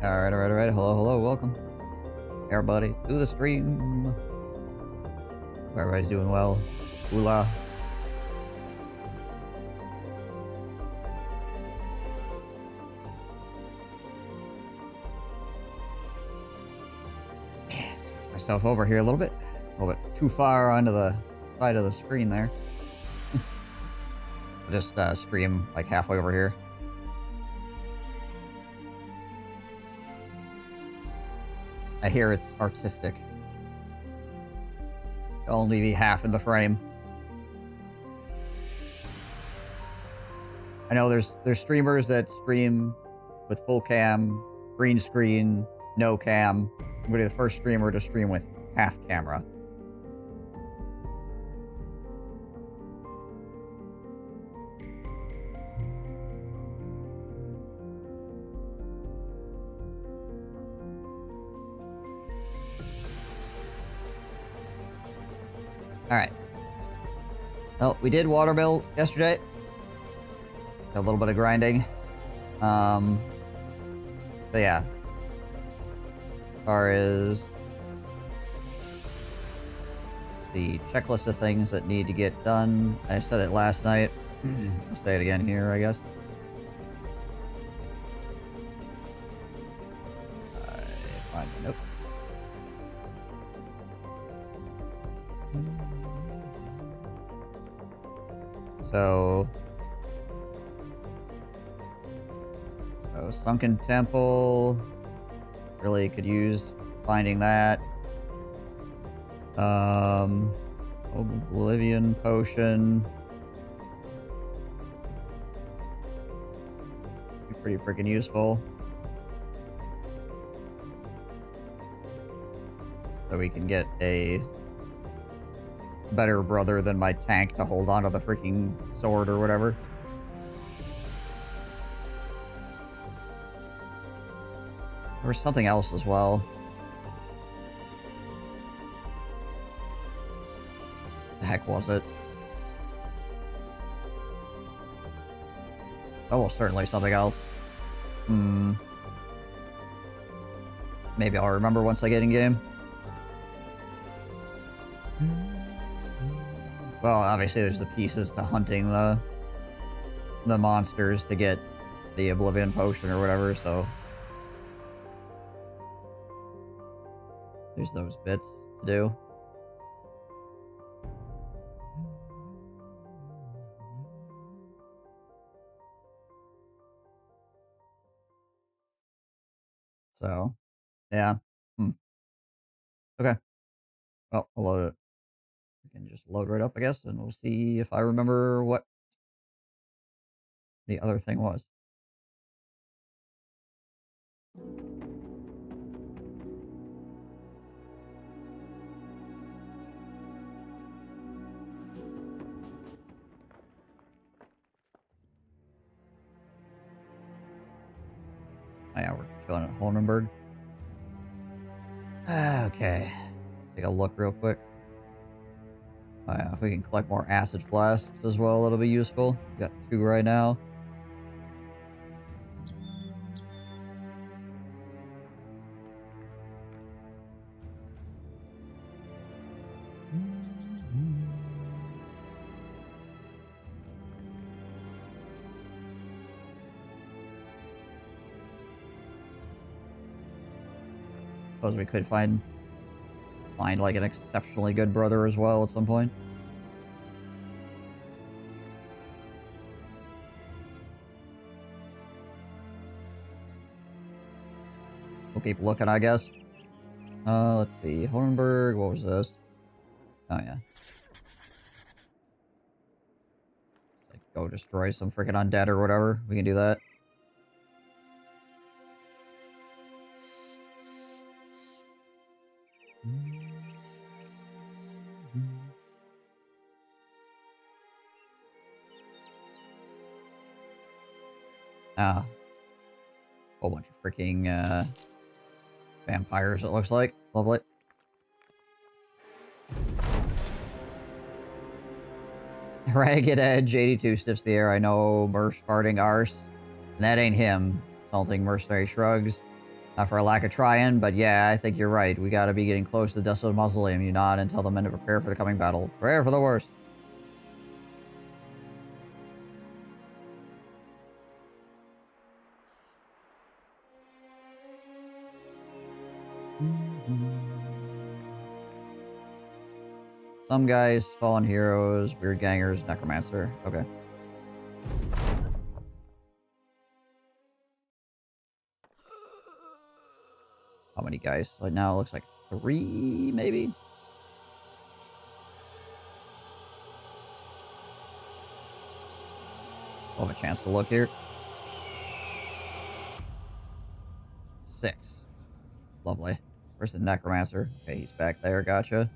Alright. Hello, welcome. Everybody to the stream. Hope everybody's doing well. Hola. Yeah, switch myself over here a little bit too far onto the side of the screen there. I'll just stream like halfway over here. I hear it's artistic. It'll only be half in the frame. I know there's streamers that stream with full cam, green screen, no cam. I'm gonna be the first streamer to stream with half camera. Alright. Well, we did watermill yesterday. A little bit of grinding. So yeah. As far as... let's see, checklist of things that need to get done. I said it last night. I'll say it again here, I guess. Find my notes. So, Sunken Temple, really could use finding that. Oblivion Potion. Be pretty freaking useful. So we can get a better brother than my tank to hold onto the freaking sword or whatever. There was something else as well. The heck was it? Oh, well, certainly something else. Maybe I'll remember once I get in game. Well, obviously there's the pieces to hunting the monsters to get the Oblivion Potion or whatever, so... there's those bits to do. So, yeah. Okay. Well, I'll load it. We can just load right up, I guess, and we'll see if I remember what the other thing was. Oh, yeah, we're chilling at Holmenberg. Okay. Let's take a look real quick. Oh, yeah, if we can collect more acid flasks as well, that'll be useful. We got 2 right now. Suppose we could find like an exceptionally good brother as well at some point. We'll keep looking, I guess. Let's see. Hornberg, what was this? Oh, yeah. Like, go destroy some freaking undead or whatever. We can do that. Ah. Whole bunch of freaking, vampires, it looks like. Lovely. Ragged Edge, 82 stiffs the air. I know, Mersh farting arse. And that ain't him. Salting mercenary shrugs. Not for a lack of trying, but yeah, I think you're right. We gotta be getting close to the Desolate Mausoleum. You nod and tell the men to prepare for the coming battle. Prepare for the worst. Some guys, fallen heroes, weird gangers, necromancer. Okay. How many guys? Right now it looks like 3, maybe? We'll have a chance to look here. 6. Lovely. Where's the necromancer? Okay, he's back there. Gotcha.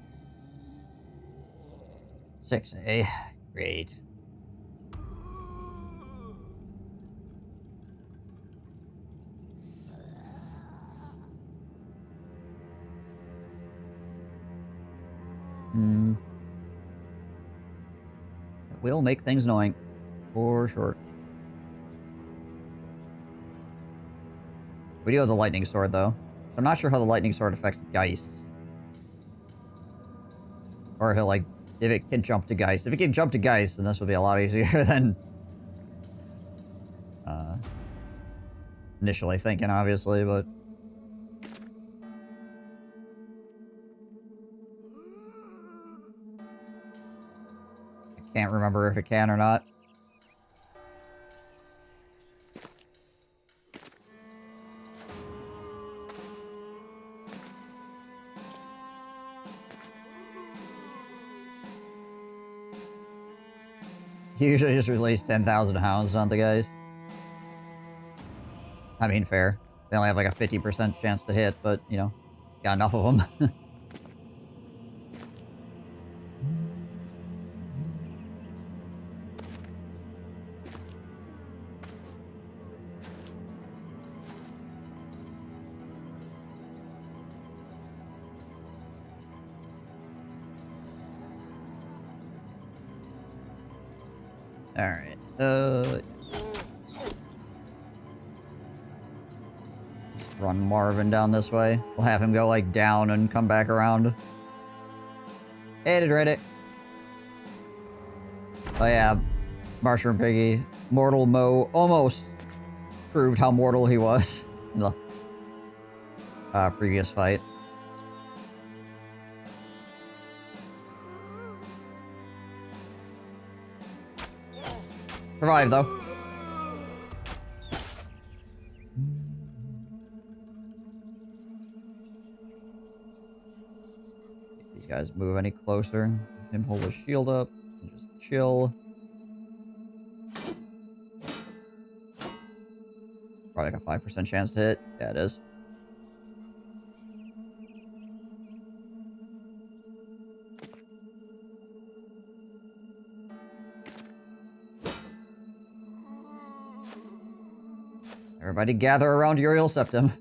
6, eh? Great. It will make things annoying. For sure. We do have the lightning sword, though. I'm not sure how the lightning sword affects Geist. Or if it, like, if it can jump to Geist. If it can jump to Geist, then this would be a lot easier than... initially thinking, obviously, but... I can't remember if it can or not. You usually just release 10,000 hounds on the guys. I mean, fair. They only have like a 50% chance to hit, but, you know, got enough of them. Alright, just run Marvin down this way. We'll have him go, like, down and come back around. Hey, did read it. Oh yeah, Mushroom Piggy. Mortal Mo almost proved how mortal he was in the previous fight. Survive, though. If these guys move any closer, him hold his shield up and just chill. Probably like a 5% chance to hit. Yeah, it is. Everybody gather around Uriel Septim.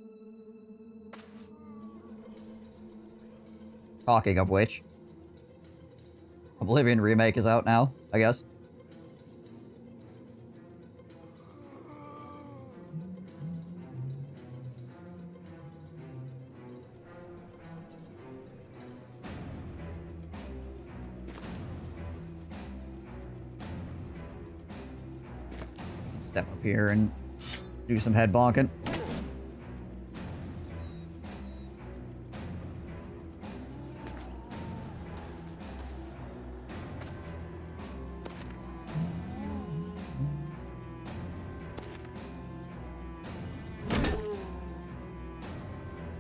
Talking of which, Oblivion Remake is out now, I guess. Step up here and do some head bonking.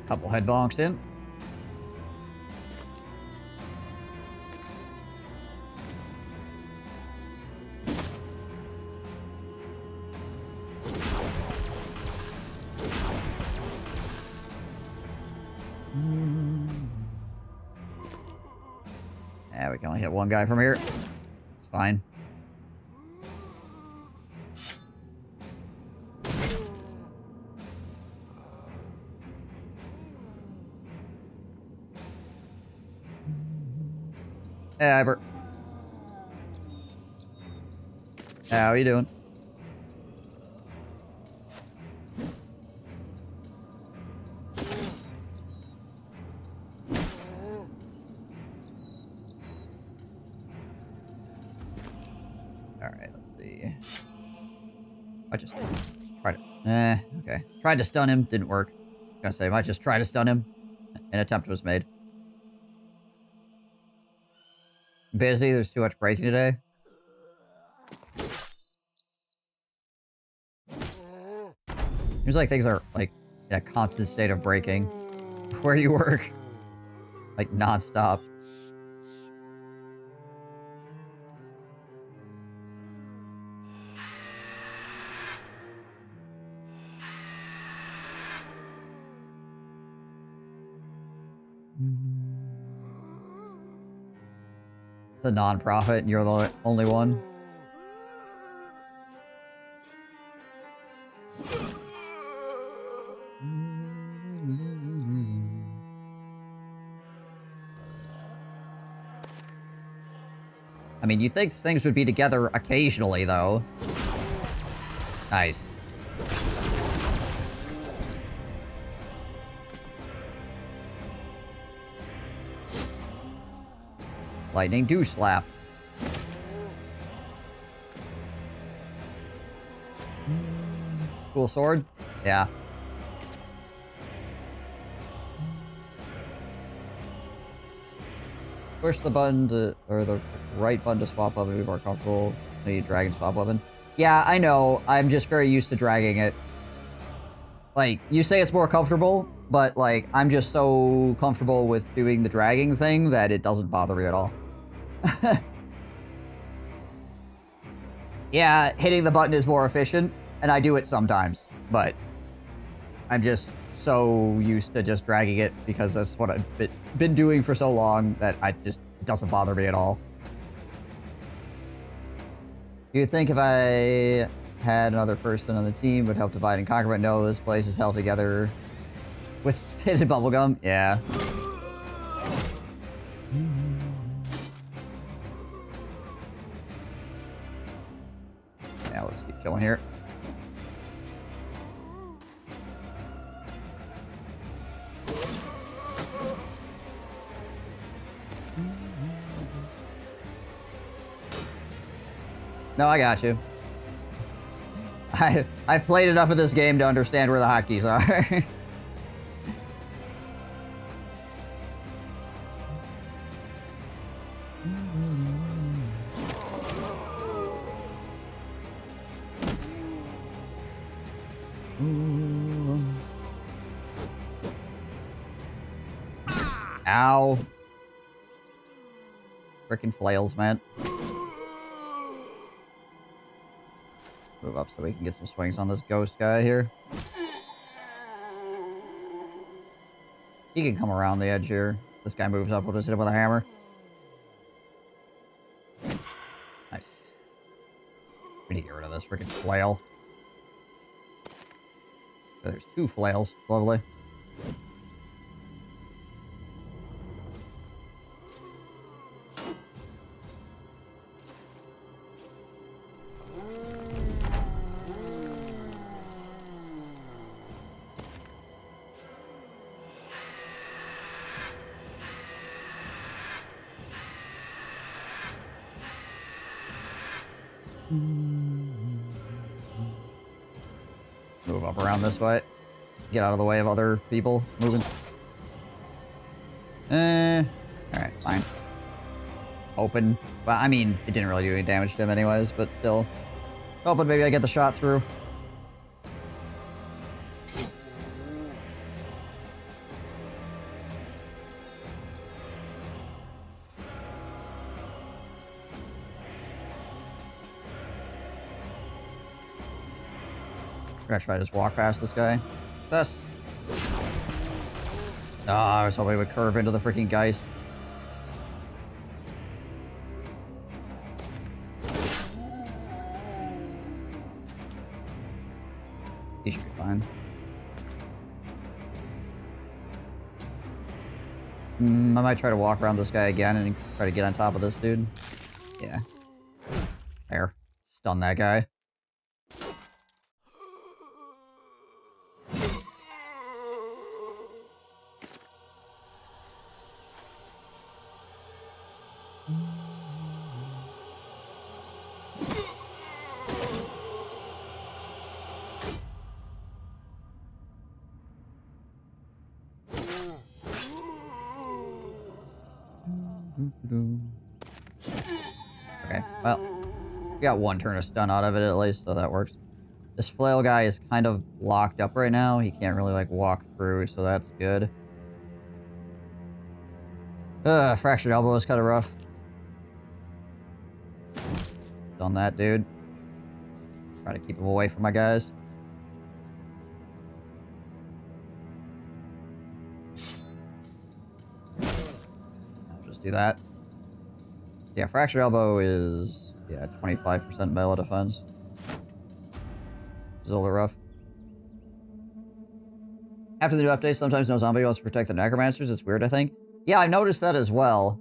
Couple head bonks in. Yeah, we can only hit one guy from here. It's fine. Hey, Ibert. How you doing? I just tried to... okay. Tried to stun him. Didn't work. Gonna say, might just try to stun him. An attempt was made. Busy. There's too much breaking today. Seems like things are, like, in a constant state of breaking. Where you work. Like, non-stop. It's a non-profit and you're the only one. I mean, you'd think things would be together occasionally, though. Nice. Lightning do slap. Cool sword? Yeah. Push the button to, or the right button to swap weapon to be more comfortable. Need dragon swap weapon. Yeah, I know. I'm just very used to dragging it. Like, you say it's more comfortable, but, like, I'm just so comfortable with doing the dragging thing that it doesn't bother me at all. Yeah, hitting the button is more efficient, and I do it sometimes, but I'm just so used to just dragging it because that's what I've been doing for so long that it doesn't bother me at all. You'd think if I had another person on the team would help divide and conquer, but no, this place is held together with spit and bubblegum. Yeah. Yeah, we'll just keep chilling here. No, I got you. I've played enough of this game to understand where the hotkeys are. Ow. Frickin' flails, man. Move up so we can get some swings on this ghost guy here. He can come around the edge here. This guy moves up, we'll just hit him with a hammer. Nice. We need to get rid of this freaking flail. There's 2 flails. Lovely. Move up around this way. Get out of the way of other people moving. Alright, fine. Open. Well, I mean, it didn't really do any damage to him anyways, but still. Hoping maybe I get the shot through. Should I just walk past this guy? Success. Oh, I was hoping it would curve into the freaking geist. He should be fine. I might try to walk around this guy again and try to get on top of this dude. Yeah. There. Stun that guy. Okay, well, we got one turn of stun out of it at least, so that works. This flail guy is kind of locked up right now. He can't really, like, walk through, so that's good. Fractured elbow is kind of rough. Done that, dude. Try to keep him away from my guys. I'll just do that. Yeah, fractured elbow is, yeah, 25% melee defense. Which is a little rough. After the new update, sometimes no zombie wants to protect the necromancers. It's weird, I think. Yeah, I noticed that as well.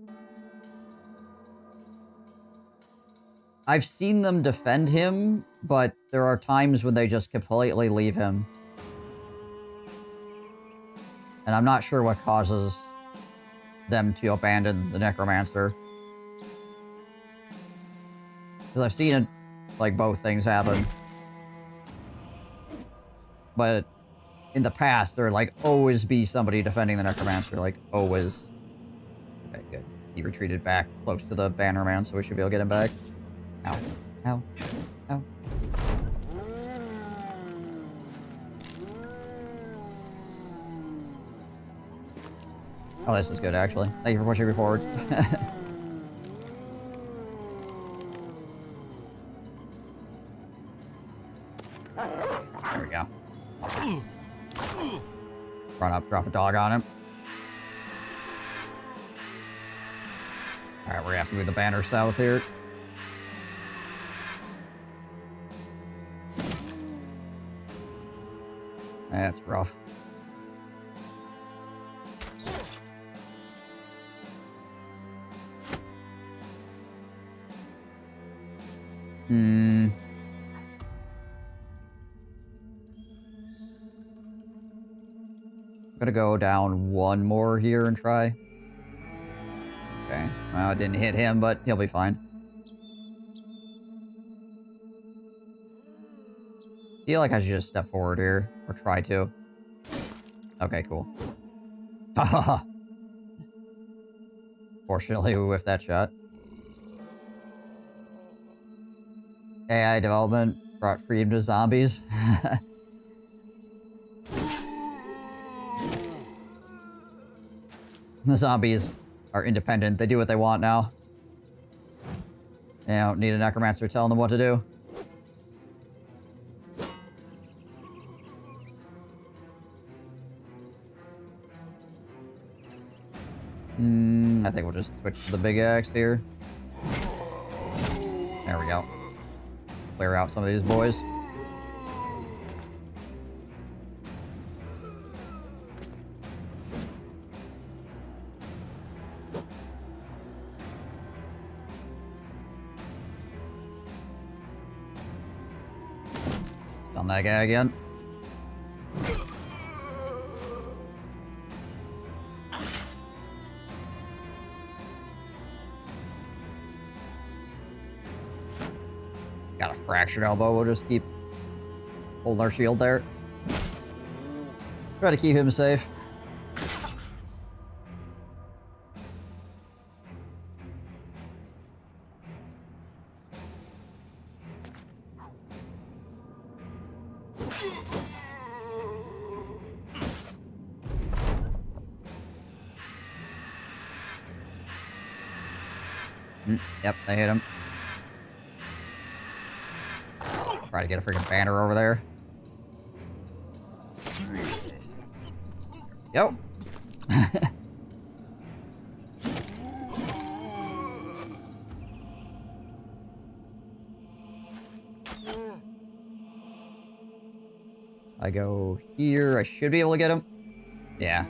I've seen them defend him, but there are times when they just completely leave him. And I'm not sure what causes them to abandon the necromancer. Because I've seen it, like, both things happen. But in the past, there would, like, always be somebody defending the necromancer. Like, always. Okay, good. He retreated back close to the bannerman, so we should be able to get him back. Ow. Ow. Ow. Oh, this is good, actually. Thank you for pushing me forward. There we go. Run up, drop a dog on him. Alright, we're gonna have to move the banner south here. That's rough. I'm gonna go down one more here and try. Okay. Well, it didn't hit him, but he'll be fine. I feel like I should just step forward here. Or try to. Okay, cool. Fortunately, we whiffed that shot. AI development brought freedom to zombies. The zombies are independent. They do what they want now. They don't need a necromancer telling them what to do. I think we'll just switch to the big axe here. There we go. Clear out some of these boys. Stun that guy again. Got a fractured elbow. We'll just keep holding our shield there. Try to keep him safe. Yep, I hit him. Try to get a freaking banner over there. Yo. I go here. I should be able to get him. Yeah.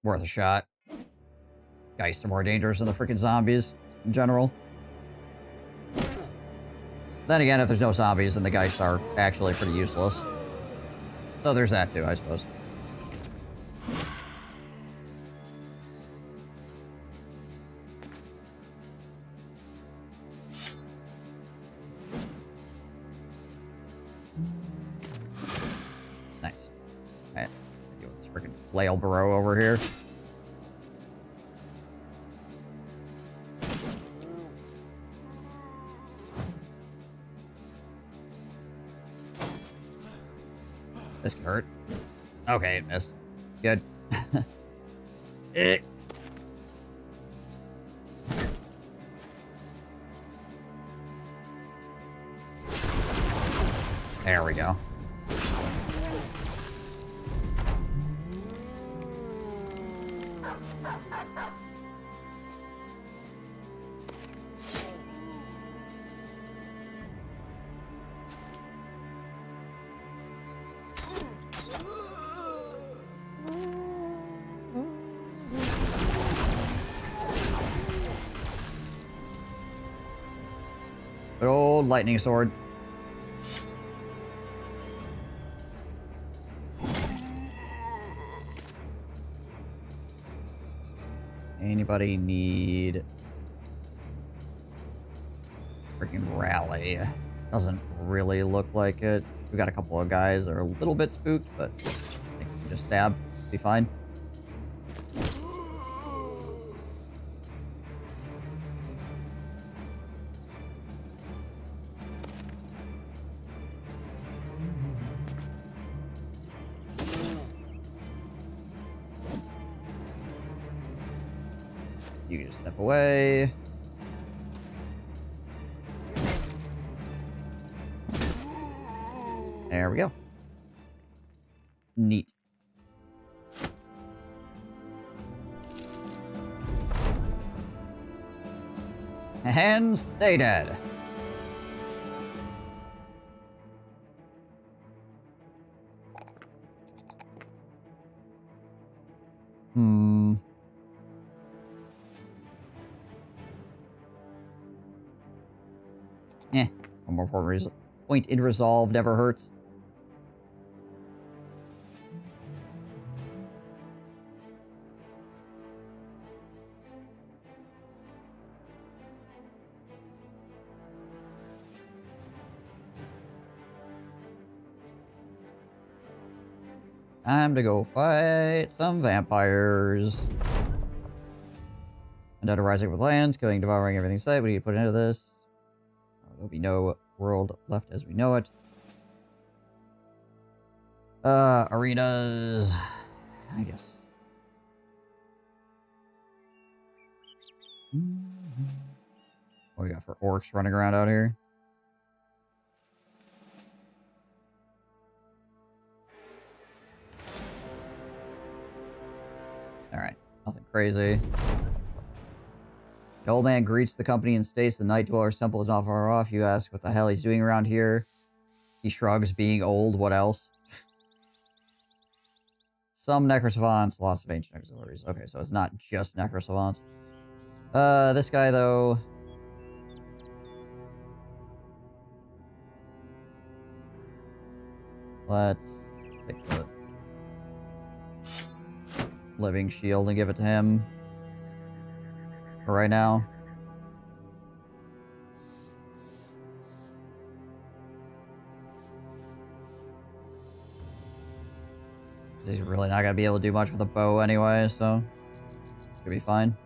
Worth a shot. Geists are more dangerous than the freaking zombies in general. Then again, if there's no zombies, then the Geists are actually pretty useless. So there's that too, I suppose. flail bro over here. This could hurt. Okay, it missed. Good. There we go. Good old lightning sword. Anybody need freaking rally? Doesn't really look like it. We got a couple of guys that are a little bit spooked, but I think we can just stab. Be fine. You can just step away. There we go. Neat. And stay dead. One more point in resolve never hurts. Time to go fight some vampires. Undead rising with lands, killing, devouring everything in sight. We need to put into this. There'll be no world left as we know it. Arenas. I guess. What do we got for orcs running around out here? Alright, nothing crazy. The old man greets the company and states the Night Dweller's temple is not far off. You ask what the hell he's doing around here. He shrugs, being old, what else? Some necrosavants, lots of ancient auxiliaries. Okay, so it's not just necrosavants. This guy, though... Let's take the living shield and give it to him. For right now. He's really not gonna be able to do much with a bow anyway, so should be fine.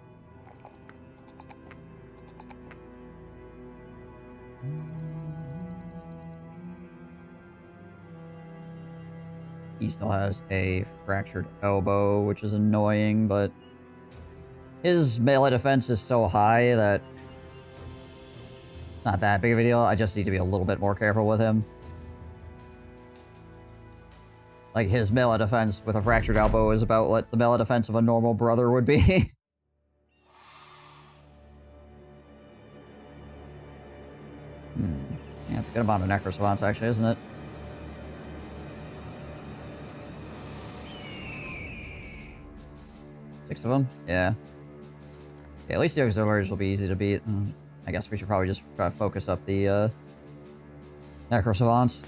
He still has a fractured elbow, which is annoying, but his melee defense is so high that it's not that big of a deal. I just need to be a little bit more careful with him. Like, his melee defense with a fractured elbow is about what the melee defense of a normal brother would be. Yeah, it's a good amount of necrosavants, actually, isn't it? Six of them? Yeah. Okay, at least the auxiliaries will be easy to beat. I guess we should probably just try to focus up the necrosavants.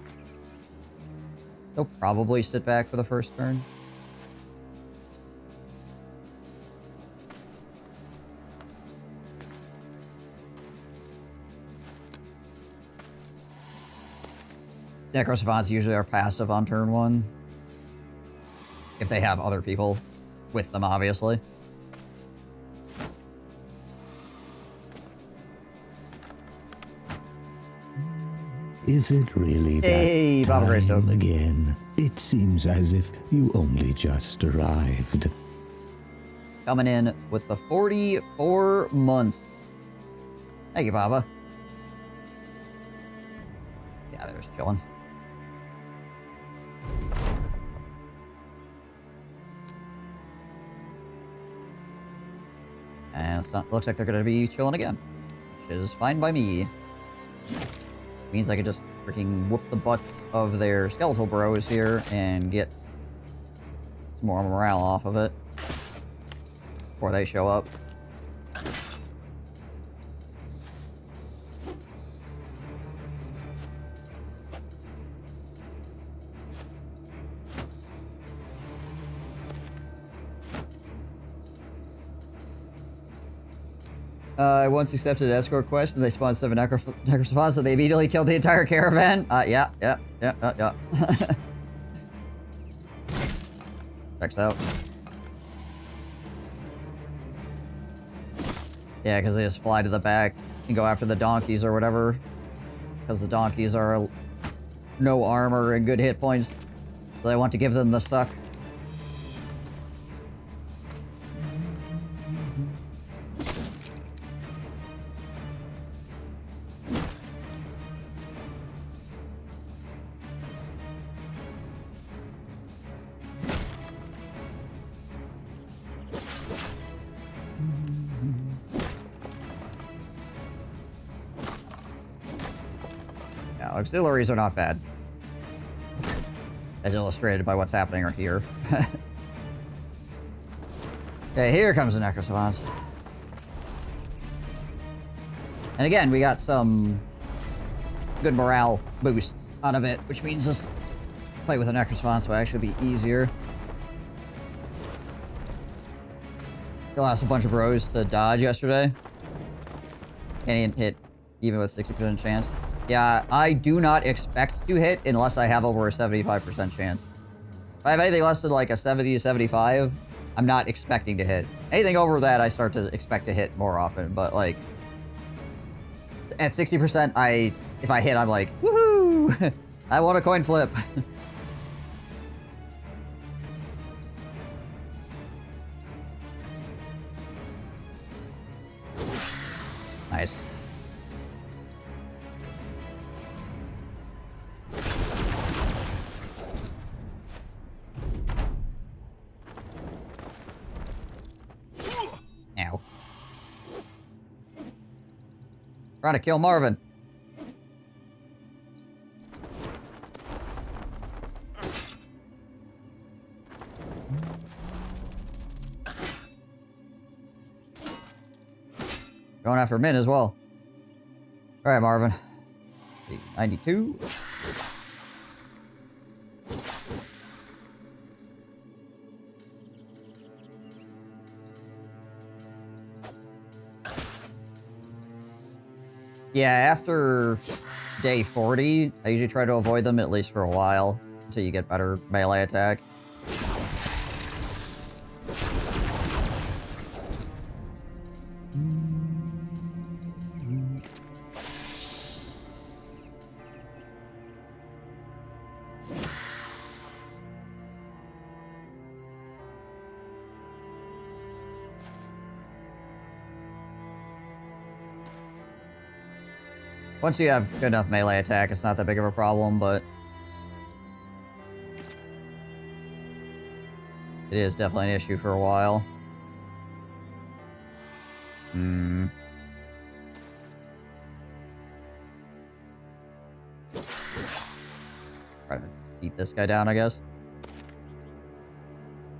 They'll probably sit back for the first turn. Necrosavants usually are passive on turn 1. If they have other people with them, obviously. Is it really Hey, that Baba Grace time Stokes. again? It seems as if you only just arrived. Coming in with the 44 months. Thank you, Baba. Yeah, they're just chilling. And it's not, looks like they're going to be chilling again. Which is fine by me. Means I could just freaking whoop the butts of their skeletal bros here and get some more morale off of it before they show up. I once accepted an escort quest and they spawned 7 necrosavants, so they immediately killed the entire caravan. Yeah. Checks out. Yeah, because they just fly to the back and go after the donkeys or whatever. Because the donkeys are no armor and good hit points. So I want to give them the suck. Auxiliaries are not bad. As illustrated by what's happening right here. Okay, here comes the Necrosavants. And again, we got some good morale boosts out of it, which means this fight with the Necrosavants will actually be easier. It lost a bunch of bros to dodge yesterday. Can't hit even with 60% chance. Yeah, I do not expect to hit unless I have over a 75% chance. If I have anything less than like a 70 to 75, I'm not expecting to hit. Anything over that, I start to expect to hit more often, but like... At 60%, if I hit, I'm like, woohoo! I want a coin flip. Nice. Ow. Trying to kill Marvin. Going after Min as well. Alright, Marvin. 92. Yeah, after day 40, I usually try to avoid them at least for a while, until you get better melee attack. Once you have good enough melee attack, it's not that big of a problem, but... it is definitely an issue for a while. Try to beat this guy down, I guess.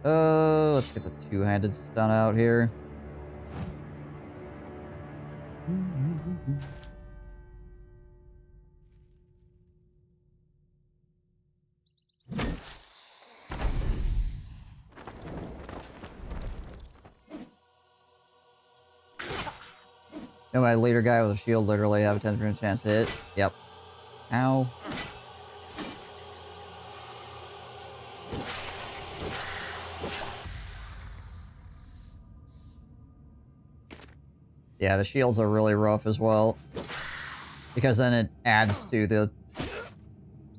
Let's get the two-handed stun out here. No, my leader guy with a shield literally have a 10% chance to hit. Yep. Ow. Yeah, the shields are really rough as well. Because then it adds to the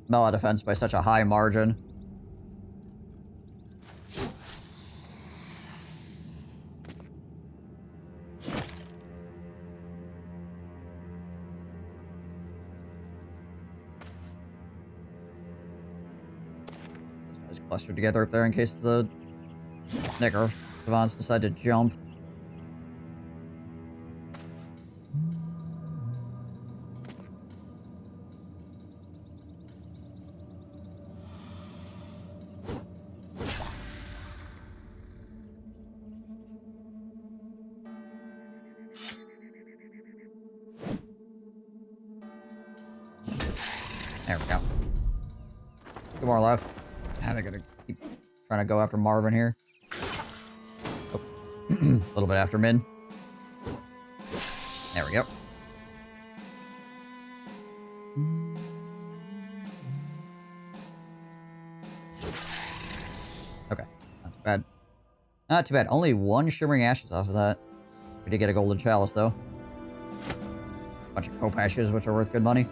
melee defense by such a high margin. Just clustered together up there in case the Necro Savants decide to jump. There we go. Two more left. Now they're gonna keep trying to go after Marvin here. Oh. A little bit after Min. There we go. Okay. Not too bad. Not too bad. Only one Shimmering Ashes off of that. We did get a Golden Chalice, though. Bunch of Cope Ashes, which are worth good money.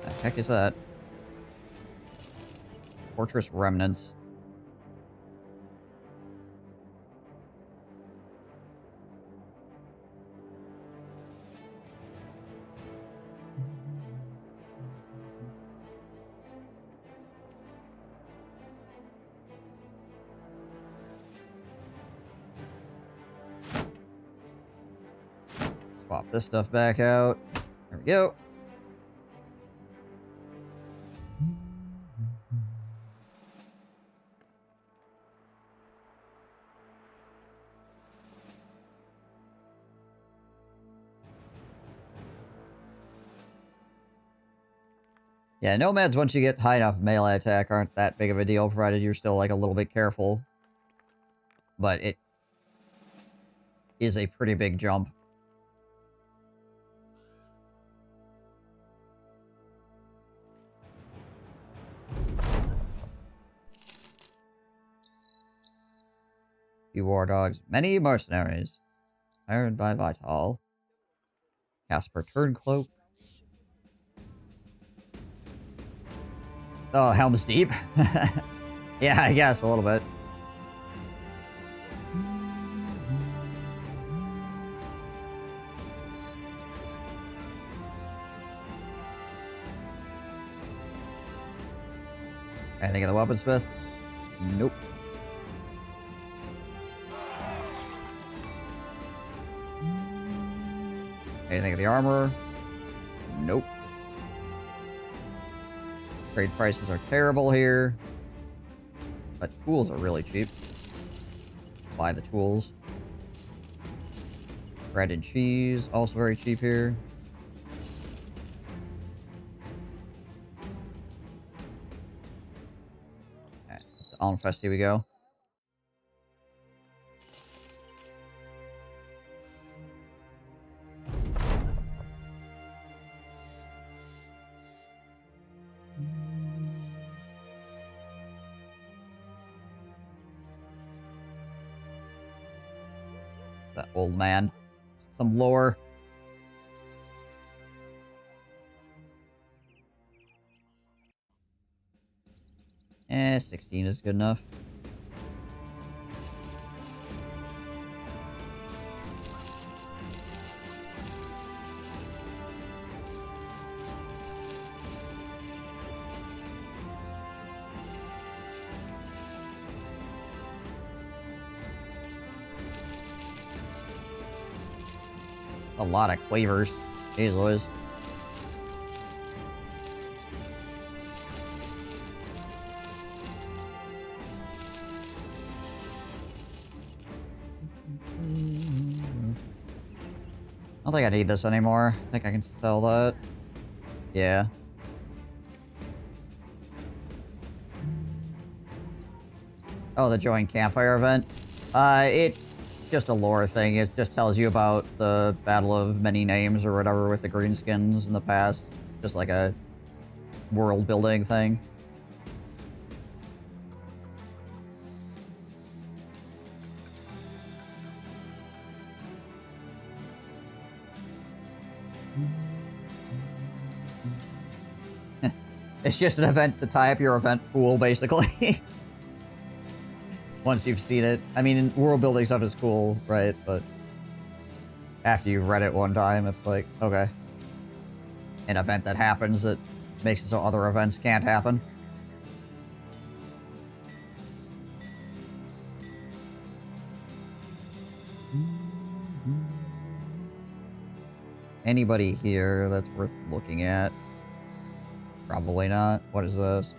The heck is that? Fortress Remnants. Swap this stuff back out. There we go. Yeah, nomads, once you get high enough melee attack, aren't that big of a deal, provided you're still, like, a little bit careful. But it is a pretty big jump. Few war dogs, many mercenaries. Hired by Vital. Casper Turncloak. Oh, Helm's Deep? Yeah, I guess, a little bit. Anything of the weaponsmith? Nope. Anything of the armor? Nope. Trade prices are terrible here. But tools are really cheap. Buy the tools. Bread and cheese, also very cheap here. Okay, to Almfest, here we go. That old man. Some lore. Eh, 16 is good enough. A lot of quavers. Jeez Louise. I don't think I need this anymore. I think I can sell that. Yeah. Oh, the join campfire event? It's just a lore thing. It just tells you about the Battle of Many Names or whatever with the greenskins in the past. Just like a world building thing. It's just an event to tie up your event pool, basically. Once you've seen it. I mean, world building stuff is cool, right? But after you've read it one time, it's like, okay. An event that happens that makes it so other events can't happen. Anybody here that's worth looking at? Probably not. What is this?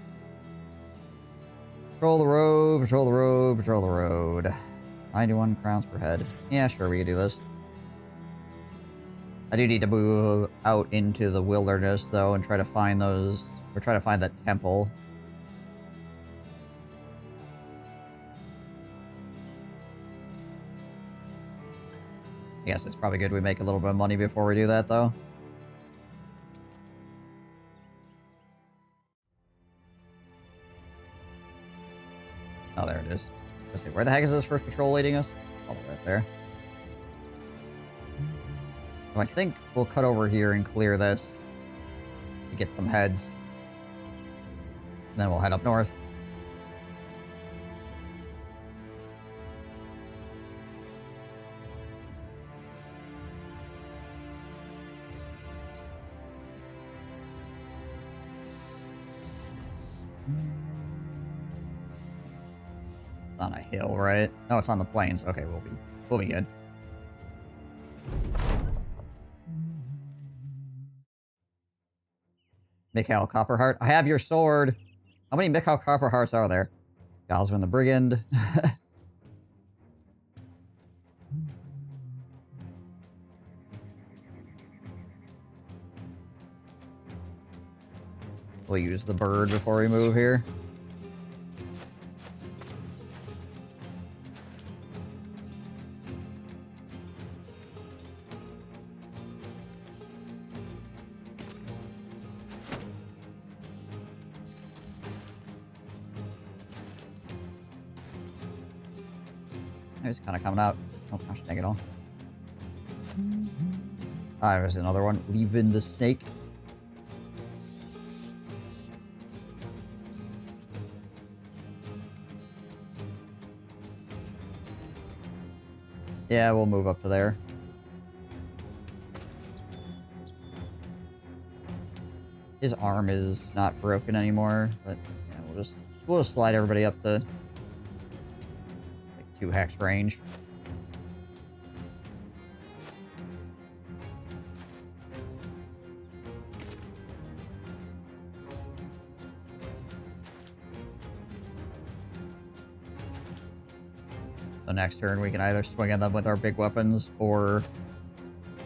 Patrol the road, patrol the road, patrol the road. 91 crowns per head. Yeah, sure, we can do this. I do need to move out into the wilderness, though, and try to find those... Or try to find that temple. I guess it's probably good we make a little bit of money before we do that, though. Oh, there it is. Let's see, where the heck is this first patrol leading us? Oh, right there. So I think we'll cut over here and clear this to get some heads. And then we'll head up north. It's on a hill, right? No, it's on the plains. Okay, we'll be good. Mikhail Copperheart. I have your sword. How many Mikhail Copperhearts are there? Galsman the Brigand. We'll use the bird before we move here. It's kind of coming out. Oh gosh, dang it all. Ah, there's another one. Leaving the snake. Yeah, we'll move up to there. His arm is not broken anymore, but yeah, we'll just slide everybody up to 2 hex range. So next turn we can either swing at them with our big weapons, or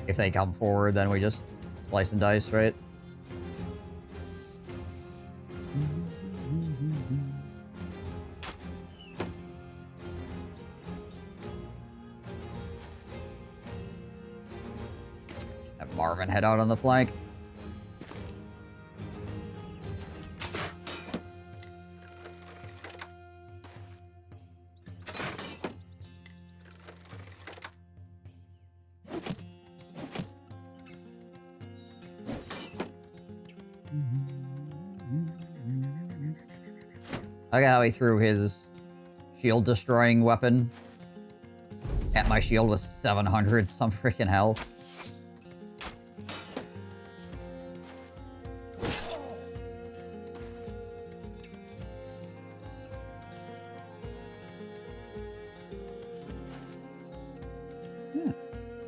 if they come forward, then we just slice and dice, right? Marvin head out on the flank. I got how he threw his shield destroying weapon at my shield with 700 some freaking health.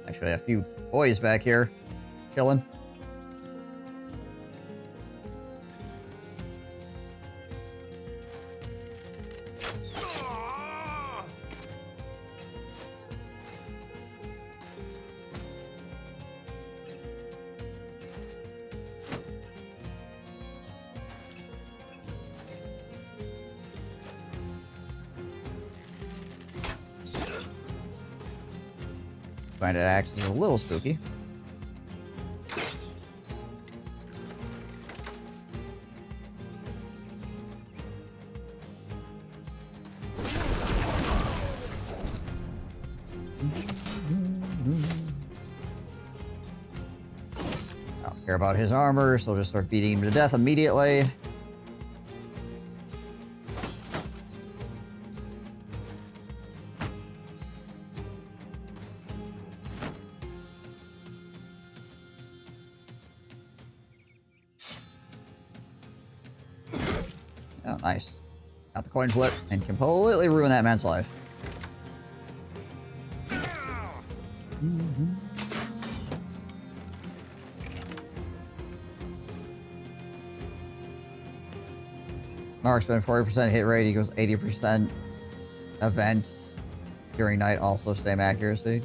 Actually, a few boys back here chilling. Find it axe is a little spooky. Care about his armor, so we'll just start beating him to death immediately. Oh, nice. Got the coin flip and completely ruin that man's life. Marksman 40% hit rate equals 80% event during night, also same accuracy.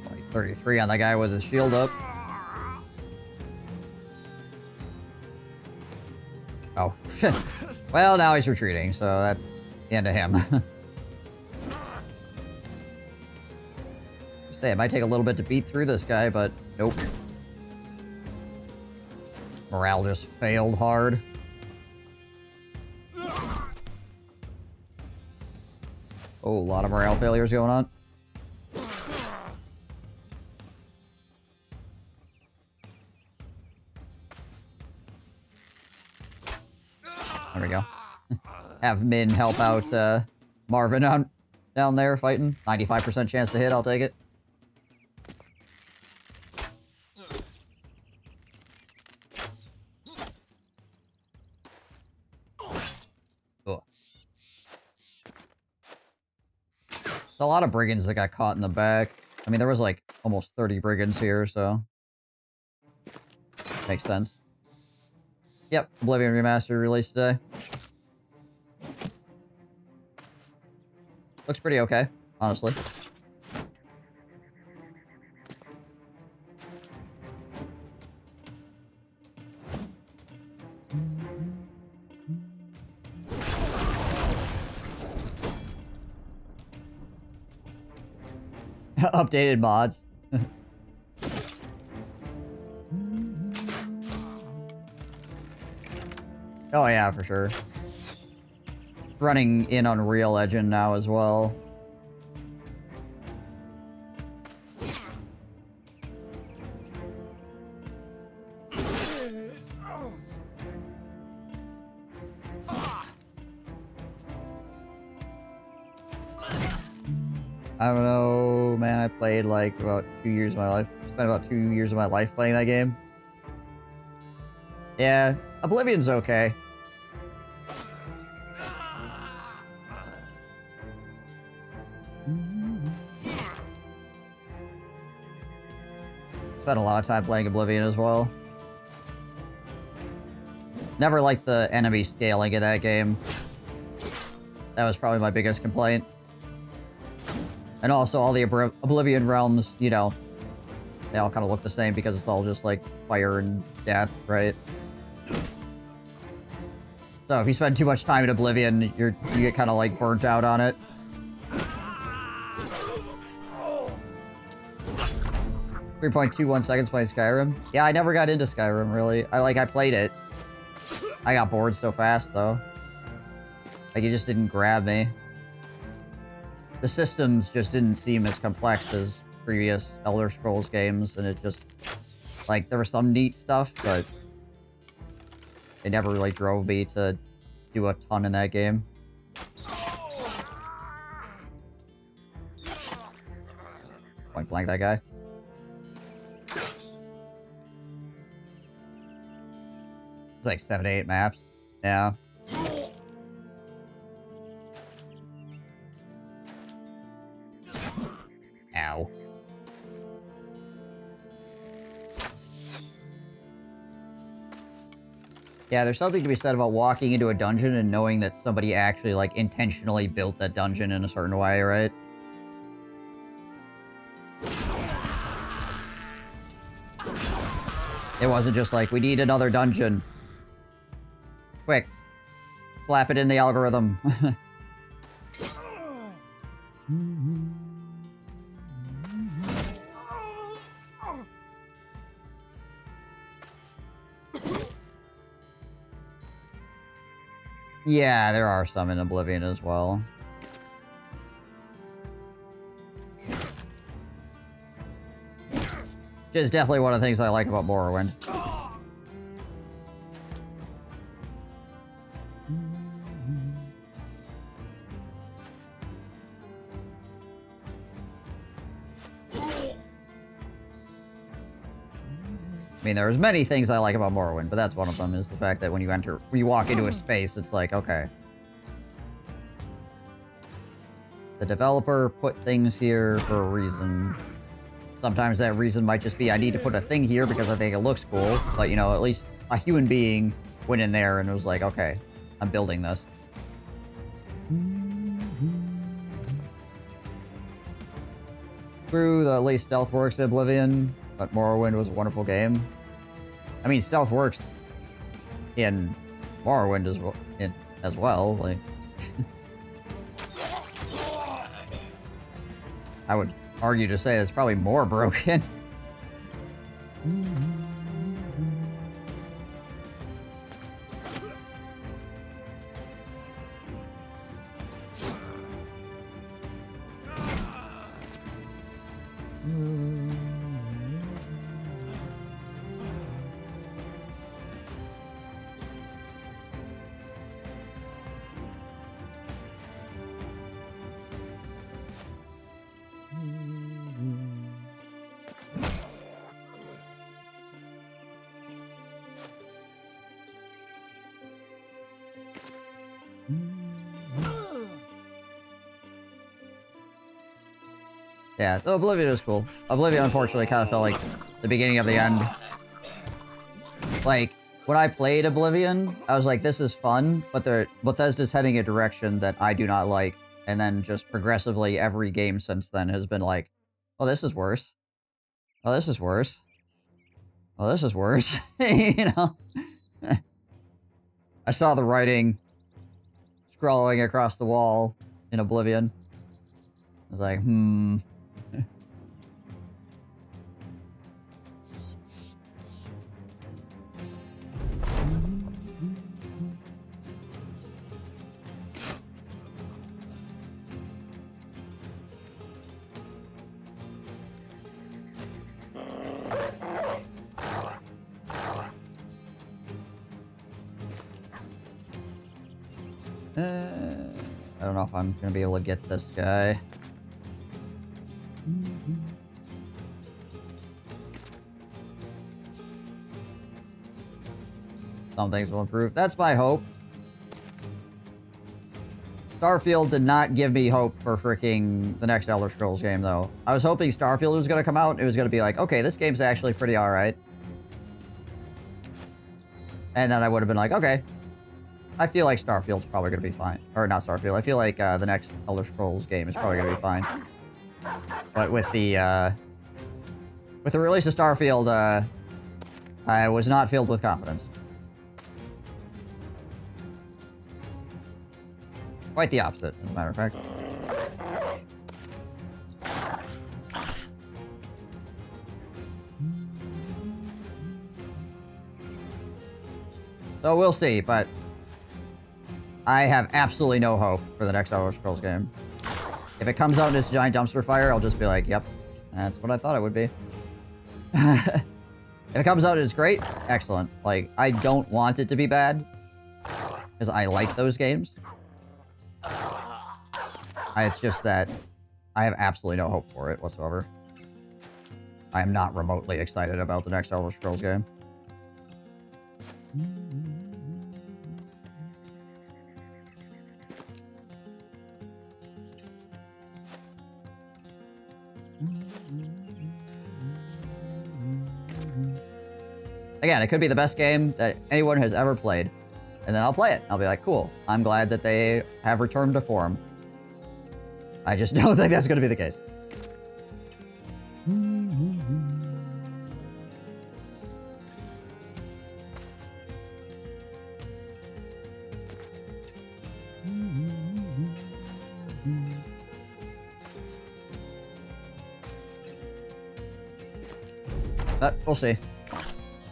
Only 33 on that guy with his shield up. Oh, shit. Well, now he's retreating, so that's the end of him. Say, it might take a little bit to beat through this guy, but nope. Morale just failed hard. Oh, a lot of morale failures going on. There we go. Have Min help out Marvin down there fighting. 95% chance to hit, I'll take it. Oh. There's a lot of brigands that got caught in the back. I mean, there was like almost 30 brigands here, so... Makes sense. Yep, Oblivion Remastered released today. Looks pretty okay, honestly. Updated mods. Oh yeah, for sure. Running in Unreal Engine now as well. I don't know, man. I played like about 2 years of my life. Spent about 2 years of my life playing that game. Yeah, Oblivion's okay. Spent a lot of time playing Oblivion as well. Never liked the enemy scaling in that game. That was probably my biggest complaint. And also all the Oblivion realms, you know, they all kind of look the same because it's all just like fire and death, right? So if you spend too much time in Oblivion, you get kind of like burnt out on it. 3.21 seconds playing Skyrim. Yeah, I never got into Skyrim, really. I played it. I got bored so fast, though. Like, it just didn't grab me. The systems just didn't seem as complex as previous Elder Scrolls games, and it just... Like, there was some neat stuff, but... It never really drove me to do a ton in that game. Point blank that guy. It's like 7 to 8 maps. Yeah. Ow. Yeah, there's something to be said about walking into a dungeon and knowing that somebody actually, like, intentionally built that dungeon in a certain way, right? It wasn't just like, we need another dungeon. Quick. Slap it in the algorithm. Yeah, there are some in Oblivion as well. Which is definitely one of the things I like about Morrowind. I mean, there's many things I like about Morrowind, but that's one of them, is the fact that when you walk into a space, it's like, okay. The developer put things here for a reason. Sometimes that reason might just be, I need to put a thing here because I think it looks cool, but, you know, at least a human being went in there and was like, okay, I'm building this. True, at least stealth works in Oblivion, but Morrowind was a wonderful game. I mean, stealth works in Morrowind as well. Like, I would argue to say it's probably more broken. Yeah, though Oblivion was cool. Oblivion, unfortunately, kind of felt like the beginning of the end. Like, when I played Oblivion, I was like, this is fun, but Bethesda's heading a direction that I do not like. And then just progressively, every game since then has been like, oh, this is worse. Oh, this is worse. Oh, this is worse. You know? I saw the writing scrolling across the wall in Oblivion. I was like, I don't know if I'm gonna be able to get this guy. Some things will improve. That's my hope. Starfield did not give me hope for freaking the next Elder Scrolls game, though. I was hoping Starfield was gonna come out and it was gonna be like, okay, this game's actually pretty alright. And then I would have been like, okay. I feel like Starfield's probably gonna be fine. Or not Starfield. I feel like the next Elder Scrolls game is probably gonna be fine. But with the release of Starfield, I was not filled with confidence. Quite the opposite, as a matter of fact. So we'll see, but I have absolutely no hope for the next Elder Scrolls game. If it comes out in this giant dumpster fire, I'll just be like, yep, that's what I thought it would be. If it comes out and it's great, excellent. Like, I don't want it to be bad, because I like those games. It's just that I have absolutely no hope for it whatsoever. I am not remotely excited about the next Elder Scrolls game. Again, it could be the best game that anyone has ever played. And then I'll play it. I'll be like, cool. I'm glad that they have returned to form. I just don't think that's going to be the case. But we'll see.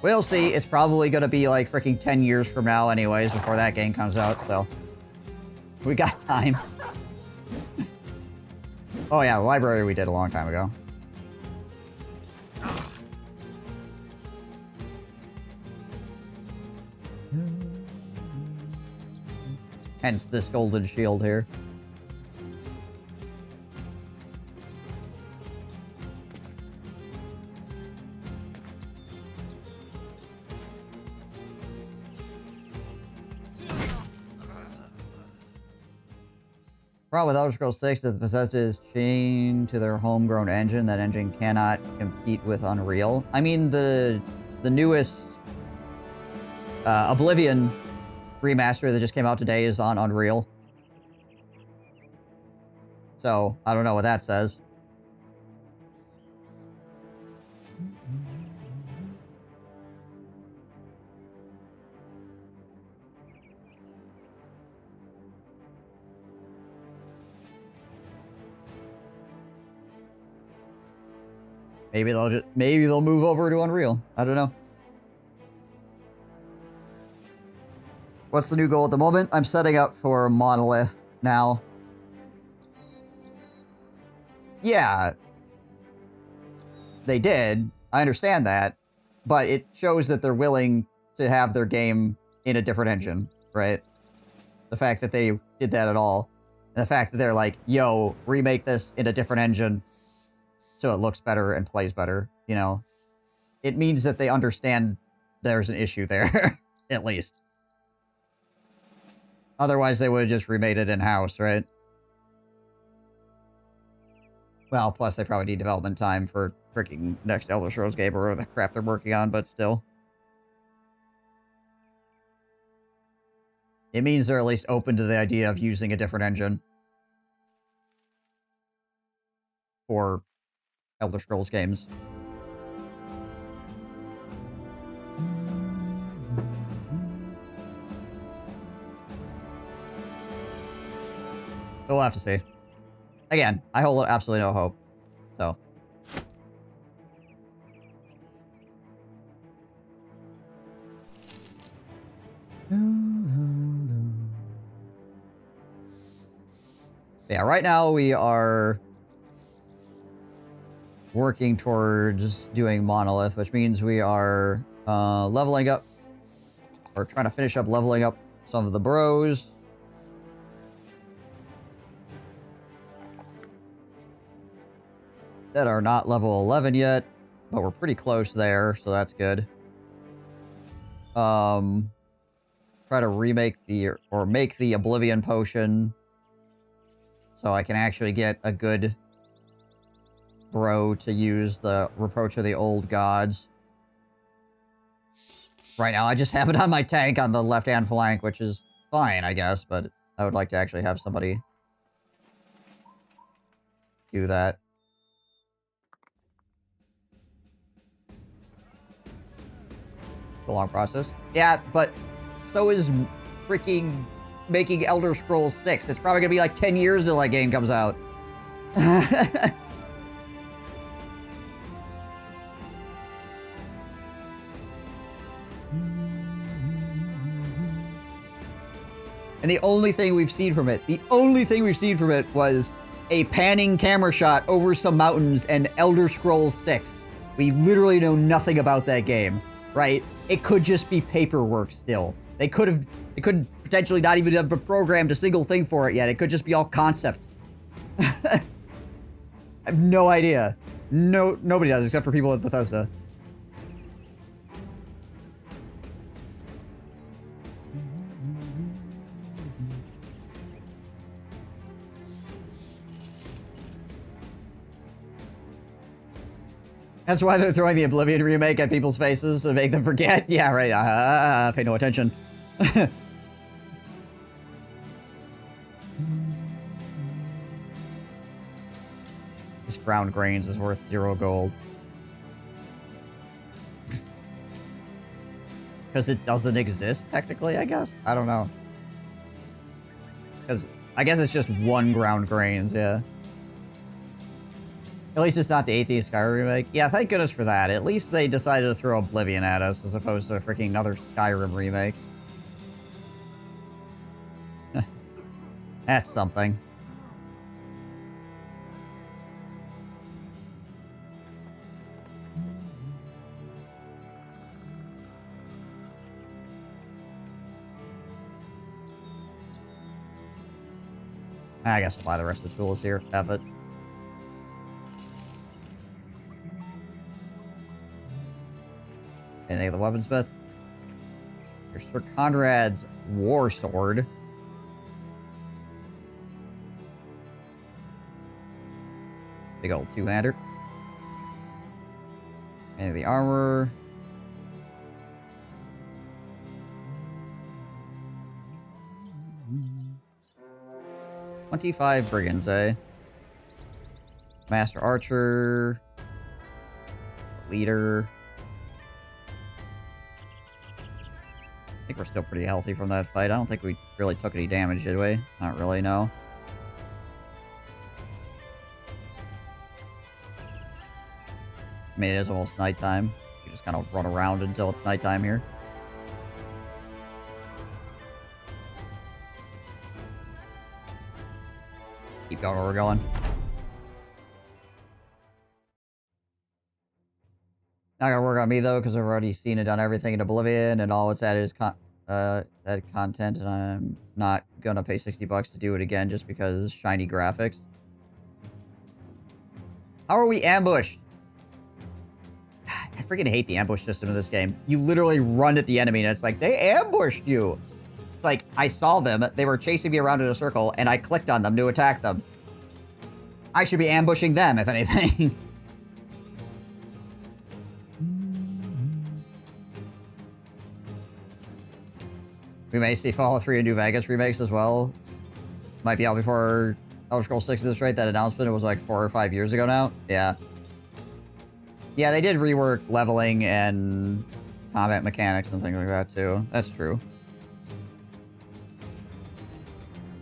We'll see. It's probably going to be like freaking 10 years from now anyways before that game comes out, so... We got time. Oh yeah, the library we did a long time ago. Hence this golden shield here. Problem with Elder Scrolls 6 is the Bethesda is chained to their homegrown engine. That engine cannot compete with Unreal. I mean, the newest Oblivion remaster that just came out today is on Unreal. So, I don't know what that says. Maybe they'll move over to Unreal. I don't know. What's the new goal at the moment? I'm setting up for Monolith now. Yeah. They did. I understand that. But it shows that they're willing to have their game in a different engine, right? The fact that they did that at all. And the fact that they're like, yo, remake this in a different engine so it looks better and plays better, you know? It means that they understand there's an issue there, at least. Otherwise, they would have just remade it in-house, right? Well, plus they probably need development time for freaking next Elder Scrolls game or the crap they're working on, but still. It means they're at least open to the idea of using a different engine for Elder Scrolls games. We'll have to see. Again, I hold absolutely no hope. So. Yeah, right now we are working towards doing Monolith, which means we are leveling up, or trying to finish up leveling up some of the bros. That are not level 11 yet, but we're pretty close there, so that's good. Try to remake or make the Oblivion potion so I can actually get a good bro to use the Reproach of the Old Gods. Right now, I just have it on my tank on the left-hand flank, which is fine, I guess, but I would like to actually have somebody do that. A long process. Yeah, but so is freaking making Elder Scrolls 6. It's probably gonna be like 10 years till that game comes out. And the only thing we've seen from it, was a panning camera shot over some mountains and Elder Scrolls 6. We literally know nothing about that game, right? It could just be paperwork still. They could potentially not even have programmed a single thing for it yet. It could just be all concept. I have no idea. Nobody does, except for people at Bethesda. That's why they're throwing the Oblivion remake at people's faces to make them forget. Yeah, right. Pay no attention. This ground grains is worth 0 gold. Because it doesn't exist, technically, I guess? I don't know. Because I guess it's just 1 ground grains, yeah. At least it's not the 18th Skyrim remake. Yeah, thank goodness for that. At least they decided to throw Oblivion at us as opposed to a freaking another Skyrim remake. That's something. I guess I'll buy the rest of the tools here. Have it. Anything at the weaponsmith? Here's Sir Conrad's war sword. Big old two-hander. And the armor. $25 brigands, eh? Master archer. Leader. I think we're still pretty healthy from that fight. I don't think we really took any damage, did we? Not really, no. I mean, it is almost nighttime. You just kind of run around until it's nighttime here. Keep going where we're going. Not gonna work on me, though, because I've already seen and done everything in Oblivion, and all it's added is added content, and I'm not gonna pay $60 to do it again just because shiny graphics. How are we ambushed? I freaking hate the ambush system in this game. You literally run at the enemy, and it's like, they ambushed you! It's like, I saw them, they were chasing me around in a circle, and I clicked on them to attack them. I should be ambushing them, if anything. We may see Fallout 3 and New Vegas remakes as well. Might be out before Elder Scrolls 6 at this rate. That announcement, it was like 4 or 5 years ago now. Yeah. Yeah, they did rework leveling and combat mechanics and things like that, too. That's true.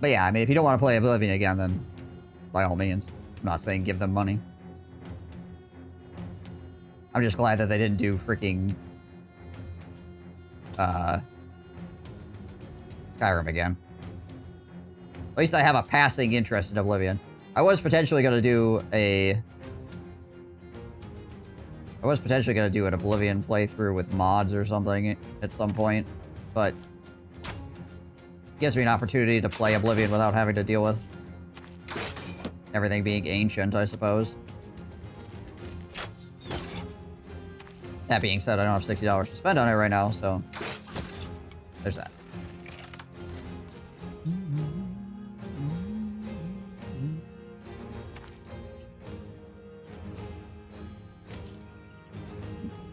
But yeah, I mean, if you don't want to play Oblivion again, then by all means. I'm not saying give them money. I'm just glad that they didn't do freaking Skyrim again. At least I have a passing interest in Oblivion. I was potentially going to do an Oblivion playthrough with mods or something at some point, but it gives me an opportunity to play Oblivion without having to deal with everything being ancient, I suppose. That being said, I don't have $60 to spend on it right now, so there's that.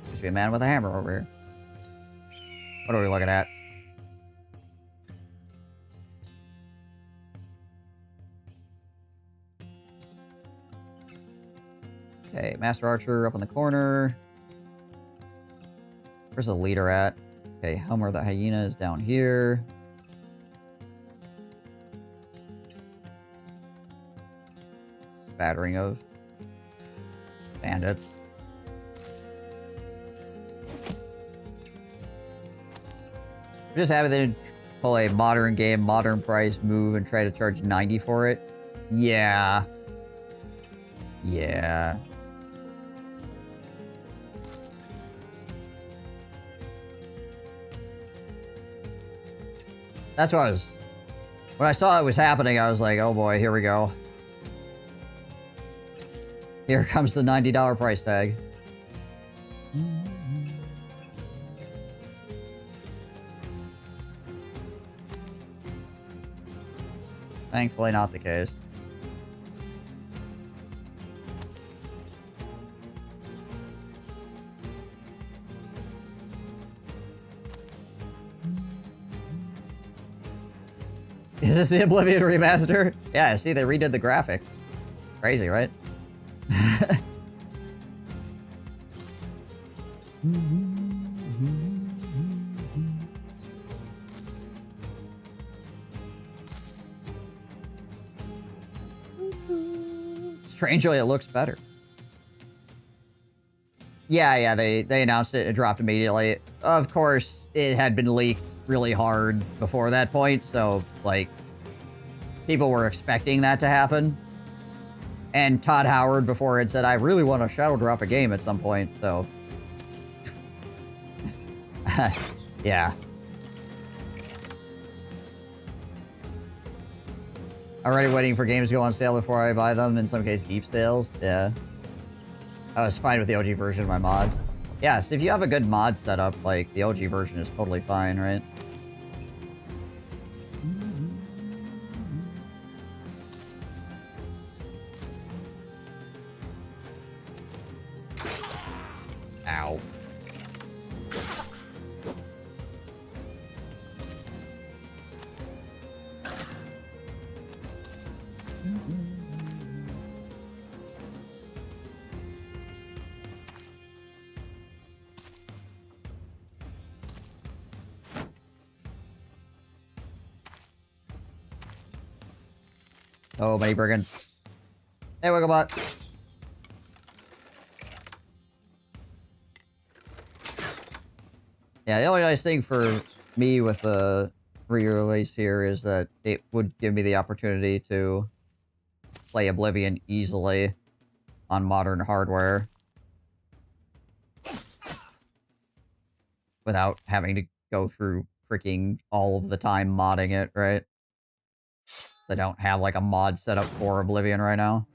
Used to be a man with a hammer over here. What are we looking at? Okay, Master Archer up in the corner. Where's the leader at? Okay, Homer the Hyena is down here. Spattering of bandits. I'm just happy they didn't pull a modern game, modern price move and try to charge 90 for it. Yeah. Yeah. That's what I was... When I saw it was happening, I was like, oh boy, here we go. Here comes the $90 price tag. Thankfully not the case. Is this the Oblivion remaster? Yeah, see, they redid the graphics. Crazy, right? Strangely, it looks better. Yeah, they announced it. It dropped immediately. Of course, it had been leaked really hard before that point, so, like, people were expecting that to happen. And Todd Howard before had said, I really want to shadow drop a game at some point, so... yeah. Already waiting for games to go on sale before I buy them, in some case deep sales, yeah. I was fine with the OG version of my mods. Yes, if you have a good mod setup, like, the OG version is totally fine, right? Ow. Oh, many brigands. Hey, Wigglebot. Yeah, the only nice thing for me with the re-release here is that it would give me the opportunity to play Oblivion easily on modern hardware without having to go through freaking all of the time modding it, right? I don't have like a mod set up for Oblivion right now.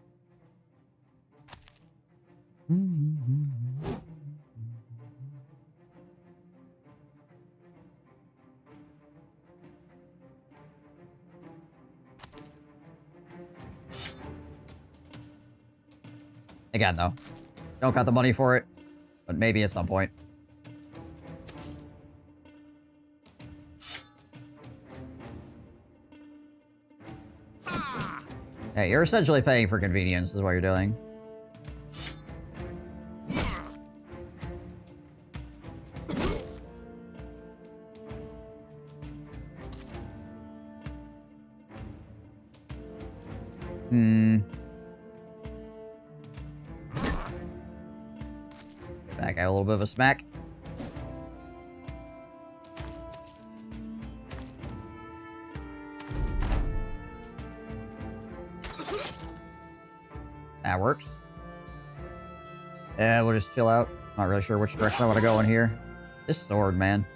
Again, though, don't got the money for it, but maybe at some point. Hey, you're essentially paying for convenience is what you're doing. That guy a little bit of a smack. That works. Yeah, we'll just chill out. Not really sure which direction I want to go in here. This sword, man.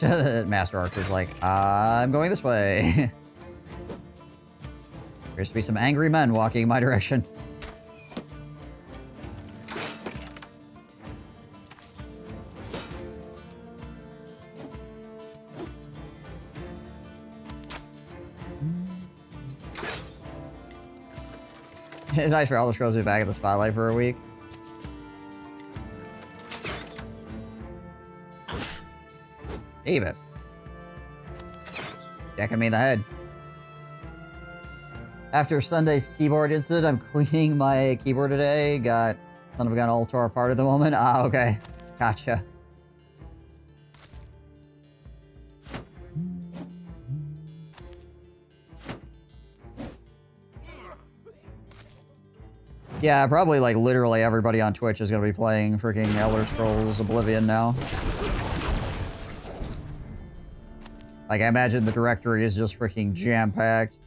Master Archer's like, I'm going this way. Appears to be some angry men walking in my direction. It's nice for Elder Scrolls to be back in the spotlight for a week. Davis. Jacking me in the head. After Sunday's keyboard incident, I'm cleaning my keyboard today. Got son of a gun all tore apart at the moment. Ah, okay. Gotcha. Yeah, probably like literally everybody on Twitch is gonna be playing freaking Elder Scrolls Oblivion now. Like, I imagine the directory is just freaking jam-packed.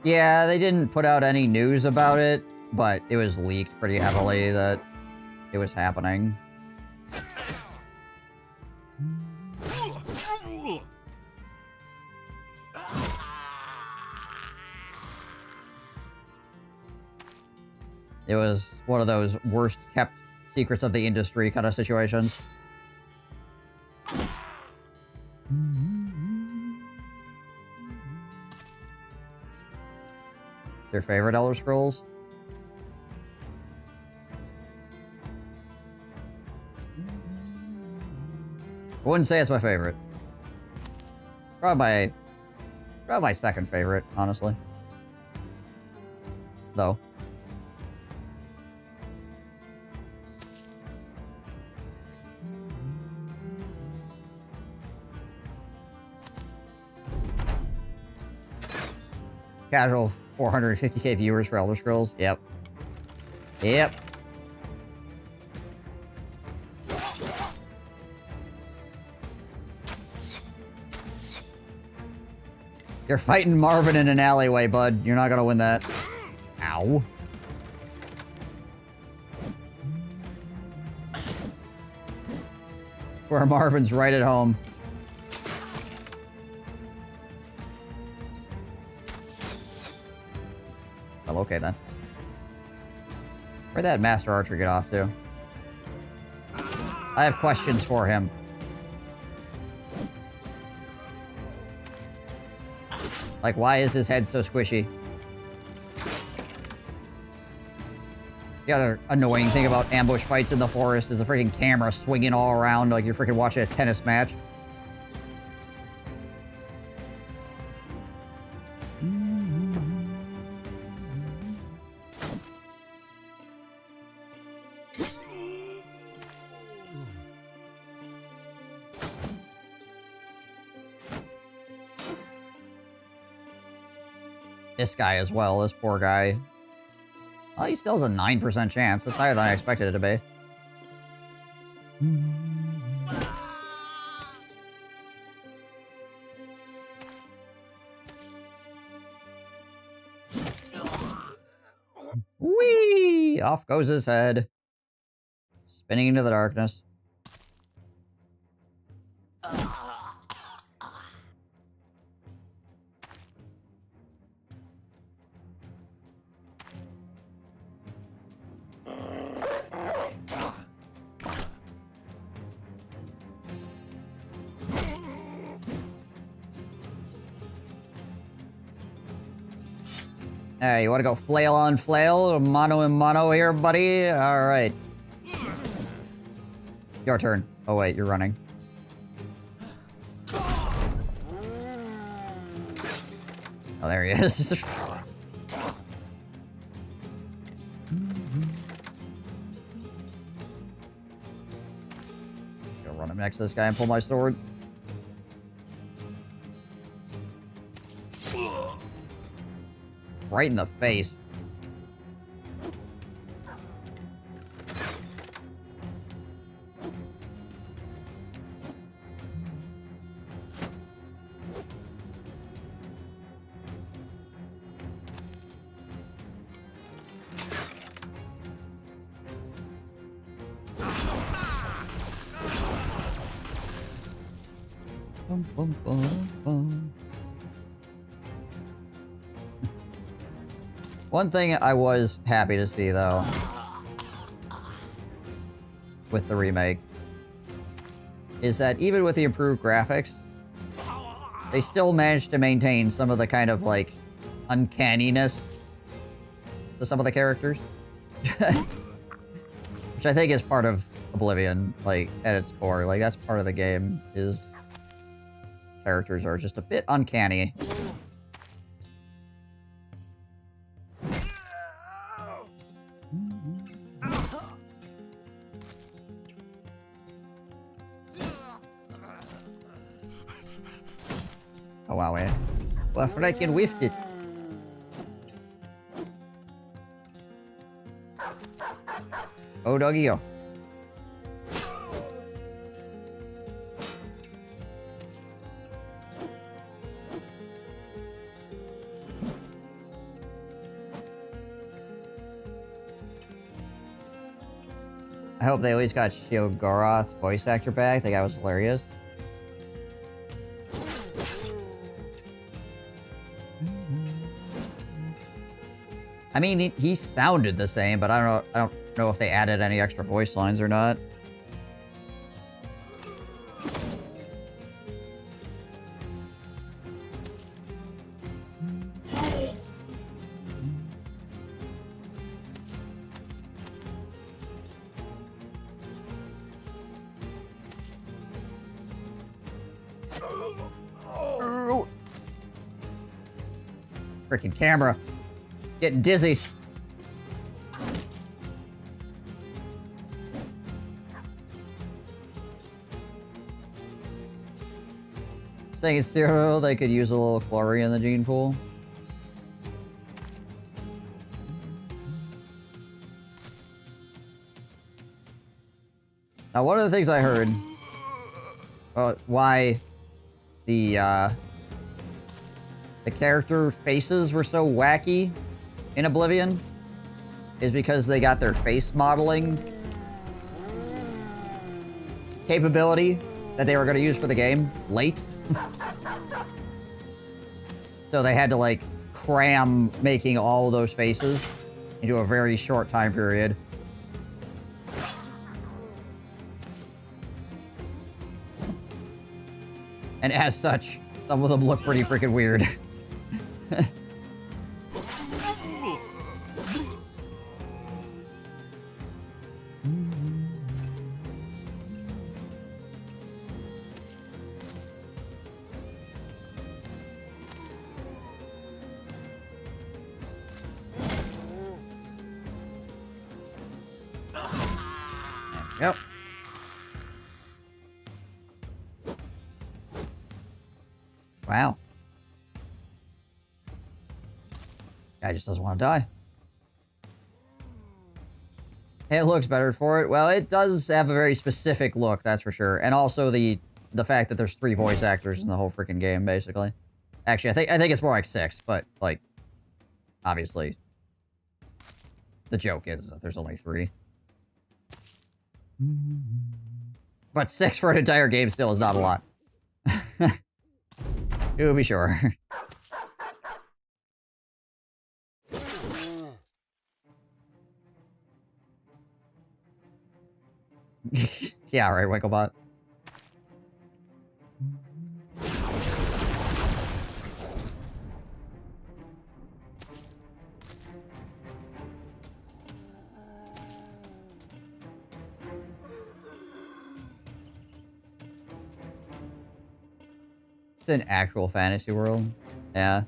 Yeah, they didn't put out any news about it, but it was leaked pretty heavily that it was happening. It was one of those worst kept secrets of the industry kind of situations. Your favorite Elder Scrolls? I wouldn't say it's my favorite. Probably my second favorite, honestly. Though. Casual 450k viewers for Elder Scrolls. Yep. Yep. You're fighting Marvin in an alleyway, bud. You're not gonna win that. Ow. Where Marvin's right at home. Well, okay then. Where'd that Master Archer get off to? I have questions for him. Like, why is his head so squishy? The other annoying thing about ambush fights in the forest is the freaking camera swinging all around like you're freaking watching a tennis match. This guy as well, this poor guy. Well, he still has a 9% chance. That's higher than I expected it to be. Whee! Off goes his head. Spinning into the darkness. Hey, you want to go flail on flail? Mono and mono here, buddy? Alright. Your turn. Oh, wait, you're running. Oh, there he is. Go run up next to this guy and pull my sword. Right in the face. Bum, bum, bum, bum. One thing I was happy to see, though, with the remake, is that even with the improved graphics, they still managed to maintain some of the kind of, like, uncanniness to some of the characters. Which I think is part of Oblivion, like, at its core. Like, that's part of the game, is characters are just a bit uncanny. Oh, wow, eh? Well, freaking whiffed it. Oh, doggy, yo. I hope they always got Sheogorath's voice actor back. That guy was hilarious. I mean, he sounded the same, but I don't know if they added any extra voice lines or not. freaking camera. Getting dizzy. Saying it's zero, they could use a little chlorine in the gene pool. Now, one of the things I heard, why the character faces were so wacky in Oblivion is because they got their face modeling capability that they were going to use for the game late. So they had to, like, cram making all those faces into a very short time period. And as such, some of them look pretty freaking weird. Yep. Wow. Guy just doesn't want to die. It looks better for it. Well, it does have a very specific look, that's for sure. And also the fact that there's 3 voice actors in the whole freaking game, basically. Actually, I think it's more like 6, but, like, obviously, the joke is that there's only 3. But 6 for an entire game still is not a lot. To be sure. Yeah, right, Wigglebot. It's an actual fantasy world. Yeah.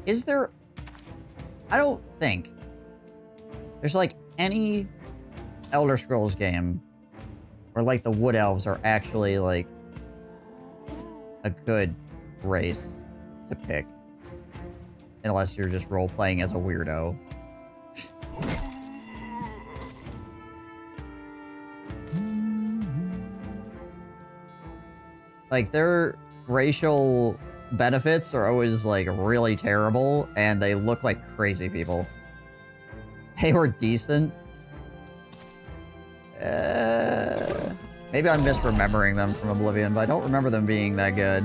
Is there... I don't think there's, like, any Elder Scrolls game where, like, the Wood Elves are actually, like, a good race to pick. Unless you're just role-playing as a weirdo. Like, their racial benefits are always, like, really terrible, and they look like crazy people. They were decent. Maybe I'm misremembering them from Oblivion, but I don't remember them being that good.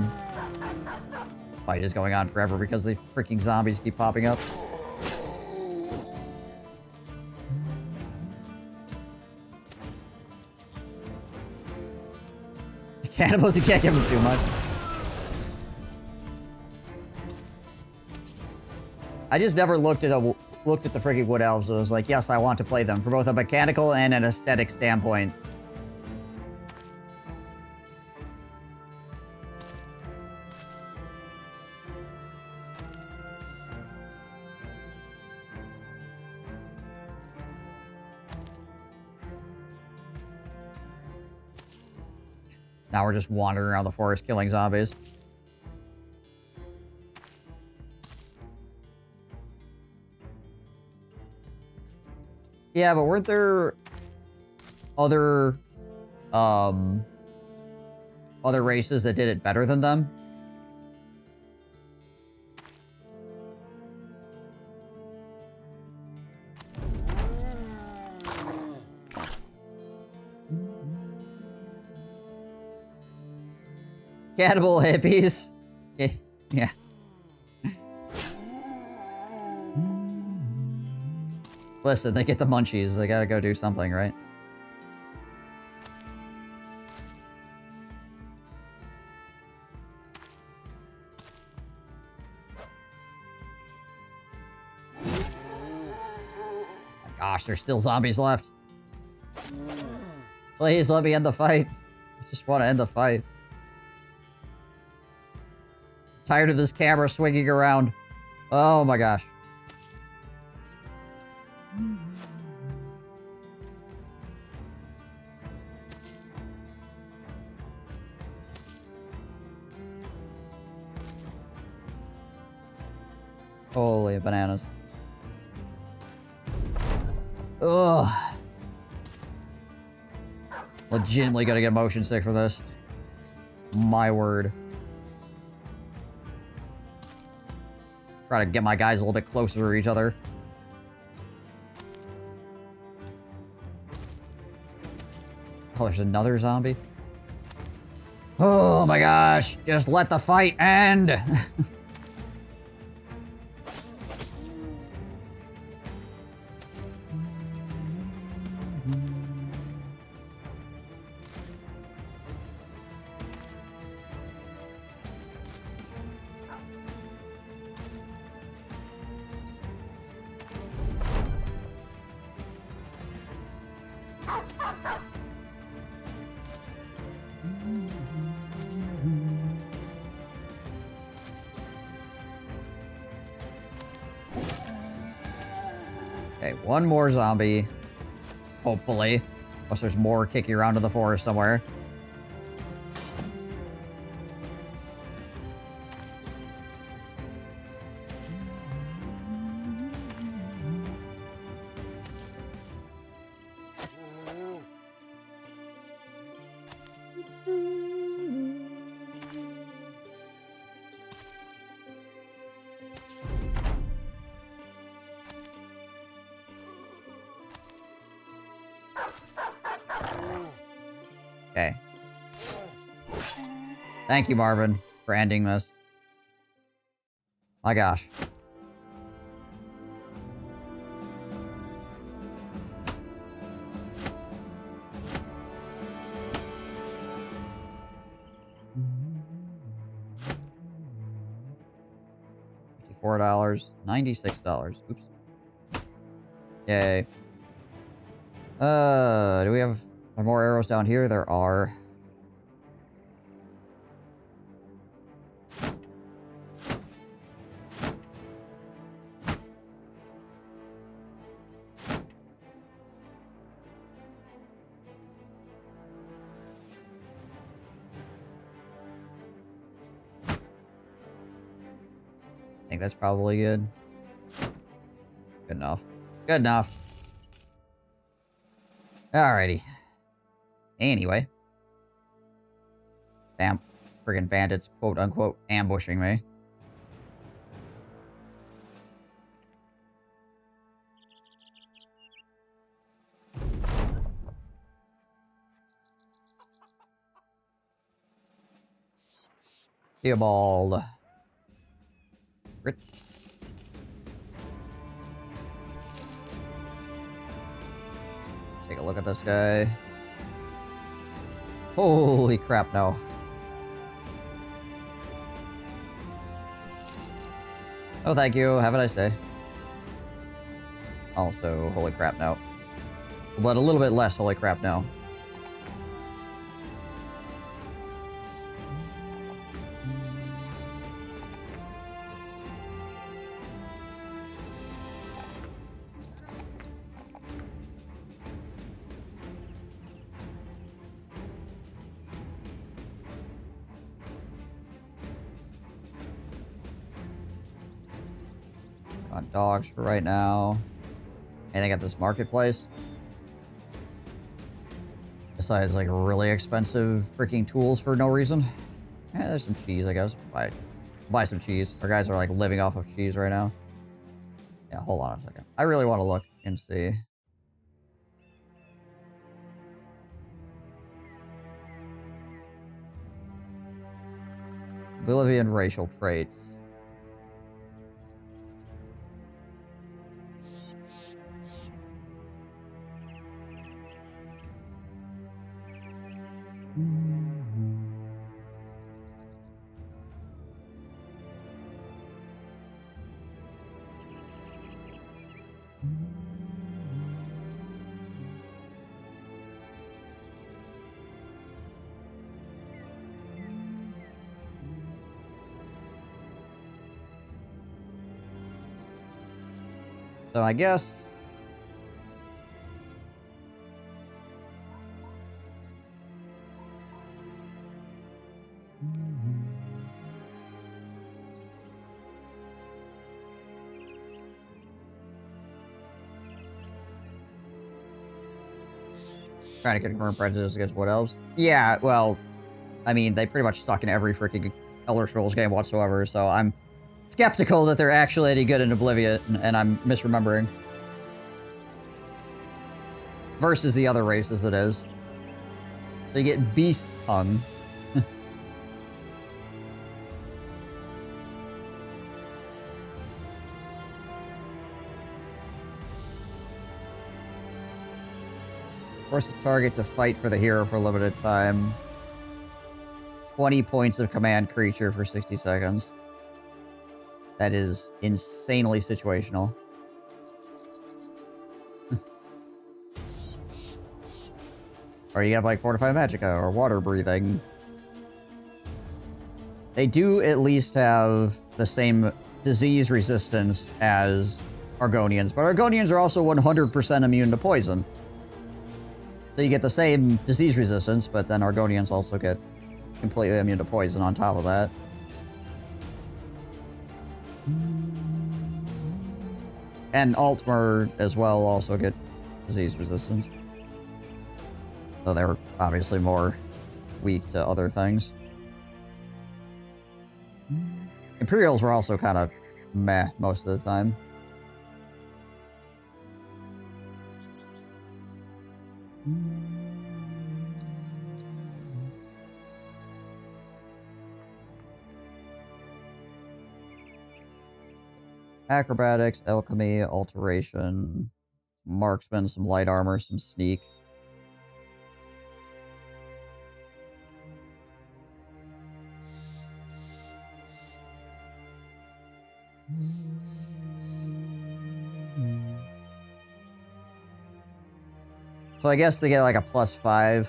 Fight is going on forever because the freaking zombies keep popping up. Cannibals, you can't give them too much. I just never looked at the freaking Wood Elves and was like, yes, I want to play them for both a mechanical and an aesthetic standpoint. Now we're just wandering around the forest killing zombies. Yeah, but weren't there other races that did it better than them? Cannibal hippies. Yeah. Listen, they get the munchies. They gotta go do something, right? Gosh, there's still zombies left. Please let me end the fight. I just want to end the fight. Tired of this camera swinging around. Oh my gosh. Holy bananas. Ugh. Legitimately gonna get motion sick from this. My word. Try to get my guys a little bit closer to each other. Oh, there's another zombie? Oh my gosh. Just let the fight end. Okay, one more zombie. Hopefully. Unless there's more kicking around in the forest somewhere. Okay. Thank you, Marvin, for ending this. My gosh. $54, $96. Oops. Yay. Do we have more arrows down here? There are. I think that's probably good. Good enough. Good enough. Alrighty. Anyway. Damn. Friggin' bandits, quote unquote, ambushing me. Theobald. Rit. Take a look at this guy. Holy crap, no. Oh, thank you. Have a nice day. Also, holy crap, no. But a little bit less holy crap, no. On dogs for right now. Anything at this marketplace? Besides, like, really expensive freaking tools for no reason. Yeah, there's some cheese, I guess. Buy some cheese. Our guys are, like, living off of cheese right now. Yeah, hold on a second. I really want to look and see. Bolivian racial traits. So I guess... Trying to confirm prejudice against Wood Elves. Yeah, well, I mean, they pretty much suck in every freaking Elder Scrolls game whatsoever, so I'm skeptical that they're actually any good in Oblivion, and I'm misremembering. Versus the other races it is. So you get Beast Tongue. Force the target to fight for the hero for a limited time. 20 points of command creature for 60 seconds. That is insanely situational. Or you have like Fortify Magicka or Water Breathing. They do at least have the same disease resistance as Argonians, but Argonians are also 100% immune to poison. So you get the same disease resistance, but then Argonians also get completely immune to poison on top of that. And Altmer as well also get disease resistance. So they're obviously more weak to other things. Imperials were also kind of meh most of the time. Acrobatics, alchemy, alteration, marksman, some light armor, some sneak. So I guess they get like a +5.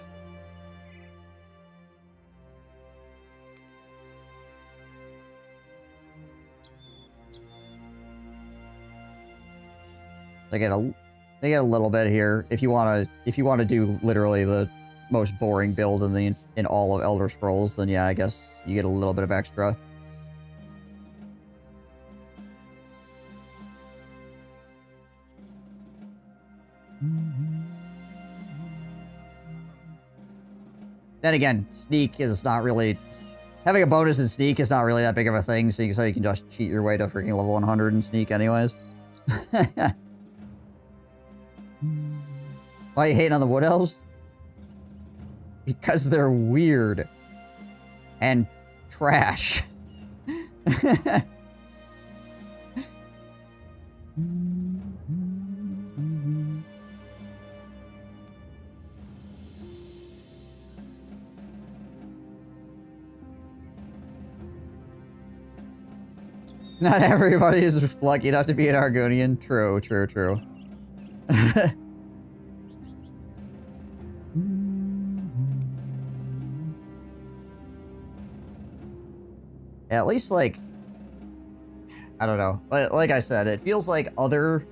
They get a little bit here if you want to do literally the most boring build in all of Elder Scrolls, then yeah, I guess you get a little bit of extra. Then again, sneak is not really... Having a bonus in sneak is not really that big of a thing, so you can just cheat your way to freaking level 100 in sneak anyways. Why are you hating on the Wood Elves? Because they're weird. And trash. Not everybody is lucky enough to be an Argonian. True, true, true. At least, like... I don't know. Like I said, it feels like other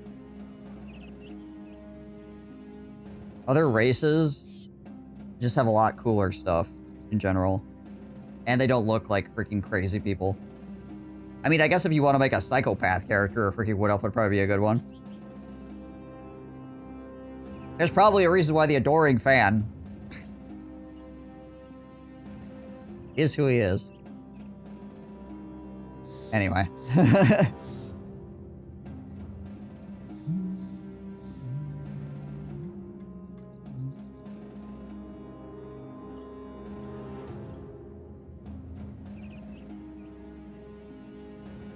races just have a lot cooler stuff in general. And they don't look like freaking crazy people. I mean, I guess if you want to make a psychopath character, a freaking Wood Elf would probably be a good one. There's probably a reason why the adoring fan is who he is. Anyway.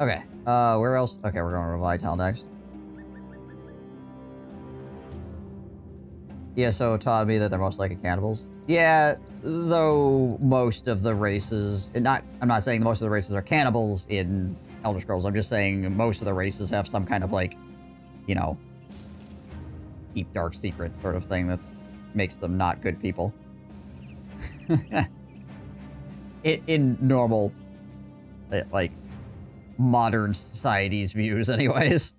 Okay, where else? Okay, we're going to Vital next. Yeah, so taught me that they're most likely cannibals. Yeah, though most of the races... I'm not saying most of the races are cannibals in Elder Scrolls. I'm just saying most of the races have some kind of, like, you know, deep, dark secret sort of thing that makes them not good people. in normal, like, modern society's views, anyways.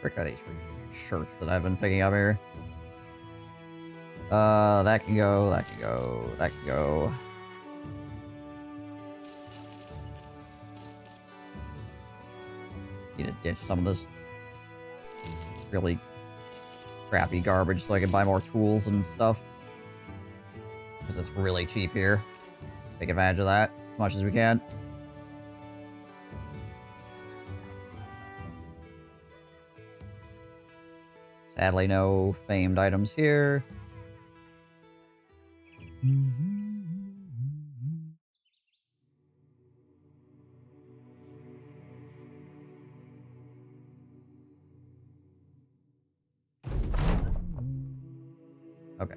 Frick are these freaking shirts that I've been picking up here? That can go, that can go, that can go. Need to ditch some of this really crappy garbage so I can buy more tools and stuff. Because it's really cheap here. Take advantage of that as much as we can. Sadly, no famed items here. Okay.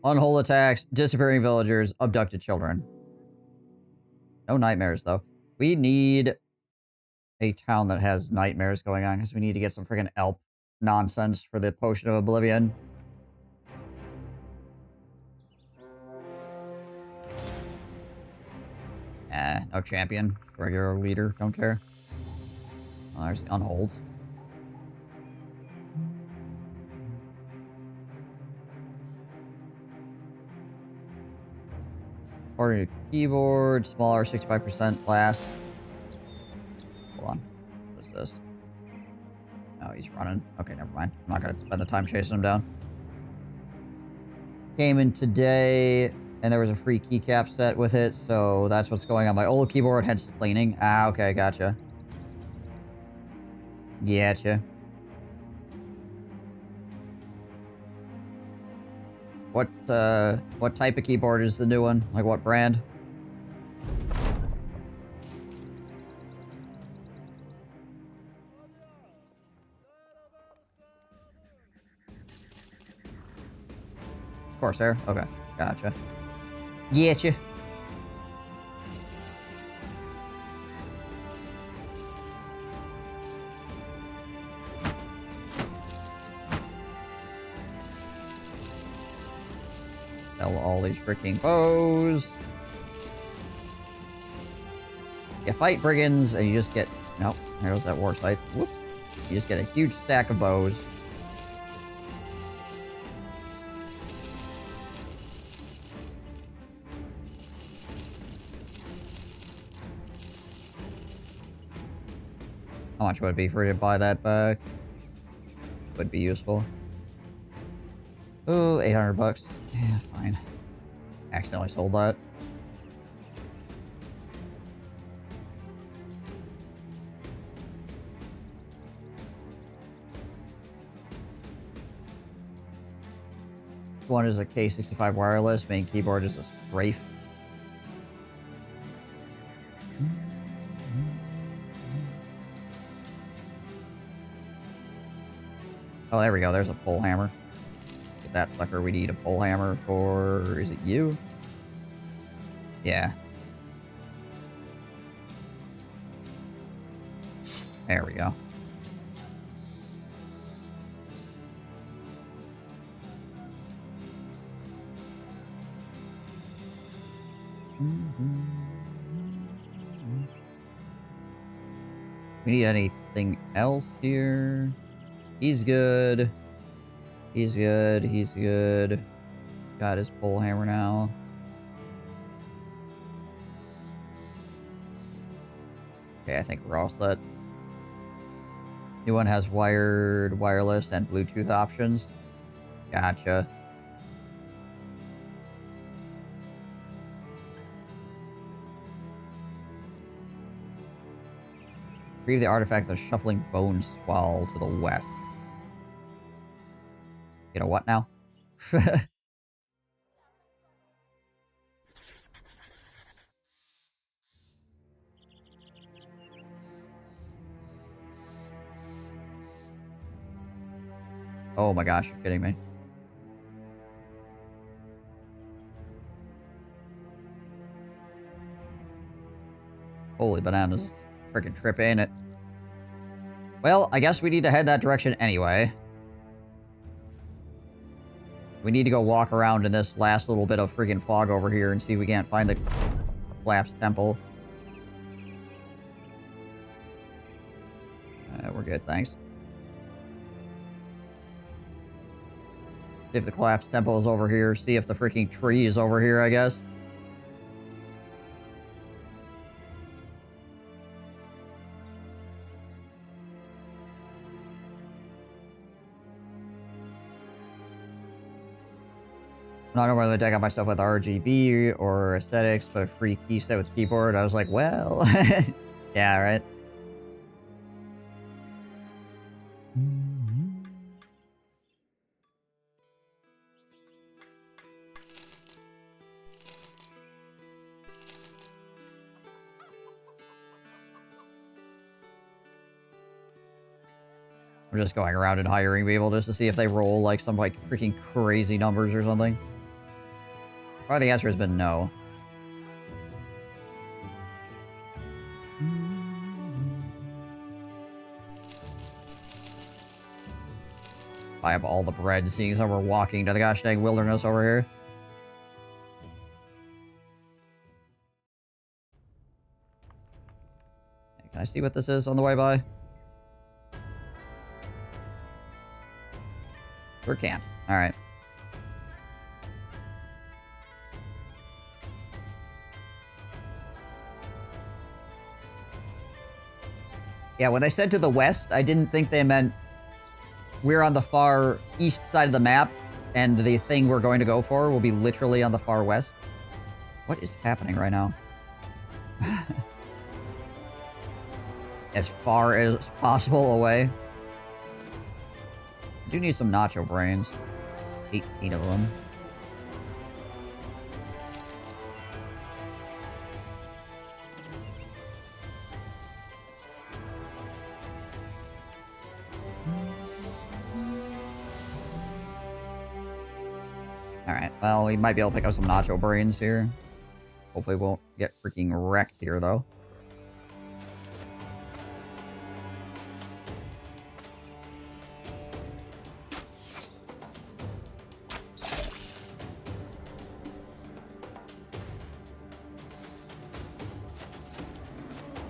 Unhold attacks, disappearing villagers, abducted children. No nightmares, though. We need a town that has nightmares going on, because we need to get some freaking elf nonsense for the Potion of Oblivion. No champion. Regular leader, don't care. Oh, there's the unholds. According to keyboard, smaller, 65% blast. Hold on. What is this? Oh, he's running. Okay, never mind. I'm not gonna spend the time chasing him down. Came in today, and there was a free keycap set with it, so that's what's going on. My old keyboard heads cleaning. Ah, okay, gotcha. Gotcha. What type of keyboard is the new one? Like, what brand? Corsair? Okay, gotcha. Getcha. Sell all these freaking bows. You fight brigands and you just get... Nope, there goes that war scythe. Whoops. You just get a huge stack of bows. How much would it be for you to buy that back? Would be useful. Ooh, 800 bucks. Yeah, fine. Accidentally sold that. One is a K65 wireless, main keyboard is a strafe. Oh, there we go. There's a pole hammer. Get that sucker. We need a pole hammer for... Is it you? Yeah. There we go. We need anything else here? He's good. He's good. He's good. Got his pole hammer now. Okay, I think we're all set. New one has wired, wireless, and Bluetooth options. Gotcha. Retrieve the artifact of the Shuffling Bone Swall to the west. You know what now? Oh my gosh, you're kidding me. Holy bananas. Freaking trip, ain't it? Well, I guess we need to head that direction anyway. We need to go walk around in this last little bit of friggin' fog over here and see if we can't find the collapsed temple. we're good, thanks. See if the collapse tempo is over here. See if the freaking tree is over here, I guess. I don't really deck out my stuff with RGB or aesthetics, but a free key set with keyboard. I was like, well, yeah, right. I'm just going around and hiring people just to see if they roll like some like freaking crazy numbers or something. Or the answer has been no. Buy up all the bread, seeing as we're walking to the gosh dang wilderness over here. Can I see what this is on the way by? Sure can't. Alright. Yeah, when they said to the west, I didn't think they meant we're on the far east side of the map, and the thing we're going to go for will be literally on the far west. What is happening right now? As far as possible away. I do need some nacho brains. 18 of them. Alright, well, we might be able to pick up some nacho brains here. Hopefully we won't get freaking wrecked here, though.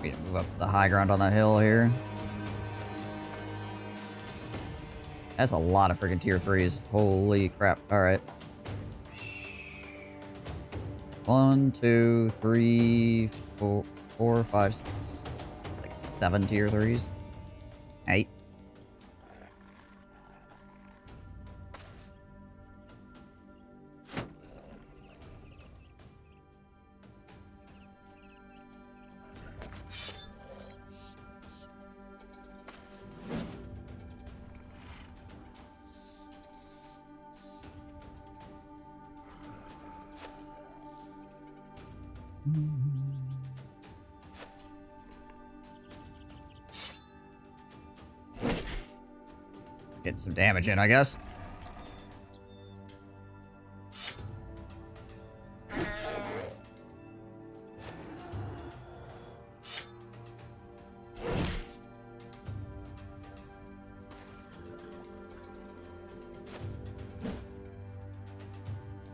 We need to move up to the high ground on the hill here. That's a lot of freaking tier 3s. Holy crap. Alright. 1, 2, 3, 4, 5, 6, like 7 tier 3s. 8. Getting some damage in, I guess.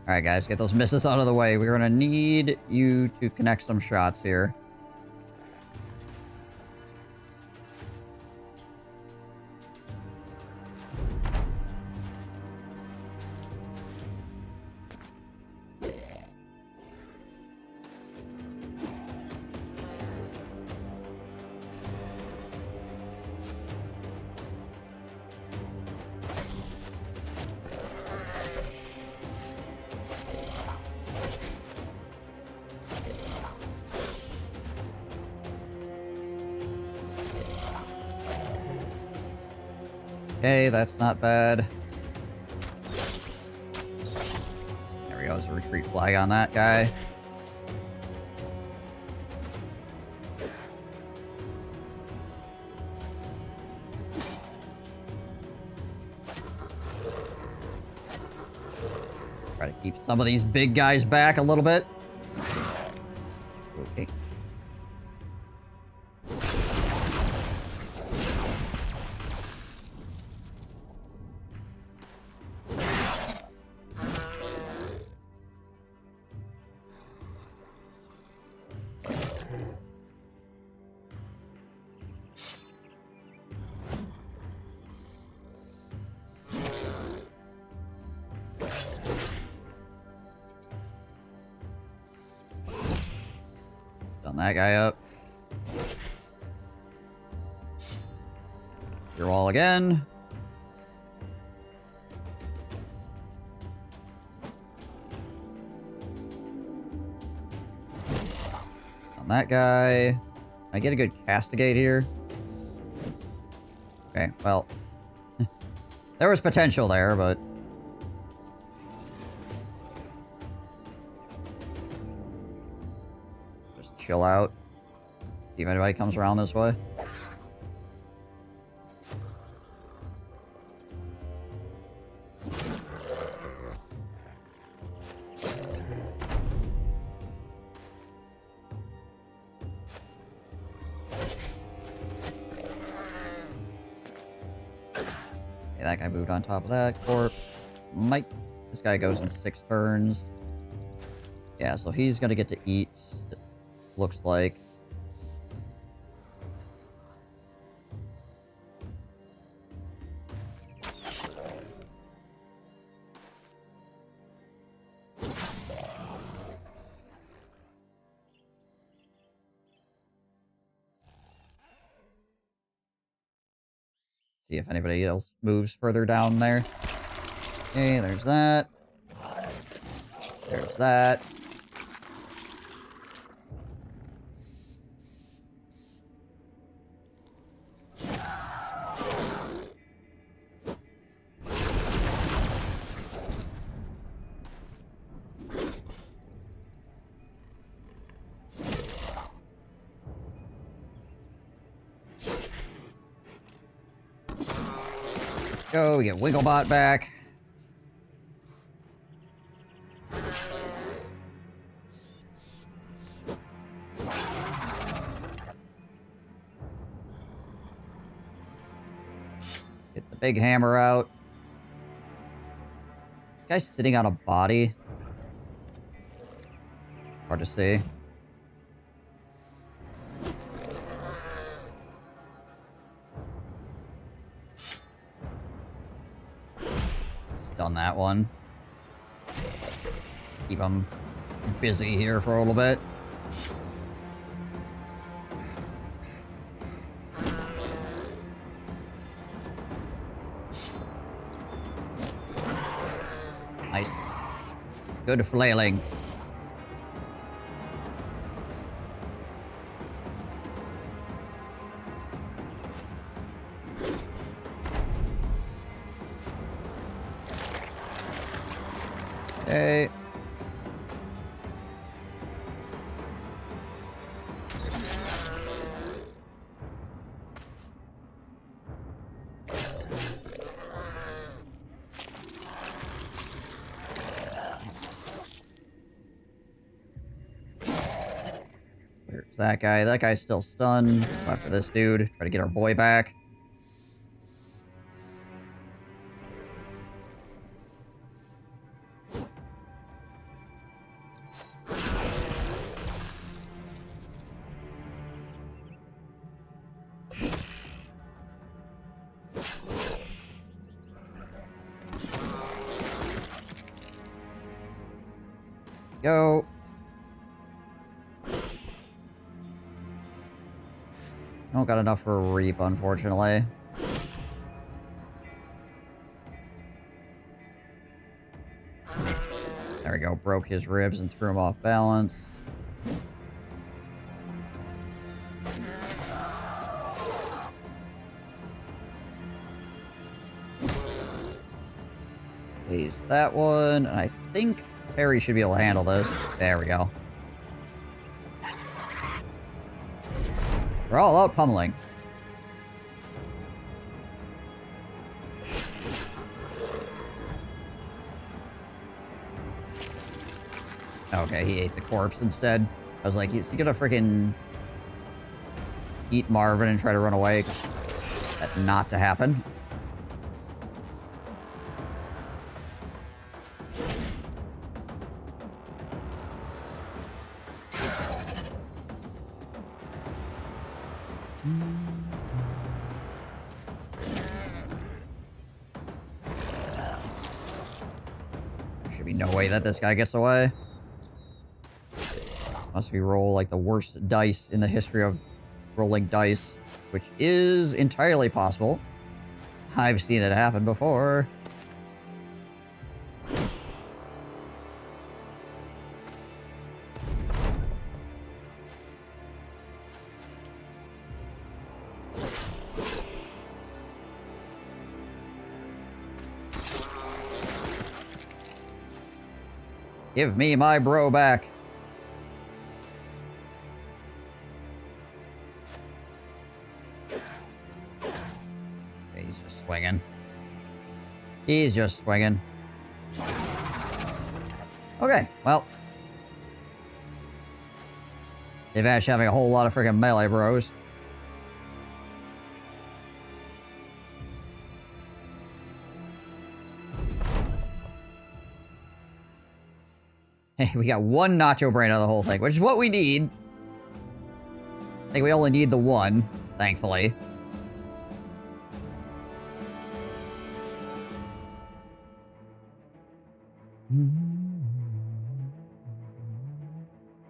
Alright, guys, get those misses out of the way. We're gonna need you to connect some shots here. Okay, that's not bad. There we go, there's a retreat flag on that guy. Try to keep some of these big guys back a little bit. Okay. Stun that guy up. Your wall again. On that guy. Can I get a good castigate here? Okay, well. There was potential there, but... just chill out. See if anybody comes around this way. That guy moved on top of that corpse. This guy goes in 6 turns. Yeah, so he's gonna get to eat, it looks like. See if anybody else moves further down there. Okay, there's that. There's that. Go, we get Wigglebot back. Get the big hammer out. This guy's sitting on a body. Hard to see. Done that one. Keep him busy here for a little bit. Nice. Good flailing. Okay. There's that guy. That guy's still stunned. Go after this dude. Try to get our boy back. Go. Don't got enough for a reap, unfortunately. There we go. Broke his ribs and threw him off balance. Please, that one. And I think Terry should be able to handle this. There we go. We're all out pummeling. Okay, he ate the corpse instead. I was like, is he gonna freaking eat Marvin and try to run away? That not to happen. There should be no way that this guy gets away. Unless we roll, like, the worst dice in the history of rolling dice, which is entirely possible. I've seen it happen before. Give me my bro back. Okay, he's just swinging. He's just swinging. Okay, well. They've actually having a whole lot of freaking melee bros. Hey, we got one nacho brain out of the whole thing, which is what we need. I think we only need the one, thankfully.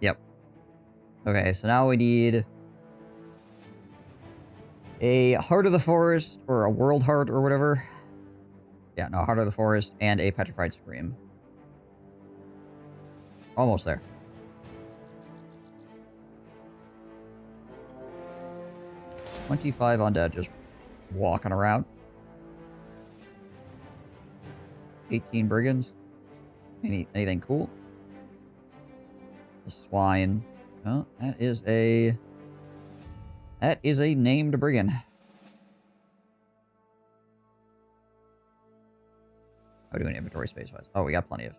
Yep. Okay, so now we need a Heart of the Forest, or a World Heart, or whatever. Yeah, no, Heart of the Forest, and a Petrified Scream. Almost there. $25 undead just walking around. 18 brigands. Anything cool? The swine. Oh, that is a named brigand. How are we doing inventory space wise? Oh, we've got plenty.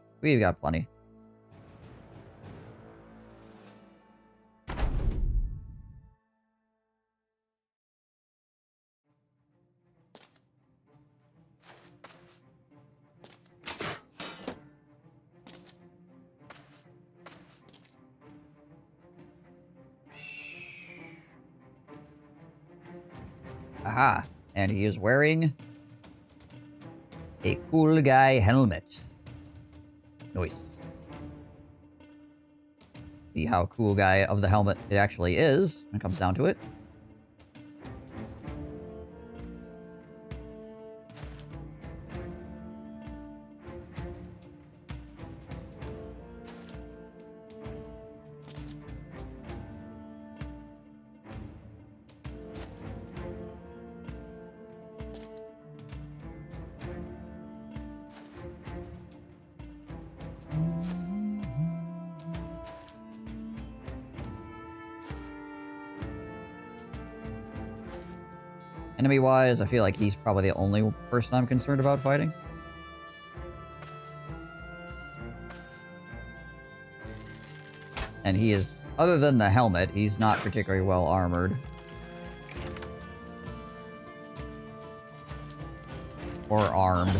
Aha, and he is wearing a cool guy helmet. Nice. See how cool guy of the helmet it actually is when it comes down to it. Enemy-wise, I feel like he's probably the only person I'm concerned about fighting. And he is, other than the helmet, he's not particularly well armored. Or armed.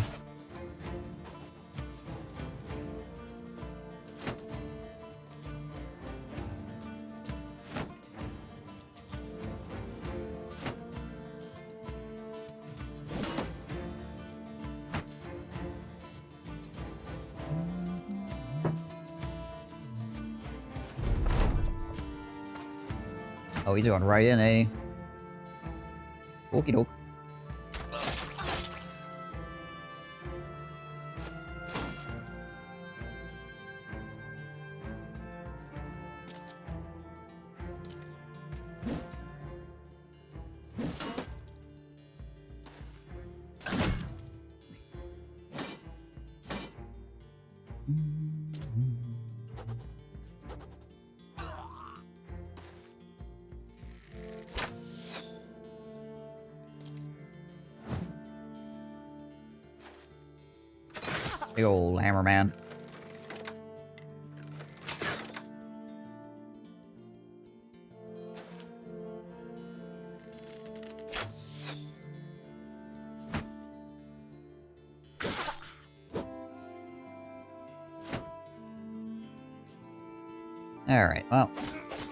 Oh, he's going right in, eh? Okie doke. Big old hammer man. Alright, well. Let's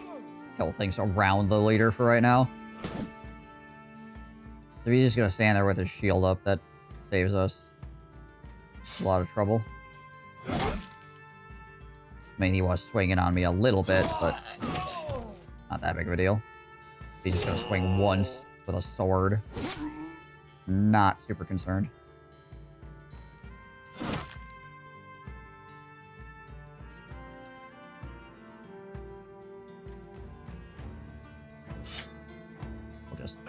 kill things around the leader for right now. So he's just gonna stand there with his shield up, that saves us a lot of trouble. I mean, he was swinging on me a little bit, but not that big of a deal. He's just gonna swing once with a sword. Not super concerned. We'll just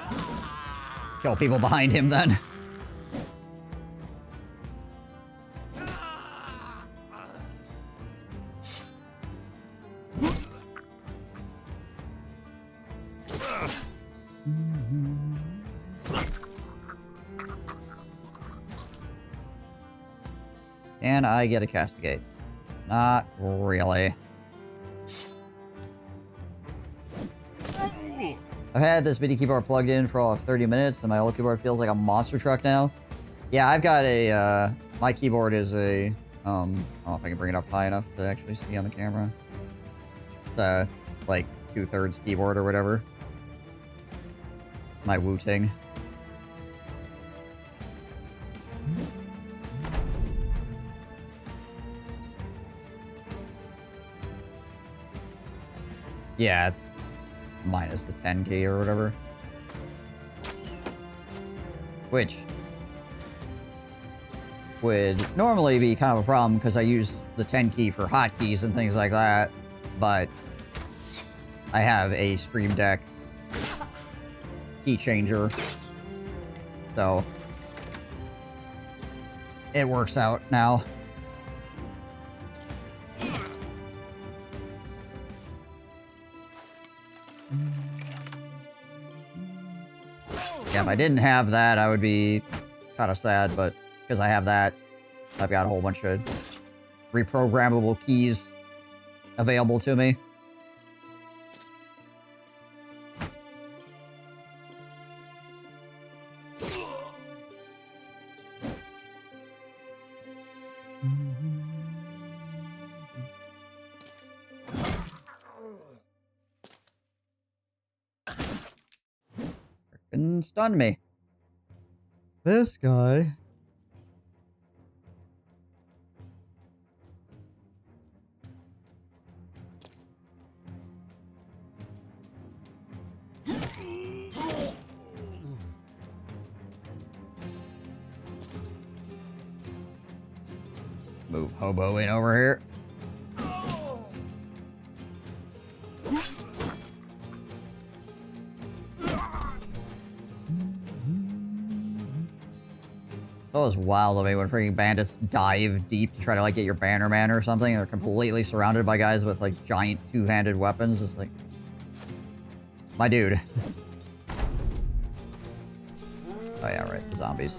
kill people behind him then. Can I get a castigate? Not really. I've had this MIDI keyboard plugged in for all of 30 minutes, and my old keyboard feels like a monster truck now. Yeah, I've got a, my keyboard is a, I don't know if I can bring it up high enough to actually see on the camera. It's a, like, 2/3 keyboard or whatever. My Wu-Ting. Yeah, it's minus the 10 key or whatever. Which would normally be kind of a problem because I use the 10 key for hotkeys and things like that. But I have a Stream Deck key changer. So it works out now. Yeah, if I didn't have that, I would be kind of sad, but because I have that, I've got a whole bunch of reprogrammable keys available to me. Frickin' stun me. This guy. Move hobo in over here. It's always wild to me when freaking bandits dive deep to try to, like, get your banner man or something. They're completely surrounded by guys with, like, giant two-handed weapons. It's like, my dude. Oh yeah, right, the zombies.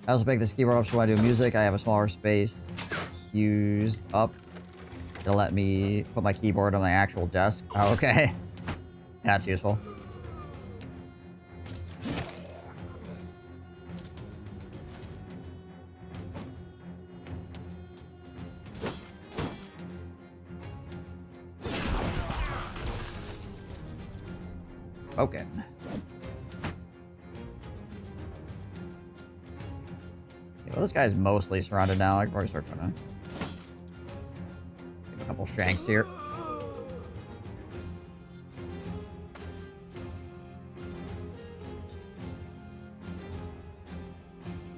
I also picked this keyboard up so when I do music, I have a smaller space used up. It'll let me put my keyboard on the actual desk. Oh, okay. That's useful. Okay. Well, this guy's mostly surrounded now. I can probably start trying to get a couple shanks here.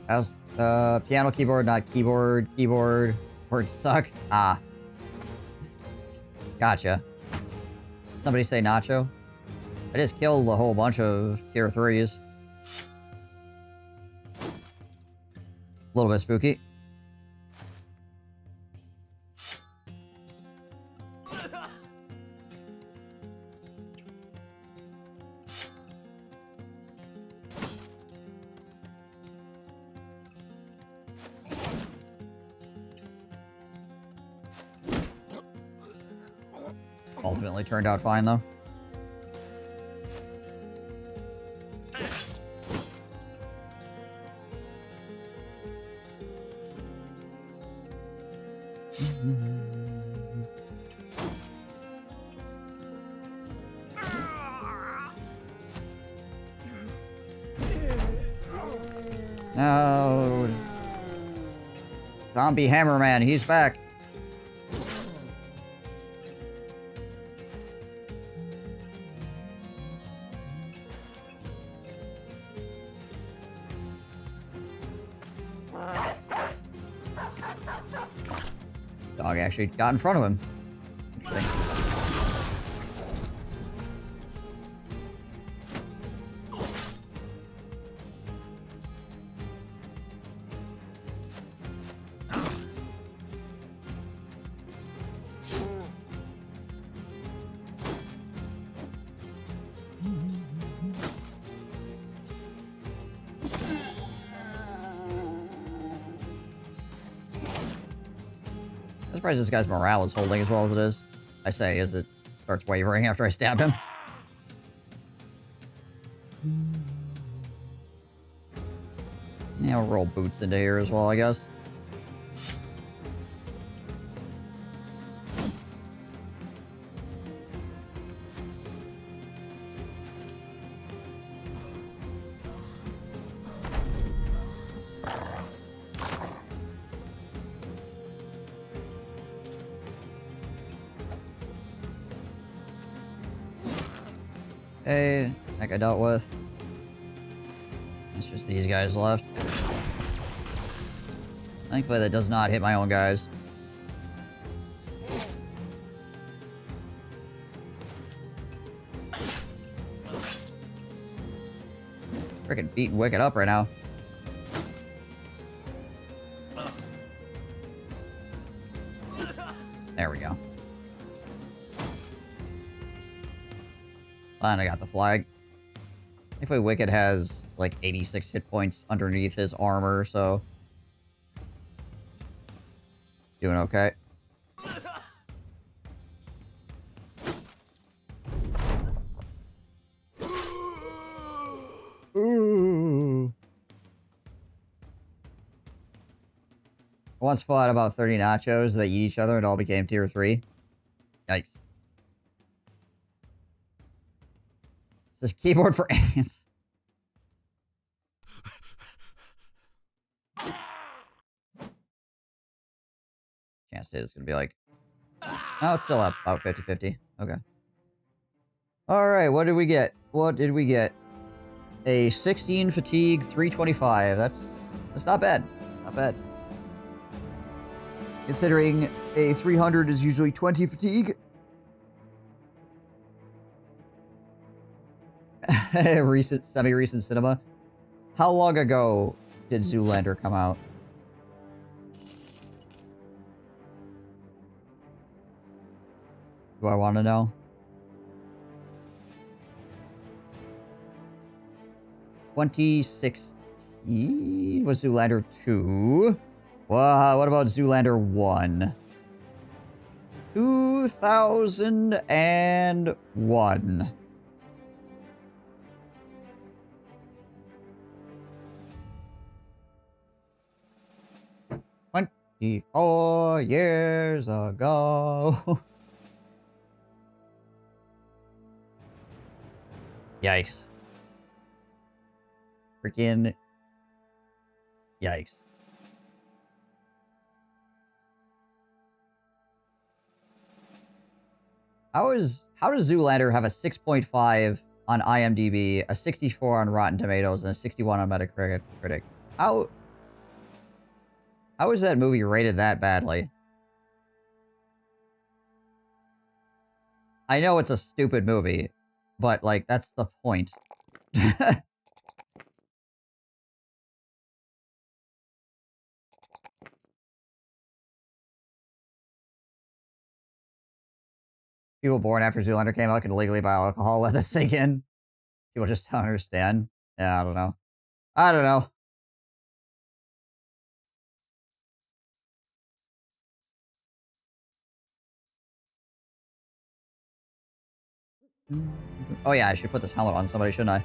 How's piano keyboard, not keyboard, keyboard. Words suck. Ah. Gotcha. Somebody say nacho? I just killed a whole bunch of tier 3s. A little bit spooky. Ultimately turned out fine, though. No. Zombie Hammerman, he's back. Dog actually got in front of him. Interesting. I'm surprised this guy's morale is holding as well as it is. I say as it starts wavering after I stab him. Yeah, we'll roll boots into here as well, I guess. Hey, that guy dealt with. It's just these guys left. Thankfully that does not hit my own guys. Freaking beating Wicked up right now. There we go. And I got the flag. Thankfully Wicked has like 86 hit points underneath his armor, so he's doing okay. Ooh. I once fought about 30 nachos that eat each other and all became tier 3. Yikes. This keyboard for ants. Chance is gonna be like... Oh, it's still up. About 50-50. Okay. Alright, what did we get? What did we get? A 16 fatigue, 325. That's not bad. Not bad. Considering a 300 is usually 20 fatigue. Semi-recent cinema. How long ago did Zoolander come out? Do I want to know? 2016 was Zoolander 2. Well, what about Zoolander 1? 2001. 24 years ago. Yikes. Freaking yikes. How does Zoolander have a 6.5 on IMDb, a 64 on Rotten Tomatoes, and a 61 on Metacritic? How is that movie rated that badly? I know it's a stupid movie, but, like, that's the point. People born after Zoolander came out can legally buy alcohol, let that sink in. People just don't understand. Yeah, I don't know. I don't know. Oh yeah, I should put this helmet on somebody, shouldn't I?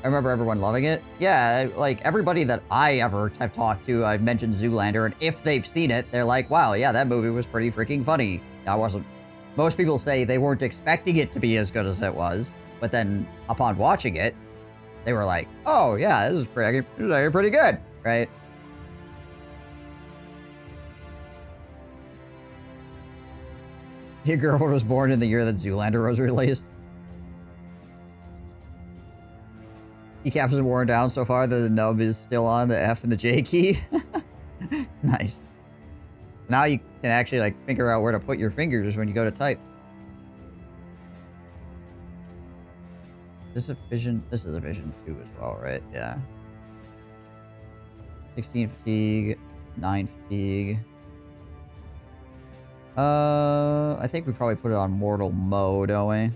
I remember everyone loving it. Yeah, like, everybody that I ever have talked to, I've mentioned Zoolander, and if they've seen it, they're like, wow, yeah, that movie was pretty freaking funny. Most people say they weren't expecting it to be as good as it was, but then, upon watching it, they were like, oh, yeah, this is pretty good, right? Your girlfriend was born in the year that Zoolander was released. Keycaps is worn down so far that the nub is still on the F and the J key. Nice. Now you can actually, like, figure out where to put your fingers when you go to type. This is a vision 2 as well, right? Yeah. 16 fatigue, 9 fatigue. I think we probably put it on mortal mode, don't we?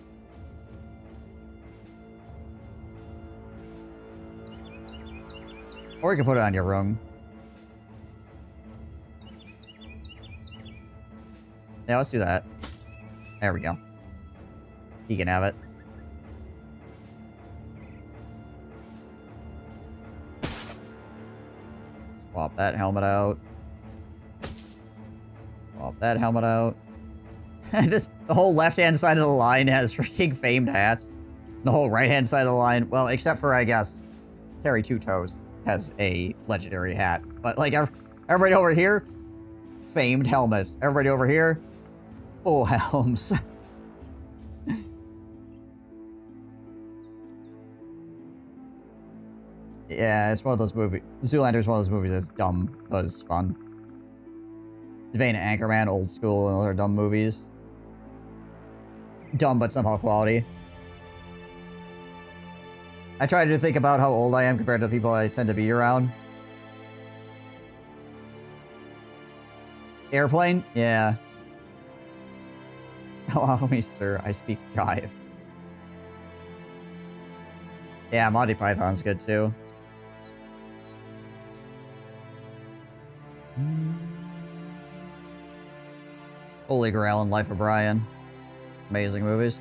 Or you can put it on your room. Yeah, let's do that. There we go. You can have it. Swap that helmet out. Swap that helmet out. The whole left-hand side of the line has freaking famed hats. The whole right-hand side of the line, well, except for, I guess, Terry Two Toes has a legendary hat. But, like, everybody over here, famed helmets. Everybody over here, full helms. Yeah, it's one of those movies. Zoolander is one of those movies that's dumb, but it's fun. Devane and Anchorman, old school, and other dumb movies. Dumb, but somehow quality. I try to think about how old I am compared to the people I tend to be around. Airplane? Yeah. Allow me, sir. I speak jive. Yeah, Monty Python's good, too. Holy Grail and Life of Brian. Amazing movies.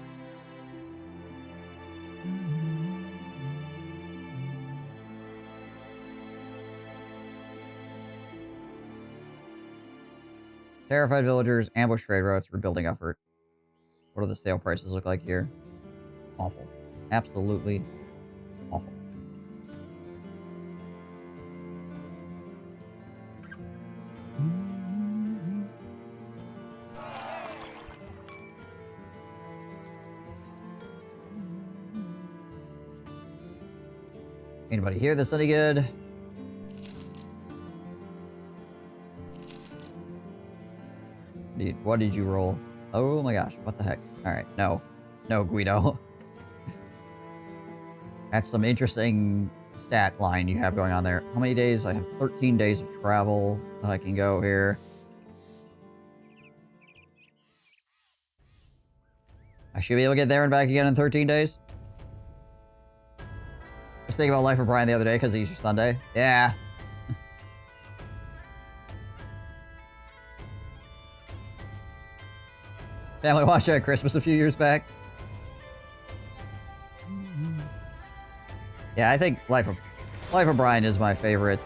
Terrified villagers, ambush trade routes, rebuilding effort. What do the sale prices look like here? Awful. Absolutely awful. Anybody hear this any good? Dude, what did you roll? Oh my gosh, what the heck? Alright, no. No, Guido. That's some interesting stat line you have going on there. How many days? I have 13 days of travel that I can go here. I should be able to get there and back again in 13 days. I was thinking about Life of Brian the other day because it's Easter Sunday. Yeah. Family watched it at Christmas a few years back. Yeah, I think Life of Brian is my favorite,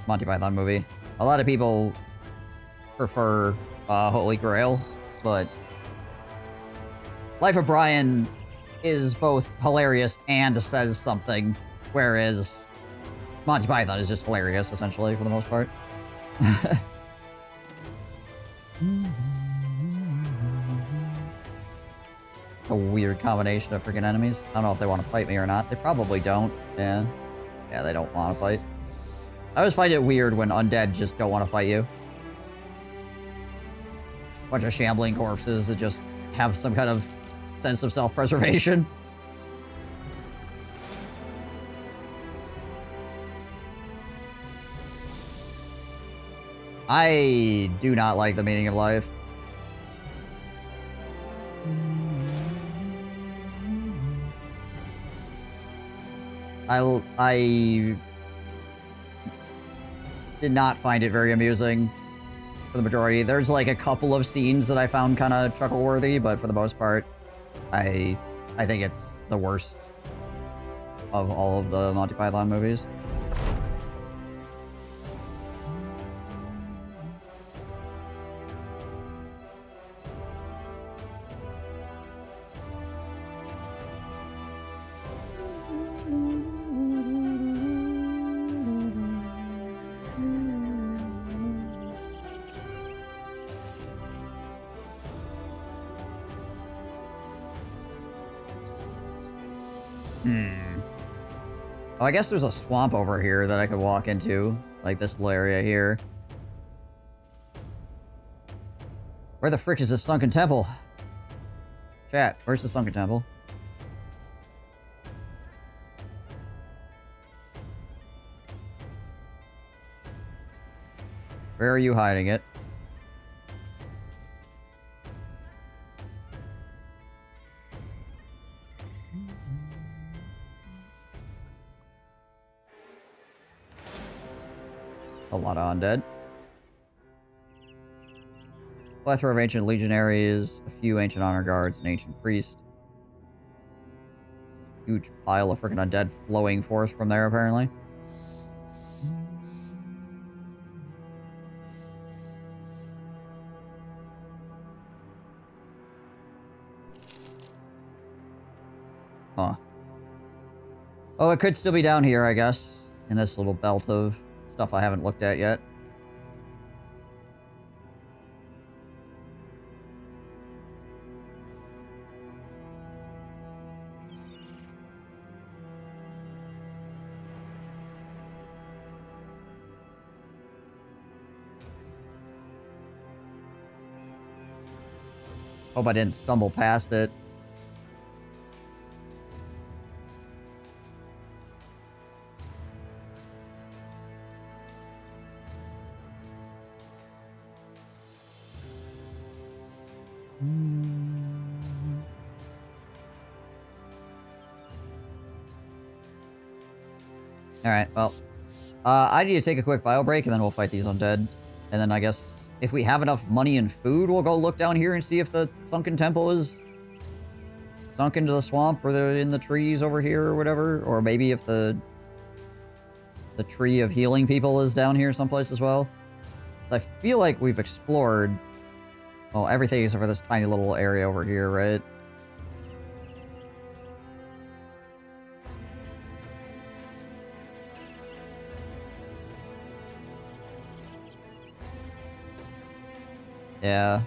Monty Python movie. A lot of people prefer, Holy Grail, but Life of Brian is both hilarious and says something, whereas Monty Python is just hilarious, essentially, for the most part. A weird combination of freaking enemies. I don't know if they want to fight me or not. They probably don't. Yeah. Yeah, they don't want to fight. I always find it weird when undead just don't want to fight you. Bunch of shambling corpses that just have some kind of sense of self-preservation. I do not like the meaning of life. I did not find it very amusing for the majority. There's like a couple of scenes that I found kind of chuckle-worthy, but for the most part, I think it's the worst of all of the Monty Python movies. Oh, I guess there's a swamp over here that I could walk into. Like this little area here. Where the frick is this sunken temple? Chat, where's the sunken temple? Where are you hiding it? A lot of undead. Plethora of ancient legionaries, a few ancient honor guards, an ancient priest. Huge pile of freaking undead flowing forth from there, apparently. Huh. Oh, it could still be down here, I guess. In this little belt of stuff I haven't looked at yet. Hope I didn't stumble past it. Alright, well. I need to take a quick bio break, and then we'll fight these undead. And then I guess, if we have enough money and food, we'll go look down here and see if the sunken temple is sunk into the swamp, or they're in the trees over here, or whatever. Or maybe if the tree of healing people is down here someplace as well. I feel like we've explored, well, everything except for this tiny little area over here, right? Yeah.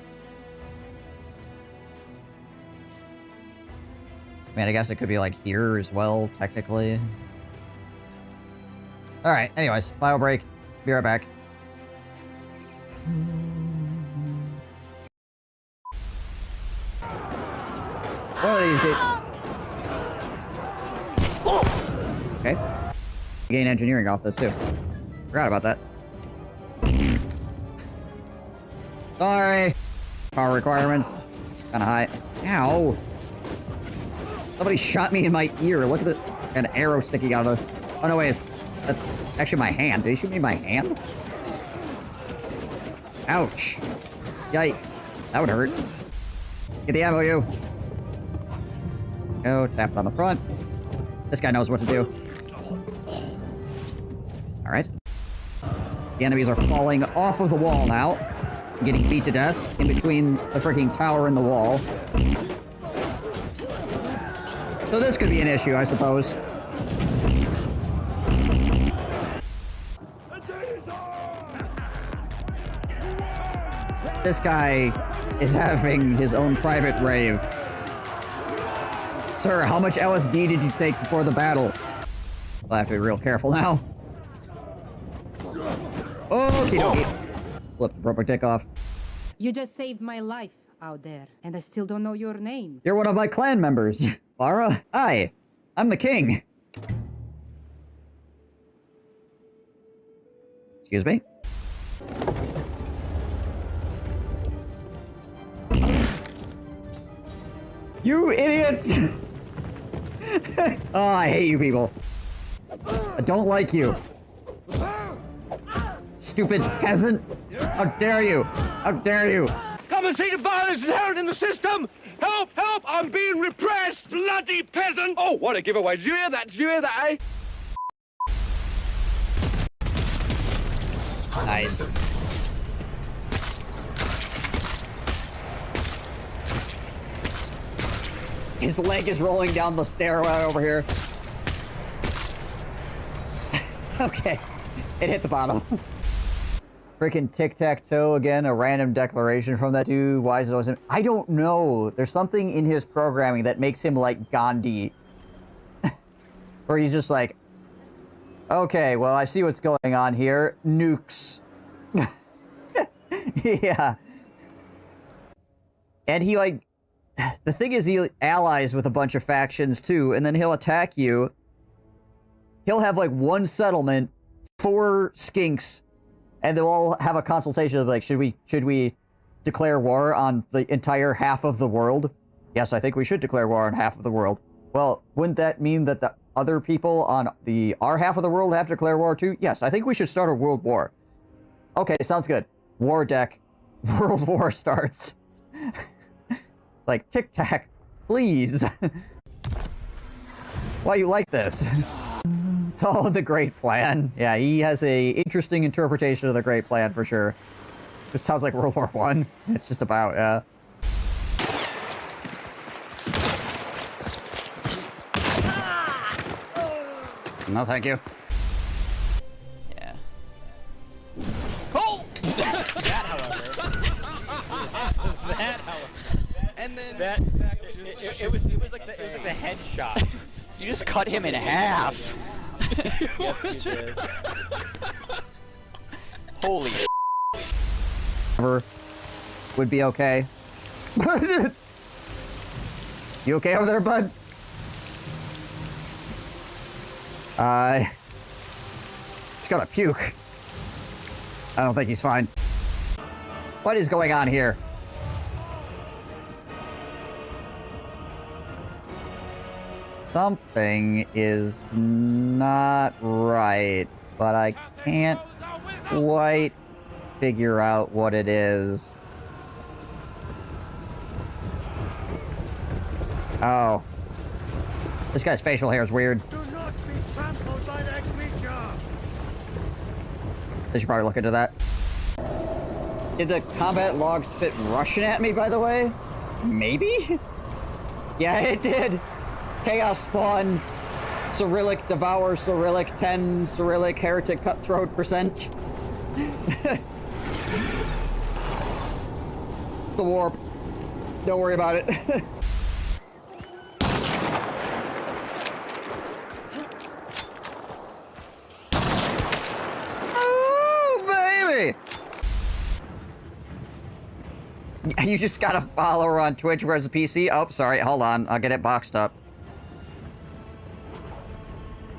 Man, I guess it could be like here as well, technically. Alright, anyways, bio break. Be right back. One of these dudes. Okay. Gain engineering off this too. Forgot about that. Sorry. Power requirements. Kinda high. Ow. Somebody shot me in my ear. Look at this. An arrow sticking out of it. Oh no, wait. That's actually my hand. Did he shoot me in my hand? Ouch. Yikes. That would hurt. Get the ammo, you. Go, tap on the front. This guy knows what to do. Alright. The enemies are falling off of the wall now. Getting beat to death in between the freaking tower and the wall. So this could be an issue, I suppose. This guy is having his own private rave. Sir, how much LSD did you take before the battle? I'll have to be real careful now. Okie dokie. Flip the proper tick off. You just saved my life out there, and I still don't know your name. You're one of my clan members. Lara, hi. I'm the king. Excuse me? You idiots! Oh, I hate you people. I don't like you. Stupid peasant! How dare you! How dare you! Come and see the violence inherent in the system! Help! Help! I'm being repressed! Bloody peasant! Oh, what a giveaway! Did you hear that? Did you hear that, eh? Nice. His leg is rolling down the stairway over here. Okay. It hit the bottom. Freaking tic-tac-toe again, a random declaration from that dude. Why is it always him? I don't know. There's something in his programming that makes him like Gandhi. Where he's just like, okay, well, I see what's going on here. Nukes. Yeah. And he, like, the thing is, he allies with a bunch of factions, too, and then he'll attack you. He'll have, like, one settlement, 4 skinks, and they'll all have a consultation of, like, should we declare war on the entire half of the world? Yes, I think we should declare war on half of the world. Well, wouldn't that mean that the other people on our half of the world have to declare war, too? Yes, I think we should start a world war. Okay, sounds good. War deck. World war starts. Like, tic-tac, please. Why you like this? It's all the Great Plan. Yeah, he has a interesting interpretation of the Great Plan, for sure. It sounds like World War I. It's just about, No, thank you. Yeah. Oh! That, however. And then that it was like the headshot. You just cut him in half. Yes, you did. Holy would be okay. You okay over there, bud? He's gonna puke. I don't think he's fine. What is going on here? Something is not right, but I can't quite figure out what it is. Oh. This guy's facial hair is weird. Do not be trampled by that creature! They should probably look into that. Did the combat log spit Russian at me, by the way? Maybe? Yeah, it did. Chaos spawn. Cyrillic devour Cyrillic 10 Cyrillic heretic cutthroat %. It's the warp. Don't worry about it. Oh, baby! You just gotta follow her on Twitch where's the PC. Oh, sorry. Hold on. I'll get it boxed up.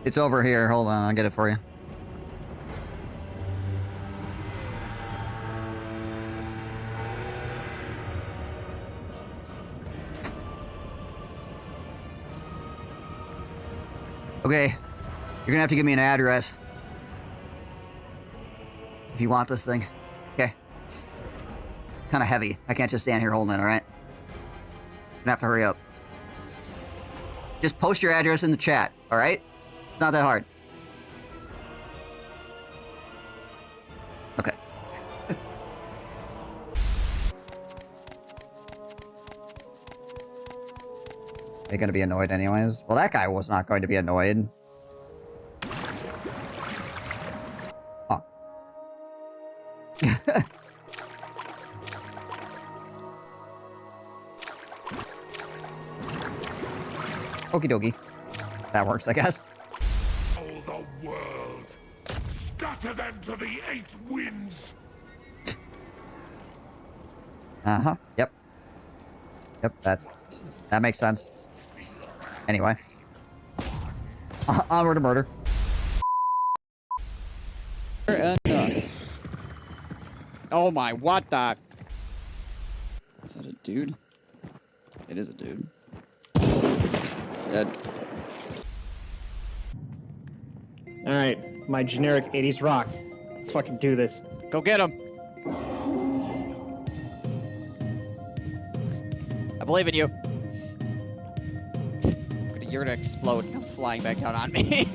It's over here. Hold on. I'll get it for you. Okay. You're gonna have to give me an address. If you want this thing. Okay. Kind of heavy. I can't just stand here holding it, alright? Gonna have to hurry up. Just post your address in the chat, alright? It's not that hard. Okay. They're gonna be annoyed anyways. Well, that guy was not going to be annoyed. Oh. Okie dokie. That works, I guess. The world. Scatter them to the 8 winds. Uh-huh. Yep. Yep, that makes sense. Anyway. Onward to murder. Oh my, what the? Is that a dude? It is a dude. It's dead. Alright, my generic 80s rock. Let's fucking do this. Go get him! I believe in you. You're gonna explode and come flying back down on me.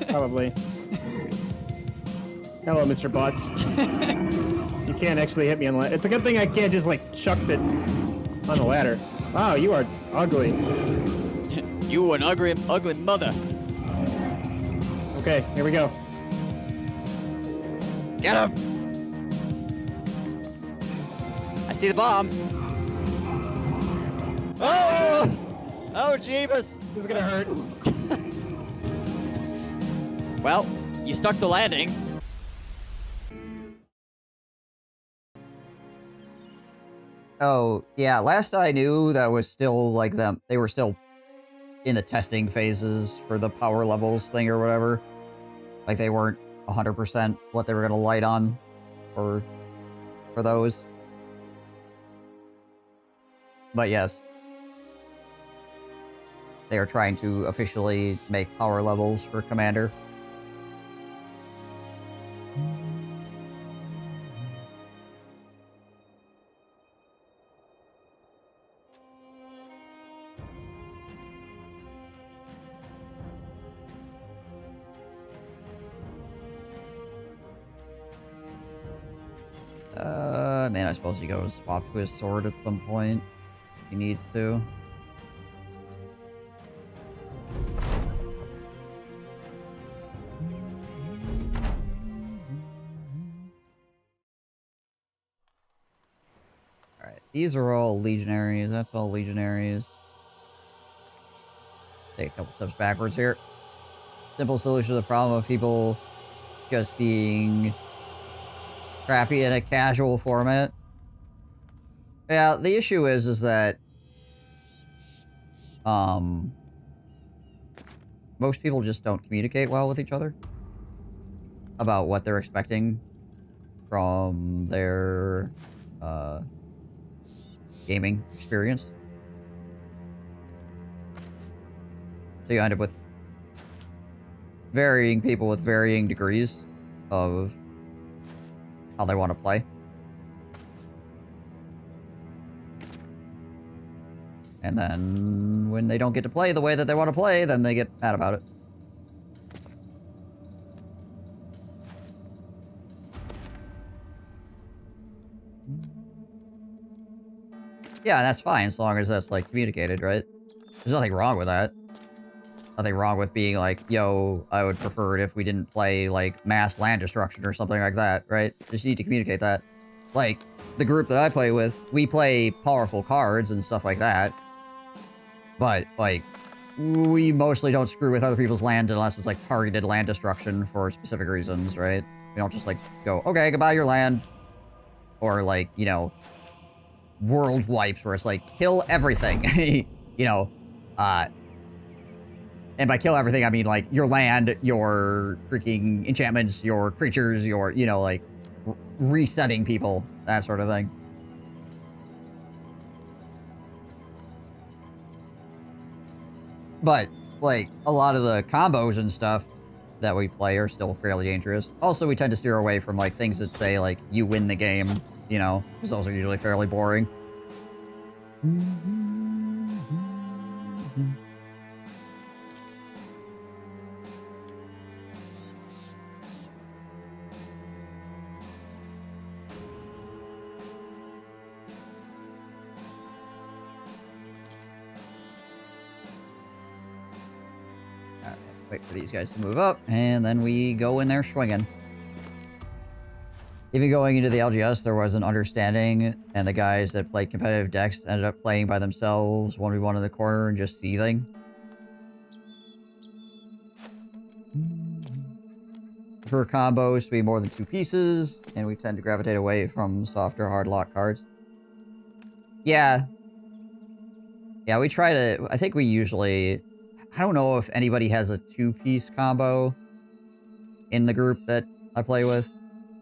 Probably. Hello, Mr. Butts. You can't actually hit me on the ladder. It's a good thing I can't just, like, chuck it on the ladder. Wow, you are ugly. You an ugly mother. Okay, here we go. Get him! I see the bomb. Oh! Oh, Jeebus! This is gonna hurt. Well, you stuck the landing. Oh, yeah, last I knew, that was still, like, them. They were still in the testing phases for the power levels thing or whatever. Like, they weren't 100% what they were gonna light on for those. But yes. They are trying to officially make power levels for Commander. Man, I suppose he goes swap to his sword at some point. If he needs to. Alright, these are all legionaries. That's all legionaries. Take a couple steps backwards here. Simple solution to the problem of people just being crappy in a casual format. Yeah, the issue is that most people just don't communicate well with each other about what they're expecting from their gaming experience. So you end up with varying people with varying degrees of how they want to play. And then when they don't get to play the way that they want to play, then they get mad about it. Yeah, that's fine as long as that's, like, communicated, right? There's nothing wrong with that. Nothing wrong with being like, yo, I would prefer it if we didn't play, like, mass land destruction or something like that, right? Just need to communicate that. Like, the group that I play with, we play powerful cards and stuff like that. But, like, we mostly don't screw with other people's land unless it's, like, targeted land destruction for specific reasons, right? We don't just, like, go, okay, goodbye your land. Or, like, you know, world wipes where it's like, kill everything. You know, and by kill everything, I mean, like, your land, your freaking enchantments, your creatures, your, you know, like, resetting people, that sort of thing. But, like, a lot of the combos and stuff that we play are still fairly dangerous. Also, we tend to steer away from, like, things that say, like, you win the game, you know, because those are usually fairly boring. Wait for these guys to move up, and then we go in there swinging. Even going into the LGS, there was an understanding, and the guys that played competitive decks ended up playing by themselves, 1v1 in the corner, and just seething. For combos to be more than 2 pieces, and we tend to gravitate away from softer hard lock cards. Yeah. Yeah, we try to... I think we usually... I don't know if anybody has a 2-piece combo in the group that I play with.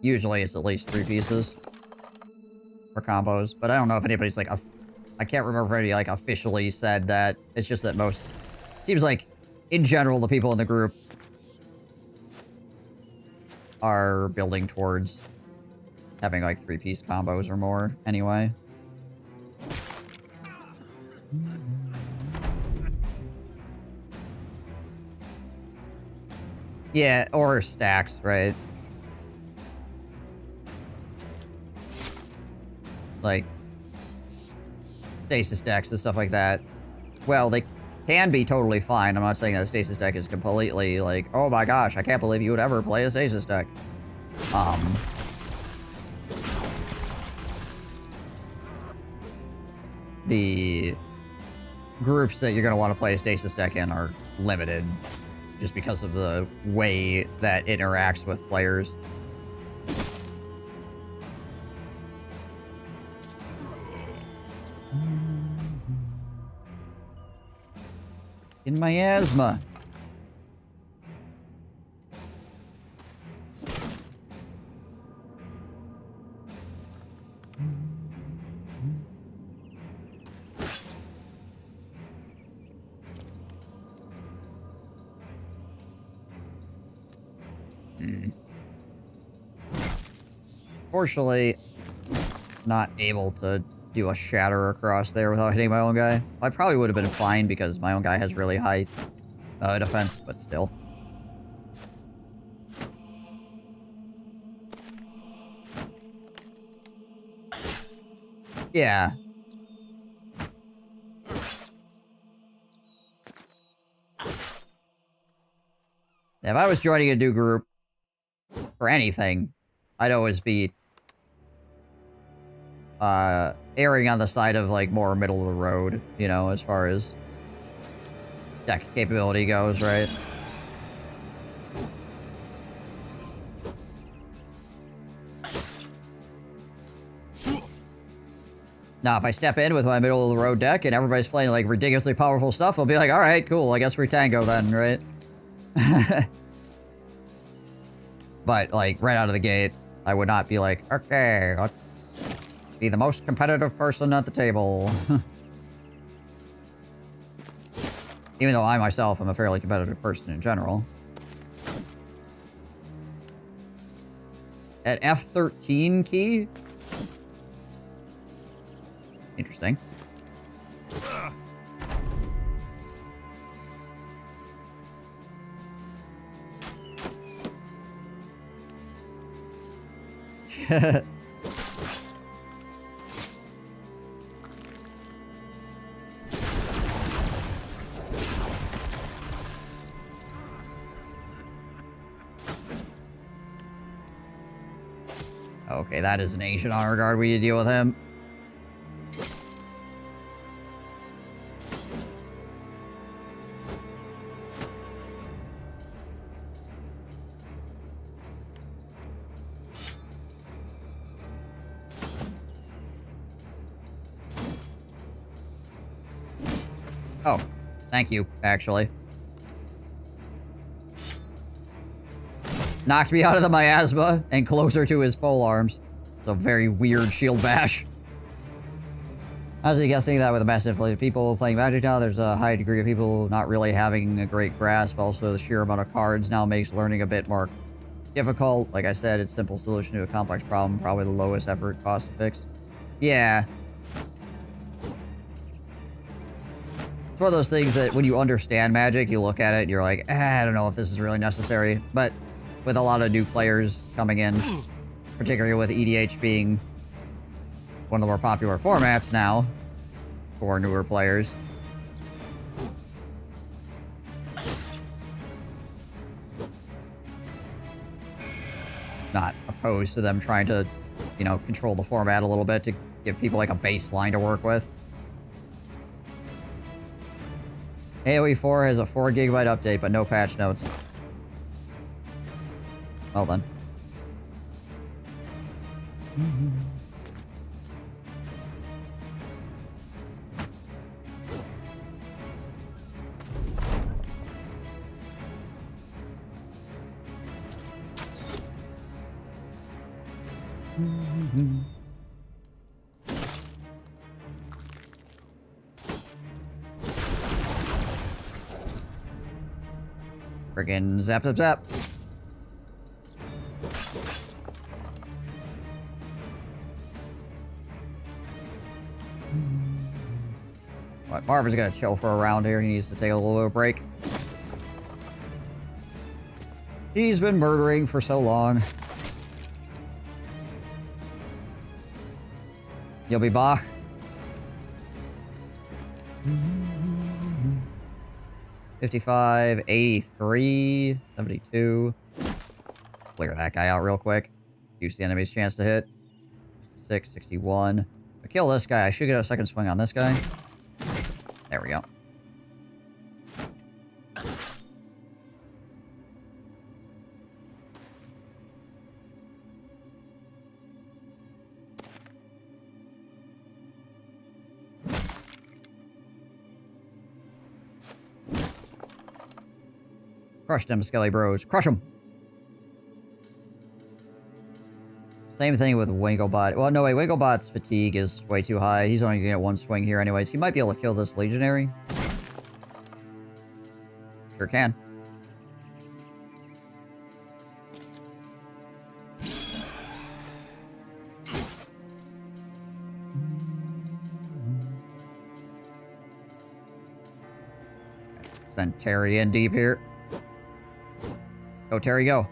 Usually it's at least 3 pieces for combos, but I don't know if anybody's like... I can't remember if anybody like officially said that. It's just that most... Seems like, in general, the people in the group are building towards having like 3-piece combos or more anyway. Yeah, or stacks, right? Like, stasis decks and stuff like that. Well, they can be totally fine. I'm not saying that a stasis deck is completely like, oh my gosh, I can't believe you would ever play a stasis deck. The groups that you're going to want to play a stasis deck in are limited. just because of the way that it interacts with players. In my asthma. Fortunately, not able to do a shatter across there without hitting my own guy. I probably would have been fine because my own guy has really high defense, but still. Yeah. If I was joining a new group for anything, I'd always be erring on the side of, like, more middle of the road, you know, as far as deck capability goes, right? Now, if I step in with my middle of the road deck and everybody's playing, like, ridiculously powerful stuff, I'll be like, alright, cool, I guess we're tango then, right? But, like, right out of the gate, I would not be like, okay, let's be the most competitive person at the table. Even though I myself am a fairly competitive person in general. At F13 key? Interesting. Okay, that is an ancient honor guard. We need to deal with him. Oh, thank you, actually. Knocked me out of the miasma and closer to his pole arms. It's a very weird shield bash. I was guessing that with a massive influx of people playing Magic now, there's a high degree of people not really having a great grasp. Also, the sheer amount of cards now makes learning a bit more difficult. Like I said, it's a simple solution to a complex problem. Probably the lowest effort cost to fix. Yeah. It's one of those things that when you understand Magic, you look at it and you're like, I don't know if this is really necessary. But with a lot of new players coming in, particularly with EDH being one of the more popular formats now for newer players. Not opposed to them trying to, you know, control the format a little bit to give people like a baseline to work with. AoE 4 has a 4 GB update, but no patch notes. Well then. Friggin' zap zap zap. What, Marvin's gonna chill for a round here. He needs to take a little bit of a break. He's been murdering for so long. You'll be back. $55, $83, $72. Clear that guy out real quick. Use the enemy's chance to hit. 6, 61. I kill this guy. I should get a second swing on this guy. There we go. Crush them, Skelly Bros. Crush them! Same thing with Winglebot. Well, no, wait, Winglebot's fatigue is way too high. He's only gonna get one swing here anyways. He might be able to kill this Legionary. Sure can. Send Terry in deep here. Go, Terry, go.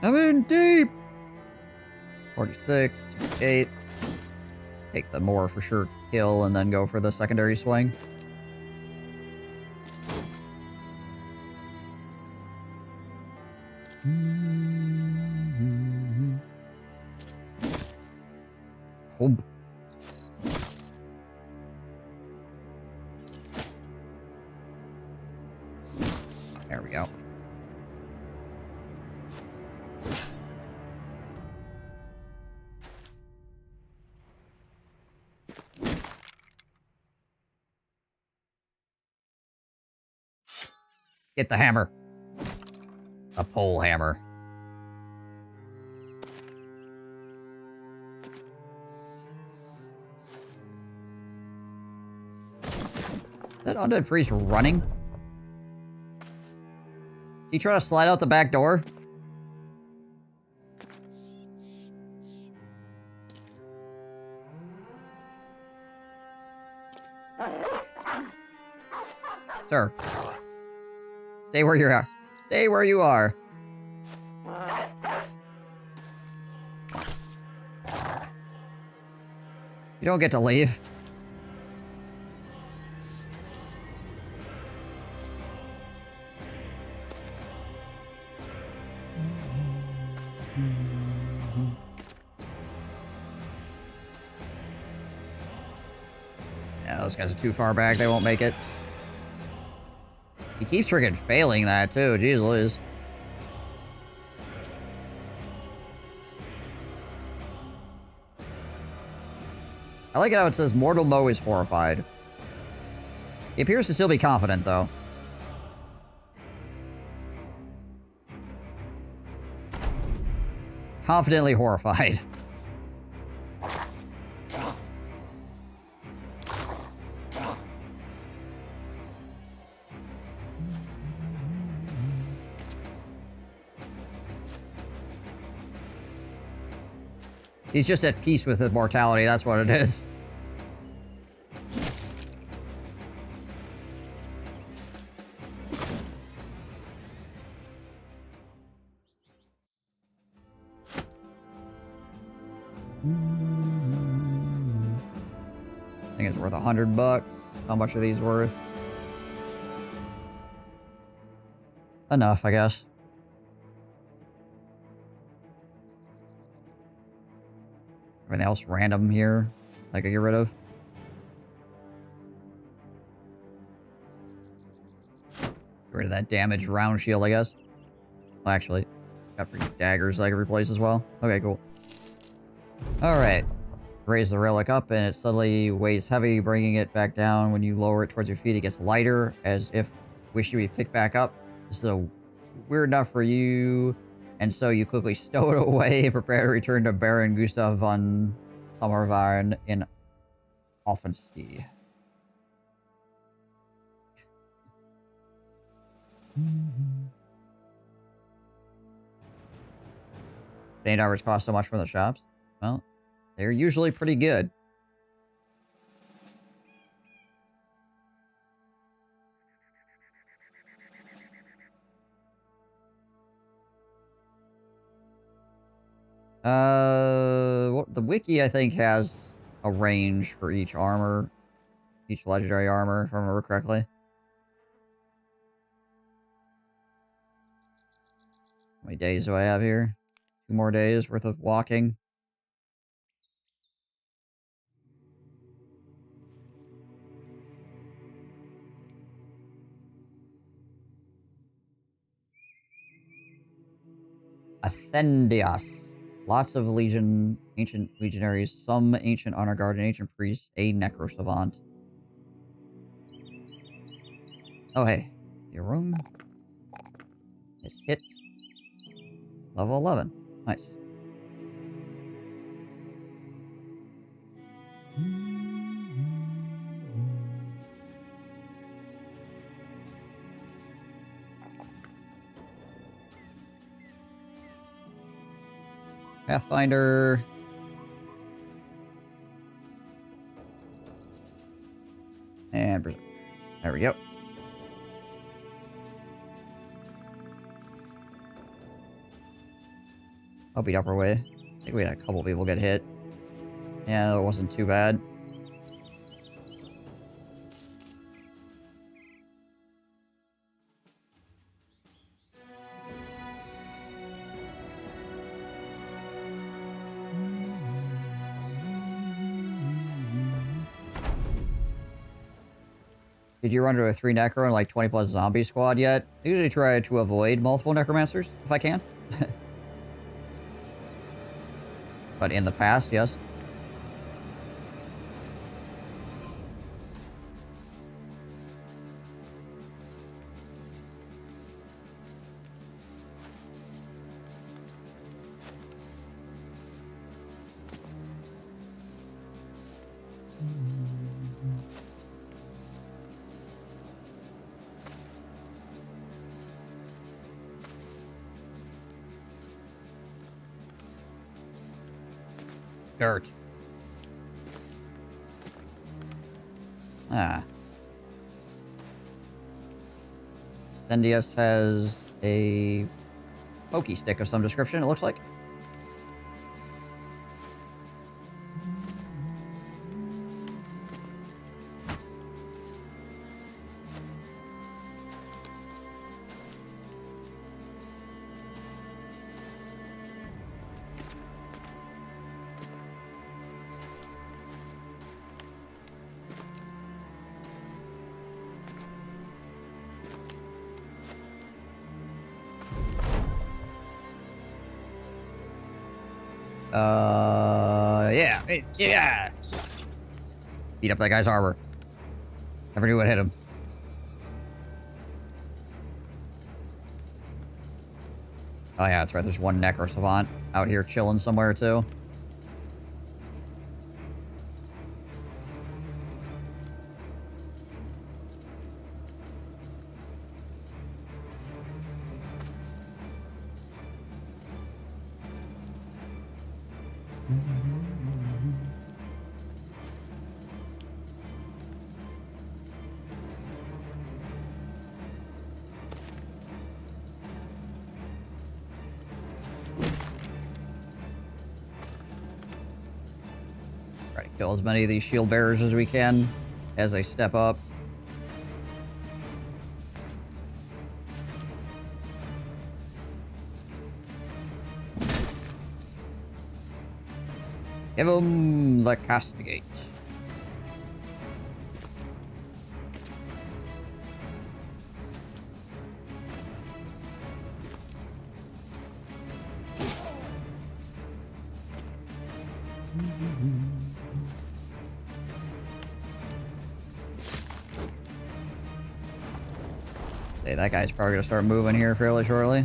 I'm in deep. 46, 8. Take the more for sure kill and then go for the secondary swing. Hump. There we go. Get the hammer. A pole hammer. Is that undead priest running? Is he trying to slide out the back door? Sir. Stay where you are. Stay where you are. You don't get to leave. Yeah, those guys are too far back. They won't make it. He keeps freaking failing that, too. Jeez Louise. I like how it says Mortal Mo is horrified. He appears to still be confident, though. Confidently horrified. He's just at peace with his mortality, that's what it is. I think it's worth $100. How much are these worth? Enough, I guess. Everything else random here I could get rid of. Get rid of that damaged round shield, I guess. Well, actually, got freaking daggers I could replace as well. Okay, cool. Alright. Raise the relic up and it suddenly weighs heavy, bringing it back down. When you lower it towards your feet, it gets lighter, as if wish to be picked back up. This is weird enough for you. And so you quickly stow it away, prepare to return to Baron Gustav von Sommervarn in Offenstein. 8 hours cost so much from the shops? Well, they're usually pretty good. The wiki, I think, has a range for each armor. Each legendary armor, if I remember correctly. How many days do I have here? 2 more days worth of walking. Athendias. Lots of ancient legionaries, some ancient honor guard, and ancient priests, a necro savant. Oh, hey. Your room is hit. Level 11. Nice. Pathfinder. And Berserk. There we go. I'll beat upper way. I think we had a couple people get hit. Yeah, that wasn't too bad. Did you run into a 3 necro and like 20 plus zombie squad yet? I usually try to avoid multiple necromancers if I can. But in the past, yes. Dirt. Ah. Zendius has a pokey stick of some description, it looks like. Yeah. Beat up that guy's armor. Never knew what hit him. Oh yeah, that's right. There's one Necro Savant out here chilling somewhere too. Try to kill as many of these shield bearers as we can as they step up. Give him the castigate. Say that guy's probably gonna start moving here fairly shortly.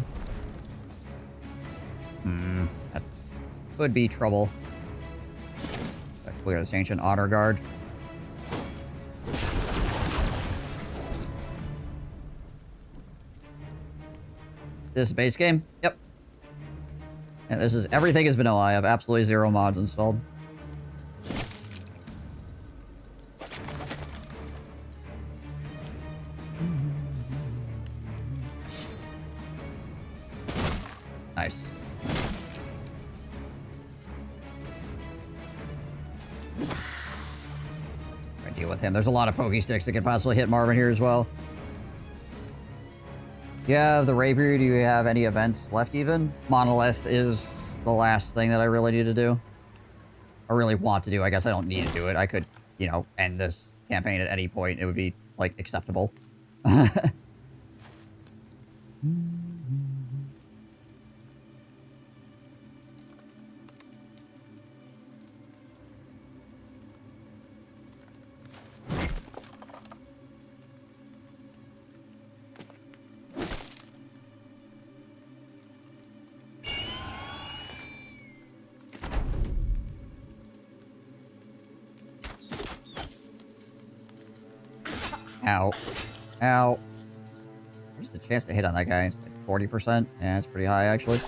That's could be trouble. Clear this ancient honor guard. This is base game? Yep. And this is everything is vanilla. I have absolutely 0 mods installed. Nice. Deal with him. There's a lot of pokey sticks that could possibly hit Marvin here as well. You have the Rapier. Do you have any events left even? Monolith is the last thing that I really need to do. I really want to do. I guess I don't need to do it. I could, you know, end this campaign at any point. It would be, like, acceptable. Ow. Ow. Where's the chance to hit on that guy? It's like 40%? Yeah, it's pretty high, actually.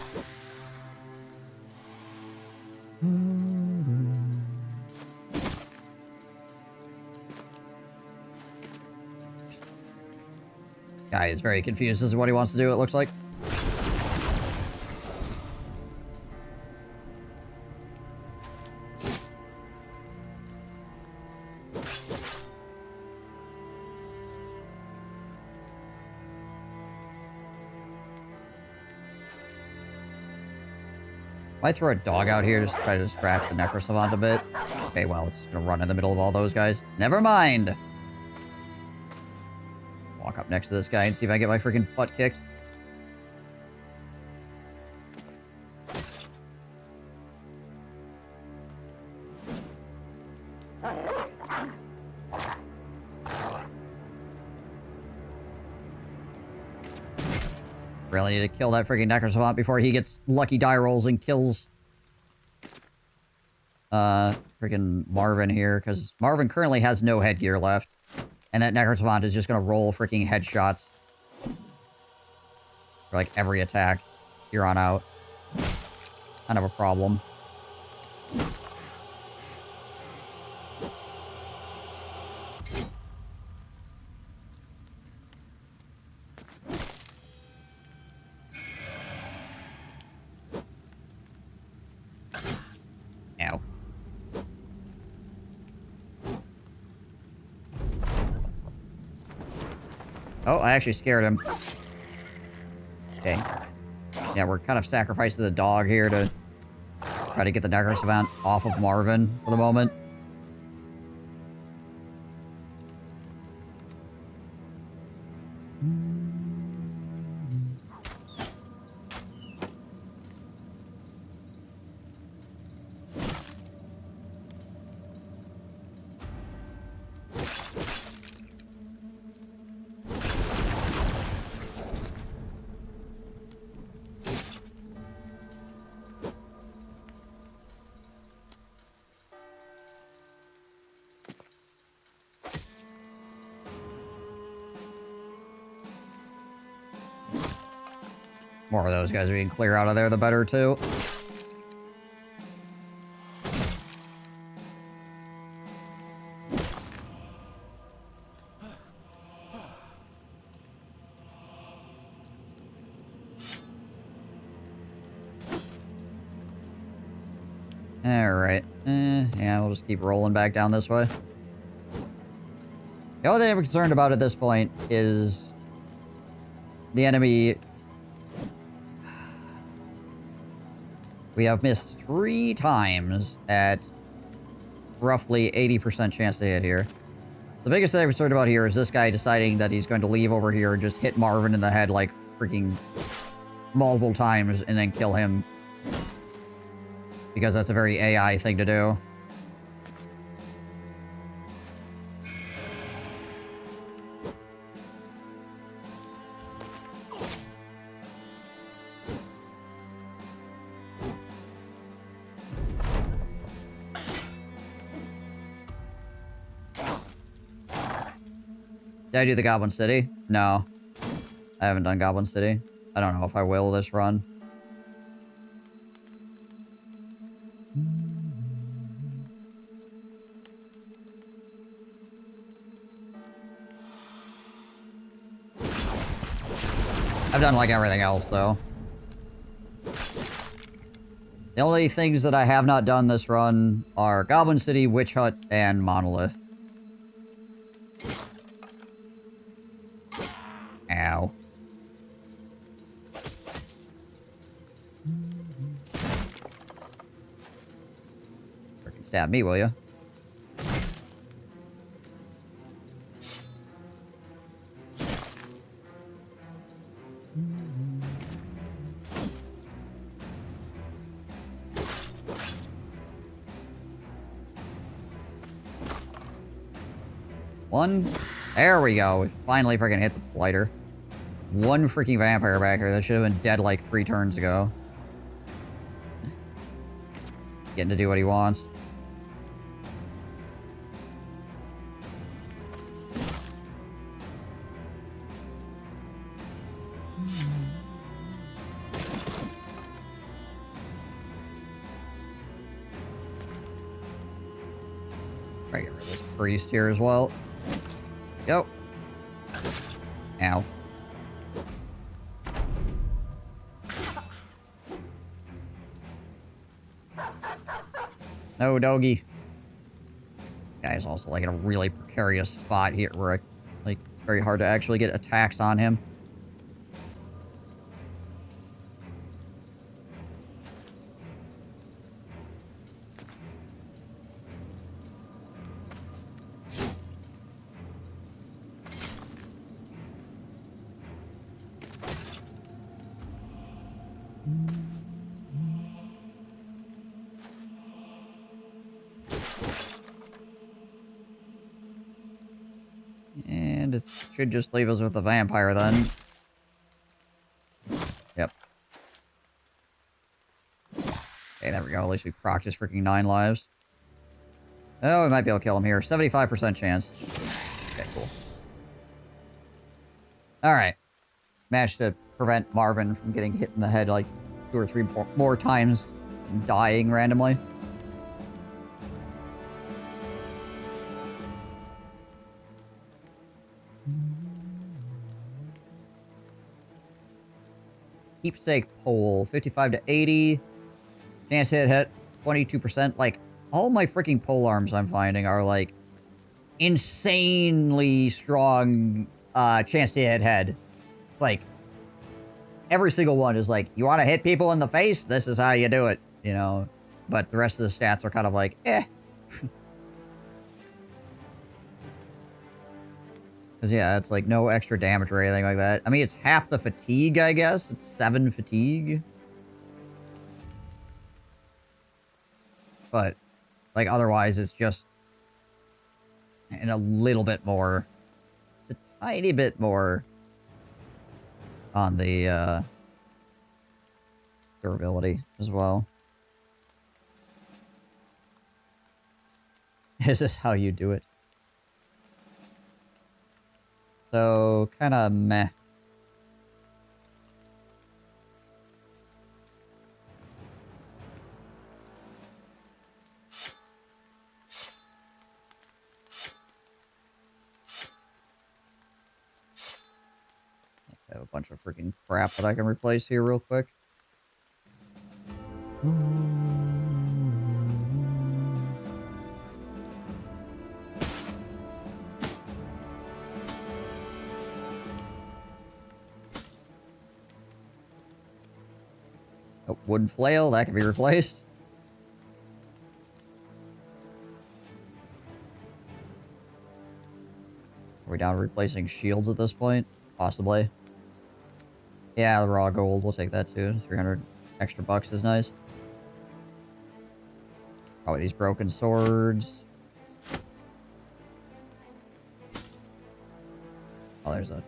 Guy is very confused as to what he wants to do, it looks like. Might throw a dog out here just to try to distract the Necrosavant a bit. Okay, well, it's gonna run in the middle of all those guys. Never mind! Walk up next to this guy and see if I get my freaking butt kicked. Really need to kill that freaking Necrosavant before he gets lucky die rolls and kills freaking Marvin here, because Marvin currently has no headgear left. And that Necrosavant is just gonna roll freaking headshots for like every attack here on out. Kind of a problem. Ow. Oh, I actually scared him. Okay. Yeah, we're kind of sacrificing the dog here to try to get the Necrosavant off of Marvin for the moment. More of those guys we can clear out of there, the better, too. Alright. Yeah, we'll just keep rolling back down this way. The only thing I'm concerned about at this point is the enemy. We have missed 3 times at roughly 80% chance to hit here. The biggest thing I'm concerned about here is this guy deciding that he's going to leave over here and just hit Marvin in the head like freaking multiple times and then kill him. Because that's a very AI thing to do. Did I do the Goblin City? No. I haven't done Goblin City. I don't know if I will this run. I've done like everything else, though. The only things that I have not done this run are Goblin City, Witch Hut, and Monolith. Ow. Freaking stab me, will you? One. There we go. We finally freaking hit the blighter. One freaking vampire back here that should have been dead like 3 turns ago. Getting to do what he wants. Try to get rid of this priest here as well. Go. Ow. No, doggy. This guy is also like in a really precarious spot here where like it's very hard to actually get attacks on him. And it should just leave us with the vampire then. Yep. Okay, there we go. At least we procced his freaking 9 lives. Oh, we might be able to kill him here. 75% chance. Okay, cool. Alright. Managed to prevent Marvin from getting hit in the head like 2 or 3 more times and dying randomly. Keepsake pole, 55 to 80. Chance to hit 22%. Like, all my freaking pole arms I'm finding are, like, insanely strong chance to hit head. Like, every single one is like, you want to hit people in the face? This is how you do it, you know? But the rest of the stats are kind of like, eh. Because, yeah, it's like no extra damage or anything like that. I mean, it's half the fatigue, I guess. It's 7 fatigue. But, like, otherwise, it's just... and a little bit more. It's a tiny bit more on the, durability as well. Is this how you do it? So, kind of meh. I have a bunch of freaking crap that I can replace here real quick. Oh, wooden flail, that can be replaced. Are we down to replacing shields at this point? Possibly. Yeah, the raw gold, we'll take that too. 300 extra bucks is nice. Probably these broken swords. Oh, there's a...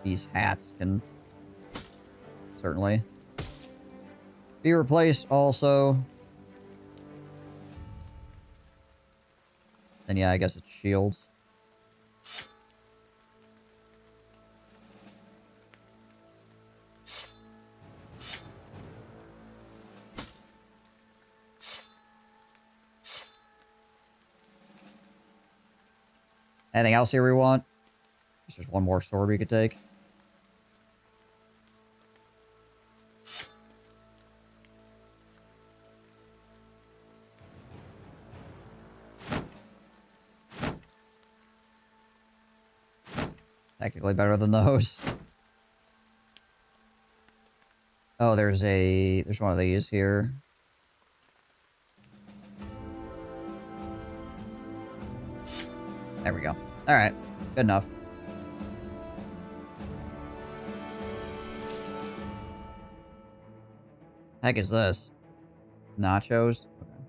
these hats can... certainly be replaced also. And yeah, I guess it's shields. Anything else here we want? Guess there's one more sword we could take. Technically better than those. Oh, there's one of these here. There we go. Alright. Good enough. Heck is this? Nachos? Okay.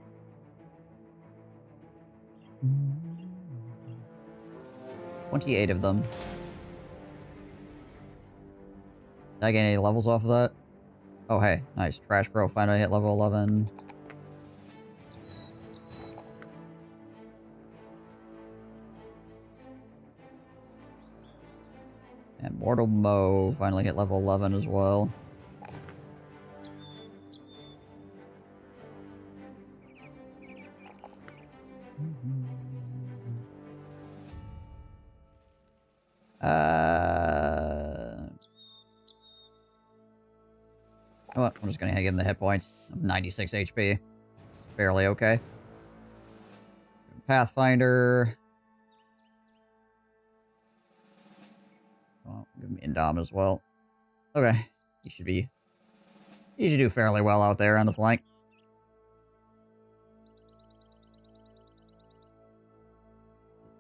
28 of them. Did I get any levels off of that? Oh, hey. Nice. Trash Bro finally hit level 11. And Mortal Mo finally hit level 11 as well. Oh, I'm just gonna give him the hit points. 96 HP. Fairly okay. Pathfinder. Oh, give him Indom as well. Okay. He should do fairly well out there on the flank.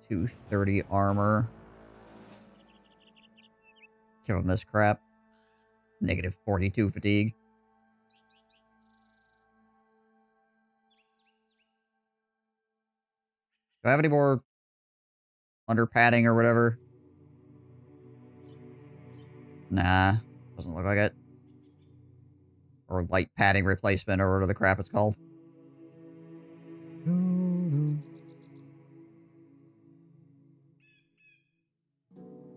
230 armor. Give him this crap. Negative 42 fatigue. Do I have any more under padding or whatever? Nah, doesn't look like it. Or light padding replacement or whatever the crap it's called.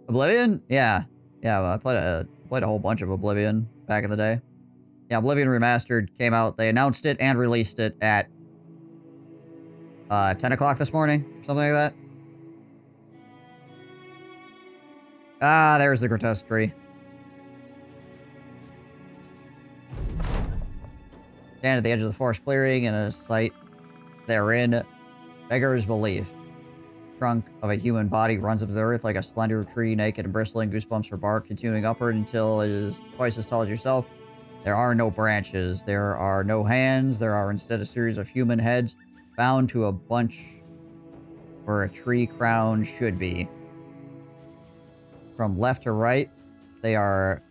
Oblivion? Yeah. Yeah, well, I played a whole bunch of Oblivion back in the day. Yeah, Oblivion Remastered came out. They announced it and released it at 10 o'clock this morning, something like that. Ah, there's the grotesque tree. Stand at the edge of the forest clearing in a sight therein beggars belief. Trunk of a human body runs up to the earth like a slender tree, naked and bristling, goosebumps for bark, continuing upward until it is twice as tall as yourself. There are no branches, there are no hands, there are instead a series of human heads bound to a bunch where a tree crown should be. From left to right, they are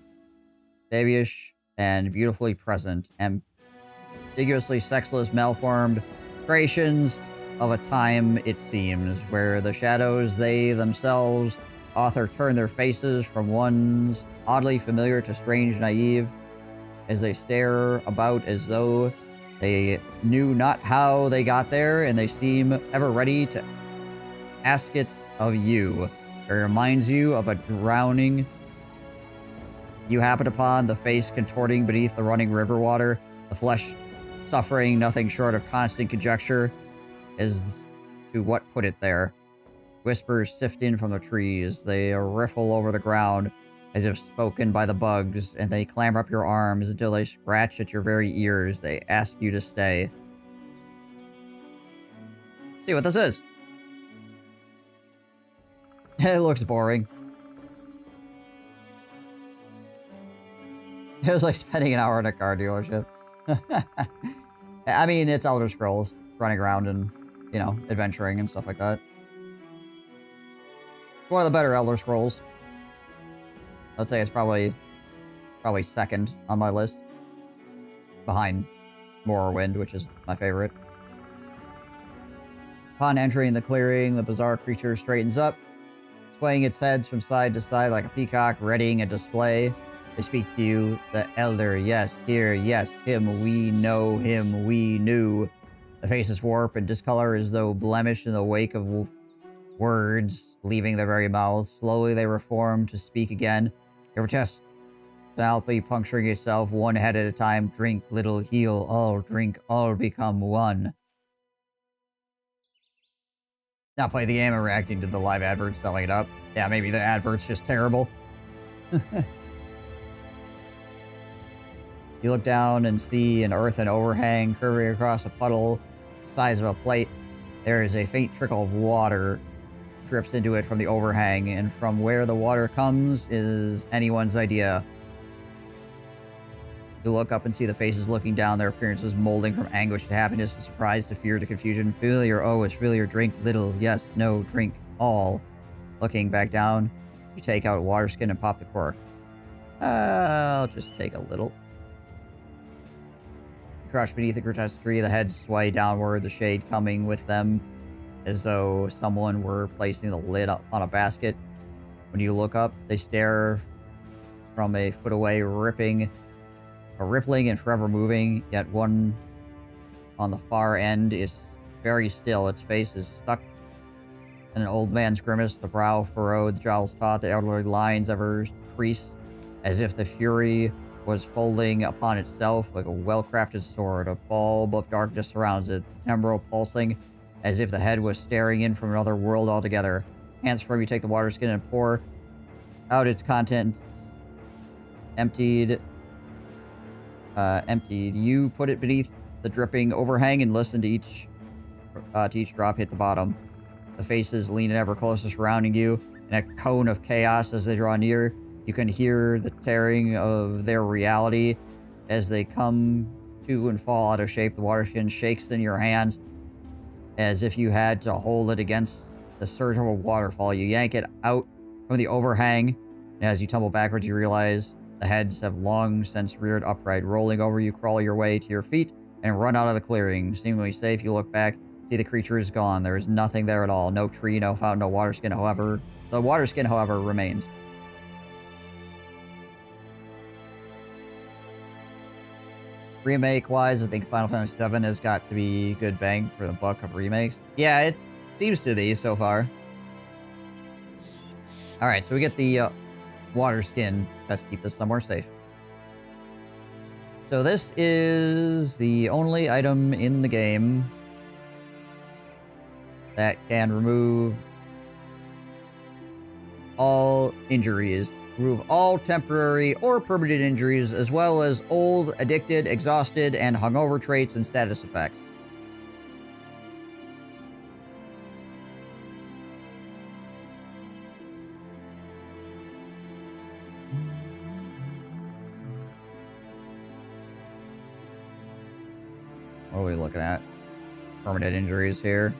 babyish and beautifully present, ambiguously sexless, malformed creations of a time, it seems, where the shadows they themselves author turn their faces from ones oddly familiar to strange naive as they stare about as though they knew not how they got there, and they seem ever ready to ask it of you. It reminds you of a drowning you happen upon, the face contorting beneath the running river water, the flesh suffering nothing short of constant conjecture as to what put it there. Whispers sift in from the trees. They riffle over the ground as if spoken by the bugs, and they clamber up your arms until they scratch at your very ears. They ask you to stay. Let's see what this is. It looks boring. It was like spending an hour in a car dealership. I mean, it's Elder Scrolls. Running around and, you know, adventuring and stuff like that. One of the better Elder Scrolls. I'd say it's probably second on my list. Behind Morrowind, which is my favorite. Upon entering the clearing, the bizarre creature straightens up, swaying its heads from side to side like a peacock, readying a display. They speak to you, the Elder, yes, here, yes, him, we know him, we knew. The faces warp and discolor as though blemished in the wake of words leaving their very mouths. Slowly they reform to speak again. Your chest, finally puncturing itself one head at a time. Drink, little, heal, all drink, all become one. Now play the game and reacting to the live adverts selling it up. Yeah, maybe the advert's just terrible. You look down and see an earthen overhang curving across a puddle the size of a plate. There is a faint trickle of water drips into it from the overhang, and from where the water comes is anyone's idea. You look up and see the faces looking down, their appearances molding from anguish to happiness to surprise to fear to confusion. Feel your oh, it's really your drink, little, yes, no, drink, all. Looking back down, you take out a water skin and pop the cork. I'll just take a little. Crouched beneath the grotesque tree, the heads sway downward, the shade coming with them as though someone were placing the lid up on a basket. When you look up, they stare from a foot away, rippling and forever moving, yet one on the far end is very still. Its face is stuck and an old man's grimace, the brow furrowed, the jowls taut, the elderly lines ever creased, as if the fury was folding upon itself like a well-crafted sword. A bulb of darkness surrounds it, temporal pulsing, as if the head was staring in from another world altogether. Hands firm, you take the water skin and pour out its contents. Emptied. You put it beneath the dripping overhang and listen to each drop hit the bottom. The faces lean ever closer, surrounding you in a cone of chaos as they draw near. You can hear the tearing of their reality as they come to and fall out of shape. The water skin shakes in your hands as if you had to hold it against the surge of a waterfall. You yank it out from the overhang, and as you tumble backwards, you realize the heads have long since reared upright. Rolling over, you crawl your way to your feet and run out of the clearing. Seemingly safe, you look back, see the creature is gone. There is nothing there at all. No tree, no fountain, no water skin. However, the water skin, however, remains. Remake-wise, I think Final Fantasy VII has got to be good bang for the buck of remakes. Yeah, it seems to be so far. Alright, so we get the water skin. Best keep this somewhere safe. So this is the only item in the game that can remove all injuries. Remove all temporary or permanent injuries, as well as old, addicted, exhausted, and hungover traits and status effects. What are we looking at? Permanent injuries here.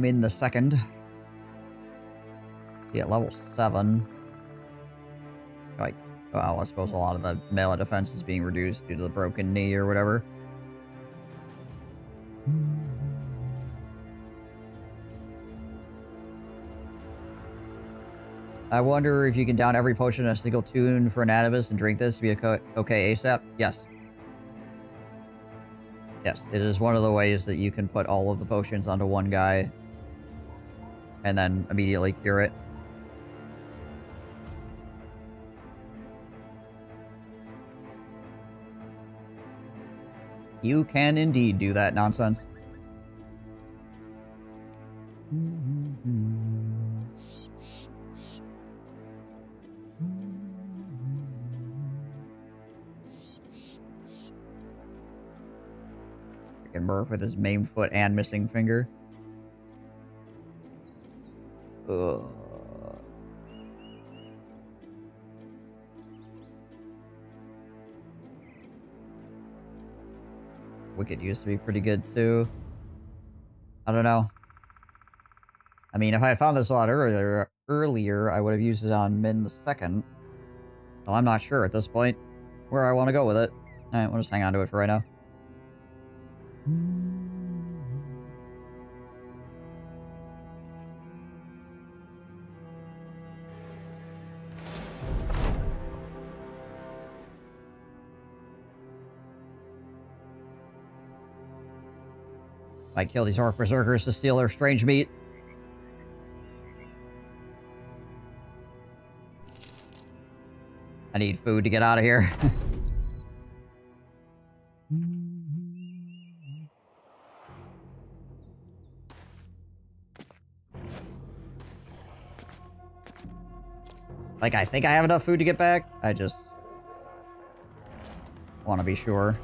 In the second. See, at level 7. Like, well, I suppose a lot of the melee defense is being reduced due to the broken knee or whatever. I wonder if you can down every potion in a single tune for an Anubis and drink this to be okay ASAP? Yes. Yes, it is one of the ways that you can put all of the potions onto one guy and then immediately cure it. You can indeed do that nonsense. Freaking Murph with his maimed foot and missing finger. Ugh. Wicked used to be pretty good too. I don't know. I mean, if I had found this a lot earlier, I would have used it on Min the second. Well, I'm not sure at this point where I want to go with it. Alright, we'll just hang on to it for right now. Might kill these orc berserkers to steal their strange meat. I need food to get out of here. Like, I think I have enough food to get back. I just want to be sure.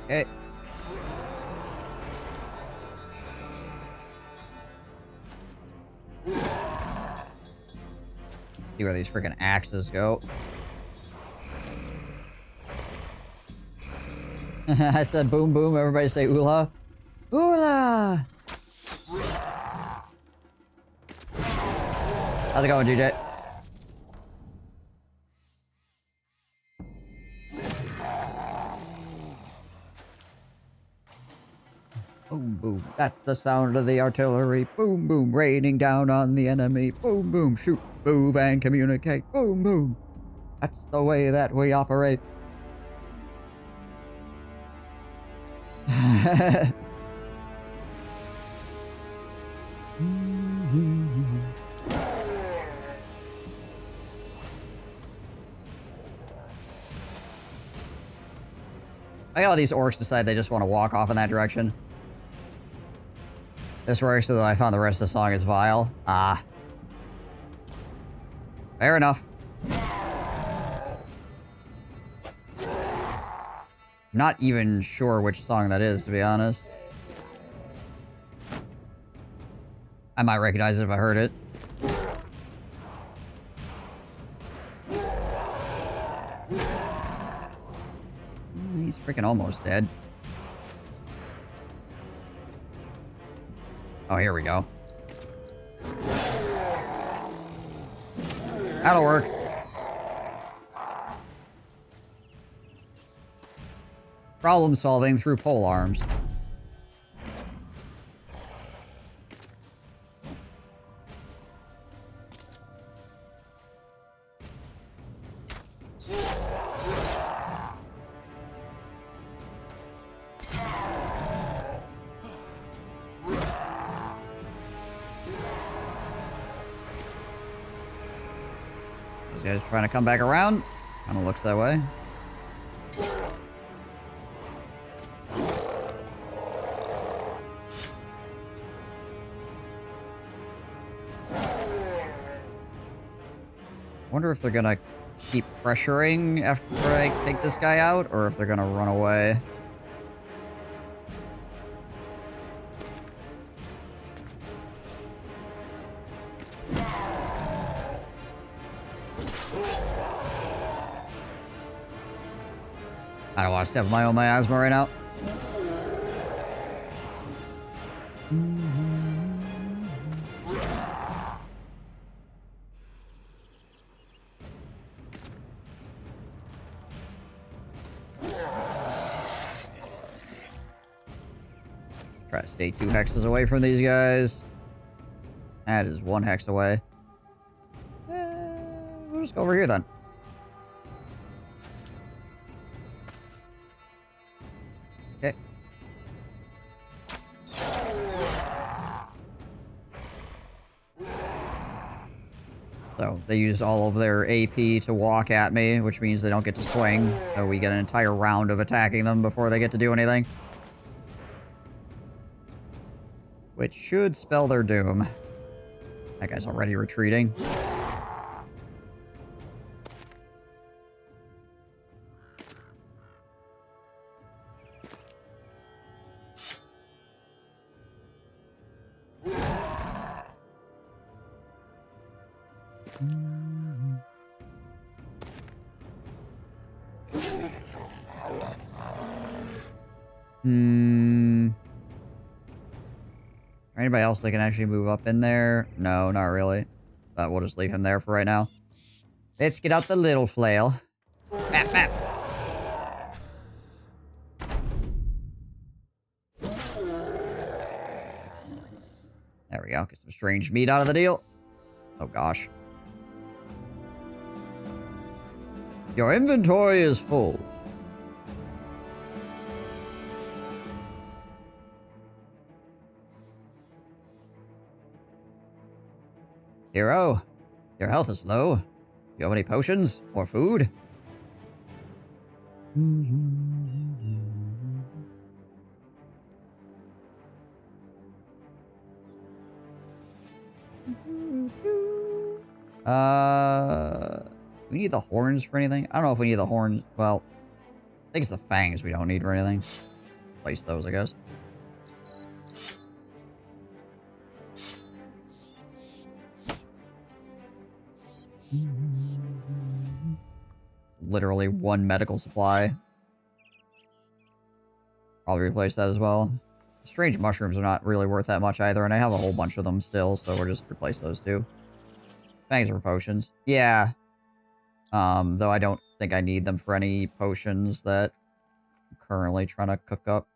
Okay. See where these freaking axes go. I said boom boom, everybody say oola. Oola! How's it going, DJ? Boom boom, that's the sound of the artillery. Boom boom, raining down on the enemy. Boom boom, shoot, move, and communicate. Boom boom. That's the way that we operate. I got all these orcs decide they just want to walk off in that direction. This works, so that I found the rest of the song is vile. Ah. Fair enough. Not even sure which song that is, to be honest. I might recognize it if I heard it. He's freaking almost dead. Oh, here we go. That'll work. Problem solving through pole arms. These guys trying to come back around. Kind of looks that way. Wonder if they're gonna keep pressuring after I take this guy out, or if they're gonna run away. I don't want to step on my own miasma right now. Try to stay 2 hexes away from these guys. That is 1 hex away. We'll just go over here then. Okay. So they used all of their AP to walk at me, which means they don't get to swing. So we get an entire round of attacking them before they get to do anything. Which should spell their doom. That guy's already retreating. Anybody else that can actually move up in there? No, not really. But we'll just leave him there for right now. Let's get out the little flail. Bap, bap. There we go. Get some strange meat out of the deal. Oh, gosh. Your inventory is full. Hero, your health is low. You have any potions or food? We need the horns for anything? I don't know if we need the horns. Well, I think it's the fangs we don't need for anything. Place those, I guess. Literally one medical supply. Probably replace that as well. Strange mushrooms are not really worth that much either, and I have a whole bunch of them still, so we'll just replace those two. Thanks for potions. Yeah. Though I don't think I need them for any potions that I'm currently trying to cook up.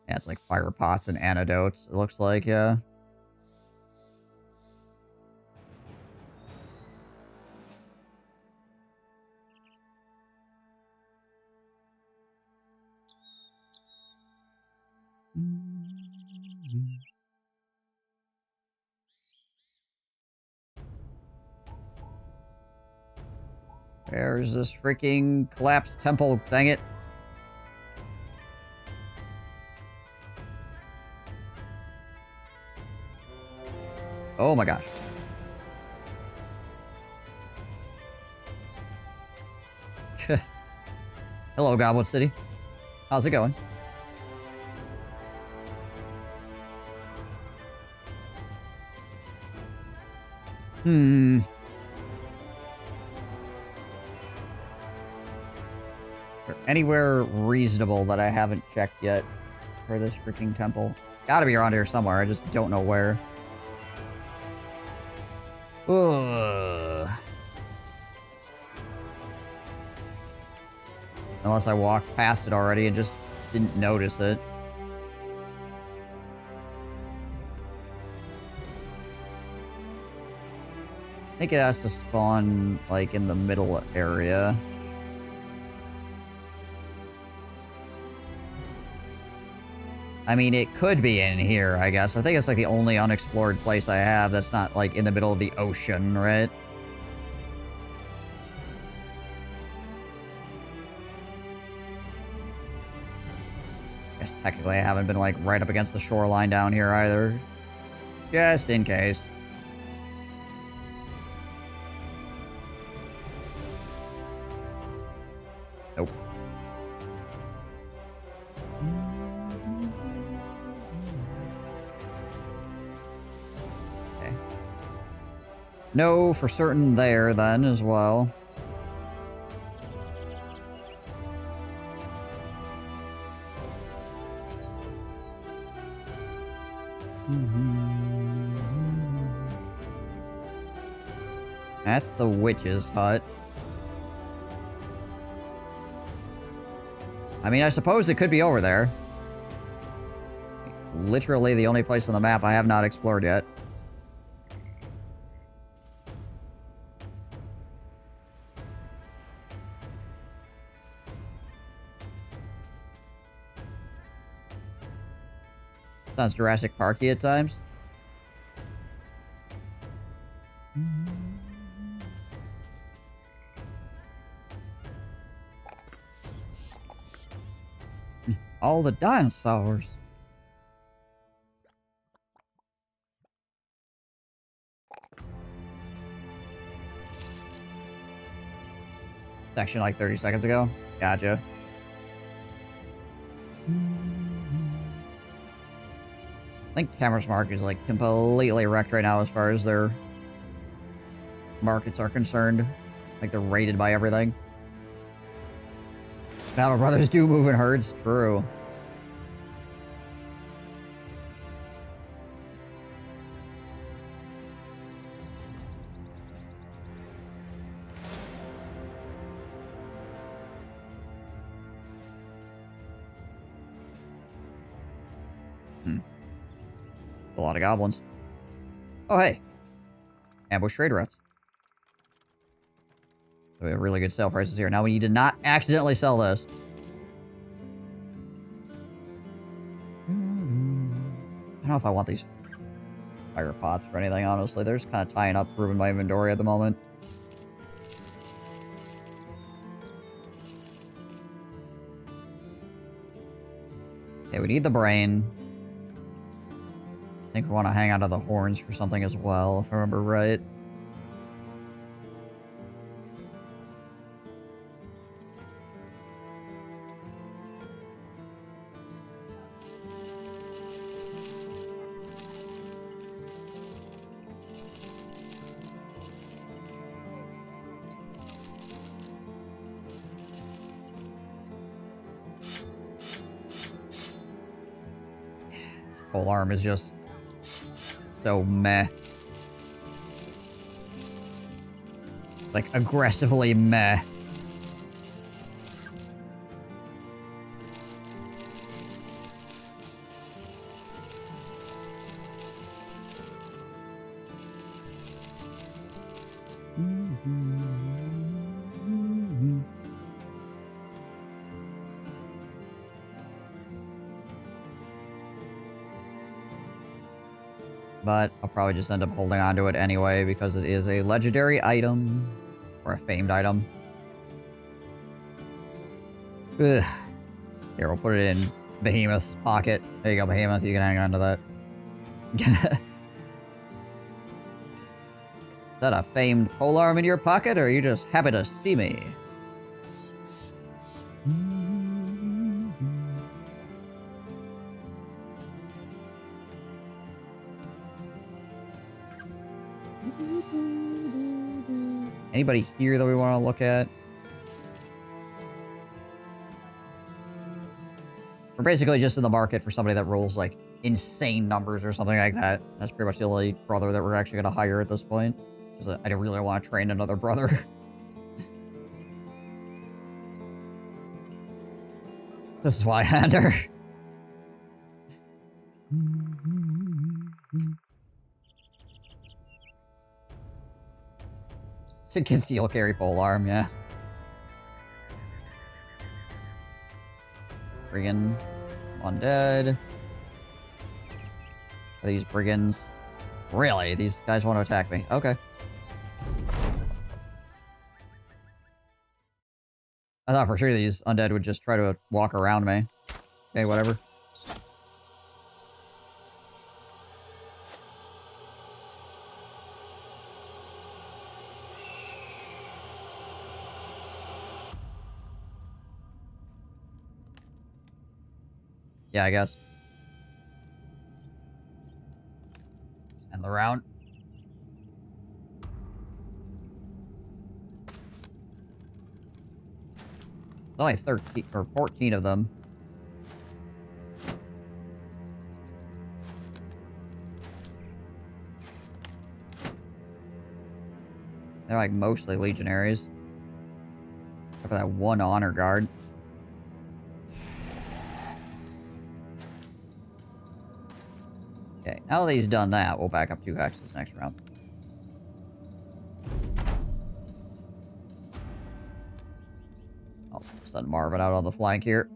Yeah, it's like fire pots and antidotes, it looks like, yeah. Where's this freaking collapsed temple? Dang it. Oh my gosh. Hello, Goblin City. How's it going? Anywhere reasonable that I haven't checked yet for this freaking temple? Gotta be around here somewhere, I just don't know where. Ugh. Unless I walked past it already and just didn't notice it. I think it has to spawn, like, in the middle area. I mean, it could be in here, I guess. I think it's, like, the only unexplored place I have that's not, like, in the middle of the ocean, right? I guess technically I haven't been, like, right up against the shoreline down here either. Just in case. Nope. Okay. No, for certain there, then, as well. That's the witch's hut. I mean, I suppose it could be over there. Literally the only place on the map I have not explored yet. Sounds Jurassic Parky at times. All the dinosaurs. Section like 30 seconds ago. Gotcha. I think Cameron's Mark is like completely wrecked right now as far as their markets are concerned. Like they're raided by everything. Battle Brothers do move in herds. True. A lot of goblins. Oh, hey. Ambush trade routes. So we have really good sale prices here. Now we need to not accidentally sell this. I don't know if I want these fire pots for anything, honestly. They're just kind of tying up room in my inventory at the moment. Okay, we need the brain. I think we want to hang on to the horns for something as well, if I remember right. Pole arm is just so meh. Like, aggressively meh. But I'll probably just end up holding on to it anyway because it is a legendary item. Or a famed item. Ugh. Here, we'll put it in Behemoth's pocket. There you go, Behemoth. You can hang on to that. Is that a famed polearm in your pocket, or are you just happy to see me? Anybody here that we want to look at? We're basically just in the market for somebody that rolls, like, insane numbers or something like that. That's pretty much the only brother that we're actually going to hire at this point. Because I don't really want to train another brother. This is why, Hunter. To conceal carry polearm, yeah. Brigand. Undead. Are these brigands? Really? These guys want to attack me? Okay. I thought for sure these undead would just try to walk around me. Okay, whatever. Yeah, I guess. End the round. There's only 13 or 14 of them. They're like mostly legionaries. Except for that one honor guard. Okay, now that he's done that, we'll back up 2 hexes next round. I'll send Marvin out on the flank here.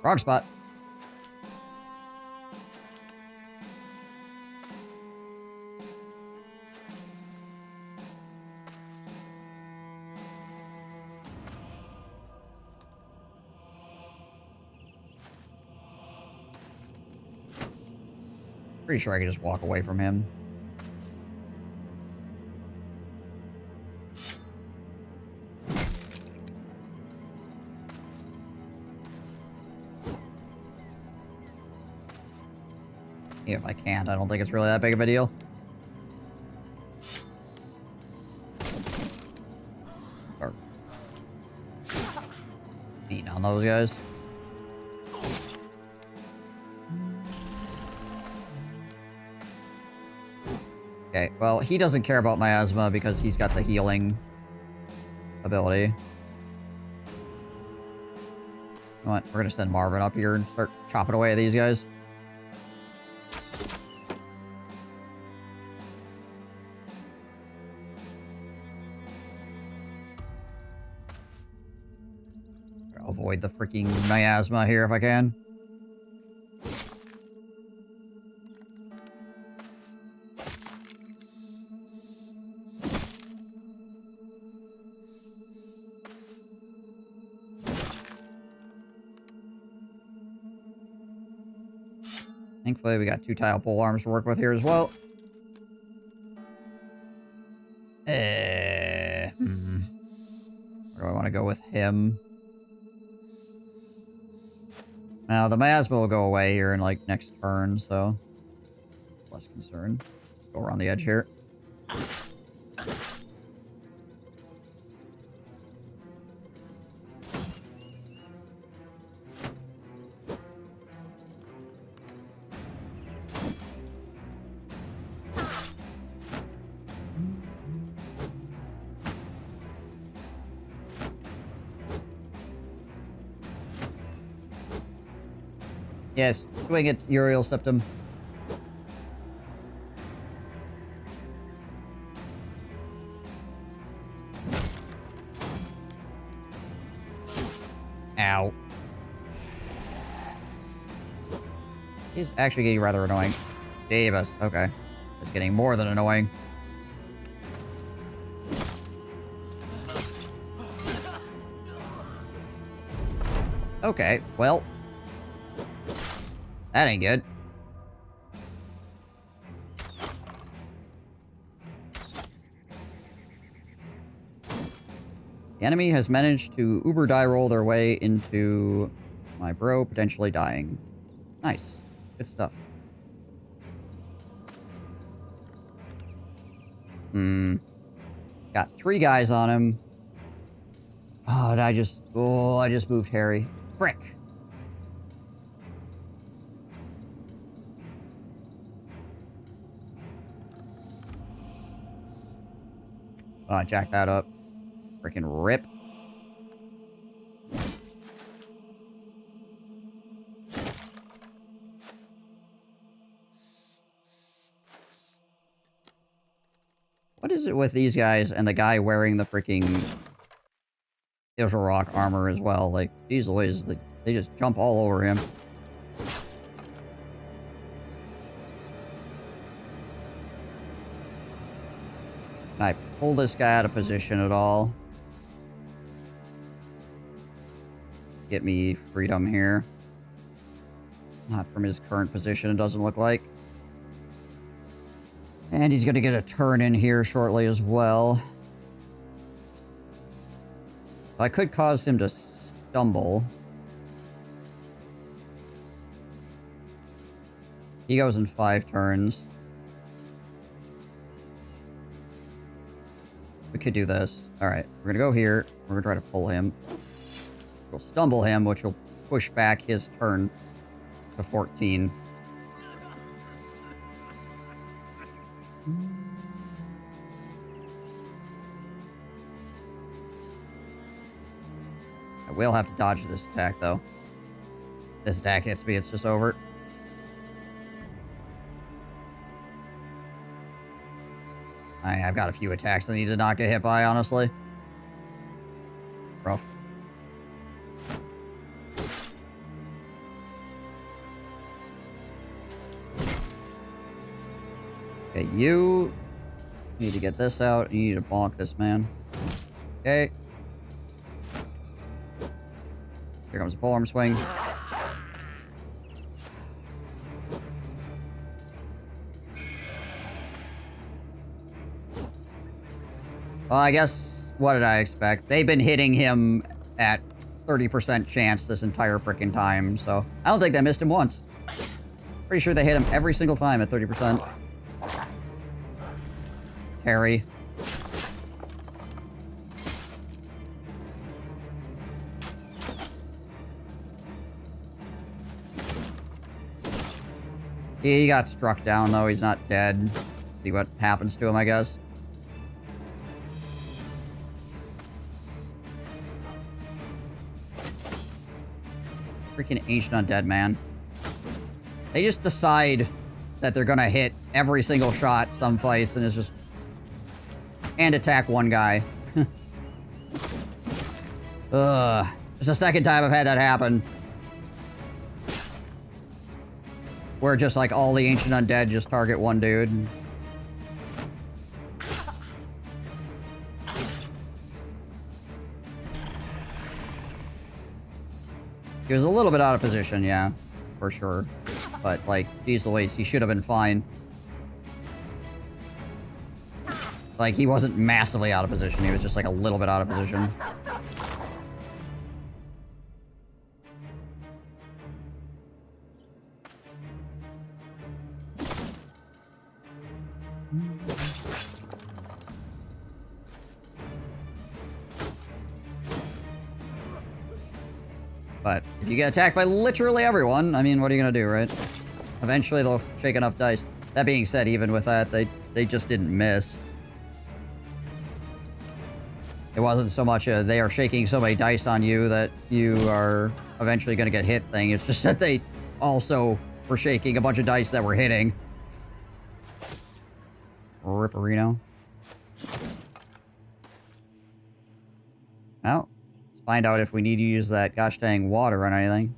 Wrong spot. Pretty sure I can just walk away from him. If I can't, I don't think it's really that big of a deal. Or beating on those guys. Okay, well, he doesn't care about miasma because he's got the healing ability. You know what? We're gonna send Marvin up here and start chopping away at these guys. I'll avoid the freaking miasma here if I can. Thankfully, we got 2 tile pole arms to work with here as well. Where do I want to go with him? Now, the miasma will go away here in, like, next turn, so... less concern. Go around the edge here. Yes, swing it, Uriel Septum. Ow. He's actually getting rather annoying. Davis, okay. It's getting more than annoying. Okay, well. That ain't good. The enemy has managed to uber die roll their way into my bro, potentially dying. Nice. Good stuff. Got 3 guys on him. Oh, and I just moved Harry. Frick. Jack that up. Freaking rip. What is it with these guys and the guy wearing the freaking Israel Rock armor as well? Like, these boys, they just jump all over him. Can I pull this guy out of position at all? Get me freedom here. Not from his current position, it doesn't look like. And he's gonna get a turn in here shortly as well. I could cause him to stumble. He goes in 5 turns. We could do this. Alright, we're gonna go here. We're gonna try to pull him. We'll stumble him, which will push back his turn to 14. I will have to dodge this attack, though. This attack hits me, it's just over. I've got a few attacks I need to not get hit by, honestly. Rough. Okay, you need to get this out. You need to bonk this man. Okay. Here comes a polearm swing. Well, I guess, what did I expect? They've been hitting him at 30% chance this entire freaking time, so I don't think they missed him once. Pretty sure they hit him every single time at 30%. Harry. He got struck down, though. He's not dead. See what happens to him, I guess. Freaking ancient undead, man. They just decide that they're gonna hit every single shot some fights, and it's just... And attack one guy. Ugh. It's the second time I've had that happen. Where just like all the ancient undead just target one dude. He was a little bit out of position, yeah, for sure. But, like, Diesel Waste, he should have been fine. Like, he wasn't massively out of position, he was just, like, a little bit out of position. If you get attacked by literally everyone, I mean, what are you gonna do, right? Eventually they'll shake enough dice. That being said, even with that, they just didn't miss. It wasn't so much they are shaking so many dice on you that you are eventually gonna get hit thing. It's just that they also were shaking a bunch of dice that were hitting. Ripperino. Well, let's find out if we need to use that gosh dang water on anything.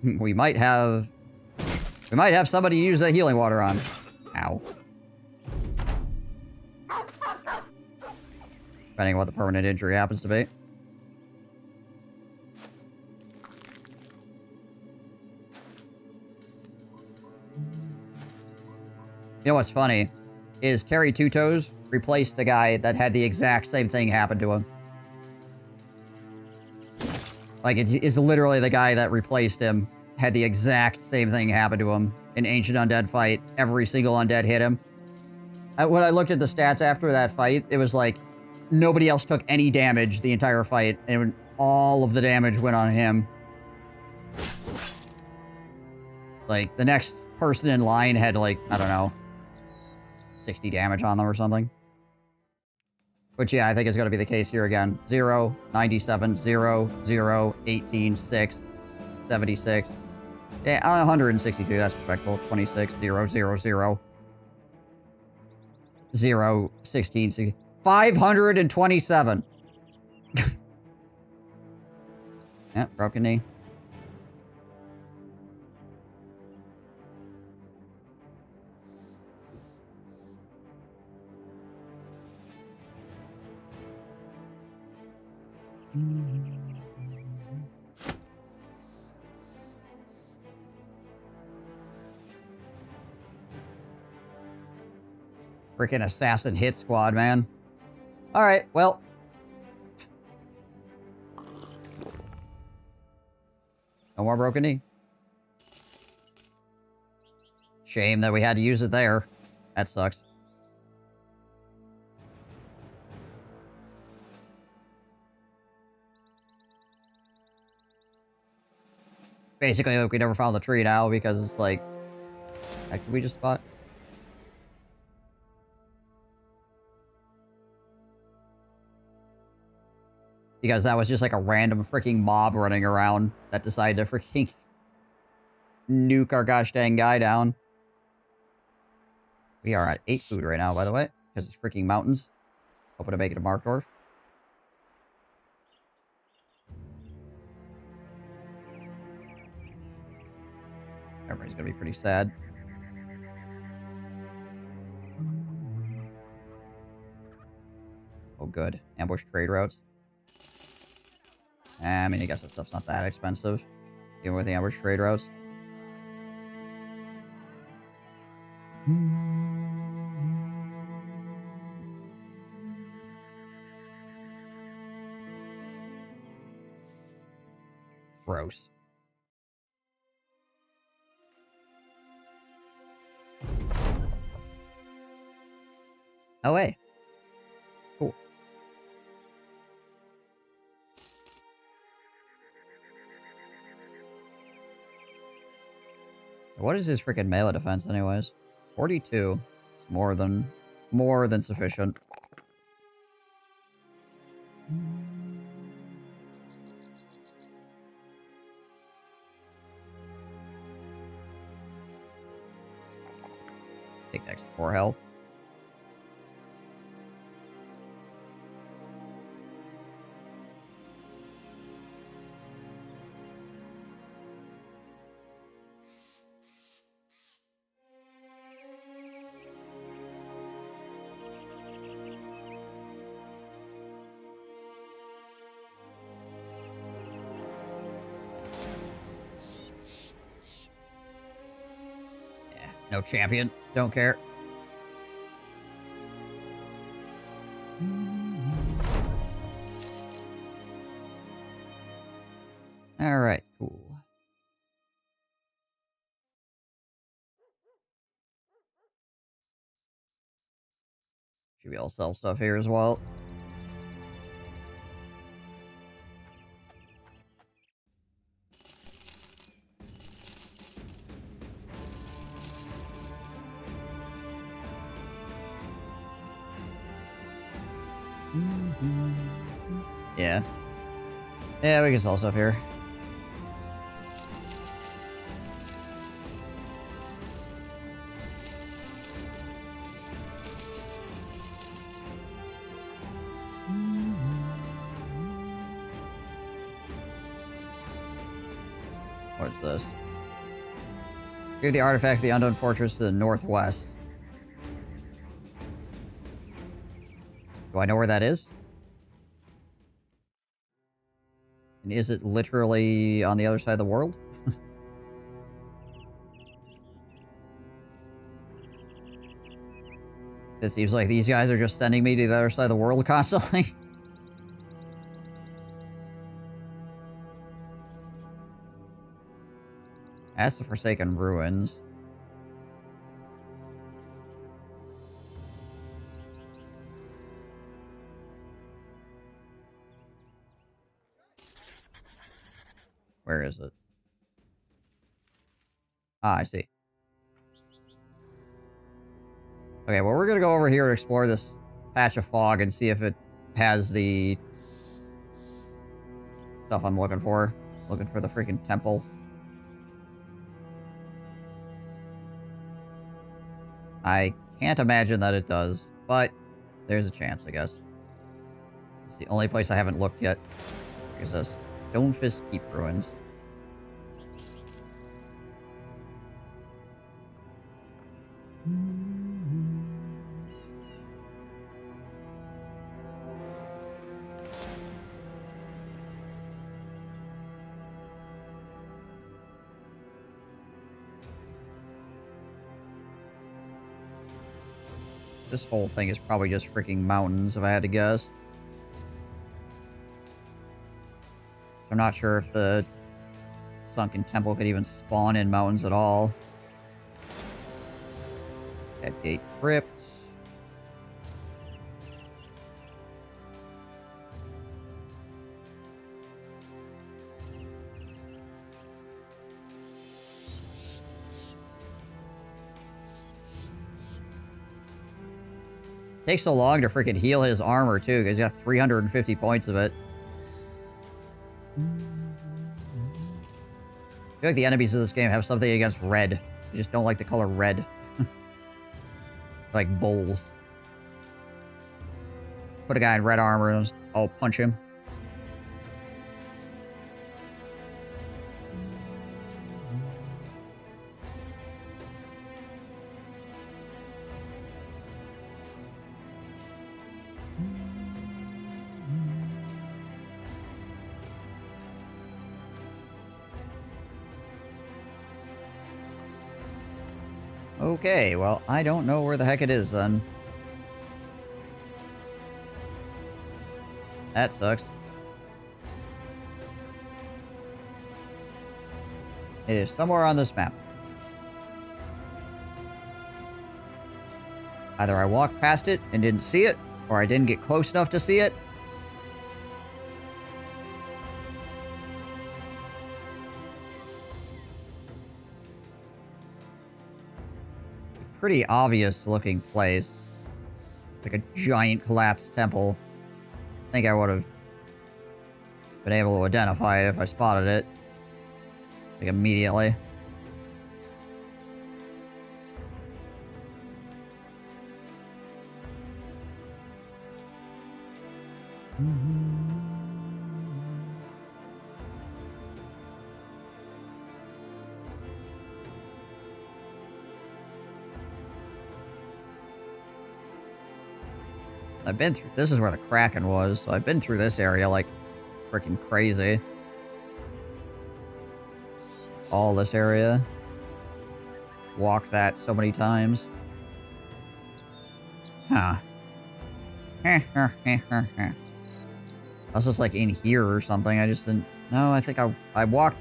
We might have somebody use that healing water on. Ow. Depending on what the permanent injury happens to be. You know what's funny? Is Terry Two Toes replaced a guy that had the exact same thing happen to him. Like, it's literally the guy that replaced him had the exact same thing happen to him. In Ancient Undead fight, every single undead hit him. When I looked at the stats after that fight, it was like, nobody else took any damage the entire fight, and all of the damage went on him. Like, the next person in line had, like, I don't know, 60 damage on them or something. Which, yeah, I think is going to be the case here again. 0, 97, 0, 0, 18, 6, 76. Yeah, 162, that's respectable. 26, 0, 0, 0. 0, 16, 16. 527. Yeah, broken knee. Freaking assassin hit squad, man. Alright, well. No more broken knee. Shame that we had to use it there. That sucks. Basically, like, we never found the tree now because it's like... Heck, did we just spot? Because that was just like a random freaking mob running around that decided to freaking nuke our gosh dang guy down. We are at 8 food right now, by the way, because it's freaking mountains. Hoping to make it to Markdorf. Everybody's gonna be pretty sad. Oh, good. Ambush trade routes. I mean, I guess that stuff's not that expensive, even with the ambush trade routes. Gross. Oh, hey. Cool. What is his freaking melee defense, anyways? 42. It's more than sufficient. Take extra 4 health. No champion. Don't care. Alright, cool. Should be able to sell stuff here as well. Yeah. Yeah, we can sell stuff here. What is this? Give the artifact of the Unknown Fortress to the northwest. Do I know where that is? And is it literally on the other side of the world? It seems like these guys are just sending me to the other side of the world constantly. That's the Forsaken Ruins. Where is it? Ah, I see. Okay, well, we're gonna go over here and explore this patch of fog and see if it has the stuff I'm looking for. Looking for the freaking temple. I can't imagine that it does, but there's a chance, I guess. It's the only place I haven't looked yet. Here's this. Stonefist Keep Ruins. This whole thing is probably just freaking mountains, if I had to guess. I'm not sure if the sunken temple could even spawn in mountains at all. Headgate Crypt. Takes so long to freaking heal his armor, too, because he's got 350 points of it. I feel like the enemies of this game have something against red. I just don't like the color red. Like bulls. Put a guy in red armor and I'll punch him. Okay, well, I don't know where the heck it is, then. That sucks. It is somewhere on this map. Either I walked past it and didn't see it, or I didn't get close enough to see it. Pretty obvious looking place. Like a giant collapsed temple. I think I would have been able to identify it if I spotted it. Like immediately. I've been through... This is where the Kraken was, so I've been through this area like freaking crazy. All this area. Walked that so many times. Huh. I was just like in here or something. I just didn't... No, I think I walked...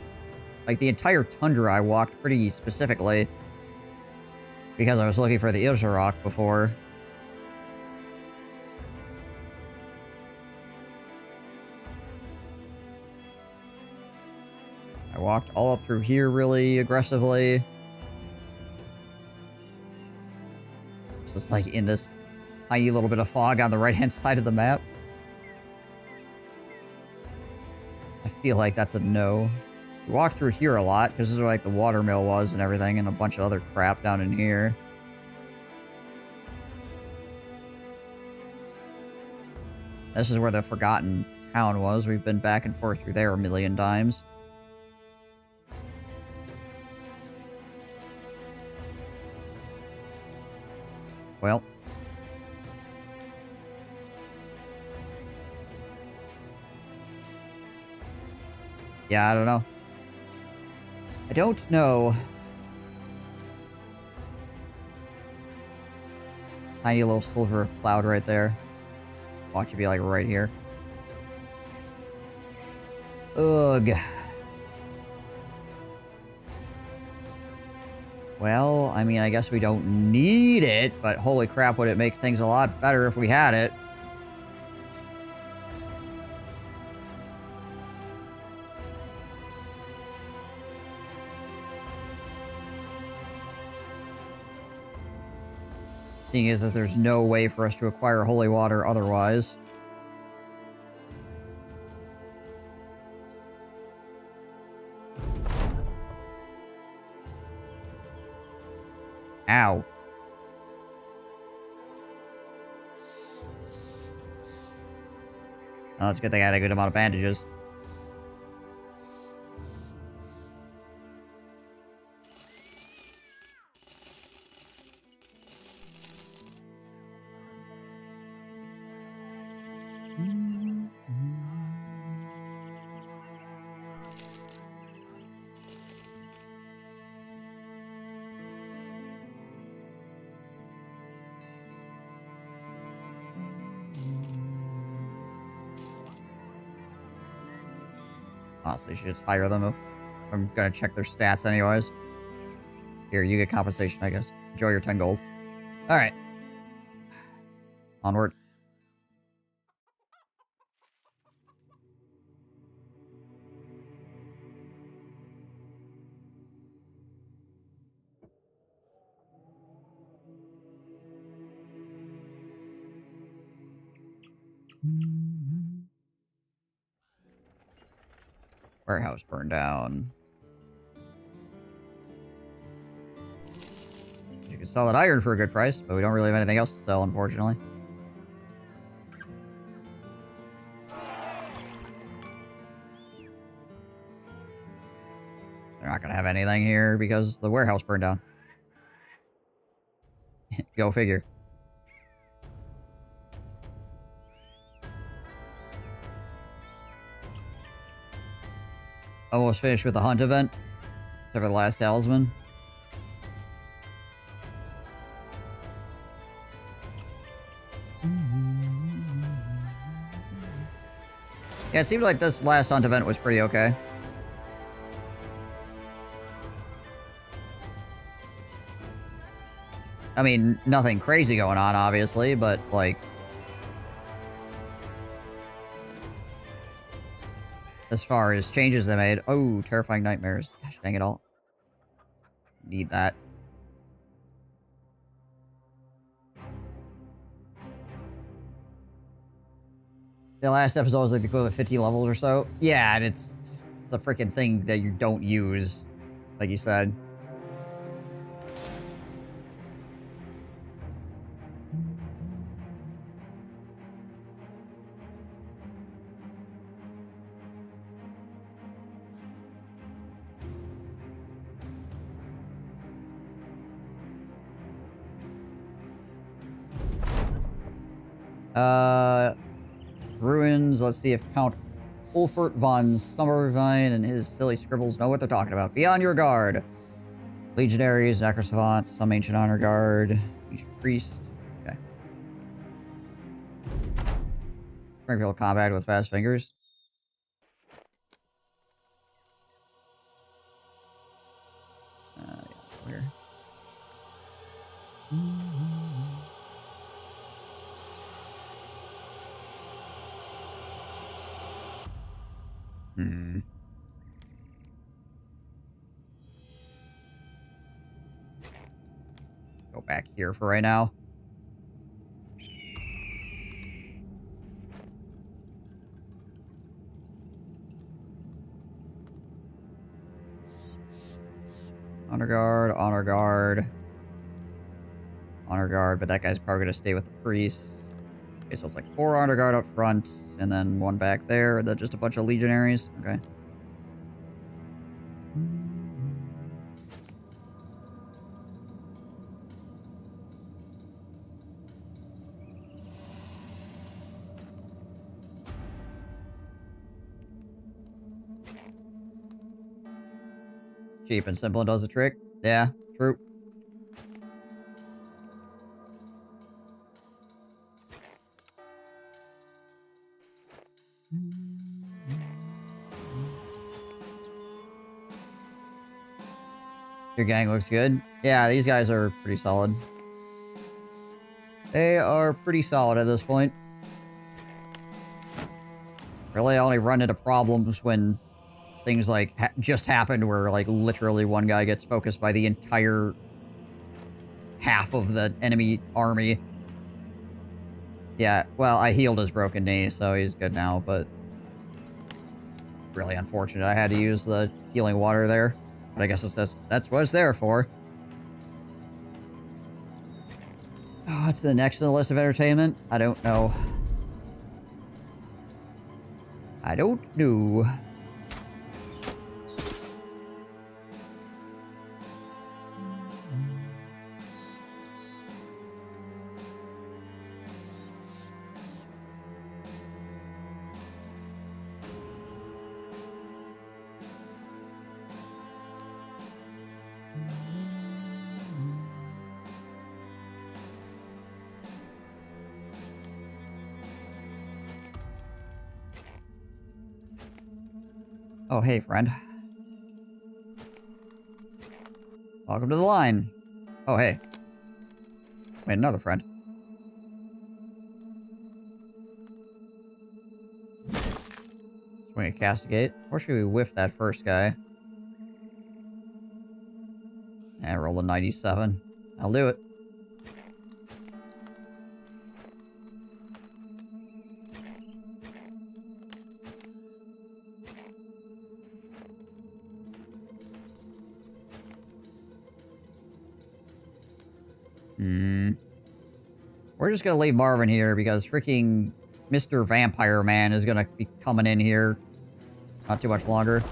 Like the entire tundra I walked pretty specifically. Because I was looking for the Isarok before. I walked all up through here really aggressively. It's just like in this tiny little bit of fog on the right-hand side of the map. I feel like that's a no. We walked through here a lot, because this is where like the watermill was and everything, and a bunch of other crap down in here. This is where the Forgotten Town was. We've been back and forth through there a million times. Well. Yeah, I don't know. I don't know. Tiny little silver cloud right there. Watch it be like right here. Ugh. Well, I mean, I guess we don't need it, but holy crap, would it make things a lot better if we had it. Thing is that there's no way for us to acquire holy water otherwise. Ow. Oh, that's a good thing I had a good amount of bandages. Honestly, you should just hire them. I'm gonna check their stats anyways. Here, you get compensation, I guess. Enjoy your 10 gold. Alright. Onward. Warehouse burned down. You can sell that iron for a good price, but we don't really have anything else to sell, unfortunately. They're not gonna have anything here because the warehouse burned down. Go figure. Almost finished with the hunt event. Except for the last talisman. Yeah, it seemed like this last hunt event was pretty okay. I mean, nothing crazy going on, obviously, but, like... as far as changes they made... Oh, terrifying nightmares. Gosh, dang it all. Need that. The last episode was like the equivalent of 50 levels or so. Yeah, and it's a freaking thing that you don't use, like you said. Ruins, let's see if Count Ulfert von Sommervine and his silly scribbles know what they're talking about. Be on your guard. Legionaries, Necrosavants, some ancient honor guard, ancient priest. Okay. Springfield combat with fast fingers. Yeah, here. Go back here for right now. Honor guard, honor guard. Honor guard, but that guy's probably gonna stay with the priest. Okay, so it's like 4 honor guard up front, and then 1 back there, and then just a bunch of legionaries. Okay. Cheap and simple and does the trick. Yeah, true. Your gang looks good. Yeah, these guys are pretty solid. They are pretty solid at this point. Really only run into problems when things like just happened where like literally one guy gets focused by the entire half of the enemy army. Yeah, well, I healed his broken knee, so he's good now, but really unfortunate I had to use the healing water there. But I guess that's what it's there for. Oh, what's the next on the list of entertainment? I don't know. I don't know. Oh, hey, friend. Welcome to the line. Oh, hey. Wait, another friend. Swing a castigate. Or should we whiff that first guy? And roll a 97. I'll do it. We're just gonna leave Marvin here because freaking Mr. Vampire Man is gonna be coming in here not too much longer.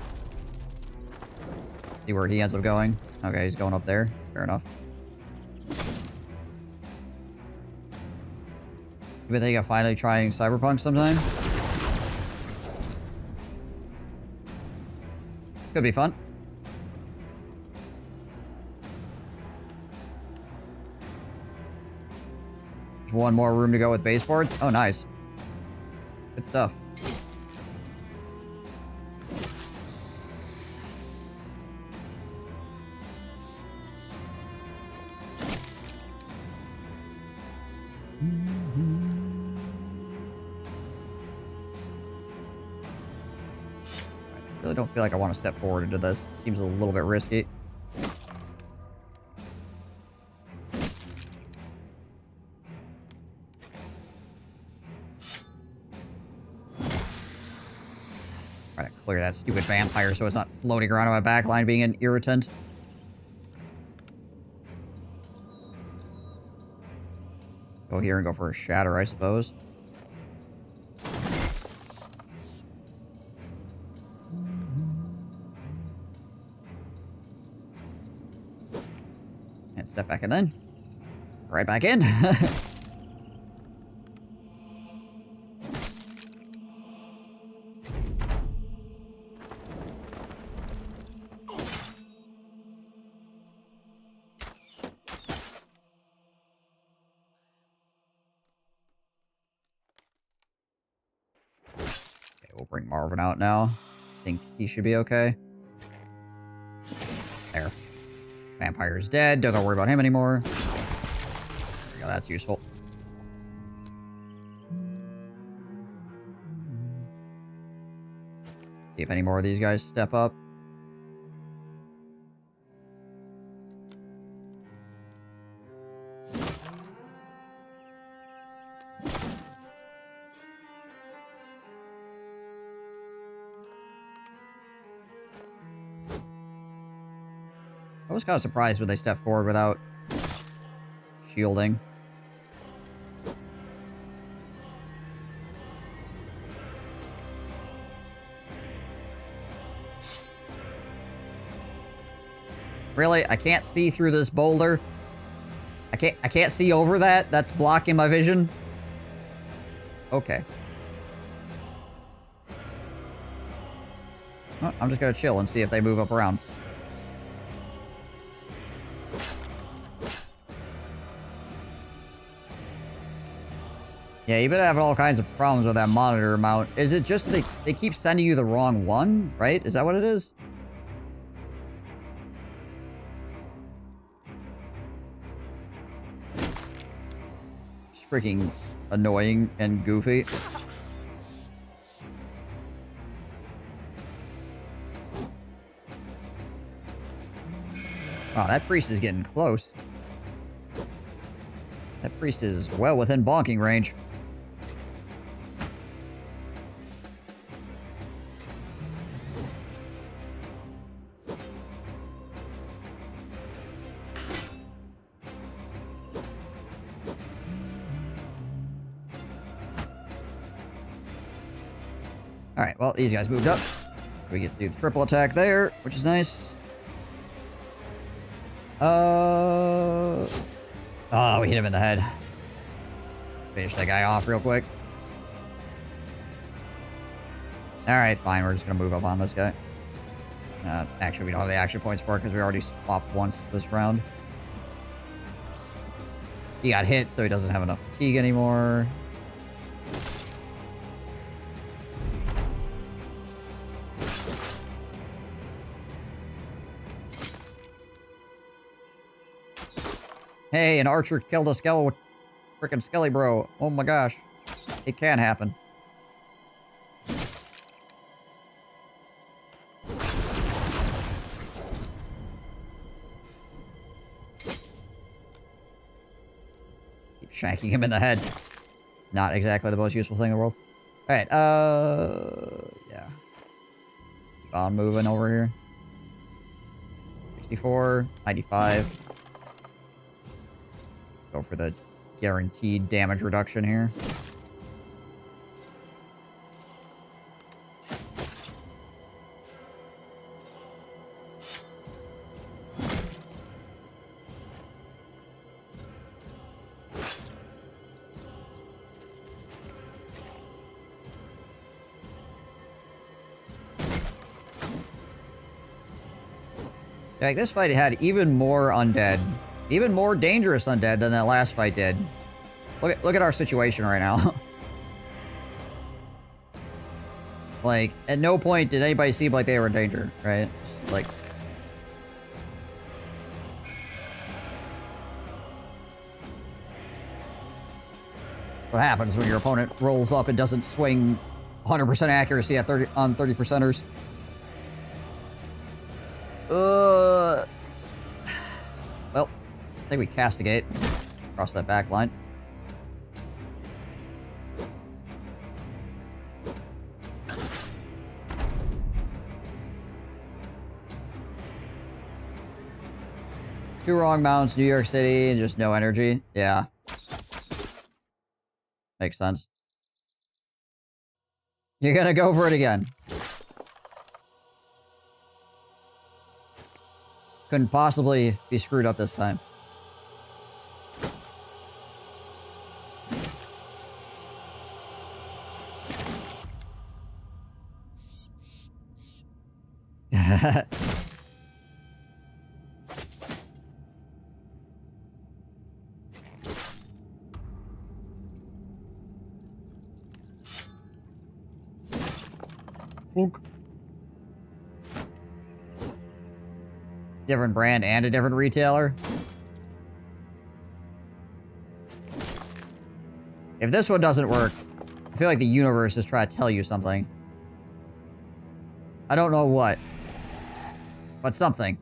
See where he ends up going. Okay, he's going up there. Fair enough. You think of finally trying Cyberpunk sometime? Could be fun. One more room to go with baseboards. Oh, nice. Good stuff. I really don't feel like I want to step forward into this. Seems a little bit risky. Clear that stupid vampire so it's not floating around on my backline being an irritant. Go here and go for a shatter, I suppose. And step back in then. Right back in. We'll bring Marvin out now. I think he should be okay. There. Vampire is dead. Don't gotta worry about him anymore. There we go, that's useful. See if any more of these guys step up. I was kind of surprised when they stepped forward without shielding. Really? I can't see through this boulder? I can't see over that? That's blocking my vision? Okay. Well, I'm just gonna chill and see if they move up around. Yeah, you've been having all kinds of problems with that monitor mount. Is it just they keep sending you the wrong one, right? Is that what it is? It's freaking annoying and goofy. Wow, that priest is getting close. That priest is well within bonking range. Alright, well, these guys moved up. We get to do the triple attack there, which is nice. Oh, we hit him in the head. Finish that guy off real quick. Alright, fine. We're just gonna move up on this guy. Actually, we don't have the action points for it because we already swapped once this round. He got hit, so he doesn't have enough fatigue anymore. Hey, an archer killed a frickin' Skelly bro. Oh my gosh. It can happen. Keep shanking him in the head. Not exactly the most useful thing in the world. Alright, yeah. Keep on moving over here. 64, 95. Go for the guaranteed damage reduction here. Like, this fight had even more undead. Even more dangerous undead than that last fight did. Look at our situation right now. Like, at no point did anybody seem like they were in danger, right? It's just like... what happens when your opponent rolls up and doesn't swing 100% accuracy at 30%ers. Well, I think we castigate across that back line. Two wrong mounts, New York City, and just no energy. Yeah. Makes sense. You're gonna go for it again. Couldn't possibly be screwed up this time. Different brand and a different retailer. If this one doesn't work, I feel like the universe is trying to tell you something. I don't know what. But something.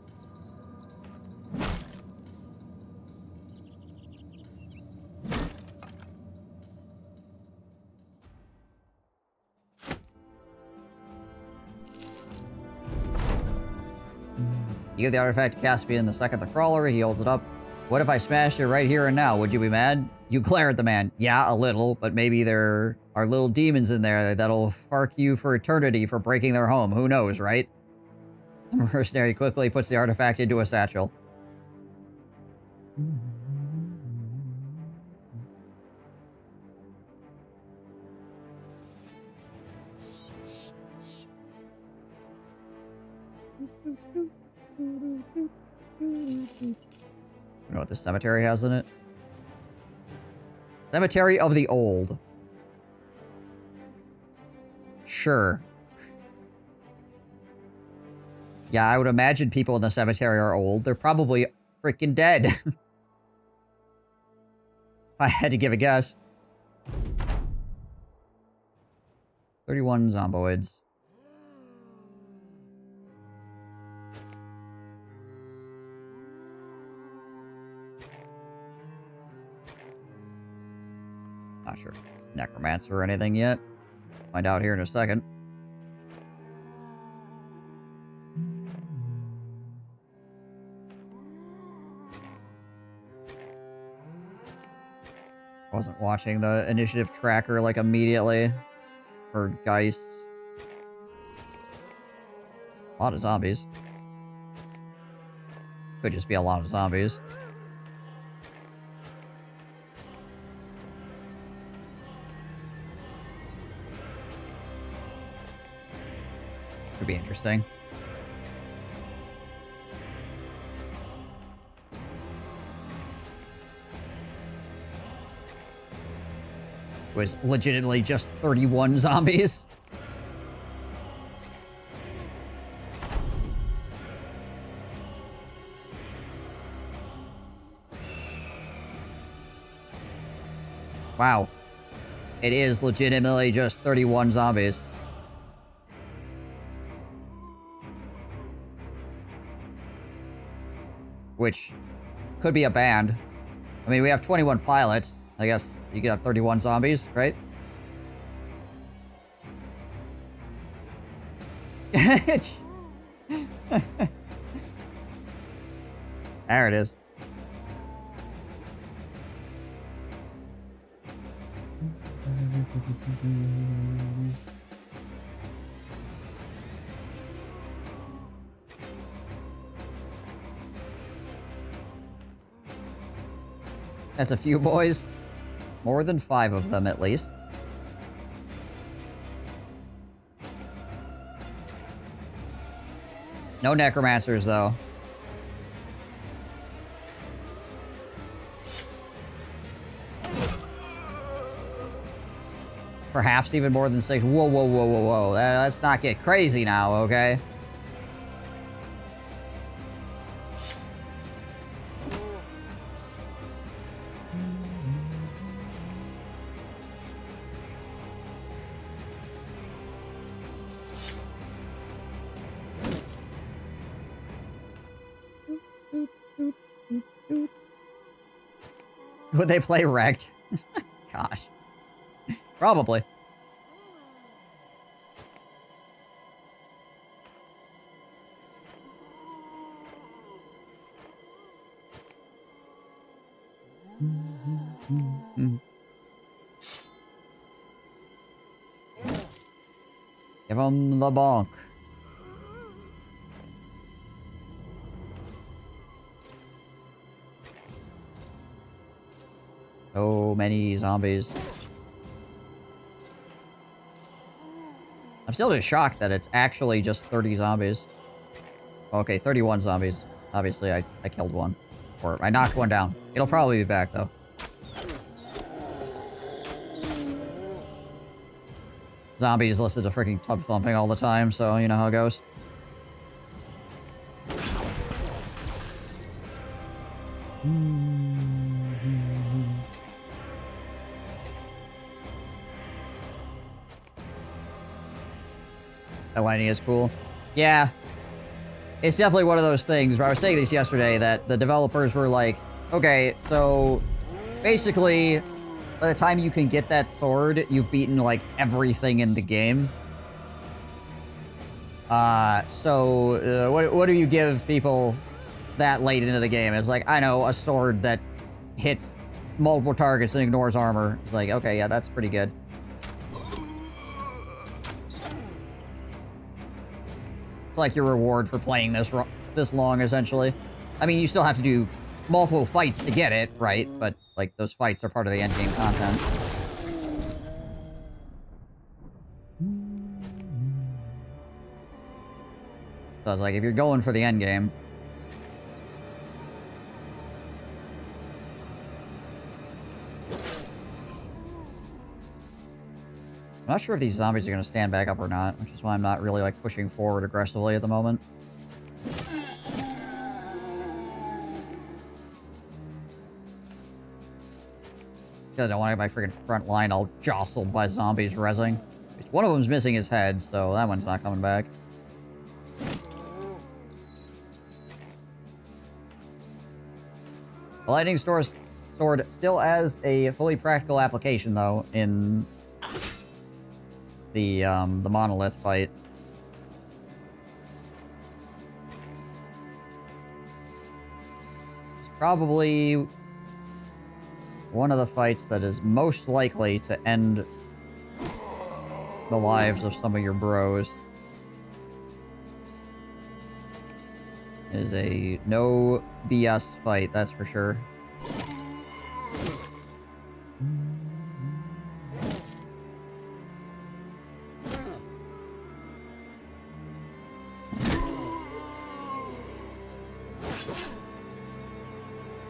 You give the artifact to Caspian the second the crawler, he holds it up. What if I smashed it right here and now? Would you be mad? You glare at the man. Yeah, a little, but maybe there are little demons in there that'll fark you for eternity for breaking their home. Who knows, right? The mercenary quickly puts the artifact into a satchel. You know what this cemetery has in it? Cemetery of the Old. Sure. Yeah, I would imagine people in the cemetery are old. They're probably freaking dead. If I had to give a guess. 31 zomboids. Not sure if it's necromancer or anything yet. Find out here in a second. I wasn't watching the initiative tracker like immediately for Geists. A lot of zombies. Could just be a lot of zombies. Could be interesting. It was legitimately just 31 zombies. Wow. It is legitimately just 31 zombies. Which could be a band. I mean, we have 21 pilots. I guess you could have 31 zombies, right? There it is. That's a few boys. More than 5 of them, at least. No necromancers, though. Perhaps even more than 6. Whoa, whoa, whoa, whoa, whoa. Let's not get crazy now, okay? Would they play Wrecked? Gosh. Probably. Give him the bonk. So many zombies. I'm still just shocked that it's actually just 30 zombies. Okay, 31 zombies. Obviously, I killed one. Or I knocked one down. It'll probably be back, though. Zombies listen to freaking tub thumping all the time, so you know how it goes. That lighting is cool. Yeah. It's definitely one of those things where I was saying this yesterday that the developers were like, okay, so basically by the time you can get that sword, you've beaten like everything in the game. What do you give people that late into the game? It's like, I know, a sword that hits multiple targets and ignores armor. It's like, okay, yeah, that's pretty good. It's like your reward for playing this long, essentially. I mean, you still have to do multiple fights to get it, right? But, like, those fights are part of the endgame content. So it's like, if you're going for the endgame... I'm not sure if these zombies are going to stand back up or not, which is why I'm not really, like, pushing forward aggressively at the moment. Because I don't want to get my freaking front line all jostled by zombies rezzing. At least one of them's missing his head, so that one's not coming back. The lightning sword still has a fully practical application, though, in the Monolith fight. It's probably one of the fights that is most likely to end the lives of some of your bros. It is a no BS fight, that's for sure.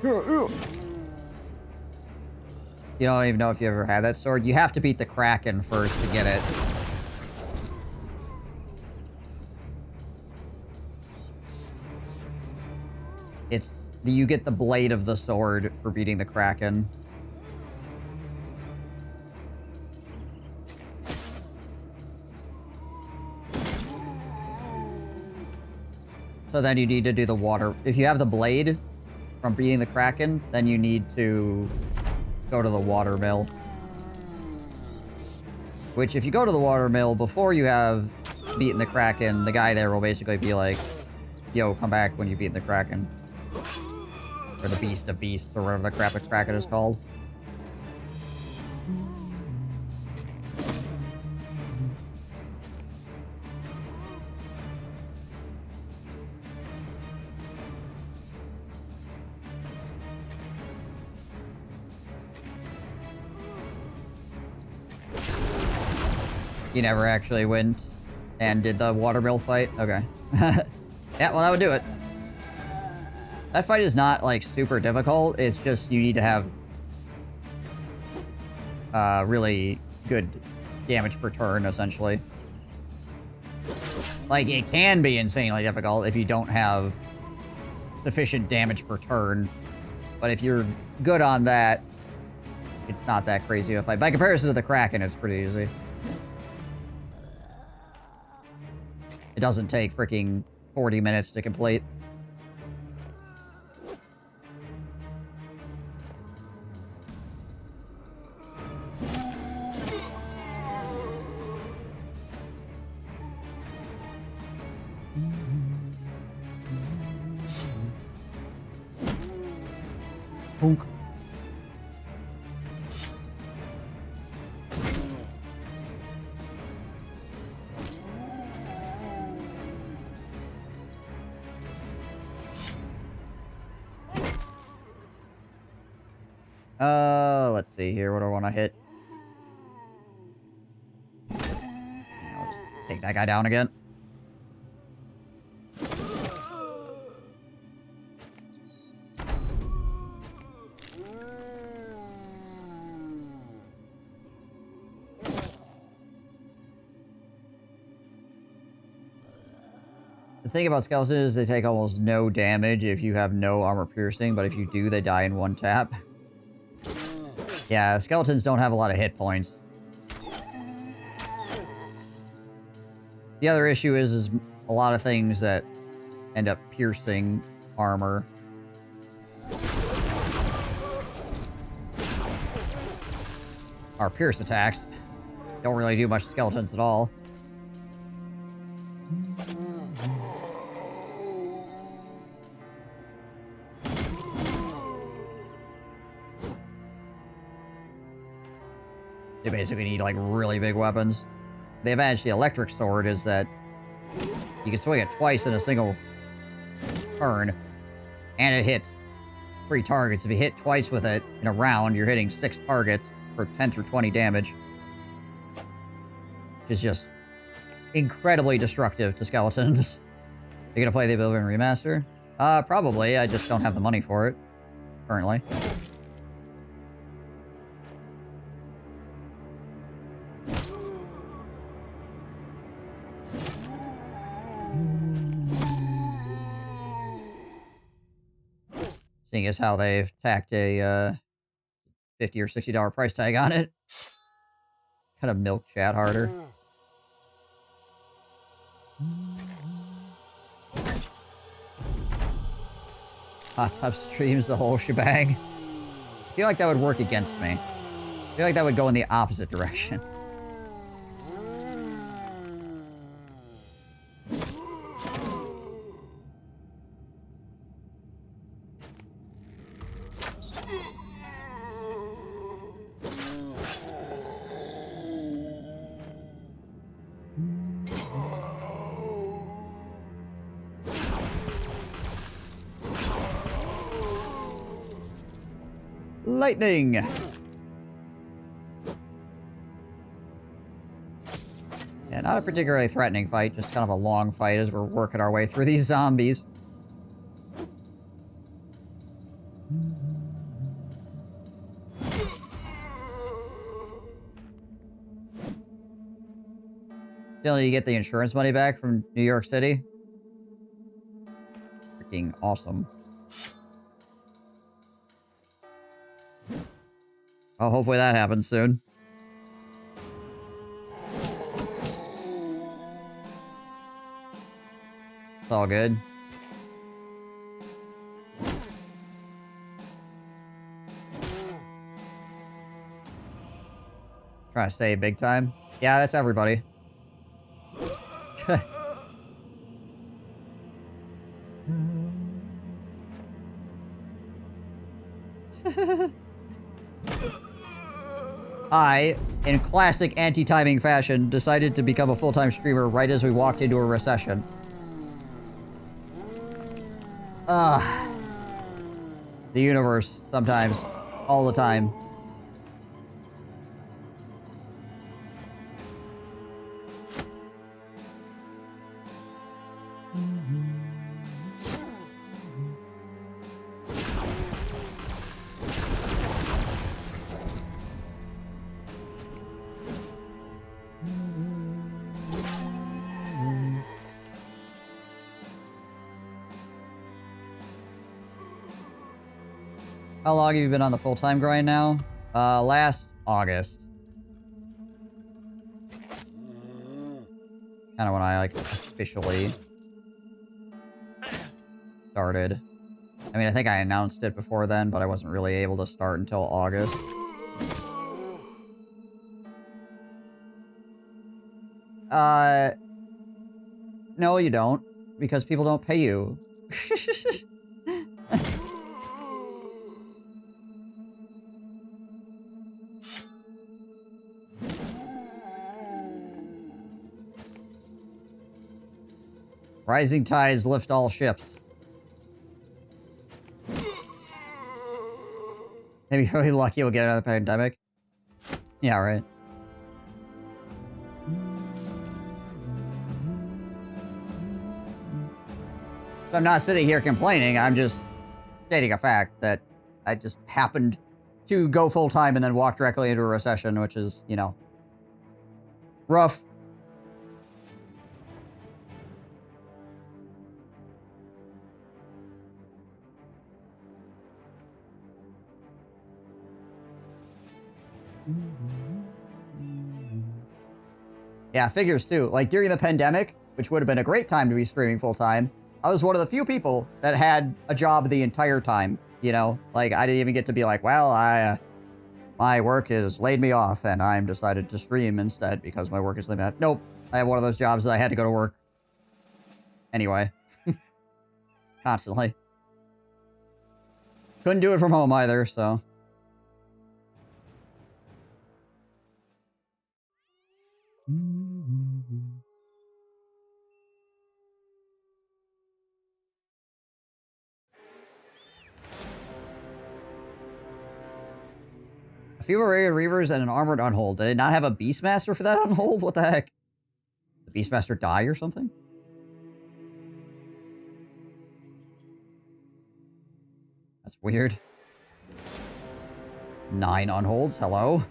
You don't even know if you ever had that sword. You have to beat the Kraken first to get it. You get the blade of the sword for beating the Kraken. So then you need to do the water. If you have the blade from beating the Kraken, then you need to go to the water mill. Which, if you go to the water mill before you have beaten the Kraken, the guy there will basically be like, yo, come back when you beat the Kraken. Or the Beast of Beasts, or whatever the crap the Kraken is called. You never actually went and did the watermill fight? Okay. Yeah, well, that would do it. That fight is not, like, super difficult. It's just you need to have really good damage per turn, essentially. Like, it can be insanely difficult if you don't have sufficient damage per turn. But if you're good on that, it's not that crazy of a fight. By comparison to the Kraken, it's pretty easy. It doesn't take freaking 40 minutes to complete. Punk. Let's see here. What do I want to hit? I'll just take that guy down again. The thing about skeletons is they take almost no damage if you have no armor piercing, but if you do, they die in one tap. Yeah, skeletons don't have a lot of hit points. The other issue is a lot of things that end up piercing armor. Our pierce attacks don't really do much to skeletons at all. They basically need, like, really big weapons. The advantage of the electric sword is that you can swing it twice in a single turn, and it hits 3 targets. If you hit twice with it in a round, you're hitting 6 targets for 10 through 20 damage. Which is just incredibly destructive to skeletons. You gonna play the Oblivion Remaster? Probably. I just don't have the money for it, currently. Seeing as how they've tacked a, $50 or $60 price tag on it. Kind of milk chat harder. Hot Tub streams the whole shebang. I feel like that would work against me. I feel like that would go in the opposite direction. Lightning! Yeah, not a particularly threatening fight, just kind of a long fight as we're working our way through these zombies. Still, you get the insurance money back from New York City. Freaking awesome. Oh, hopefully that happens soon. It's all good. Trying to save big time. Yeah, that's everybody. I, in classic anti-timing fashion, decided to become a full-time streamer right as we walked into a recession. The universe, sometimes. All the time. How long have you been on the full-time grind now? Last August. Kind of when I, like, officially started. I mean, I think I announced it before then, but I wasn't really able to start until August. No, you don't. Because people don't pay you. Rising tides lift all ships. Maybe you're really lucky we'll get another pandemic. Yeah, right. So I'm not sitting here complaining, I'm just stating a fact that I just happened to go full-time and then walk directly into a recession, which is, you know, rough. Yeah, figures too. Like, during the pandemic, which would have been a great time to be streaming full-time, I was one of the few people that had a job the entire time, you know? Like, I didn't even get to be like, well, my work has laid me off, and I'm decided to stream instead because my work is laid me off. Nope. I had one of those jobs that I had to go to work. Anyway. Constantly. Couldn't do it from home either, so... A few Barbarian Reavers and an armored Unhold. Did it not have a Beastmaster for that Unhold? What the heck? The Beastmaster die or something? That's weird. 9 Unholds. Hello?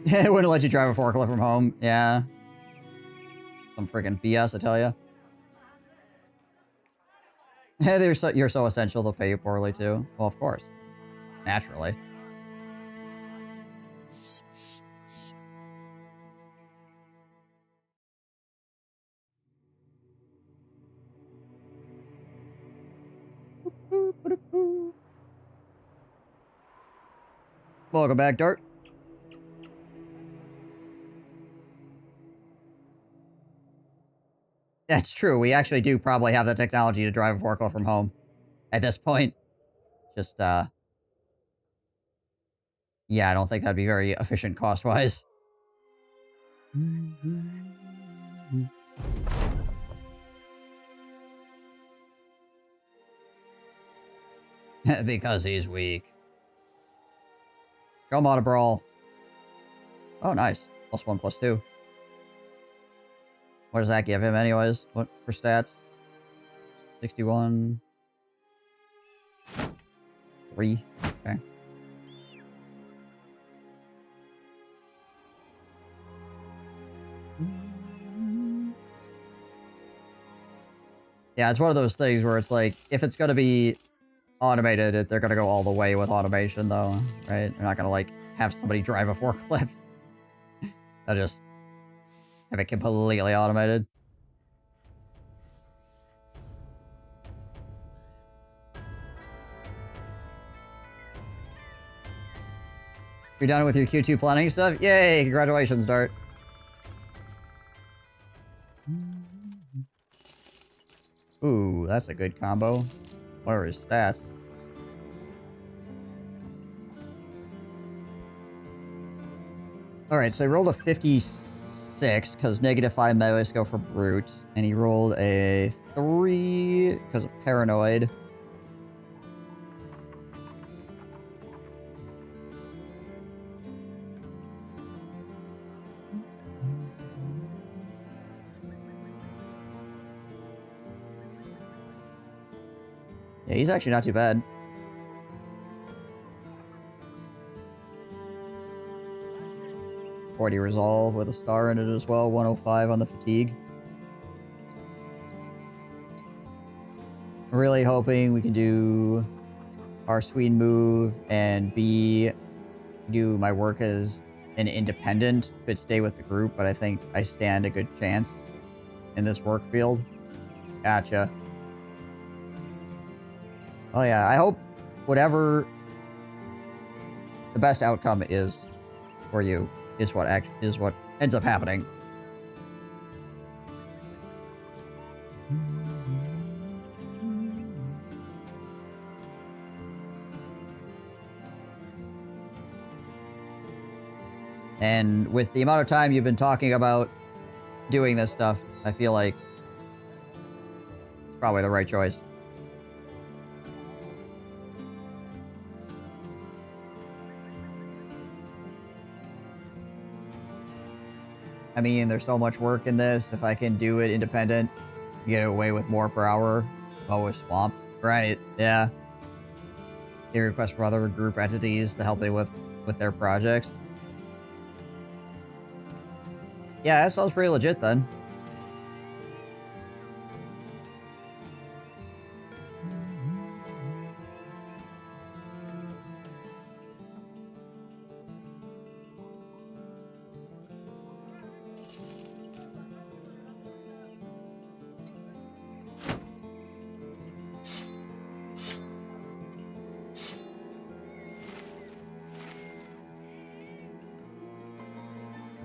It wouldn't let you drive a forklift from home. Yeah. Some freaking BS, I tell you. You're so essential, they'll pay you poorly, too. Well, of course. Naturally. Welcome back, Dart. That's true. We actually do probably have the technology to drive a forklift from home at this point. Just, yeah, I don't think that'd be very efficient cost-wise. Because he's weak. Show him how to brawl. Oh, nice. +1/+2. What does that give him anyways? What for stats? 61. 3. Okay. Yeah, it's one of those things where it's like, if it's going to be automated, they're going to go all the way with automation, though, right? They're not going to, like, have somebody drive a forklift. They'll just have it completely automated. You're done with your Q2 planning stuff? Yay! Congratulations, Dart. Ooh, that's a good combo. What are his stats? Alright, so he rolled a 56, because -5 melee skill for Brute. And he rolled a 3, because of Paranoid. Yeah, he's actually not too bad. .40 resolve with a star in it as well. 105 on the fatigue. I'm really hoping we can do our Sweden move and do my work as an independent, but stay with the group. But I think I stand a good chance in this work field. Gotcha. Oh yeah, I hope whatever the best outcome is for you is what ends up happening. And with the amount of time you've been talking about doing this stuff, I feel like it's probably the right choice. I mean, there's so much work in this. If I can do it independent, get away with more per hour. Always swamp. Right, yeah. They request from other group entities to help them with their projects. Yeah, that sounds pretty legit then.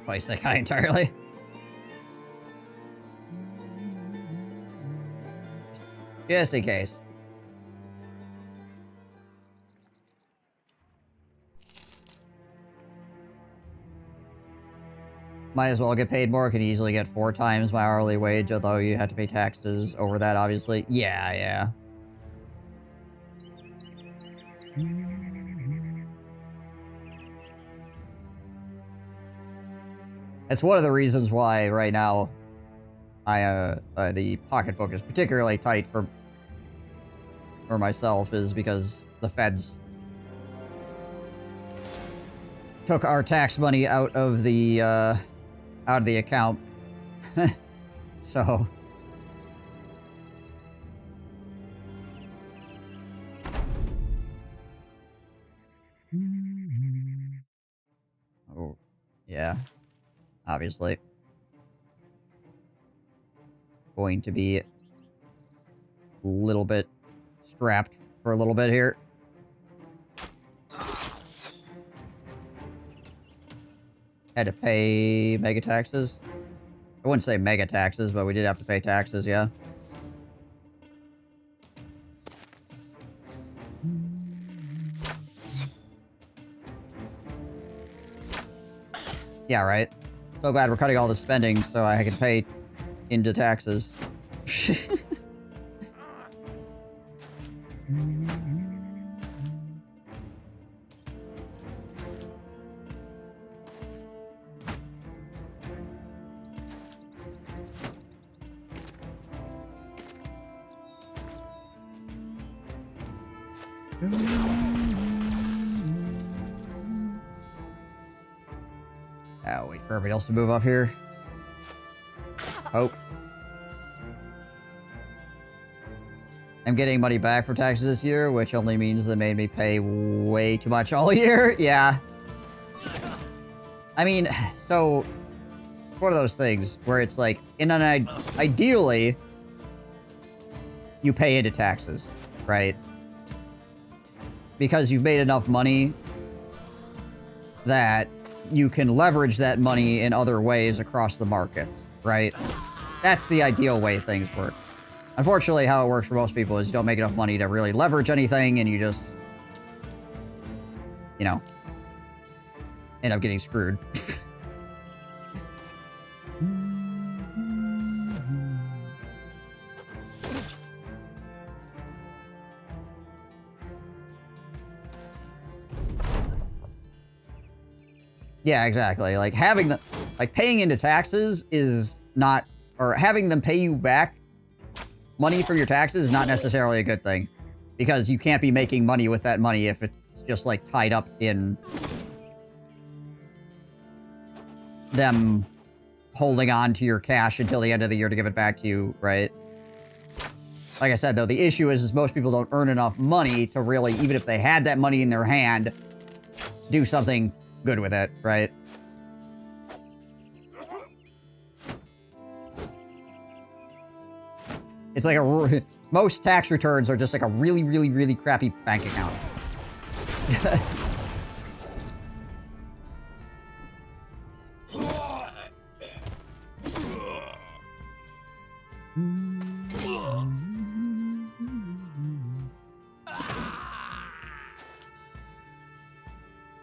Replace that guy entirely. Just in case. Might as well get paid more. Can easily get 4 times my hourly wage, although you have to pay taxes over that, obviously. Yeah, yeah. It's one of the reasons why right now the pocketbook is particularly tight for myself, is because the feds took our tax money out of the account. So oh, yeah. Obviously. Going to be a little bit strapped for a little bit here. Had to pay mega taxes. I wouldn't say mega taxes, but we did have to pay taxes, yeah. Yeah, right. So glad we're cutting all the spending so I can pay into taxes. Oh, wait for everybody else to move up here. Poke. I'm getting money back for taxes this year, which only means they made me pay way too much all year. Yeah. I mean, so it's one of those things where it's like, ideally, you pay into taxes, right? Because you've made enough money that you can leverage that money in other ways across the markets, right? That's the ideal way things work. Unfortunately, how it works for most people is you don't make enough money to really leverage anything, and you just, you know, end up getting screwed. Yeah, exactly. Like, paying into taxes is not, or having them pay you back money from your taxes is not necessarily a good thing. Because you can't be making money with that money if it's just, like, tied up in them holding on to your cash until the end of the year to give it back to you, right? Like I said, though, the issue is most people don't earn enough money to really, even if they had that money in their hand, do something good with it, right? It's like most tax returns are just like a really, really, really crappy bank account.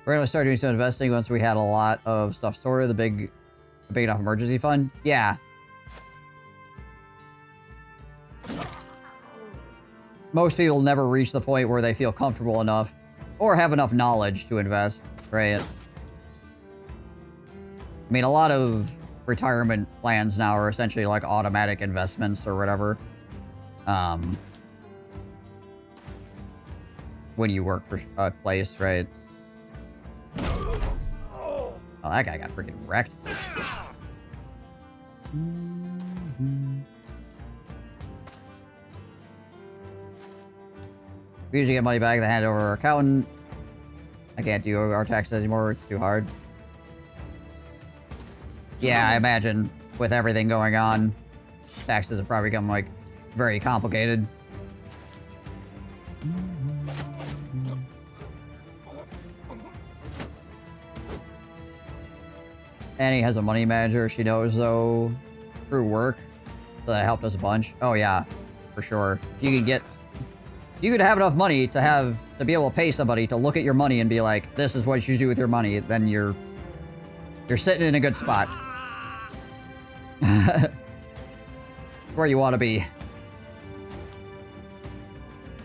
We're gonna start doing some investing once we had a lot of stuff sorted. The big enough emergency fund. Yeah. Most people never reach the point where they feel comfortable enough or have enough knowledge to invest, right? I mean, a lot of retirement plans now are essentially like automatic investments or whatever. When you work for a place, right? Oh, that guy got freaking wrecked. We usually get money back, they hand it over to our accountant. I can't do our taxes anymore, it's too hard. Yeah, I imagine with everything going on, taxes have probably become, like, very complicated. Annie has a money manager she knows, though, through work. So that helped us a bunch. Oh, yeah, for sure. If you could have enough money to be able to pay somebody to look at your money and be like, this is what you should do with your money, then you're sitting in a good spot. Where you want to be.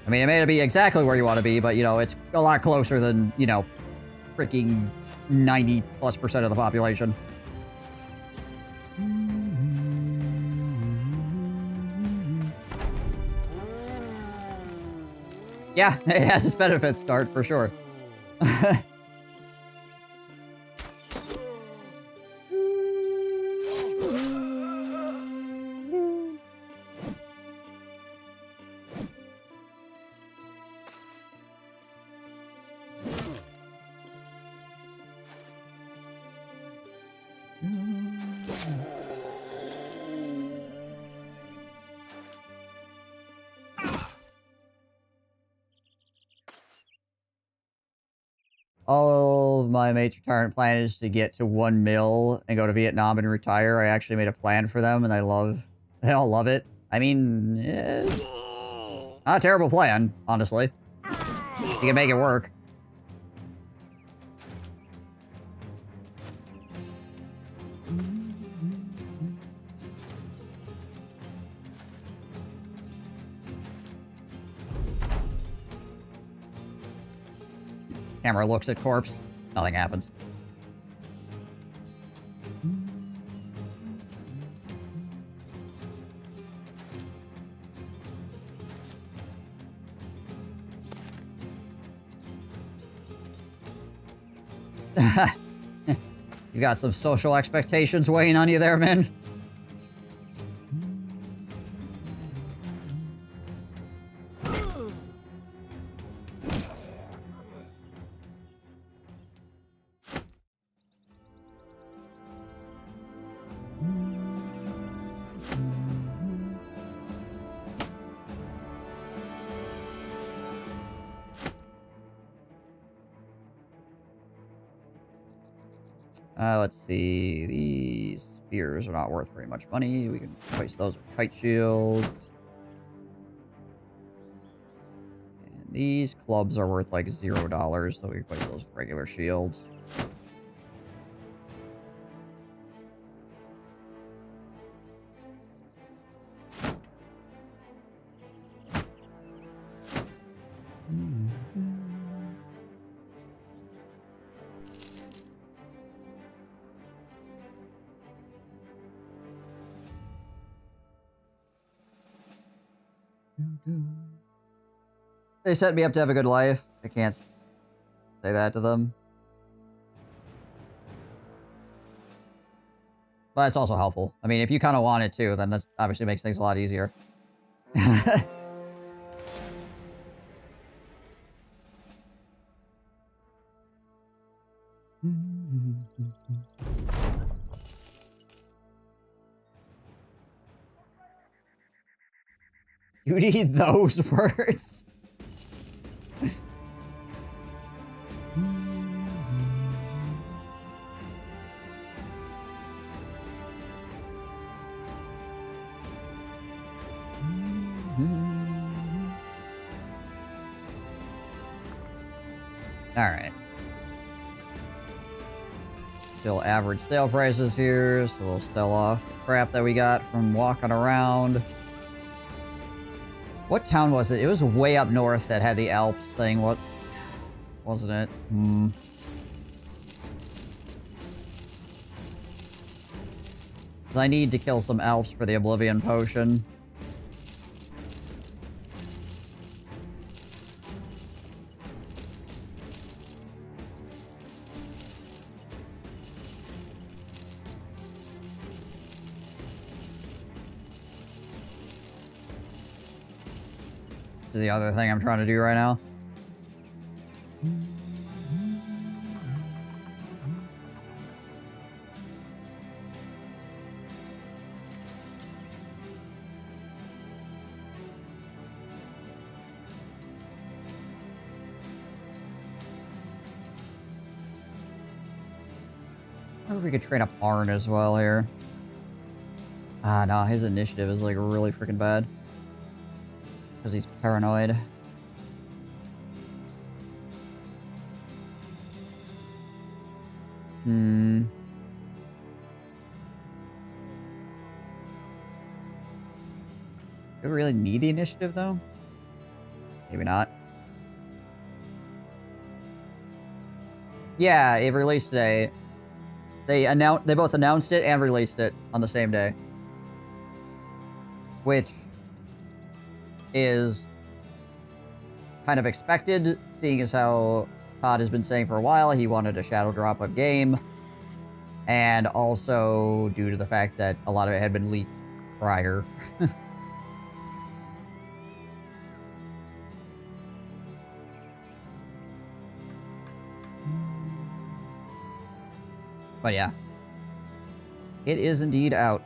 I mean, it may not be exactly where you want to be, but, you know, it's a lot closer than, you know, freaking 90+% of the population. Yeah, it has its benefits, Start, for sure. All of my mates' retirement plan is to get to 1 mil and go to Vietnam and retire. I actually made a plan for them, and they all love it. I mean, not a terrible plan, honestly. You can make it work. Camera looks at corpse. Nothing happens. You got some social expectations weighing on you there, man. Let's see. These spears are not worth very much money. We can replace those with kite shields. And these clubs are worth like $0, so we replace those with regular shields. They set me up to have a good life. I can't say that to them. But it's also helpful. I mean, if you kind of want it too, then that obviously makes things a lot easier. You need those words? Alright. Still average sale prices here, so we'll sell off the crap that we got from walking around. What town was it? It was way up north that had the Alps thing. What? Wasn't it? I need to kill some Alps for the Oblivion Potion. Is the other thing I'm trying to do right now. I wonder if we could train up Arn as well here. Ah, no, his initiative is like really freaking bad. Because he's paranoid. Do we really need the initiative, though? Maybe not. Yeah, it released today. They both announced it and released it on the same day. Which is kind of expected, seeing as how Todd has been saying for a while he wanted a shadow drop-up game. And also due to the fact that a lot of it had been leaked prior. But yeah, it is indeed out.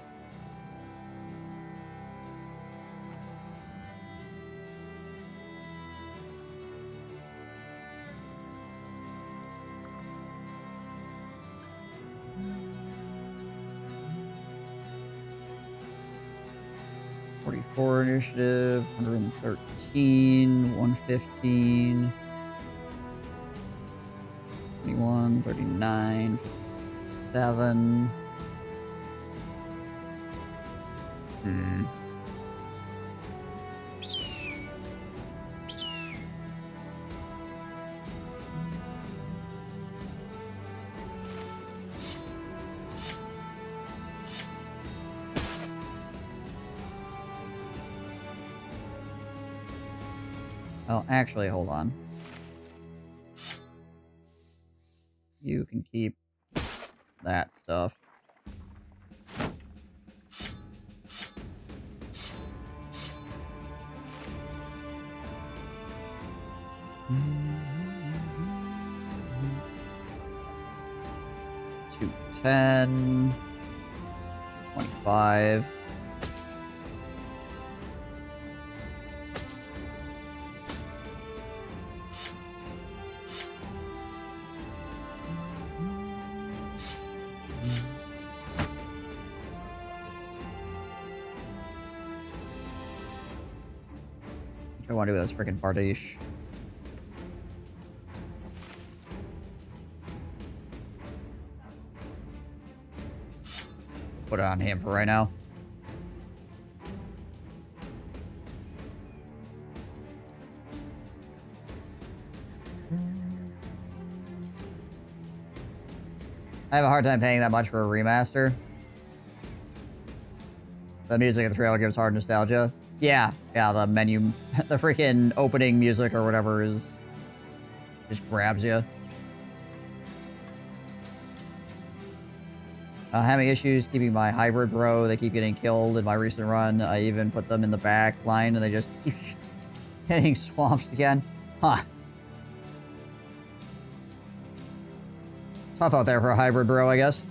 Initiative, 113, 115, 21, 39, 57. Well, actually, hold on. You can keep that stuff. $210, 25. What do I want to do with this freaking Bardiche? Put it on him for right now. I have a hard time paying that much for a remaster. The music in the trailer gives hard nostalgia. Yeah, the menu, the freaking opening music or whatever is... just grabs you. Having issues keeping my hybrid bro. They keep getting killed in my recent run. I even put them in the back line and they just keep getting swamped again. Huh. Tough out there for a hybrid bro, I guess.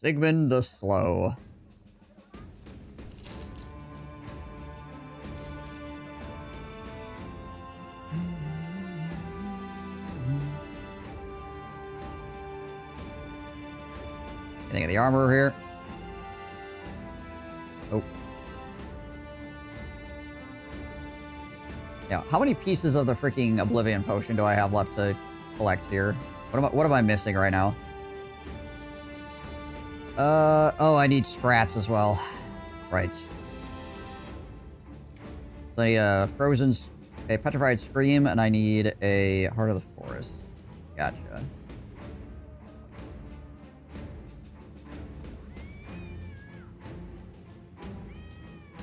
Sigmund the Slow. Anything in the armor here? Oh. Yeah, how many pieces of the freaking Oblivion Potion do I have left to collect here? What am I missing right now? Oh, I need strats as well. Right. So I need a Petrified Scream, and I need a Heart of the Forest. Gotcha.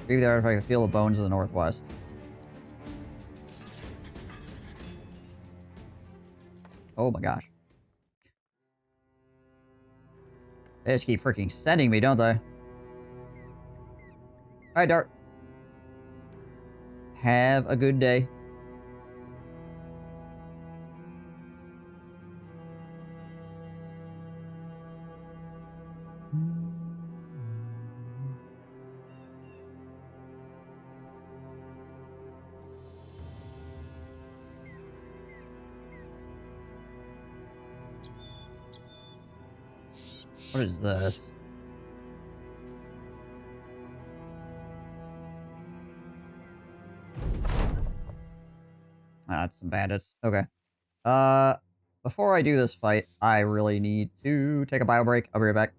Retrieve the artifact, the Field of Bones in the northwest. Oh my gosh. They just keep freaking sending me, don't they? Alright, Dart. Have a good day. What is this? Ah, that's some bandits. Okay. Before I do this fight, I really need to take a bio break. I'll be right back.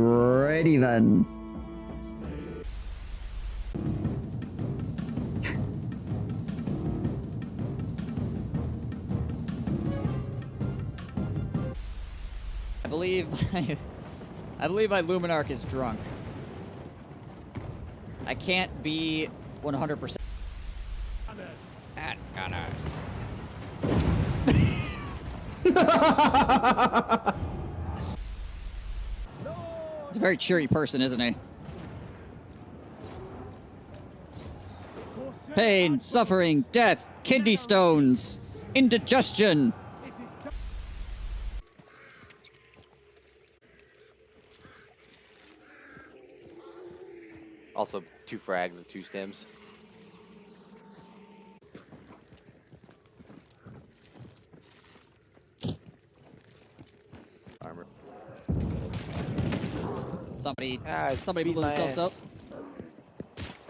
Alrighty then. I believe my Luminarch is drunk. I can't be 100%. At gunners. He's a very cheery person, isn't he? Pain, suffering, death, kidney stones, indigestion. Also, 2 frags and 2 stems. Armor. Somebody beat blew my themselves ass. up.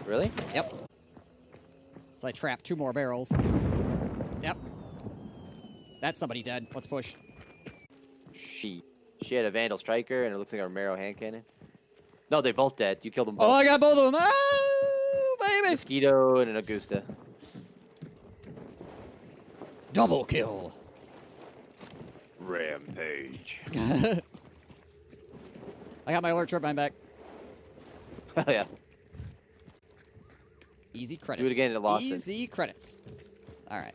Really? Yep. So I trapped 2 more barrels. Yep. That's somebody dead. Let's push. She had a Vandal Striker, and it looks like a Romero hand cannon. No, they're both dead. You killed them both. Oh, I got both of them. Oh, baby. Mosquito and an Augusta. Double kill. Rampage. I got my alert turbine back. Hell yeah. Easy credits. Do it again at Lawson. Easy credits. All right.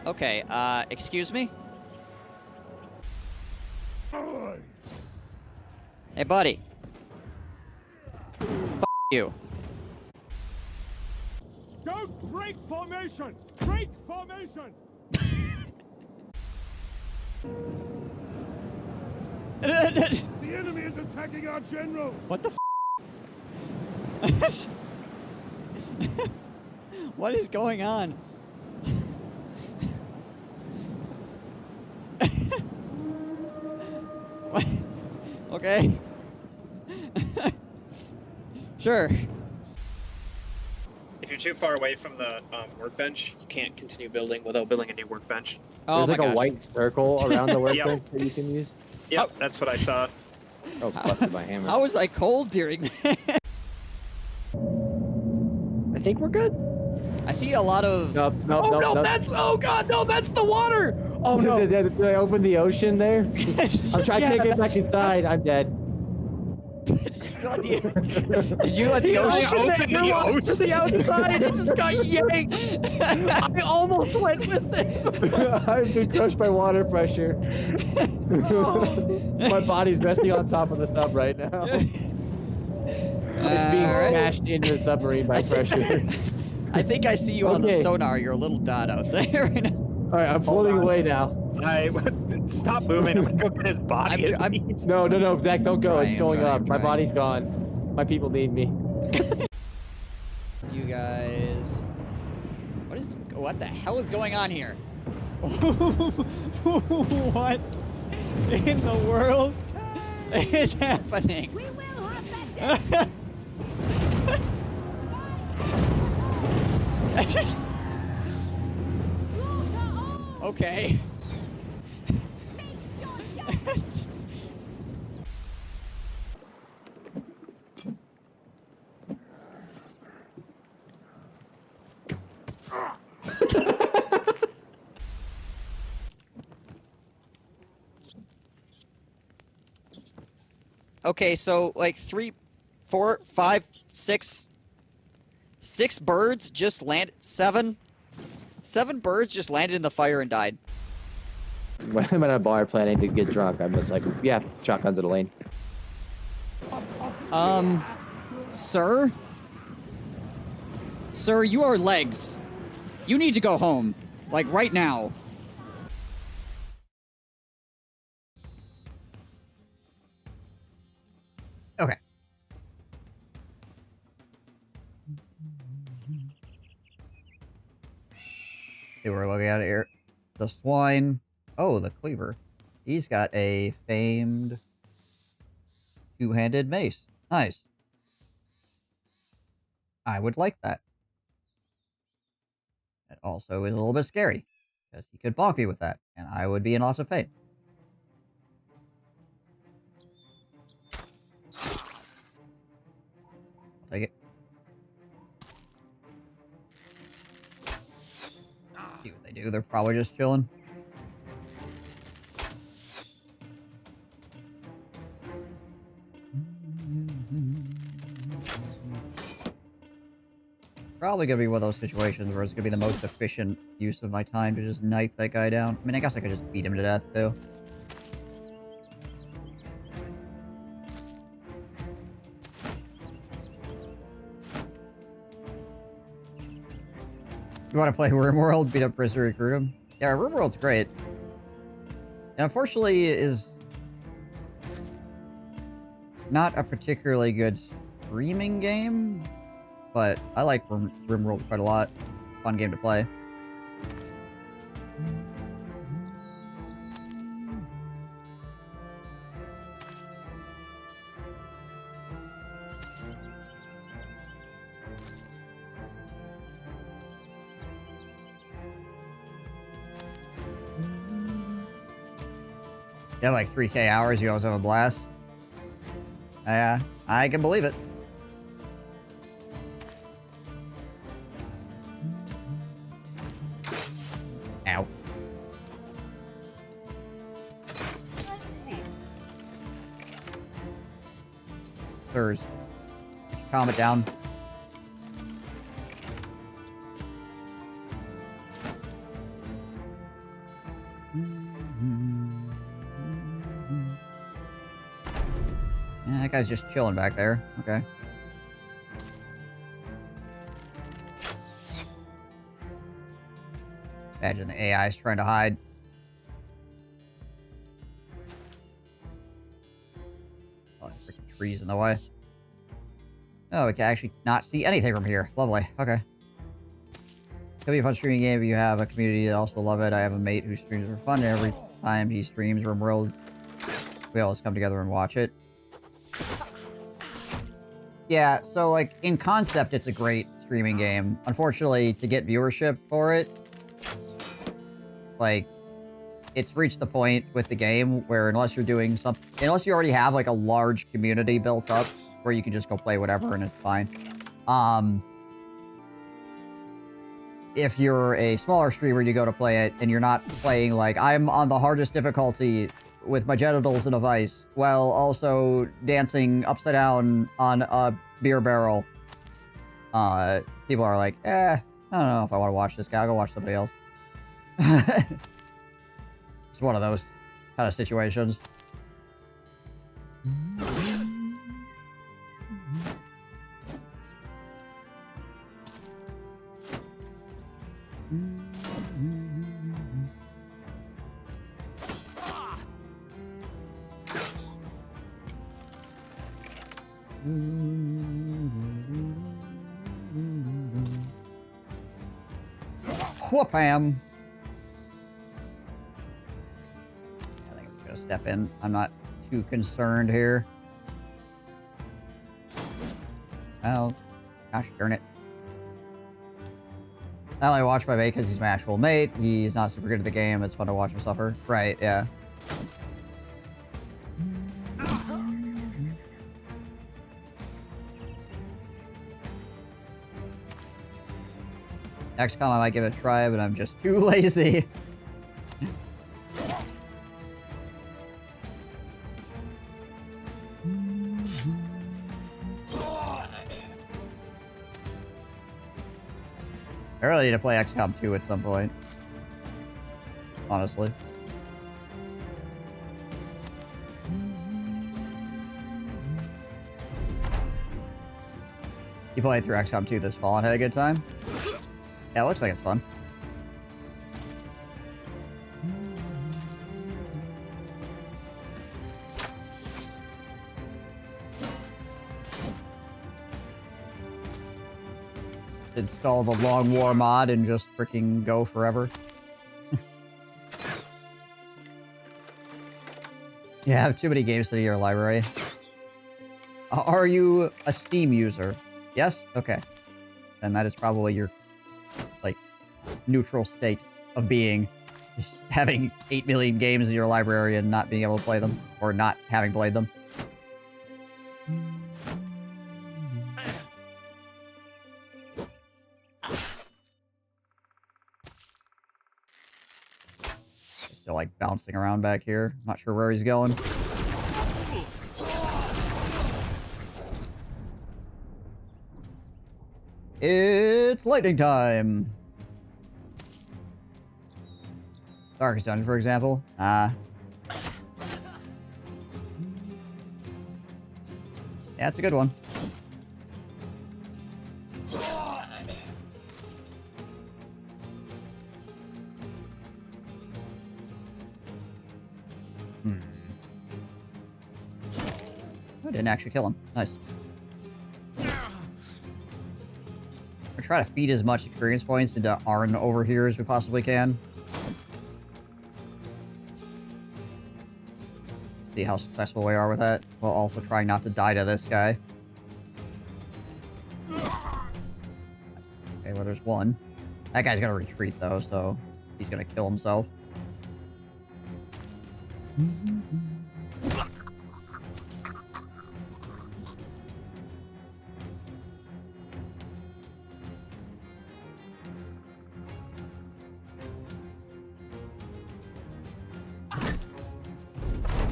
Okay, excuse me? Hey, buddy. You. Don't break formation! Break formation! The enemy is attacking our general! What the f? What is going on? What? Okay. Sure. If you're too far away from the workbench, you can't continue building without building a new workbench. Oh There's my like gosh. a white circle around the Yep. workbench that you can use. Yep, that's what I saw. Oh, busted my hammer. How was I cold during that? I think we're good. I see a lot of... Nope, nope, Oh nope, no, nope. that's no, that's the water. Oh no. Did I open the ocean there? I'm trying to get back inside. I'm dead. Did you let the I ocean... opened the ocean to the outside. It just got yanked. I almost went with it. I've been crushed by water pressure. My body's resting on top of the sub right now. It's being Alright. smashed into the submarine by pressure. I think I see you on the Okay. sonar. You're a little dot out there right now. Alright, I'm floating away now. Stop moving. I'm gonna go get his body. No, Zach, don't go. It's going up. My trying. body's gone. My people need me. You guys... What the hell is going on here? What in the world is happening? We will have that Okay. Okay, so like 3, 4, 5, 6 birds just landed. 7 birds just landed in the fire and died. When I'm at a bar planning to get drunk, I'm just like, yeah, shotguns at a lane. Sir? Sir, you are legs. You need to go home. Like, right now. Okay. see what we're looking at here. The swine. Oh, the cleaver. He's got a famed two-handed mace. Nice. I would like that. It also is a little bit scary, because he could bonk me with that, and I would be in lots of pain. I'll take it. See what they do. They're probably just chilling. Probably gonna be one of those situations where it's gonna be the most efficient use of my time to just knife that guy down. I mean, I guess I could just beat him to death, too. You want to play RimWorld, beat up Prisoner, recruit him? Yeah, RimWorld's great. And unfortunately is not a particularly good streaming game. But I like RimWorld quite a lot. Fun game to play. You have like 3K hours, you always have a blast. Yeah, I can believe it. Ow. Sirs, calm it down. Yeah, that guy's just chilling back there. Okay. Imagine the AI is trying to hide. Oh, freaking trees in the way. Oh, we can actually not see anything from here. Lovely. Okay. Could be a fun streaming game if you have a community that also love it. I have a mate who streams for fun. Every time he streams RimWorld, we always come together and watch it. Yeah, so, like, in concept, it's a great streaming game. Unfortunately, to get viewership for it, like, it's reached the point with the game where unless you're doing something, unless you already have, like, a large community built up where you can just go play whatever and it's fine. If you're a smaller streamer, you go to play it, and you're not playing, like, I'm on the hardest difficulty with my genitals in a vice, while also dancing upside down on a beer barrel. People are like, I don't know if I want to watch this guy. I'll go watch somebody else. It's one of those kind of situations. Whoop-am! I think I'm just gonna step in. I'm not too concerned here. Oh, gosh darn it. I only watch my mate because he's my actual mate. He's not super good at the game. It's fun to watch him suffer. Right, yeah. XCOM, I might give it a try, but I'm just too lazy. I really need to play XCOM 2 at some point. Honestly. You played through XCOM 2 this fall and had a good time? Yeah, it looks like it's fun. install the Long War mod and just freaking go forever. You have too many games in your library. Are you a Steam user? Yes? Okay. Then that is probably your, like, neutral state of being. Is having 8 million games in your library and not being able to play them. Or not having played them. Still, like, bouncing around back here. Not sure where he's going. It's lightning time! Darkest Dungeon, for example. Yeah, it's a good one. I didn't actually kill him. Nice. We're trying to feed as much experience points into Arn over here as we possibly can. See how successful we are with that, while also trying not to die to this guy. Nice. Okay, well, there's one. That guy's gonna retreat, though, so he's gonna kill himself.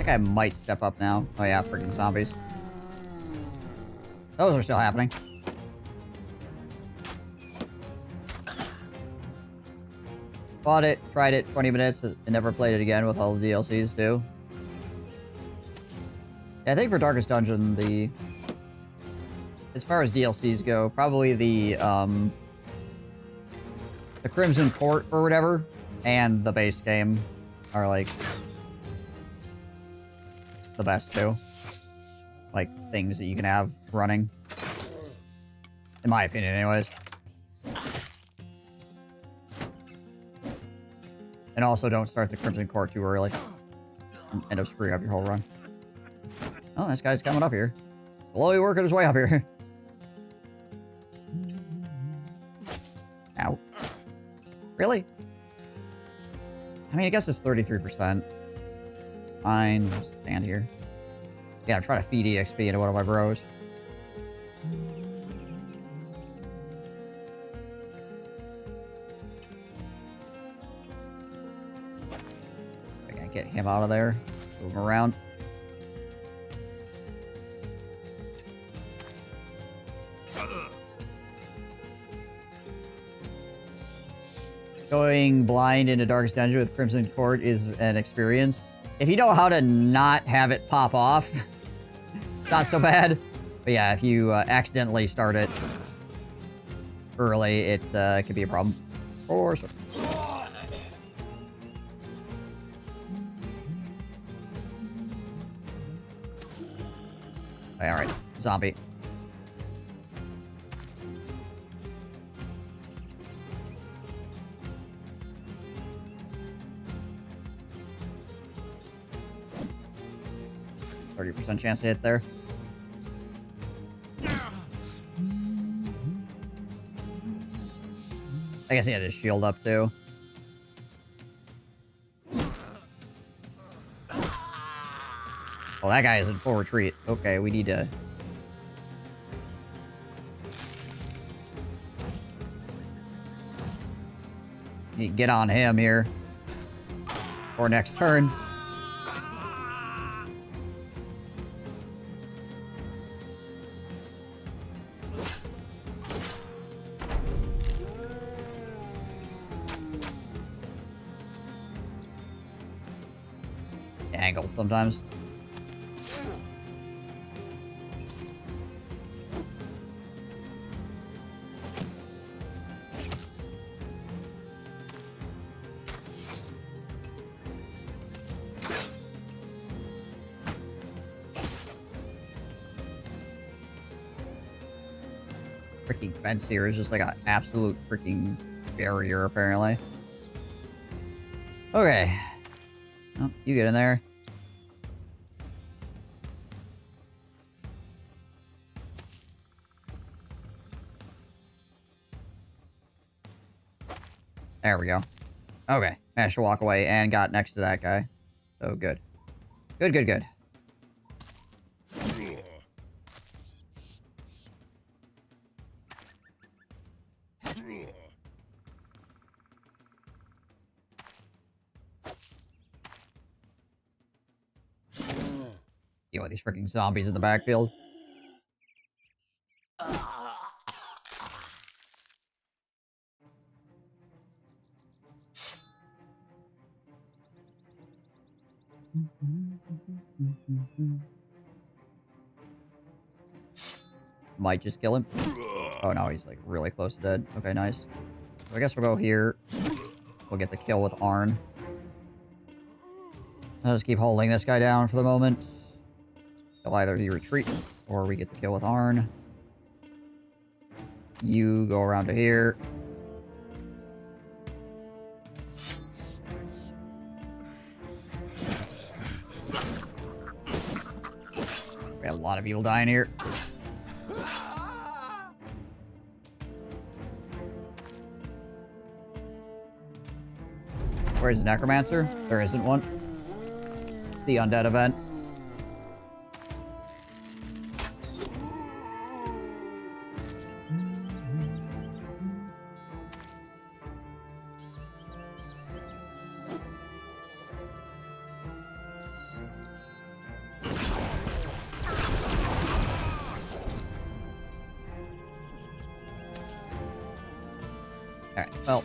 I might step up now. Oh yeah, freaking zombies. Those are still happening. Bought it, tried it, 20 minutes, and never played it again with all the DLCs too. Yeah, I think for Darkest Dungeon, as far as DLCs go, probably the Crimson Court or whatever, and the base game are like the best two. Like, things that you can have running. In my opinion, anyways. And also, don't start the Crimson Court too early. And end up screwing up your whole run. Oh, this guy's coming up here. Slowly working his way up here. Ow. Really? I mean, I guess it's 33%. Fine, just stand here. Yeah, I'm trying to feed EXP into one of my bros. I gotta get him out of there. Move him around. Going blind into Darkest Dungeon with Crimson Court is an experience. If you know how to not have it pop off, it's not so bad. But yeah, if you accidentally start it early, it could be a problem. For sure. Alright, zombie. %30 chance to hit there. I guess he had his shield up too. Oh, that guy is in full retreat. Okay, we need to... need to get on him here. For next turn. Angles sometimes. freaking fence here is just like an absolute freaking barrier, apparently. Okay. Oh, you get in there. There we go. Okay. Managed to walk away and got next to that guy. So good. Good, good, good. You know, these freaking zombies in the backfield. Might just kill him. Oh no, he's like really close to dead. Okay, nice. So I guess we'll go here. We'll get the kill with Arn. I'll just keep holding this guy down for the moment. He'll either he retreats or we get the kill with Arn. You go around to here. We have a lot of people dying here. Where's the Necromancer? There isn't one. The undead event. Alright, well.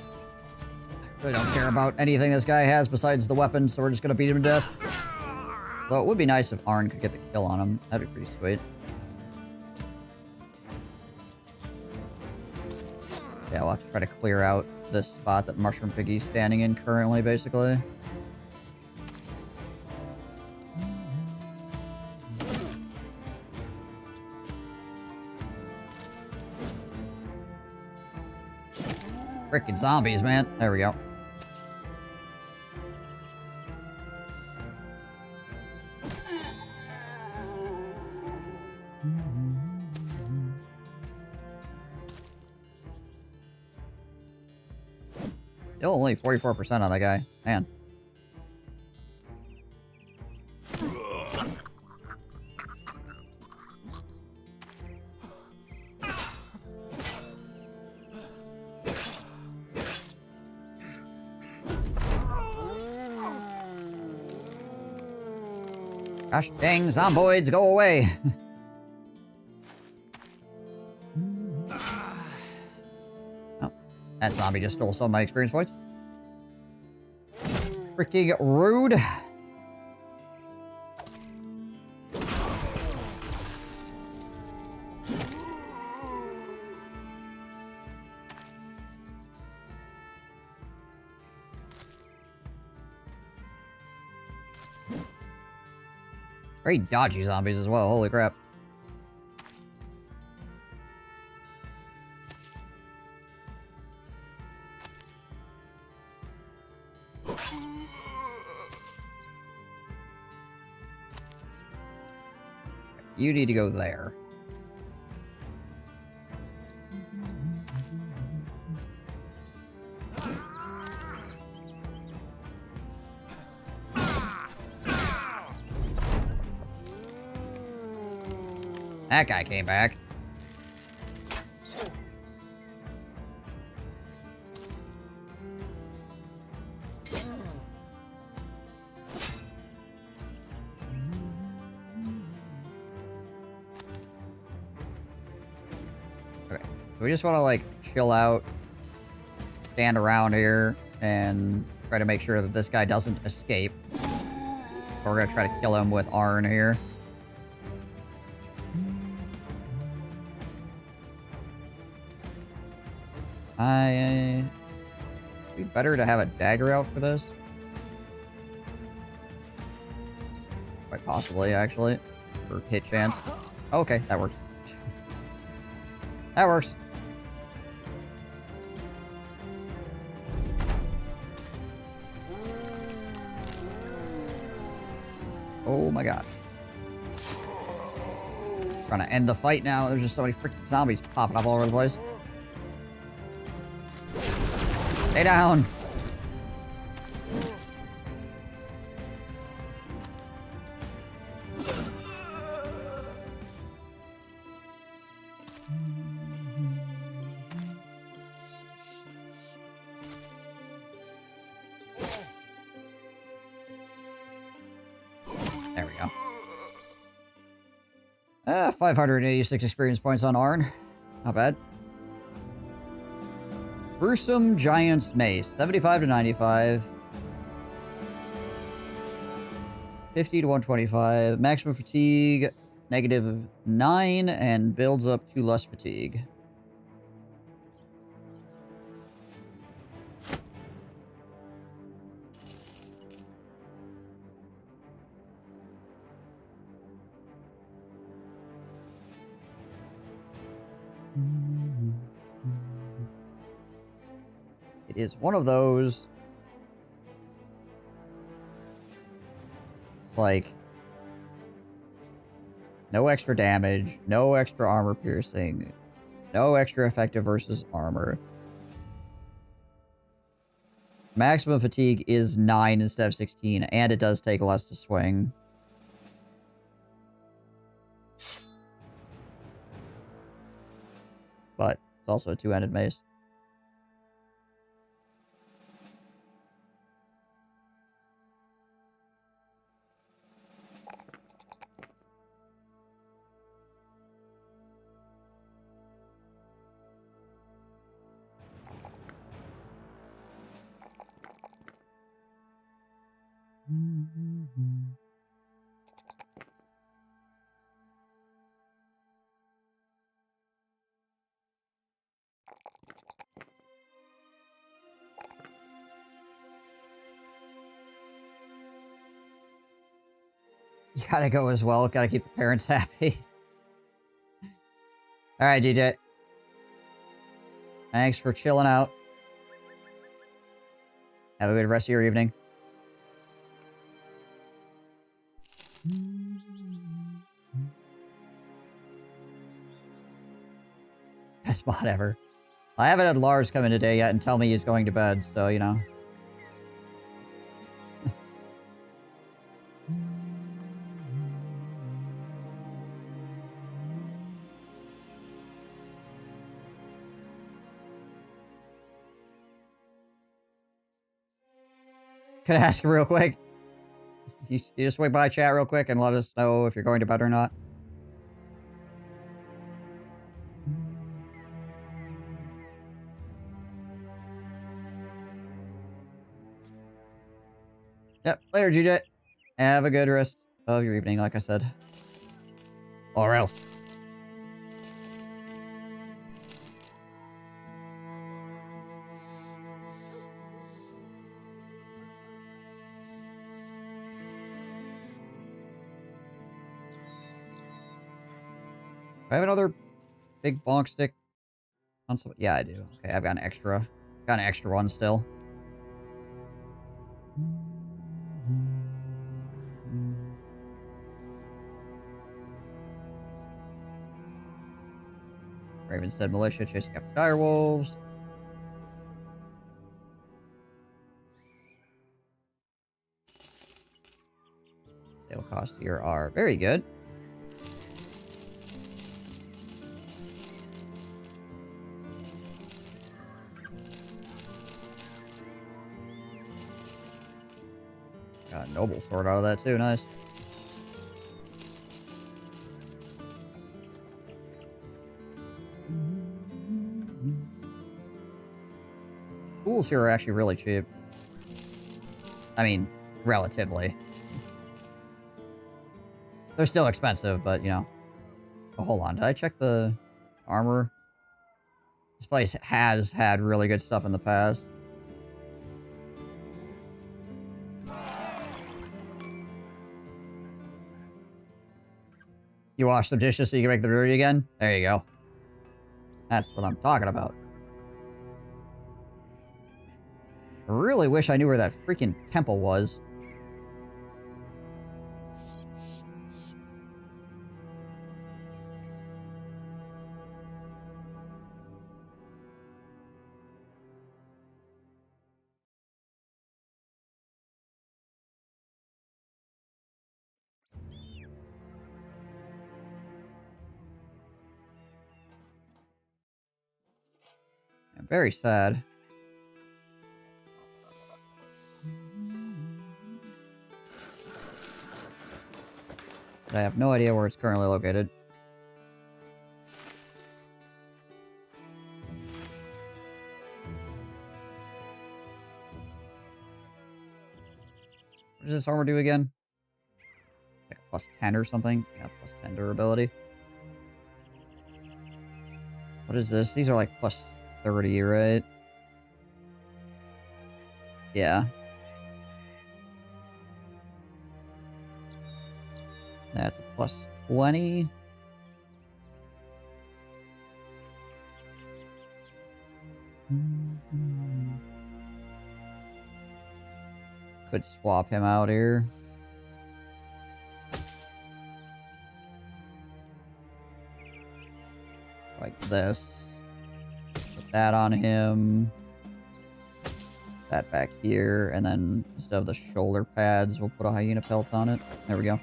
I really don't care about anything this guy has besides the weapon, so we're just gonna beat him to death. Though it would be nice if Arn could get the kill on him. That'd be pretty sweet. Yeah, we'll have to try to clear out this spot that Mushroom Piggy's standing in currently, basically. Frickin' zombies, man. There we go. Still only 44% on that guy. Man. Gosh dang, zomboids, go away! Oh, that zombie just stole some of my experience points. Freaking rude. Very dodgy zombies as well, holy crap. You need to go there. That guy came back. Okay, so we just want to like chill out, stand around here, and try to make sure that this guy doesn't escape. We're gonna try to kill him with Arn here. It'd be better to have a dagger out for this. Quite possibly, actually. For hit chance. Okay, that works. That works. Oh my god. Trying to end the fight now. There's just so many freaking zombies popping up all over the place. Stay down. There we go. 586 experience points on Arn. Not bad. Gruesome Giant's Mace. 75 to 95. 50 to 125. Maximum fatigue, -9, and builds up to less fatigue. It is one of those. It's like no extra damage, no extra armor piercing, no extra effective versus armor. Maximum fatigue is 9 instead of 16, and it does take less to swing. But it's also a two-handed mace. You gotta go as well. Gotta keep the parents happy. Alright, DJ. Thanks for chilling out. Have a good rest of your evening. Best mod ever. I haven't had Lars come in today yet and tell me he's going to bed, so, you know. Can I ask you real quick? You just swing by chat real quick and let us know if you're going to bed or not. Yep, later, GJ. Have a good rest of your evening, like I said. Or else. Do I have another big bonk stick on some? Yeah, I do. Okay, I've got an extra. Got an extra one still. Raven's Dead Militia chasing after direwolves. Sale costs here are very good. Got a noble sword out of that too, nice. Tools here are actually really cheap. I mean, relatively. They're still expensive, but, you know. Oh, hold on, did I check the armor? This place has had really good stuff in the past. You wash some dishes so you can make the brewery again? There you go. That's what I'm talking about. I really wish I knew where that freaking temple was. I'm very sad. I have no idea where it's currently located. What does this armor do again? Like a plus 10 or something? Yeah, plus 10 durability. What is this? These are like plus 30, right? Yeah. That's a plus 20. Could swap him out here. Like this. Put that on him. That back here. And then instead of the shoulder pads, we'll put a hyena pelt on it. There we go.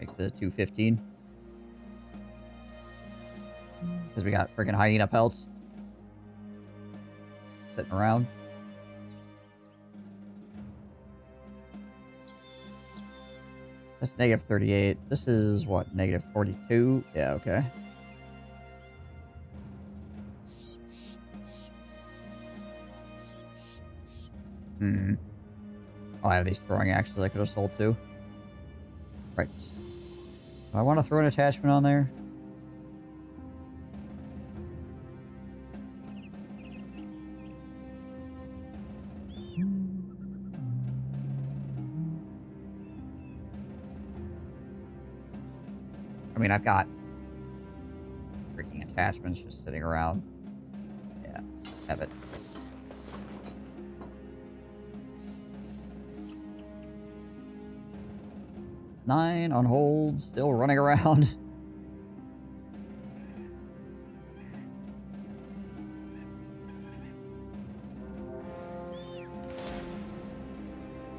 Makes it a 215. Because we got freaking hyena pelts. Sitting around. That's negative 38. This is what? Negative 42? Yeah, okay. Oh, I have these throwing axes I could have sold too. Right. Do I want to throw an attachment on there? I mean, I've got freaking attachments just sitting around. Yeah, have it. Nine on hold, still running around.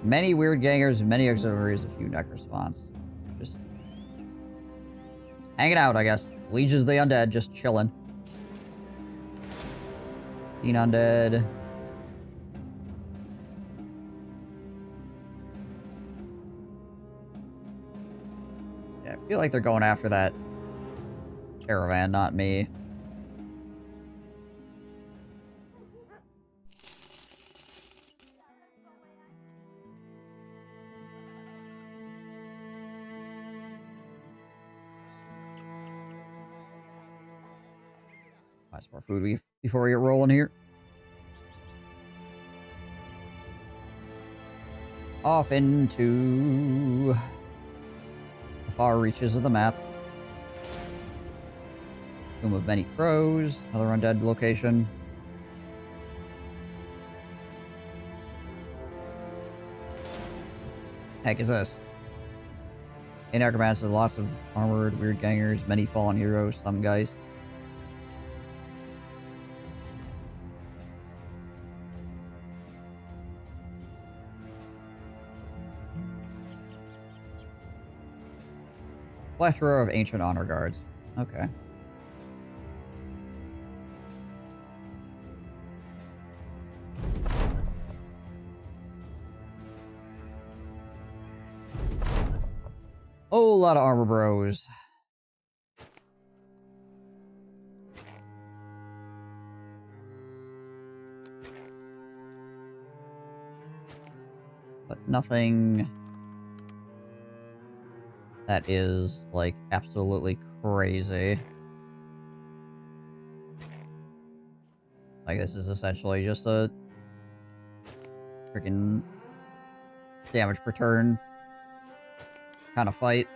Many weird gangers, many auxiliaries, a few neck response. Just hanging out, I guess. Legions of the Undead, just chilling. 15 undead. Yeah, I feel like they're going after that caravan, not me. Buy some more food before we get rolling here. Off into the far reaches of the map. Tomb of Many Crows, another undead location. Heck is this? In Necromancer, lots of armored weird gangers, many fallen heroes, some geists. Plethora of ancient honor guards. Okay. Oh, a lot of armor bros. But nothing that is, like, absolutely crazy. Like, this is essentially just a freaking damage per turn kind of fight.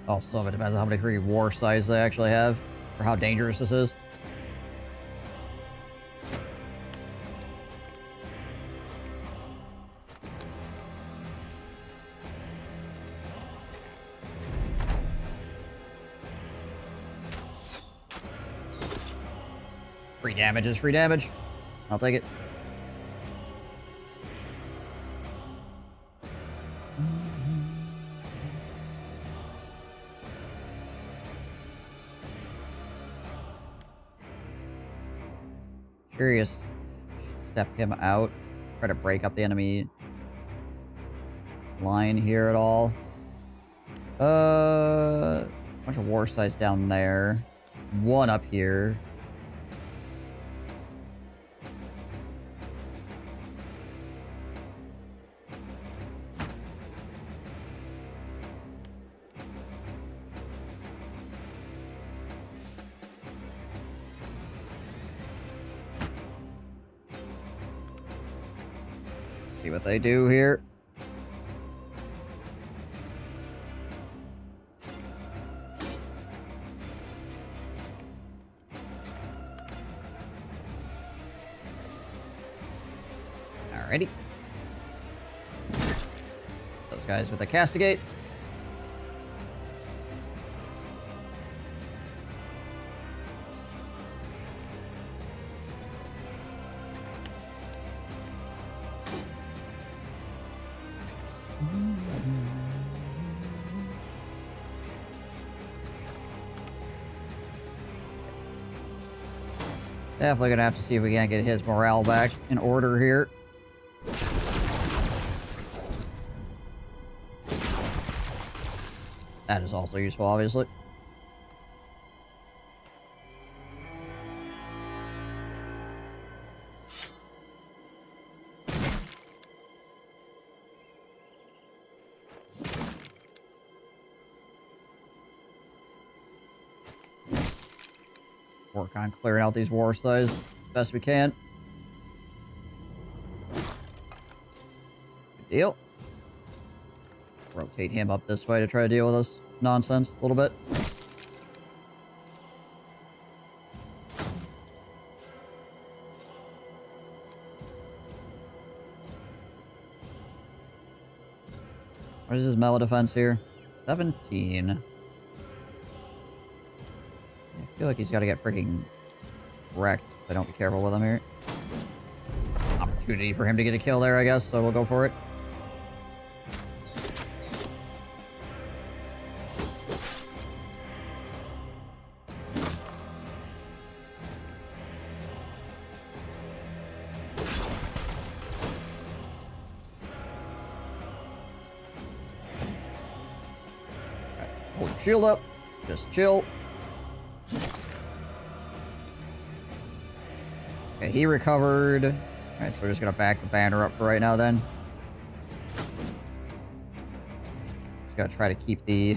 Also, it depends on how many free war size they actually have, or how dangerous this is. Free damage is free damage. I'll take it. Curious. Step him out. Try to break up the enemy line here at all. Bunch of war sites down there. One up here. See what they do here. Alrighty. Those guys with the castigate. Definitely gonna have to see if we can't get his morale back in order here. That is also useful, obviously. Work on clearing out these war sites best we can. Good deal. Rotate him up this way to try to deal with this nonsense a little bit. What is his melee defense here? 17. I feel like he's got to get freaking wrecked if I don't be careful with him here. Opportunity for him to get a kill there, I guess, so we'll go for it. Hold your shield up. Just chill. Okay, he recovered. Alright, so we're just gonna back the banner up for right now then. Just gotta try to keep the...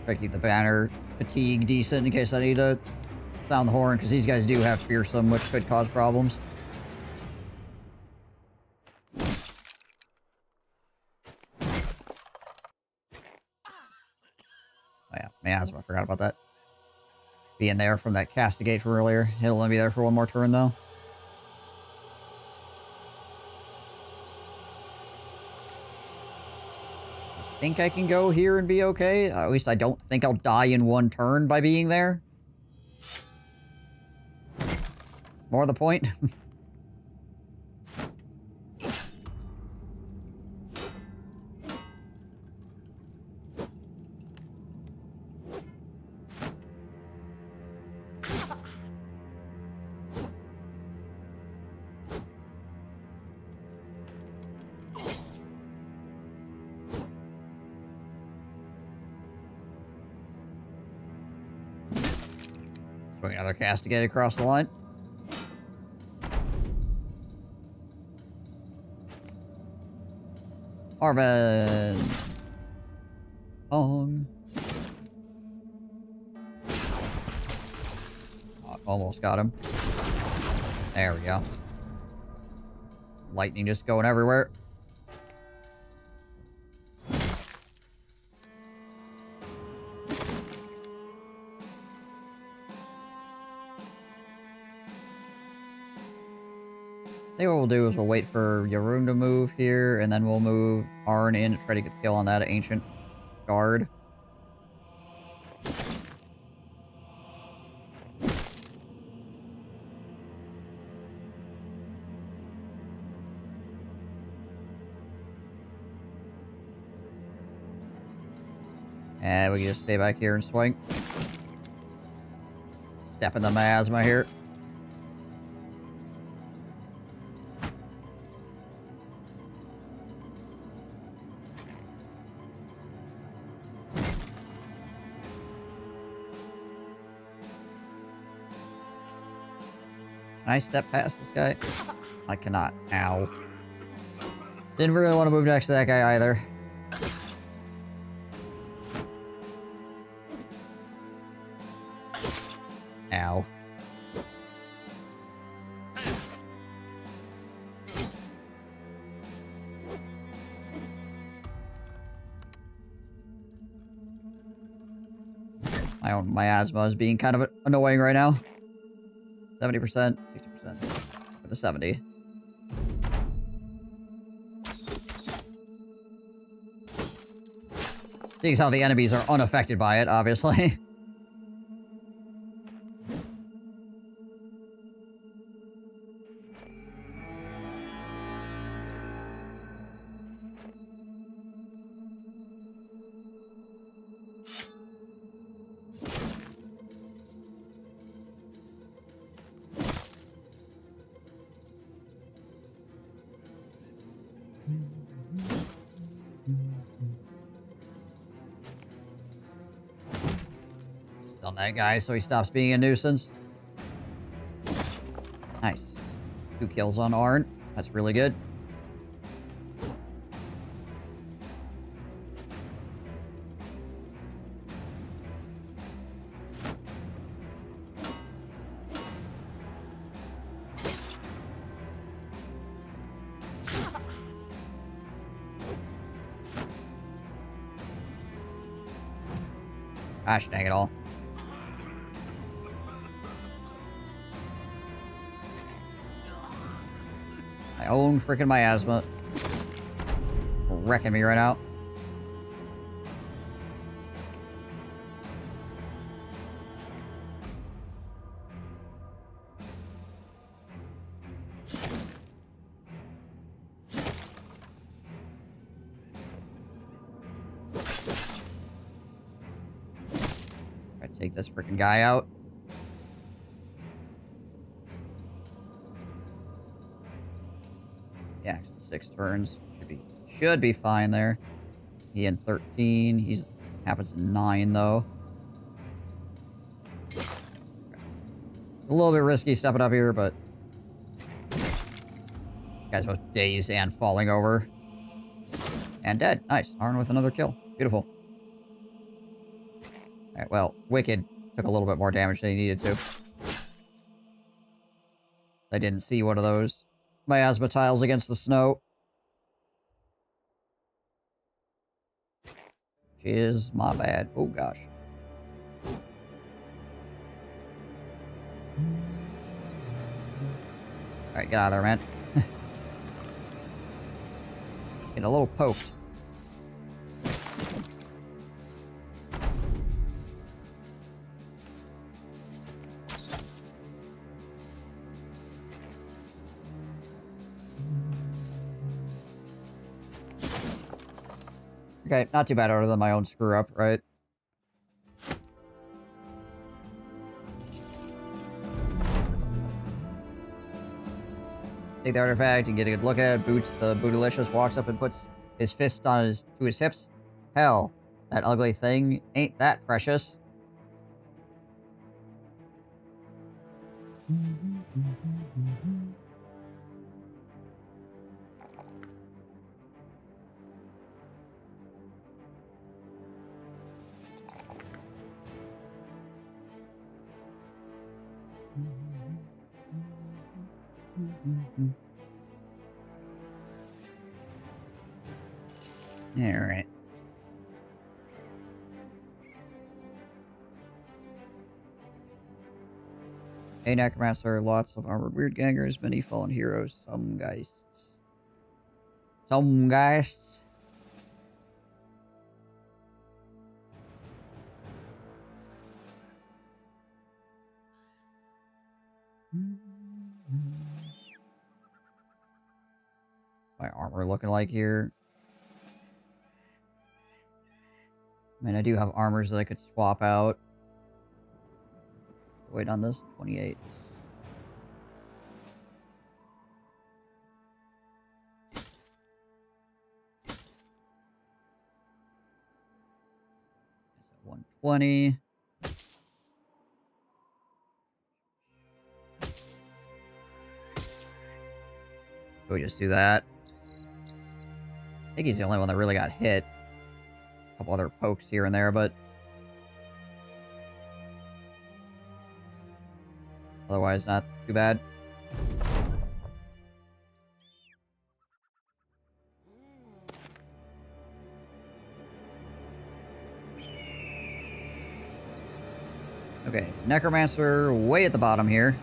Try to keep the banner fatigue decent in case I need to sound the horn, because these guys do have fearsome, which could cause problems. Oh yeah, miasma, I forgot about that. Being there from that castigate from earlier. It'll only be there for one more turn, though. I think I can go here and be okay. At least I don't think I'll die in one turn by being there. More the point. Swing another castigate across the line. Arvin. Pong. Oh, almost got him. There we go. Lightning just going everywhere. I think what we'll do is we'll wait for Yaroon to move here, and then we'll move Arn in to try to get a kill on that ancient guard. And we can just stay back here and swing. stepping the miasma here. Can I step past this guy? I cannot. Ow. Didn't really want to move next to that guy either. Ow. My own miasma is being kind of annoying right now. 70%, 60%. For the 70. Seeing as how the enemies are unaffected by it, obviously. Stun that guy so he stops being a nuisance. Nice. 2 kills on Arn. That's really good. Gosh dang it all. My own freaking miasma. Wrecking me right now. Take this freaking guy out. Yeah, 6 turns. Should be fine there. He in 13. He's happens in 9 though. Okay. A little bit risky stepping up here, but guys both dazed and falling over. And dead. Nice. Arn with another kill. Beautiful. Alright, well, Wicked took a little bit more damage than he needed to. I didn't see one of those miasma tiles against the snow. Which is my bad. Oh, gosh. Alright, get out of there, man. Get a little poke. Okay, not too bad other than my own screw up, right? Take the artifact and get a good look at it. Boots the Bootylicious, walks up and puts his fist on to his hips. Hell, that ugly thing ain't that precious. Alright. A necromancer, lots of armored weird gangers, many fallen heroes, some geists. Some geists. My armor looking like here. I mean, I do have armors that I could swap out. Wait on this. 28. So 120. We just do that. I think he's the only one that really got hit. A couple other pokes here and there, but otherwise not too bad. Okay, Necromancer way at the bottom here.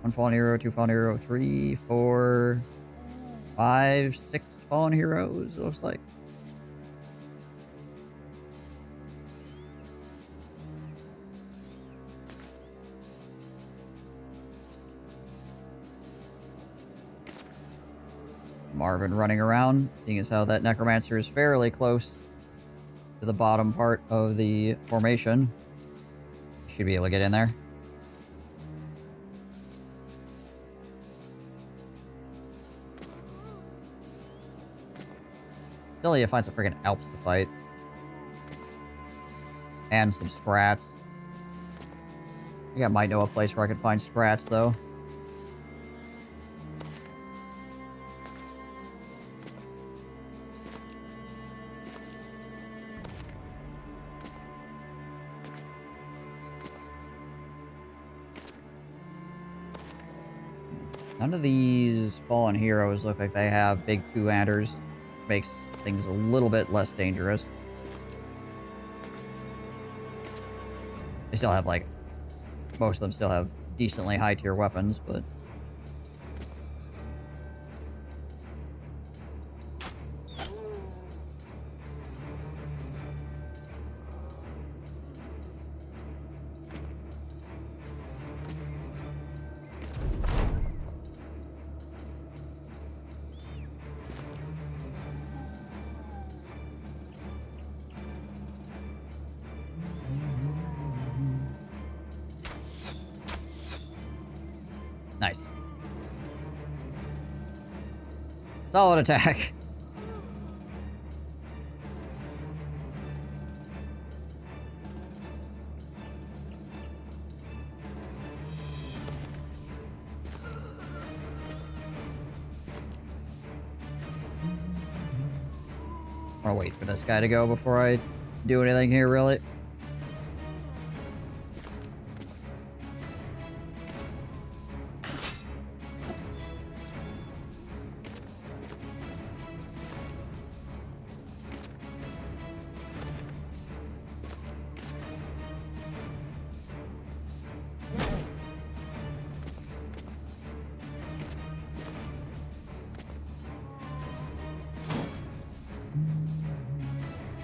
1 fallen hero, 2 fallen hero, 3, 4, 5, 6 fallen heroes, it looks like. Marvin running around, seeing as how that Necromancer is fairly close to the bottom part of the formation. Should be able to get in there. Still need to find some freaking Alps to fight. And some Scrats. I think I might know a place where I could find Scrats, though. None of these fallen heroes look like they have big two-handers. Makes things a little bit less dangerous. They still have, like, most of them still have decently high-tier weapons, but... Nice. Solid attack. I'll wait for this guy to go before I do anything here, really.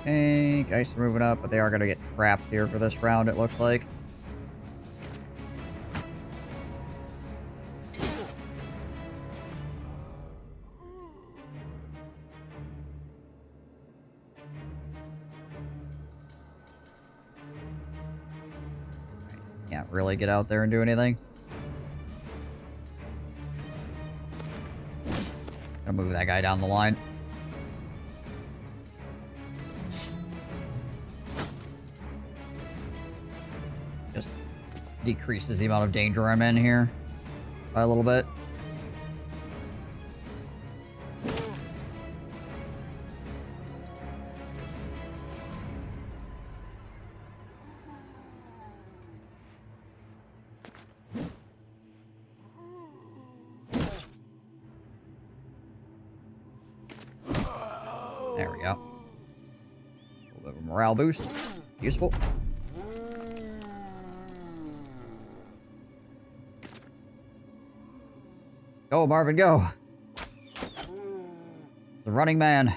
Okay, guys are moving up, but they are going to get trapped here for this round, it looks like. Can't really get out there and do anything. Gonna move that guy down the line. Just decreases the amount of danger I'm in here by a little bit. There we go. A little bit of a morale boost. Useful. Go, Marvin, go! The running man.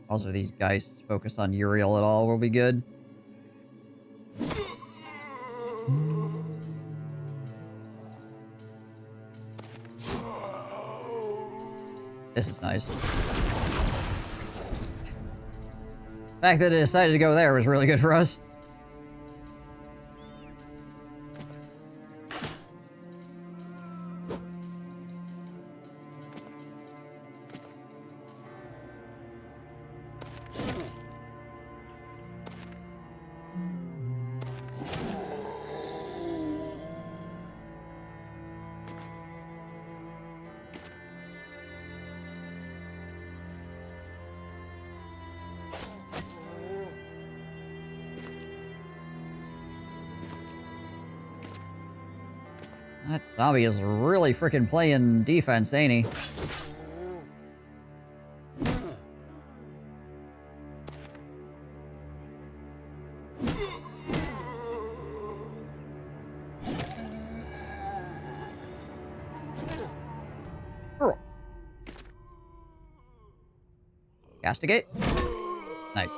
Also, these guys focus on Uriel at all will be good. This is nice. fact that it decided to go there was really good for us. That zombie is really freaking playing defense, ain't he? Oh. Castigate. Nice.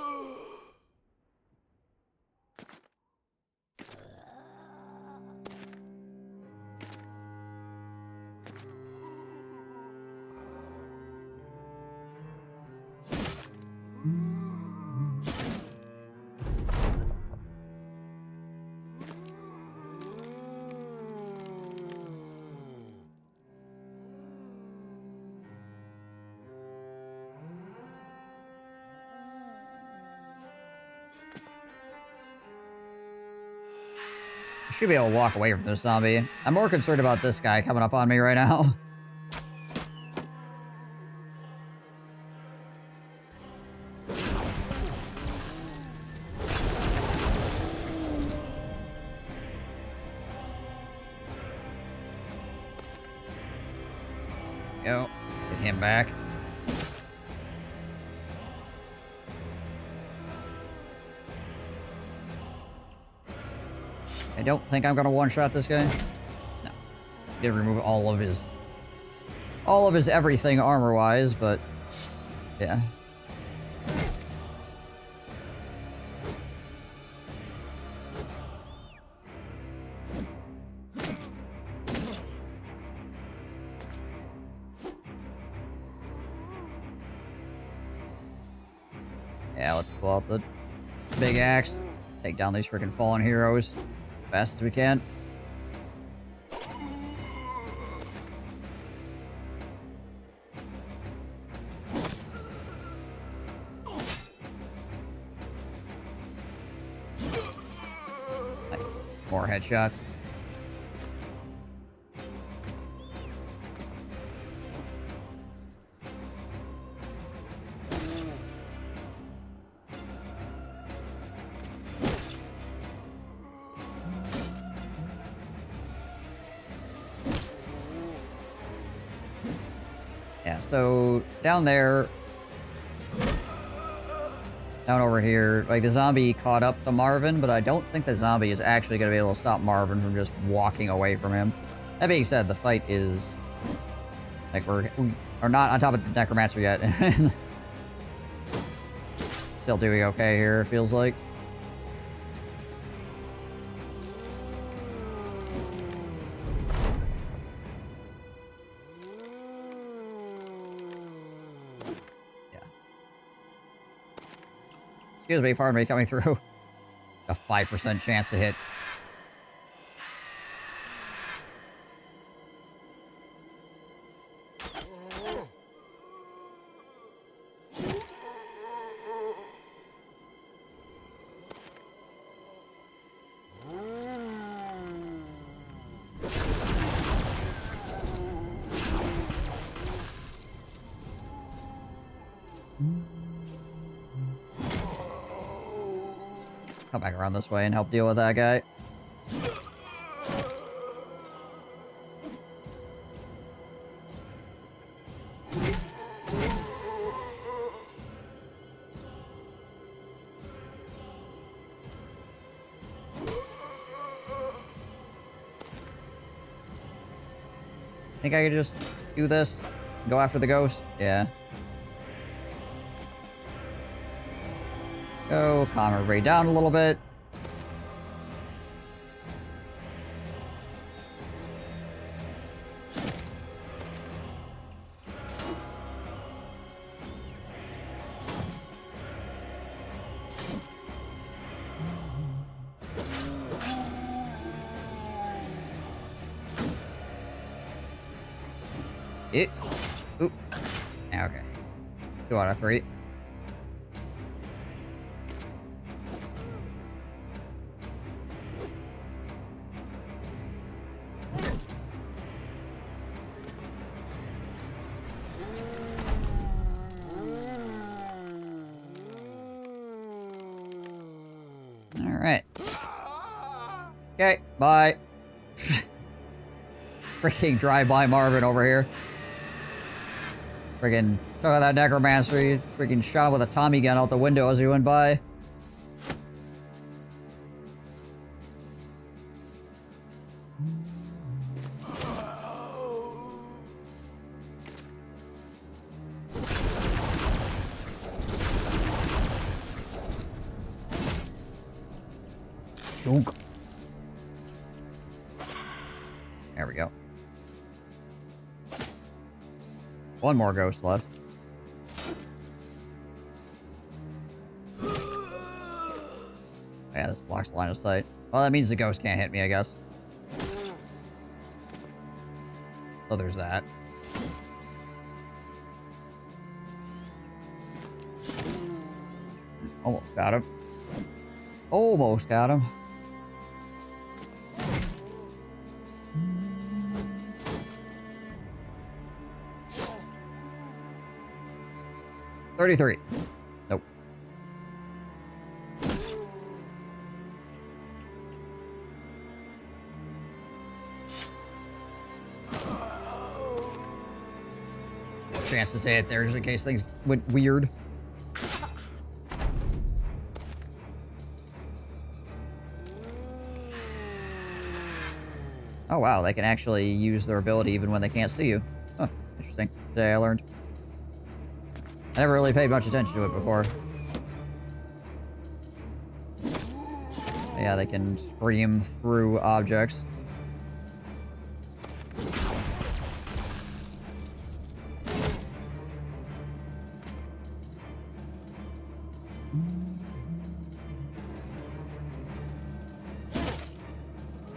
I should be able to walk away from this zombie. I'm more concerned about this guy coming up on me right now. Go. Get him back. I don't think I'm gonna one-shot this guy. No. Did remove all of his everything armor-wise, but yeah. Yeah, let's pull out the big axe. Take down these freaking fallen heroes as fast as we can. Nice. More headshots. Yeah, so down there, down over here, like the zombie caught up to Marvin, but I don't think the zombie is actually going to be able to stop Marvin from just walking away from him. That being said, the fight is, like, we are not on top of the Necromancer yet. Still doing okay here, it feels like. Excuse me, pardon me, coming through. A 5% chance to hit. Come back around this way and help deal with that guy. Think I could just do this? Go after the ghost? Yeah. Go, calm everybody down a little bit. It. Oop. Okay. 2 out of 3. Alright. Okay, bye. Freaking drive-by Marvin over here. Freaking took out that necromancer. Freaking shot him with a Tommy gun out the window as he went by. Shunk. There we go. One more ghost left. Yeah, this blocks line of sight. Well, that means the ghost can't hit me, I guess. So there's that. Almost got him. Almost got him. $33. Nope. Chance to stay it there just in case things went weird. Oh wow, they can actually use their ability even when they can't see you. Huh, interesting. Today I learned. I never really paid much attention to it before. Yeah, they can scream through objects.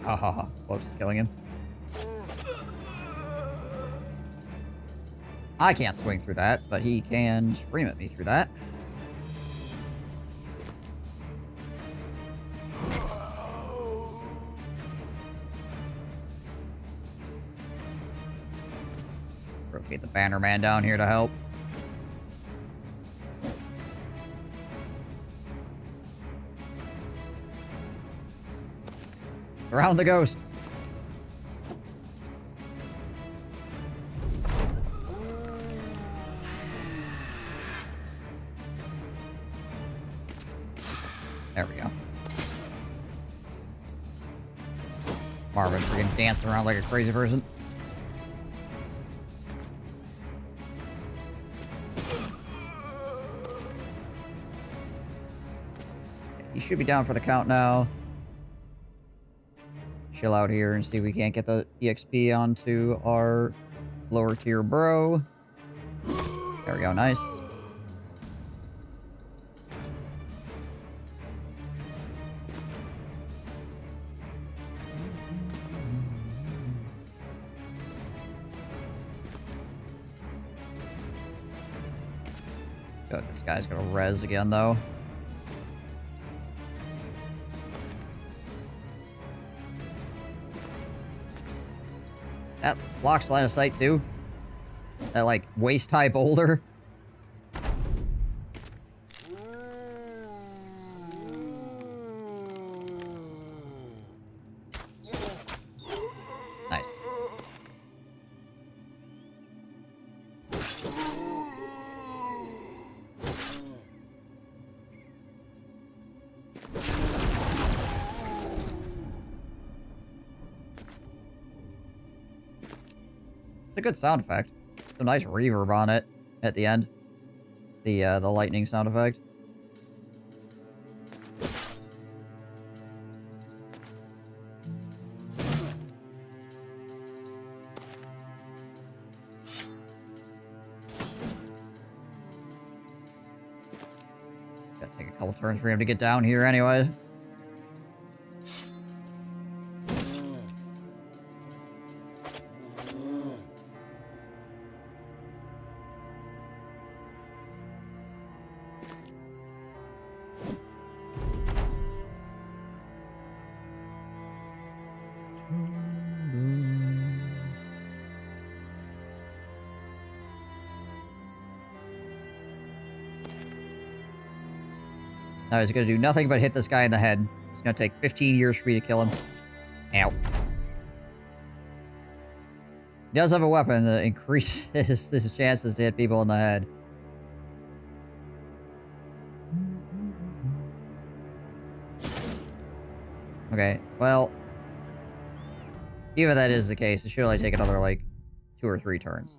Ha ha ha. Close to killing him. I can't swing through that, but he can scream at me through that. Rotate the banner man down here to help. Around the ghost. There we go. Marvin freaking dancing around like a crazy person. You should be down for the count now. Chill out here and see if we can't get the EXP onto our lower tier bro. There we go, nice. Good, this guy's gonna res again though. That blocks line of sight too. That like waist high boulder. Nice. It's a good sound effect. Some nice reverb on it at the end. The lightning sound effect. Gotta take a couple turns for him to get down here anyway. Now he's gonna do nothing but hit this guy in the head. It's gonna take 15 years for me to kill him. Ow. He does have a weapon that increases his chances to hit people in the head. Okay, well... even if that is the case, it should only take another, like, 2 or 3 turns.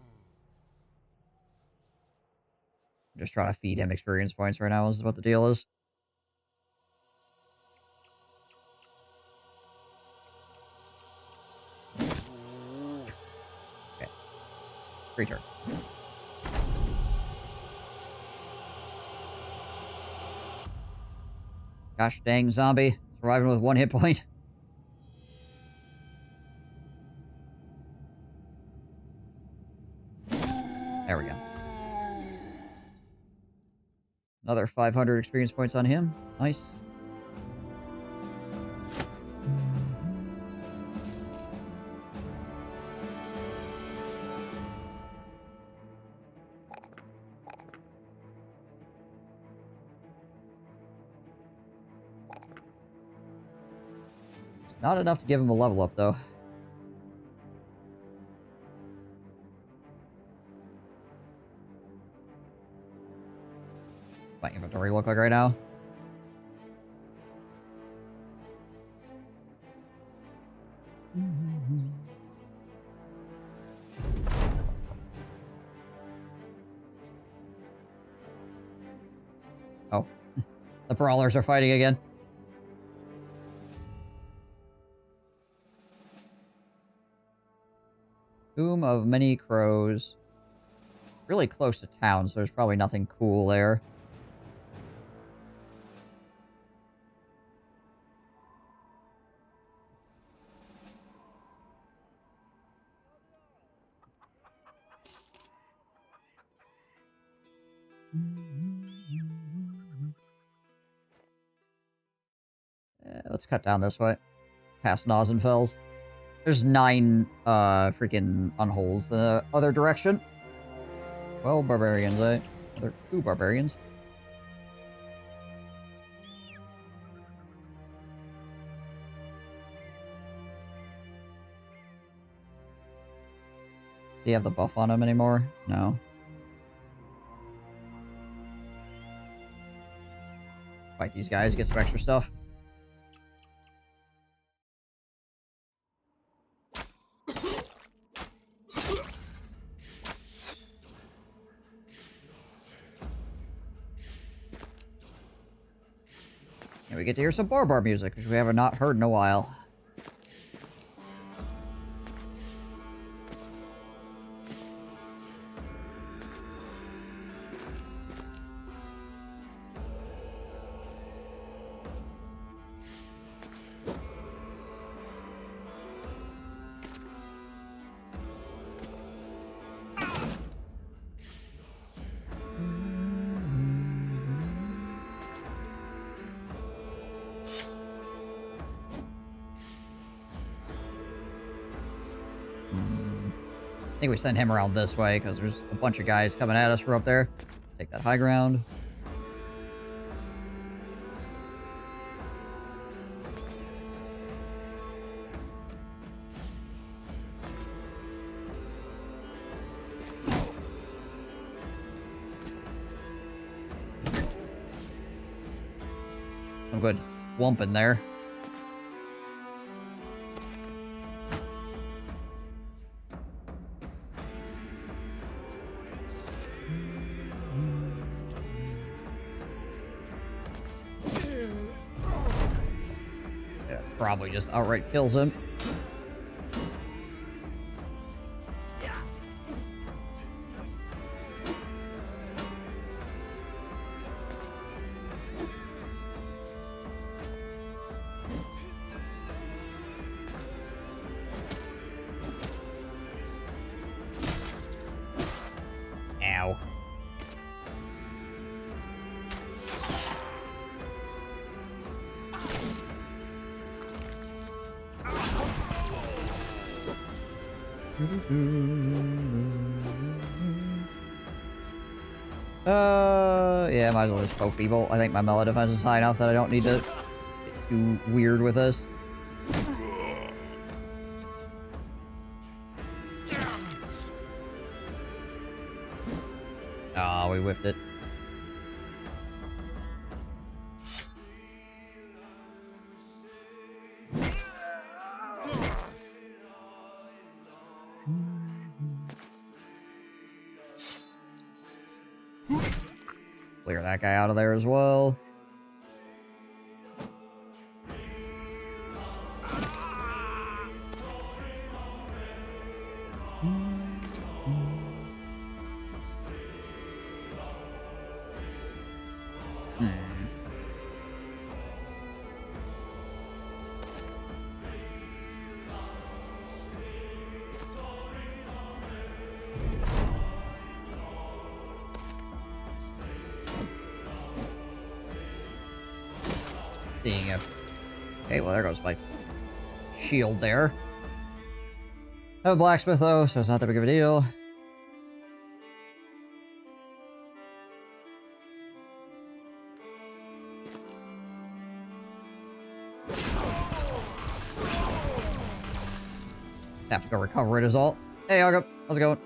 I'm just trying to feed him experience points right now is what the deal is. Okay. 3 turns. Gosh dang zombie. Surviving with 1 hit point. There we go. Another 500 experience points on him. Nice. It's not enough to give him a level up, though. My inventory look like right now? Oh. The brawlers are fighting again. Tomb of Many Crows. Really close to town, so there's probably nothing cool there. Let's cut down this way. Past Nozenfels. There's 9, freaking unholds the other direction. Well, barbarians, eh? There are 2 barbarians. Do you have the buff on him anymore? No. Fight these guys, get some extra stuff. And we get to hear some barbar music, which we have not heard in a while. I think we send him around this way, because there's a bunch of guys coming at us from up there. Take that high ground. Some good whumping there. Probably just outright kills him. Ow. Yeah, might as well just poke people. I think my melee defense is high enough that I don't need to get too weird with this. Ah, we whiffed it. Clear that guy out of there as well. Seeing if... Okay, well, there goes my shield there. I have a blacksmith, though, so it's not that big of a deal. Have to go recover it is all. Hey, Aga, how's it going?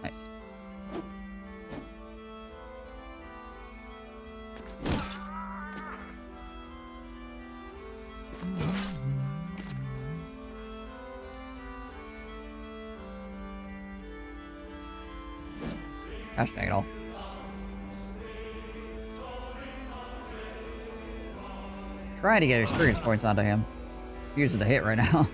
Nice. Gosh dang it all. Trying to get experience points onto him. Using the hit right now.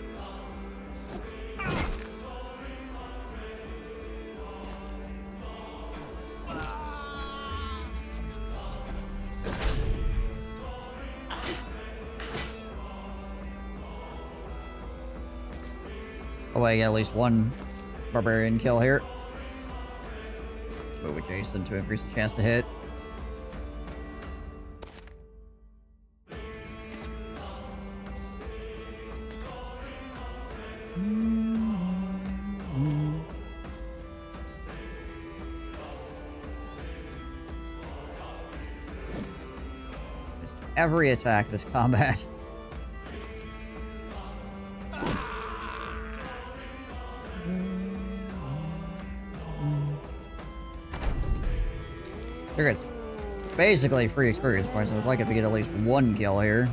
Oh, I get at least one barbarian kill here. Move with Jason to increase the chance to hit. Missed every attack this combat. Figure it's basically free experience points. I would like it to get at least one kill here.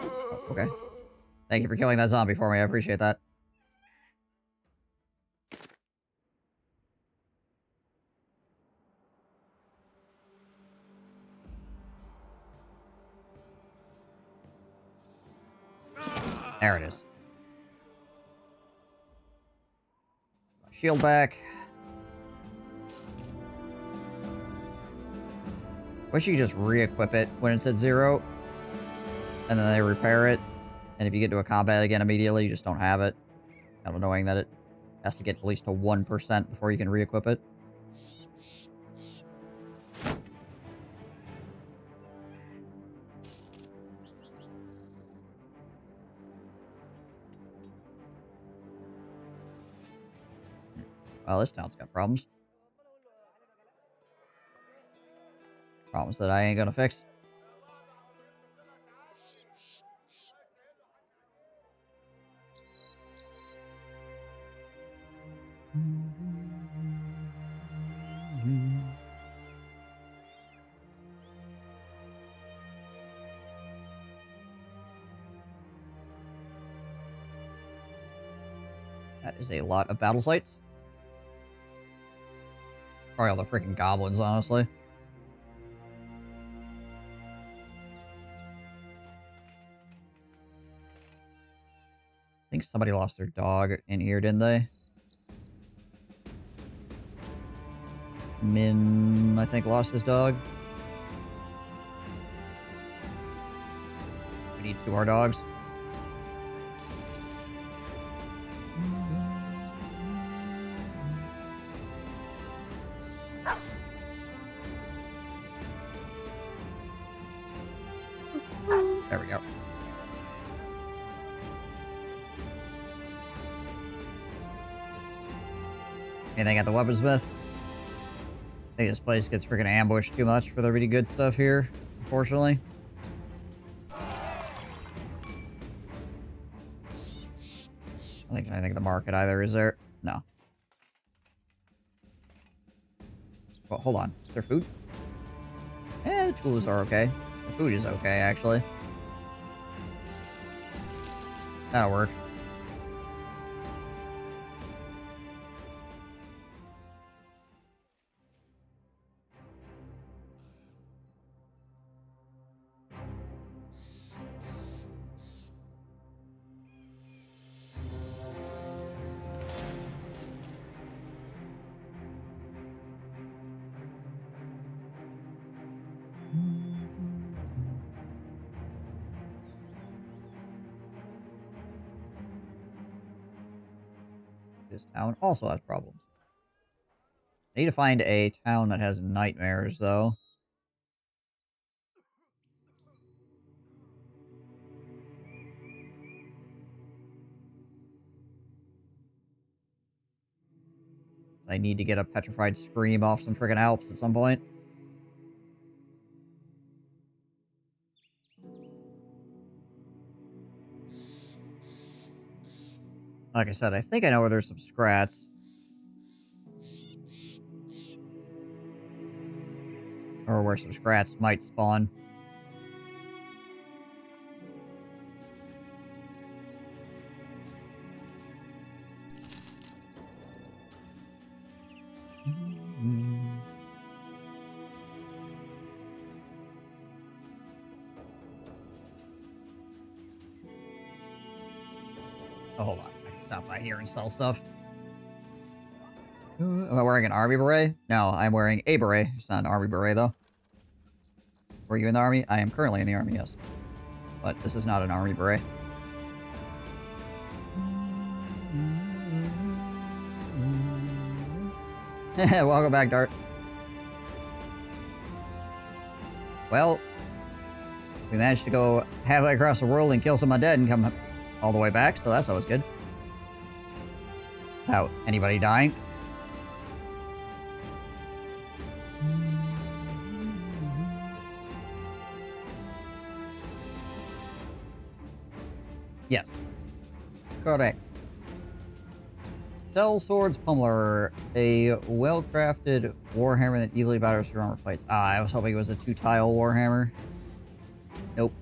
Oh, okay. Thank you for killing that zombie for me. I appreciate that. There it is. Shield back. Wish you could just re-equip it when it's at 0. And then they repair it. And if you get to a combat again immediately, you just don't have it. Kind of annoying that it has to get at least to 1% before you can re-equip it. Well, this town's got problems. Problems that I ain't gonna fix. That is a lot of battle sites. Probably all the freaking goblins, honestly. I think somebody lost their dog in here, didn't they? Min, I think, lost his dog. We need 2 more dogs. Anything at the weaponsmith? I think this place gets freaking ambushed too much for there to be good stuff here, unfortunately. I don't think there's anything at the market either, is there? No. Well, hold on. Is there food? Eh, the tools are okay. The food is okay, actually. That'll work. This town also has problems. I need to find a town that has nightmares, though. I need to get a petrified scream off some friggin' Alps at some point. Like I said, I think I know where there's some scrats. Or where some scrats might spawn. Oh, hold on. I can stop by here and sell stuff. Am I wearing an army beret? No, I'm wearing a beret. It's not an army beret, though. Were you in the army? I am currently in the army, yes. But this is not an army beret. Welcome back, Dart. Well, we managed to go halfway across the world and kill some undead and come all the way back, so that's always good. Without anybody dying. Yes. Correct. Cell Swords Pummeler. A well-crafted warhammer that easily batters through armor plates. Ah, I was hoping it was a 2-tile warhammer. Nope.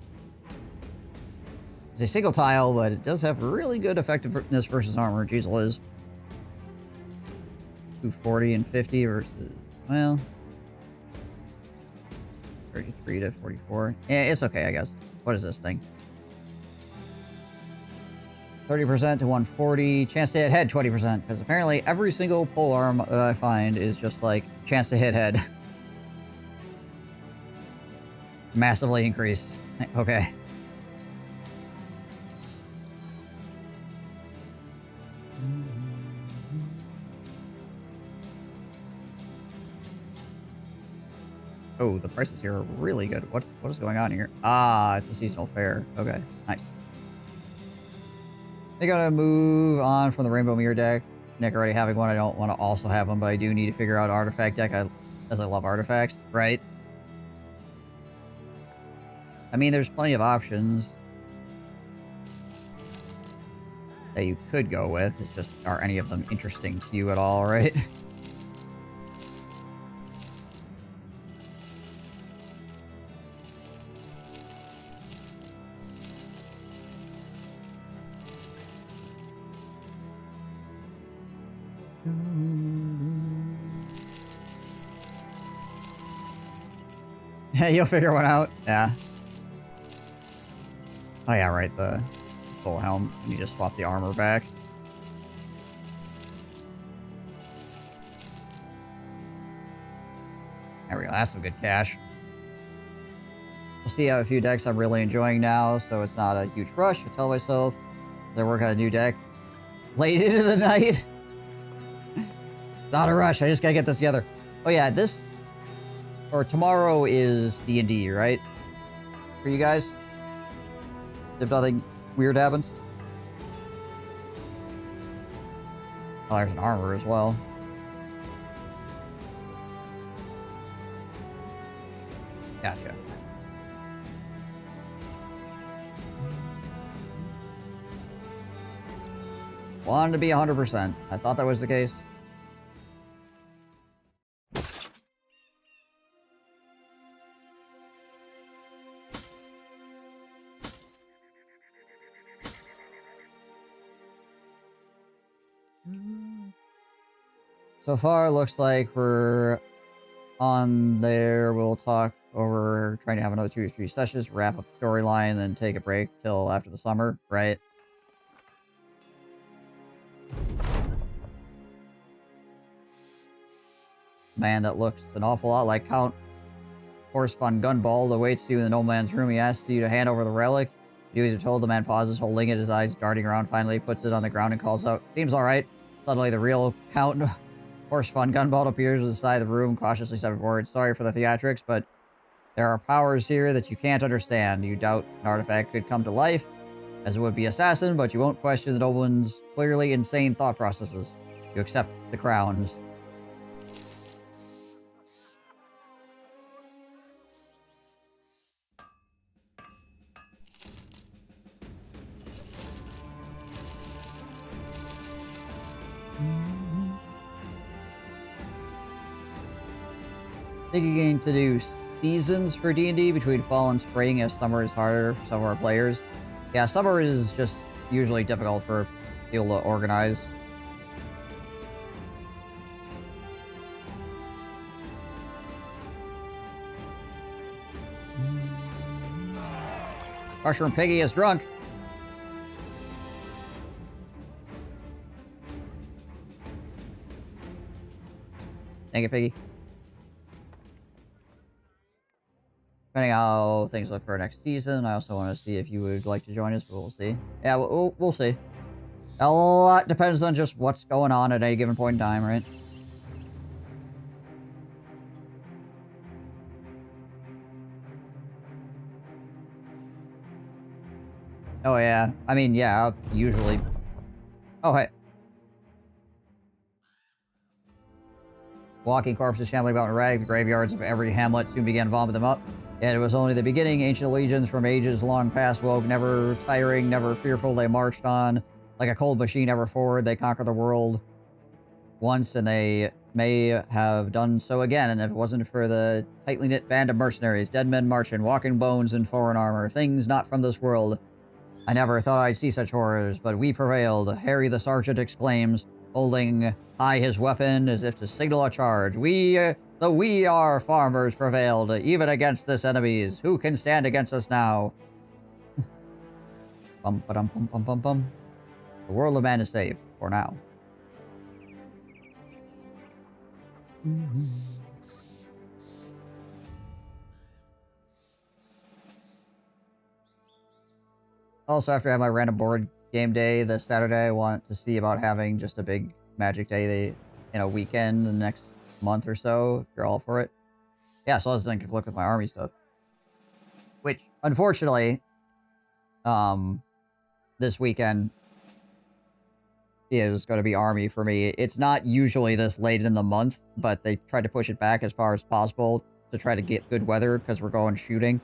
It's a single tile, but it does have really good effectiveness versus armor. Jeez Liz. 240 and 50 versus, well, 33 to 44. Yeah, it's okay, I guess. What is this thing? 30% to 140. Chance to hit head 20%. Because apparently every single polearm that I find is just like chance to hit head. Massively increased. Okay. Oh, the prices here are really good. What is going on here? Ah, it's a seasonal fair. Okay, nice. I gotta move on from the Rainbow Mirror deck. Nick already having one. I don't want to also have one, but I do need to figure out artifact deck as I love artifacts, right? I mean, there's plenty of options that you could go with. It's just, are any of them interesting to you at all, right? You'll figure one out. Yeah. Oh yeah, right, the full helm. You just swap the armor back. There we go, that's some good cash. We'll see, I have a few decks I'm really enjoying now, so it's not a huge rush. I tell myself, as I work on a new deck late into the night. It's not a rush, I just gotta get this together. Oh yeah, this, or tomorrow is D&D, right? For you guys? If nothing weird happens. Oh, there's an armor as well. Gotcha. Wanted to be 100%. I thought that was the case. So far, looks like we're on there. We'll talk over trying to have another 2 or 3 sessions, wrap up the storyline, then take a break till after the summer, right? Man, that looks an awful lot like Count Horse Fun Gunball awaits you in the no man's room. He asks you to hand over the relic. You as you're told. The man pauses, holding it, his eyes darting around. Finally, he puts it on the ground and calls out, "Seems all right." Suddenly, the real Count Horse Fun Gunball appears at the side of the room, cautiously stepping forward. "Sorry for the theatrics, but there are powers here that you can't understand. You doubt an artifact could come to life as a would-be assassin, but you won't question the nobleman's clearly insane thought processes. You accept the crowns." Thinking to do seasons for D&D between fall and spring, as summer is harder for some of our players. Yeah, summer is just usually difficult for people to organize. Mushroom Piggy is drunk. Dang it, Piggy. Depending how things look for next season, I also want to see if you would like to join us, but we'll see. Yeah, we'll see. A lot depends on just what's going on at any given point in time, right? Oh, yeah. I mean, yeah, I'll usually... Oh, hey. Walking corpses shambling about in rag, the graveyards of every hamlet soon began to vomit them up. Yet it was only the beginning. Ancient legions from ages long past woke, never tiring, never fearful. They marched on like a cold machine ever forward. They conquered the world once, and they may have done so again. And if it wasn't for the tightly knit band of mercenaries, dead men marching, walking bones in foreign armor, things not from this world, I never thought I'd see such horrors. But we prevailed. Harry the sergeant exclaims, holding high his weapon as if to signal a charge. We are farmers prevailed, even against this enemies. Who can stand against us now? Bum ba dum bum bum bum bum. The world of man is saved for now. Also, after I have my random board game day this Saturday, I want to see about having just a big Magic Day, weekend the next month or so, if you're all for it. Yeah, so I was thinking conflict with my army stuff. Which, unfortunately, this weekend is going to be army for me. It's not usually this late in the month, but they tried to push it back as far as possible to try to get good weather because we're going shooting.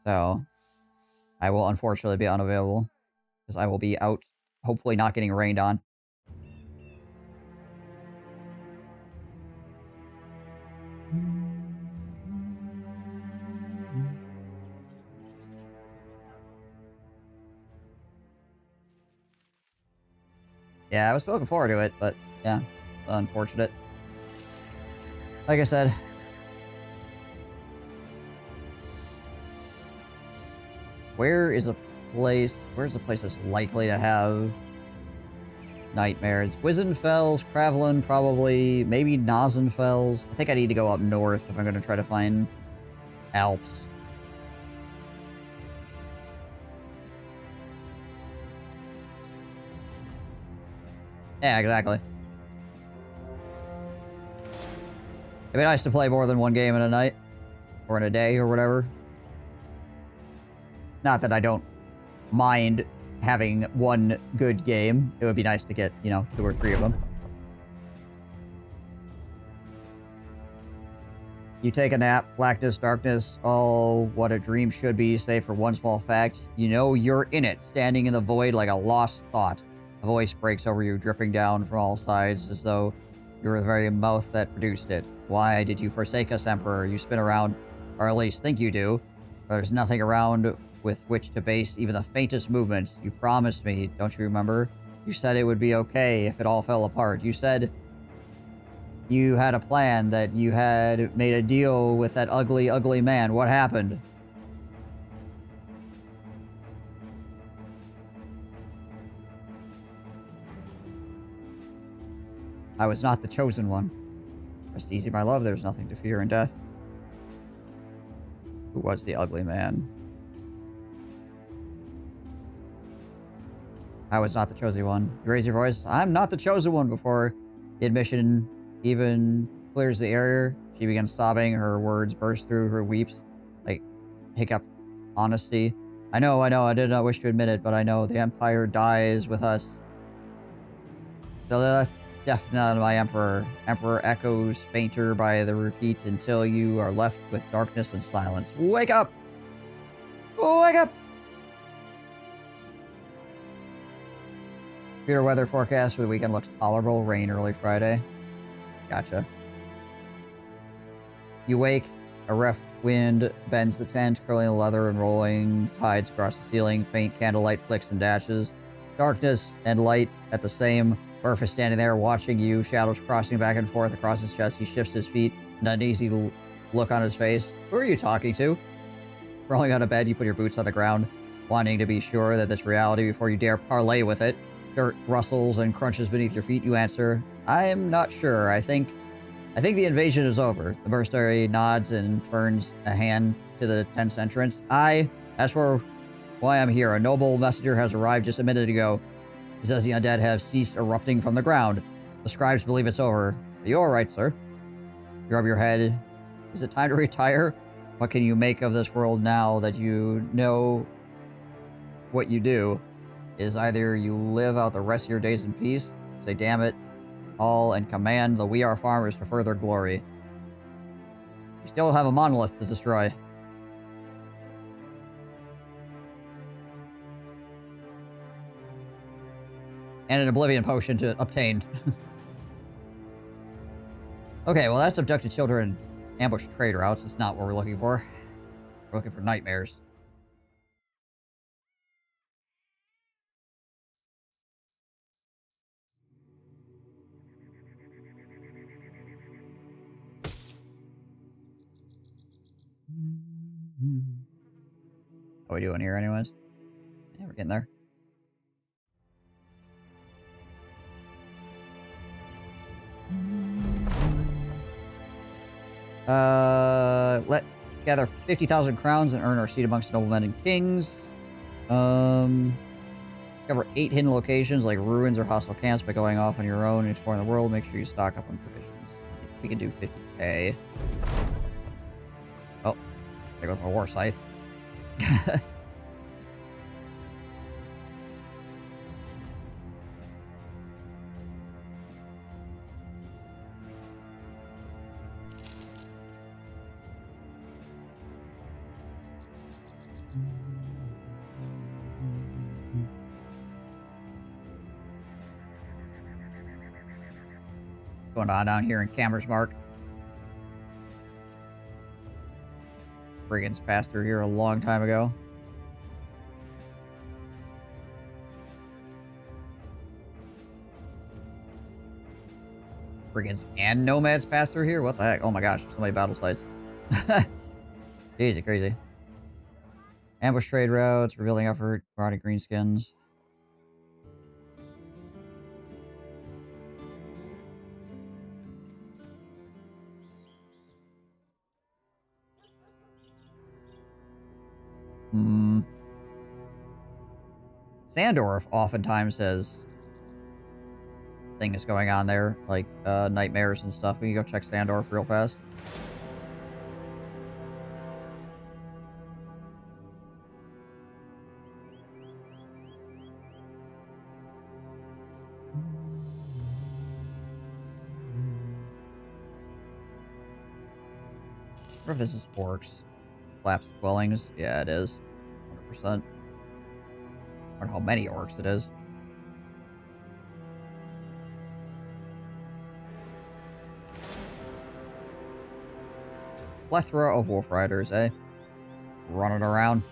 So, I will unfortunately be unavailable because I will be out, hopefully not getting rained on. Yeah, I was looking forward to it, but yeah, unfortunate. Like I said, where's a place that's likely to have nightmares? Wizenfels, Kravelin, probably, maybe Nazenfels. I think I need to go up north if I'm going to try to find Alps. Yeah, exactly. It'd be nice to play more than one game in a night. Or in a day, or whatever. Not that I don't mind having one good game. It would be nice to get, 2 or 3 of them. You take a nap, blackness, darkness, all what a dream should be, save for one small fact. You know you're in it, standing in the void like a lost thought. A voice breaks over you, dripping down from all sides, as though you were the very mouth that produced it. Why did you forsake us, Emperor? You spin around, or at least think you do. There's nothing around with which to base even the faintest movement. You promised me, don't you remember? You said it would be okay if it all fell apart. You said you had a plan, that you had made a deal with that ugly, ugly man. What happened? I was not the chosen one. Rest easy, my love. There's nothing to fear in death. Who was the ugly man? I was not the chosen one. You raise your voice. I'm not the chosen one. Before the admission even clears the air, she begins sobbing. Her words burst through her weeps, like hiccup honesty. I know, I did not wish to admit it, but I know the Empire dies with us. So that's definitely not my Emperor. Emperor echoes fainter by the repeat until you are left with darkness and silence. Wake up! Wake up! Computer weather forecast for the weekend looks tolerable. Rain early Friday. Gotcha. You wake. A rough wind bends the tent, curling the leather and rolling tides across the ceiling. Faint candlelight flicks and dashes. Darkness and light at the same. Murph is standing there watching you, shadows crossing back and forth across his chest. He shifts his feet, an uneasy look on his face. Who are you talking to? Rolling out of bed, you put your boots on the ground, wanting to be sure that this reality before you dare parlay with it. Dirt rustles and crunches beneath your feet. You answer, I am not sure. I think the invasion is over. The mercenary nods and turns a hand to the tent's entrance. As for why I'm here, a noble messenger has arrived just a minute ago. He says the undead have ceased erupting from the ground. The scribes believe it's over. Are you alright, sir? You rub your head. Is it time to retire? What can you make of this world now that you know what you do? Is either you live out the rest of your days in peace, say damn it all, and command the We Are Farmers to further glory. We still have a monolith to destroy. And an Oblivion Potion to obtain. Okay, well that's abducted children and ambush trade routes. It's not what we're looking for. We're looking for nightmares. What are we doing here anyways? Yeah, we're getting there. Let gather 50,000 crowns and earn our seat amongst noblemen and kings. Discover 8 hidden locations like ruins or hostile camps by going off on your own and exploring the world. Make sure you stock up on provisions. I think we can do 50k. Oh, there goes my war scythe. Going on down here in Cameras Mark. Brigands passed through here a long time ago. Brigands and nomads passed through here? What the heck? Oh my gosh, so many battle sites. Jeez, crazy. Ambush trade routes, revealing effort, rotting greenskins. Sandorf oftentimes has things going on there, like nightmares and stuff. We can go check Sandorf real fast. What if this is orcs? Collapsed dwellings? Yeah, it is. 100%. I wonder how many orcs it is. Plethora of wolf riders, eh? Running around.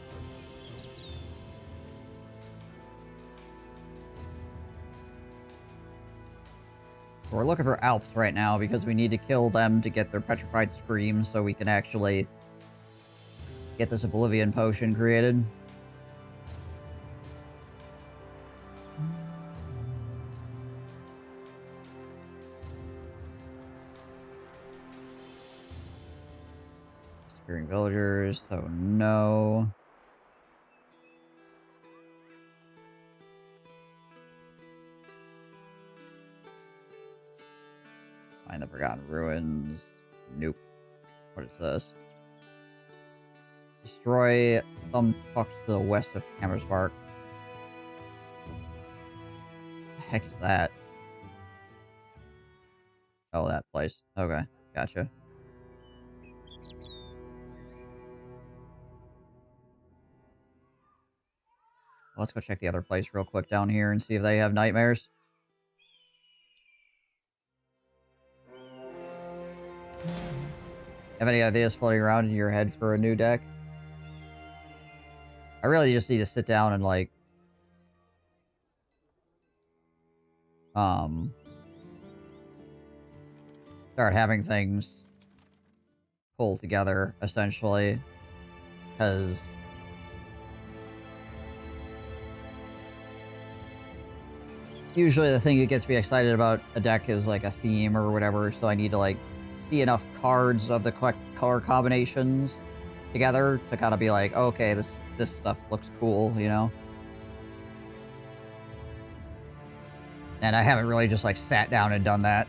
We're looking for Alps right now because we need to kill them to get their petrified screams so we can actually get this Oblivion potion created. Disappearing villagers, so no. Find the Forgotten Ruins. Nope. What is this? Destroy some pucks to the west of Hammersbark. The heck is that? Oh, that place. Okay, gotcha. Let's go check the other place real quick down here and see if they have nightmares. Have any ideas floating around in your head for a new deck? I really just need to sit down and, like, start having things pull together, essentially, because usually the thing that gets me excited about a deck is, like, a theme or whatever, so I need to, like, see enough cards of the correct color combinations together to kind of be like, okay, this stuff looks cool, you know? And I haven't really just, like, sat down and done that.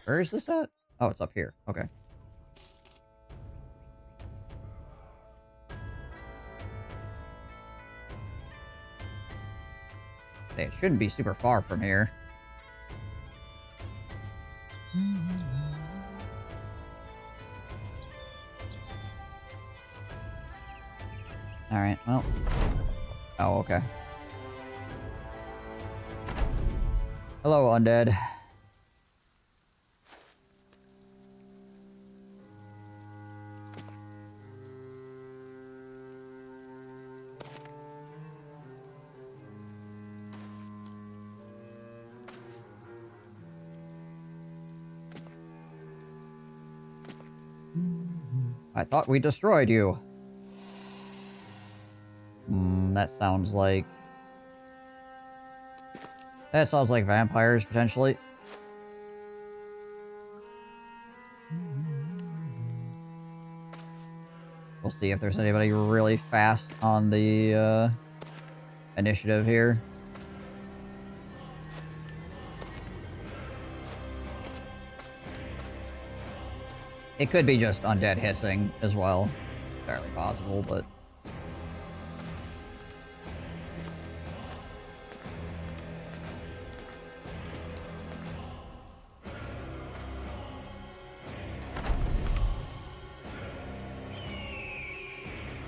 Where is this at? Oh, it's up here. Okay. Okay, it shouldn't be super far from here. Alright, well. Oh, okay. Hello, undead. I thought we destroyed you. That sounds like... That sounds like vampires, potentially. We'll see if there's anybody really fast on the, initiative here. It could be just undead hissing as well. Fairly possible, but...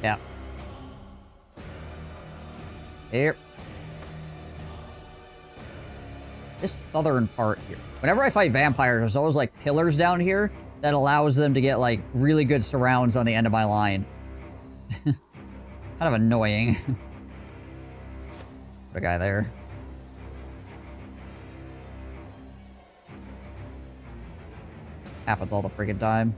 Yeah. Here. This southern part here. Whenever I fight vampires, there's always, like, pillars down here that allows them to get, like, really good surrounds on the end of my line. Kind of annoying. The guy there. Happens all the freaking time.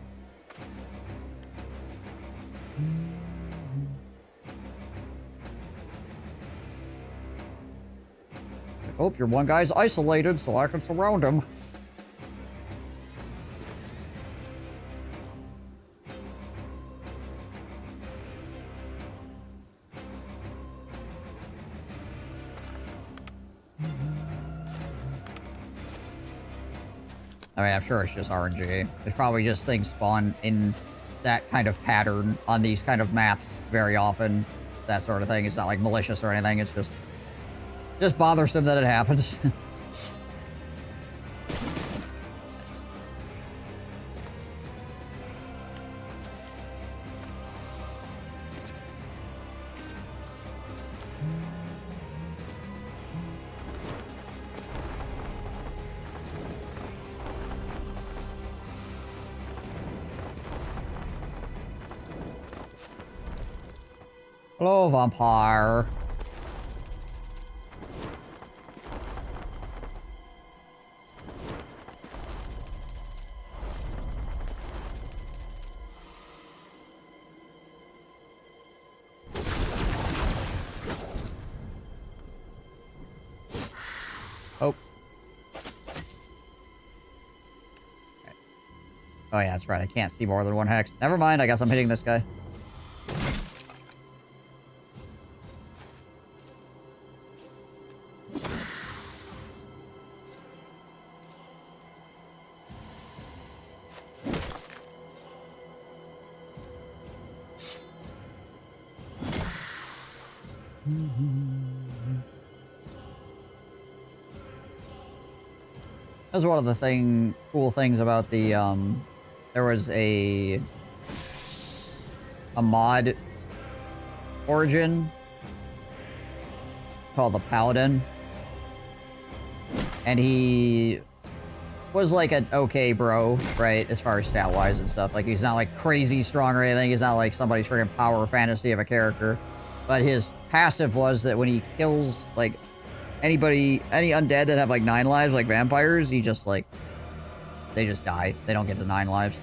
I hope your one guy's isolated so I can surround him. I mean, I'm sure it's just RNG. It's probably just things spawn in that kind of pattern on these kind of maps very often. That sort of thing. It's not like malicious or anything. It's just bothersome that it happens. Hello, vampire. Oh. Oh yeah, that's right. I can't see more than one hex. Never mind. I guess I'm hitting this guy. That was one of the cool things about the, there was a mod origin called the Paladin. And he was like an okay bro, right, as far as stat-wise and stuff. Like, he's not like crazy strong or anything. He's not like somebody's freaking power fantasy of a character. But his passive was that when he kills, like, any undead that have like 9 lives, like vampires, he just like, they just die. They don't get to 9 lives.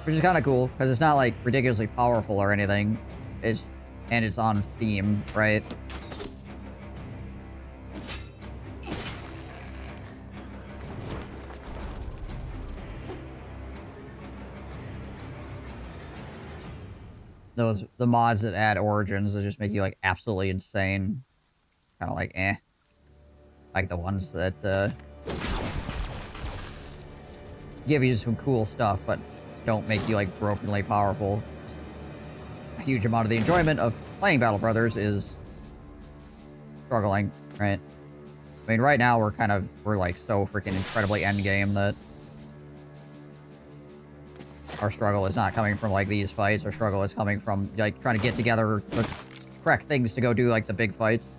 Which is kind of cool, because it's not like ridiculously powerful or anything. And it's on theme, right? The mods that add origins that just make you like absolutely insane. Kind of like eh. Like the ones that give you some cool stuff but don't make you like brokenly powerful. A huge amount of the enjoyment of playing Battle Brothers is struggling, right? I mean, right now we're like so freaking incredibly endgame that our struggle is not coming from, like, these fights. Our struggle is coming from, like, trying to get together the correct things to go do, like, the big fights.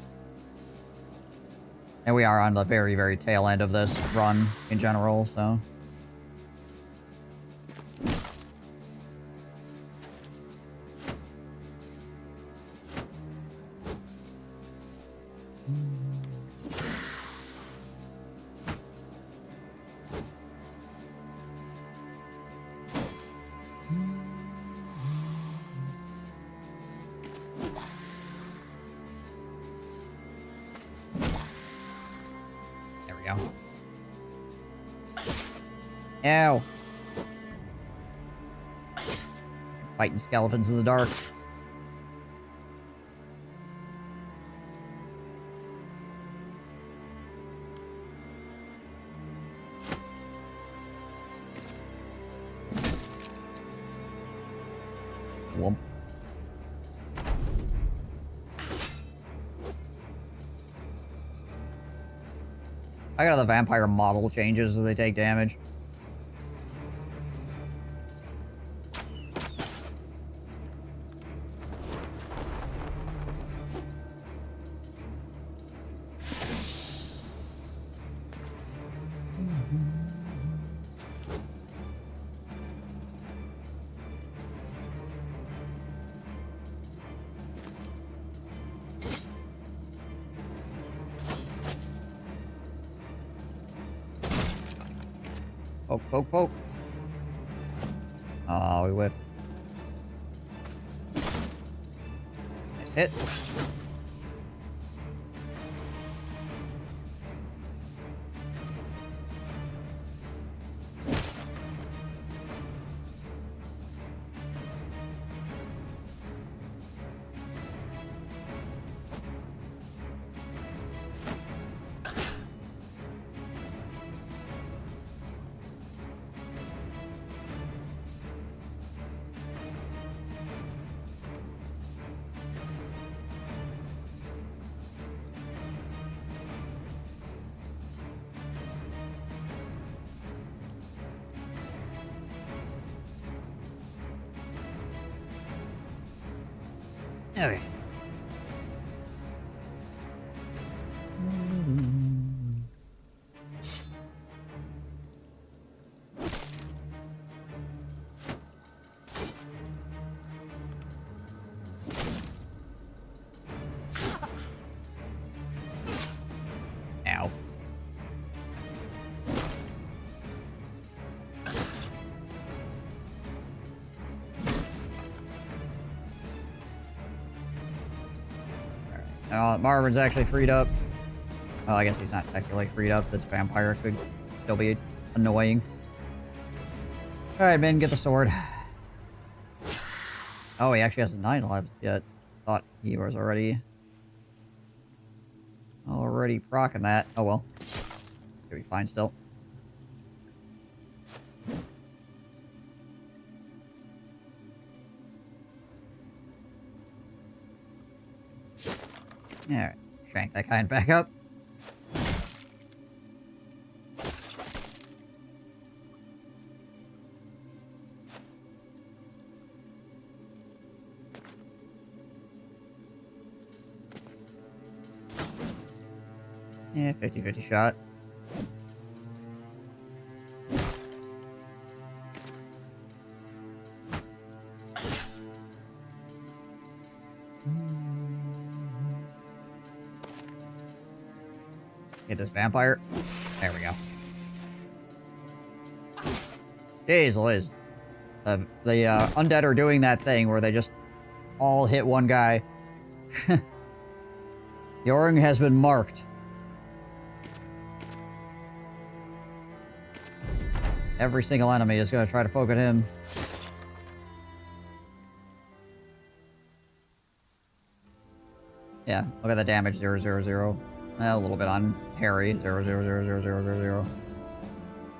And we are on the very, very tail end of this run in general, so... Ow. Fighting skeletons in the dark. Whoomp. I got the vampire model changes as they take damage. Poke, poke, poke. Oh, we whiffed. Nice hit. Okay. Ow. Marvin's actually freed up. Well, I guess he's not technically freed up. This vampire could still be annoying. Alright, man, get the sword. Oh, he actually has 9 lives yet. Thought he was already proccing that. Oh well. Should be fine still. Alright, shank that kind back up. Yeah, 50-50 shot. Get this vampire. There we go. Jeez Liz. The undead are doing that thing where they just all hit one guy. Yoring has been marked. Every single enemy is going to try to poke at him. Yeah, look at the damage, 0, 0, 0. A little bit on Harry, 0, 0, 0, 0, 0, 0, 0.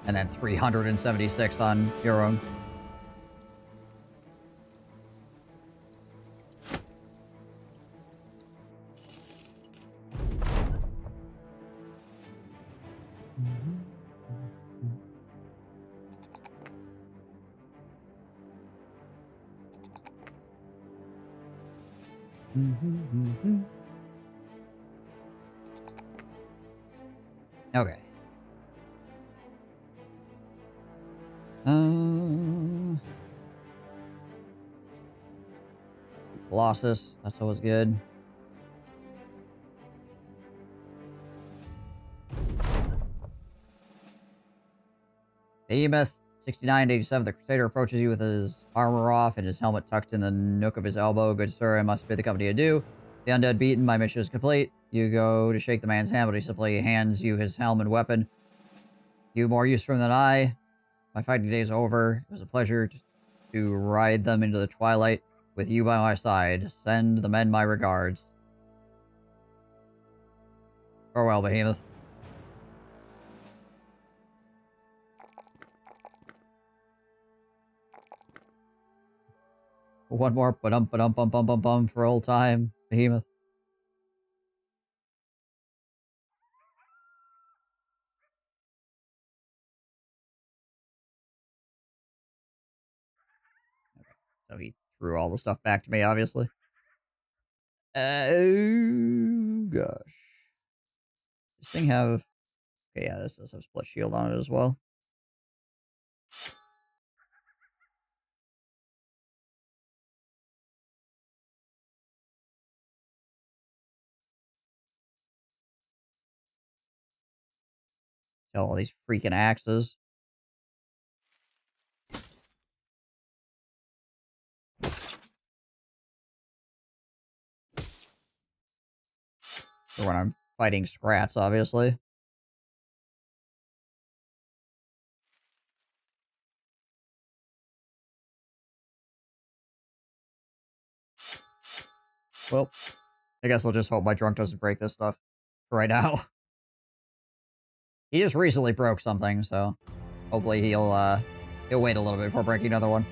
And then 376 on Yoring. Okay. Colossus, that's always good. Behemoth, 69 to 87. The Crusader approaches you with his armor off and his helmet tucked in the nook of his elbow. Good sir, I must bid the company adieu. The undead beaten, my mission is complete. You go to shake the man's hand, but he simply hands you his helm and weapon. You more use for him than I. My fighting day is over. It was a pleasure to ride them into the twilight with you by my side. Send the men my regards. Farewell, Behemoth. One more ba-dum-ba-dum-bum-bum-bum-bum for old time, Behemoth. So he threw all the stuff back to me, obviously. Oh, gosh. This thing have... Okay, yeah, this does have split shield on it as well. All these freaking axes. For when I'm fighting Scrats, obviously. Well, I guess I'll just hope my drunk doesn't break this stuff right now. He just recently broke something, so hopefully he'll wait a little bit before breaking another one.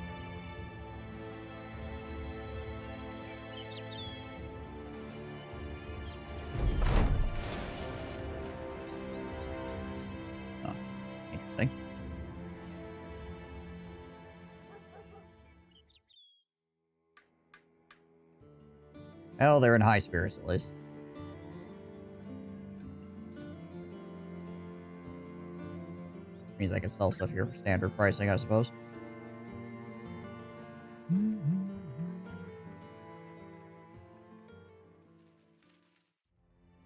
Oh, interesting. Well, they're in high spirits at least. Means I can sell stuff here for standard pricing, I suppose.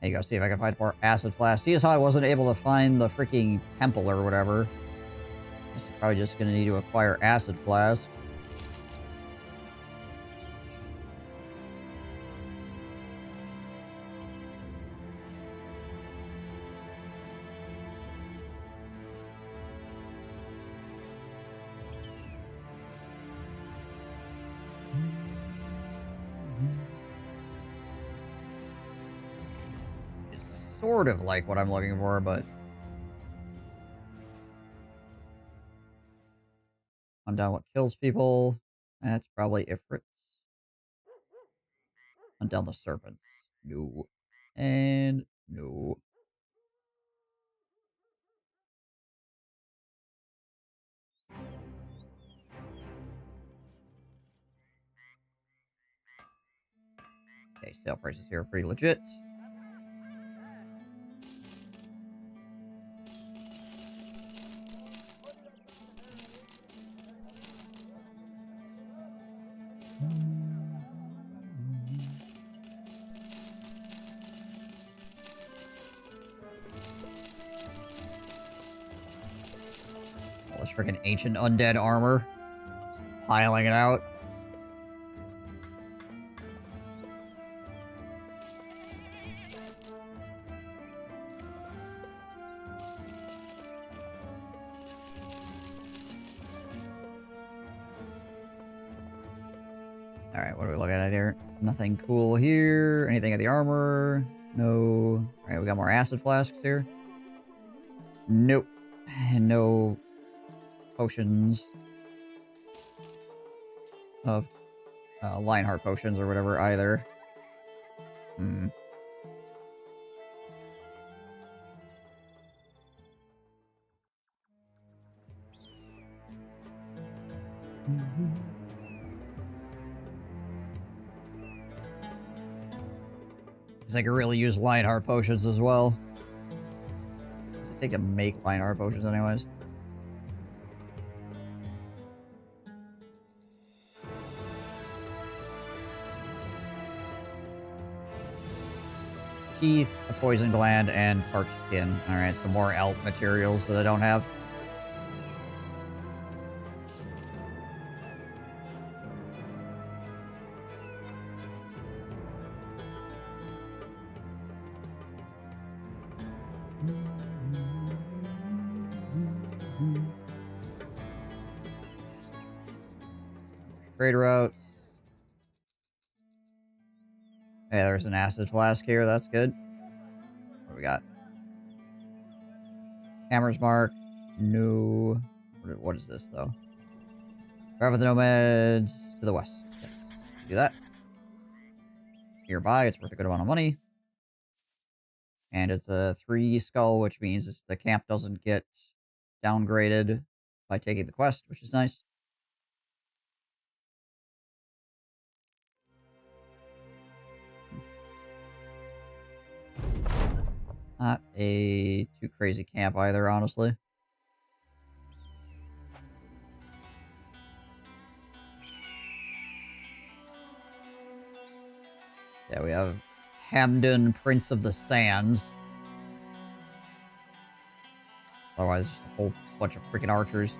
There you go, see if I can find more acid flasks. See how I wasn't able to find the freaking temple or whatever. Guess I'm probably just gonna need to acquire acid flasks. Sort of like what I'm looking for, but... On down what kills people. That's probably Ifrits. On down the serpents. No. And no. Okay, sale prices here are pretty legit. All this freaking ancient undead armor. Just piling it out. Alright, what are we looking at here? Nothing cool here. Anything of the armor? No. Alright, we got more acid flasks here. Nope. And no potions of Lionheart potions or whatever either. Hmm. I could really use Lionheart potions as well. Does it take to make Lionheart potions anyways? Teeth, a poison gland, and parched skin. Alright, so more elk materials that I don't have. Trade routes. Hey, there's an acid flask here. That's good. What do we got? Hammer's Mark. No. What is this, though? Drive the Nomads to the west. Yes. Do that. It's nearby. It's worth a good amount of money. And it's a 3 skull, which means the camp doesn't get downgraded by taking the quest, which is nice. Not a too crazy camp either, honestly. Yeah, we have Hamden, Prince of the Sands. Otherwise, just a whole bunch of freaking archers.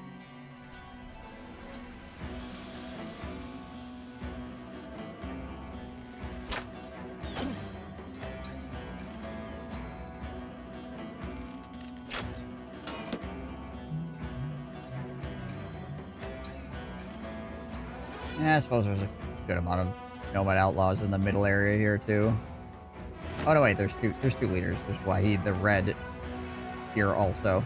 Yeah, I suppose there's a good amount of Nomad Outlaws in the middle area here, too. Oh, no, wait, there's two leaders. There's Wahid the Red here also.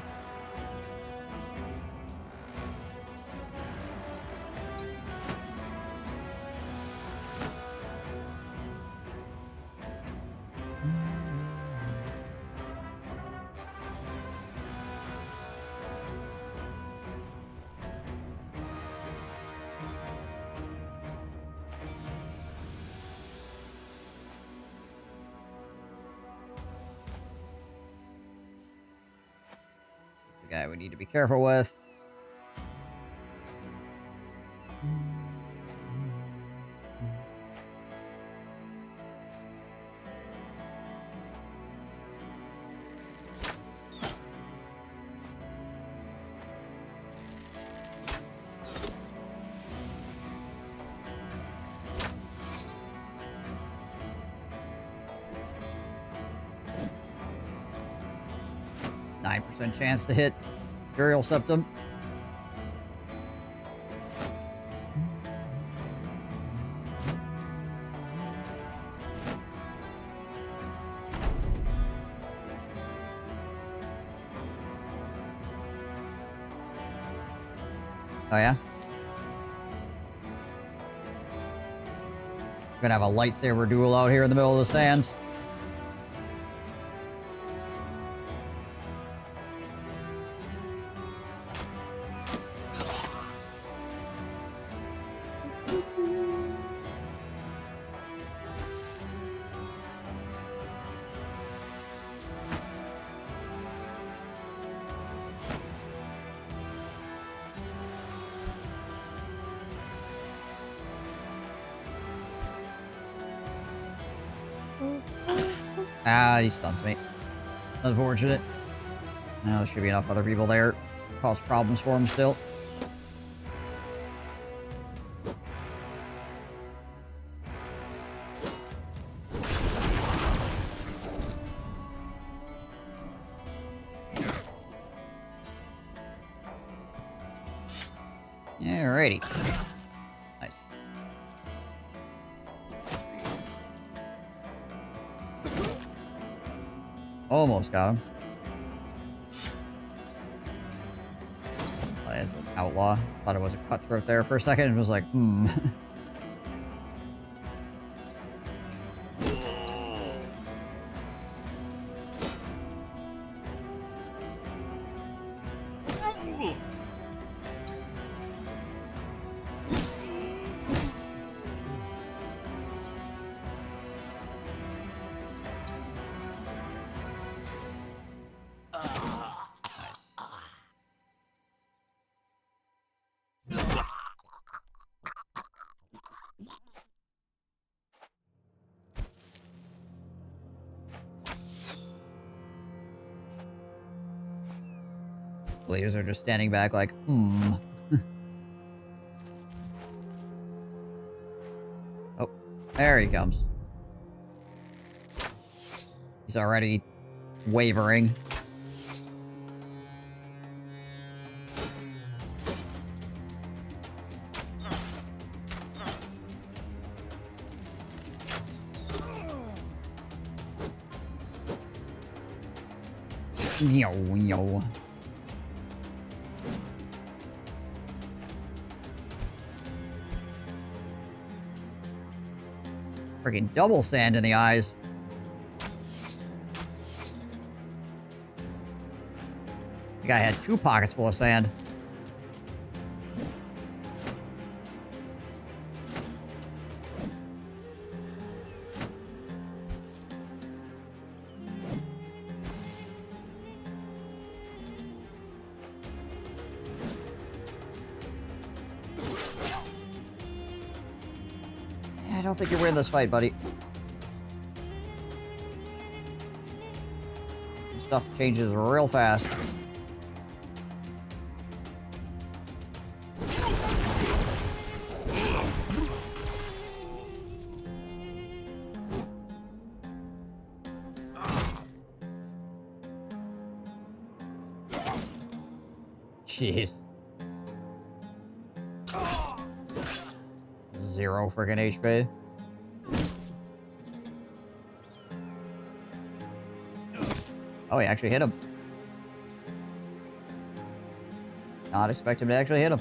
guy we need to be careful with. Chance to hit Imperial Septum. Oh yeah? We're gonna have a lightsaber duel out here in the middle of the sands. Ah, he stuns me. Unfortunate. Now there should be enough other people there. Cause problems for him still. Alrighty. Nice. Almost got him. Oh, that's an outlaw. Thought it was a cutthroat there for a second and was like, hmm. Leaders are just standing back like, hmm. Oh, there he comes. He's already wavering. Yo, yo. Freaking double sand in the eyes. The guy had 2 pockets full of sand. I don't think you're winning this fight, buddy. Stuff changes real fast. Jeez. 0 friggin' HP. Oh, he actually hit him. Not expect him to actually hit him.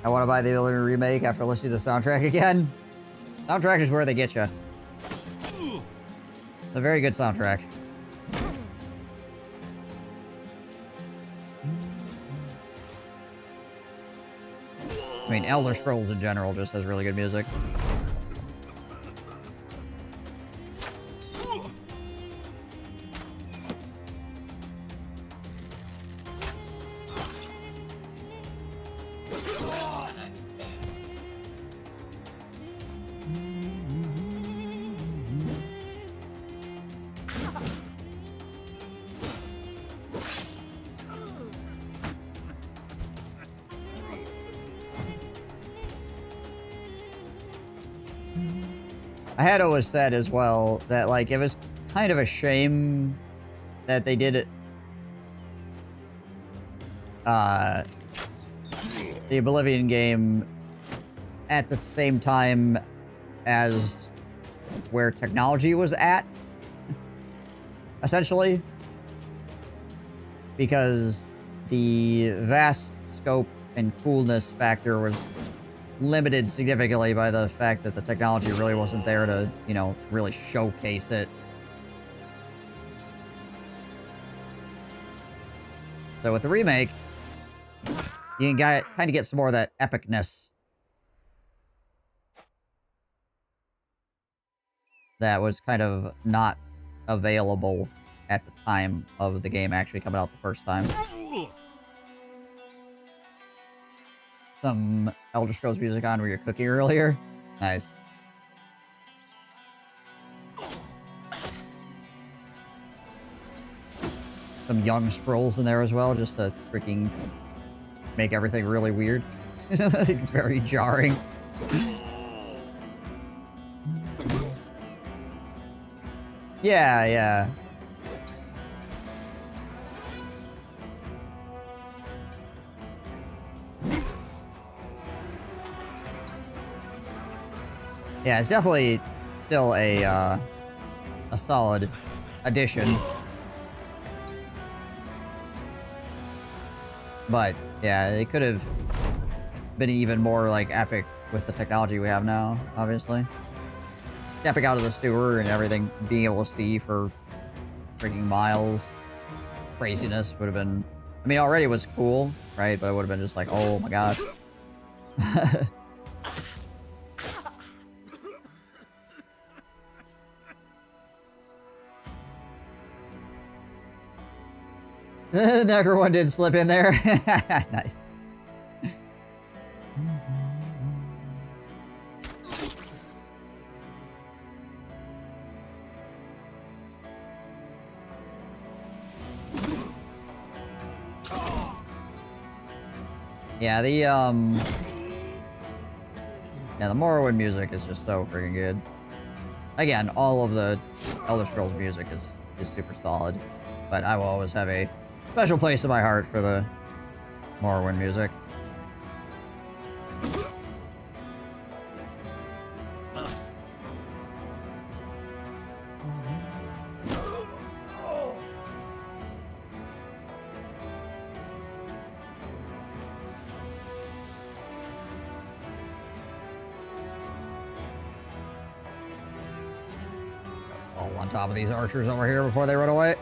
I want to buy the Ability remake after listening to the soundtrack again. Soundtrack is where they get you. It's a very good soundtrack. mean, Elder Scrolls in general just has really good music. I had always said as well that, like, it was kind of a shame that they did it. The Oblivion game at the same time as where technology was at, essentially. Because the vast scope and coolness factor was limited significantly by the fact that the technology really wasn't there to, you know, really showcase it. So with the remake, you can kind of get some more of that epicness that was kind of not available at the time of the game actually coming out the first time. Some Elder Scrolls music on where you're cooking earlier. Nice. Some young scrolls in there as well, just to freaking make everything really weird. Very jarring. Yeah, yeah. Yeah, it's definitely still a solid addition. But, yeah, it could have been even more, like, epic with the technology we have now, obviously. Stepping out of the sewer and everything, being able to see for freaking miles. Craziness would have been... I mean, already it was cool, right? But it would have been just like, oh my gosh. Necker one did slip in there. Nice. Yeah, the Morrowind music is just so freaking good. Again, all of the Elder Scrolls music is super solid, but I will always have a special place in my heart for the Morrowind music. All on top of these archers over here before they run away.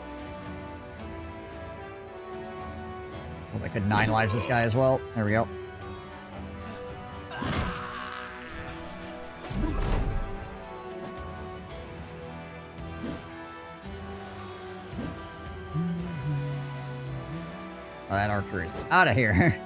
I could 9 lives this guy as well. There we go. Oh, that archer is out of here.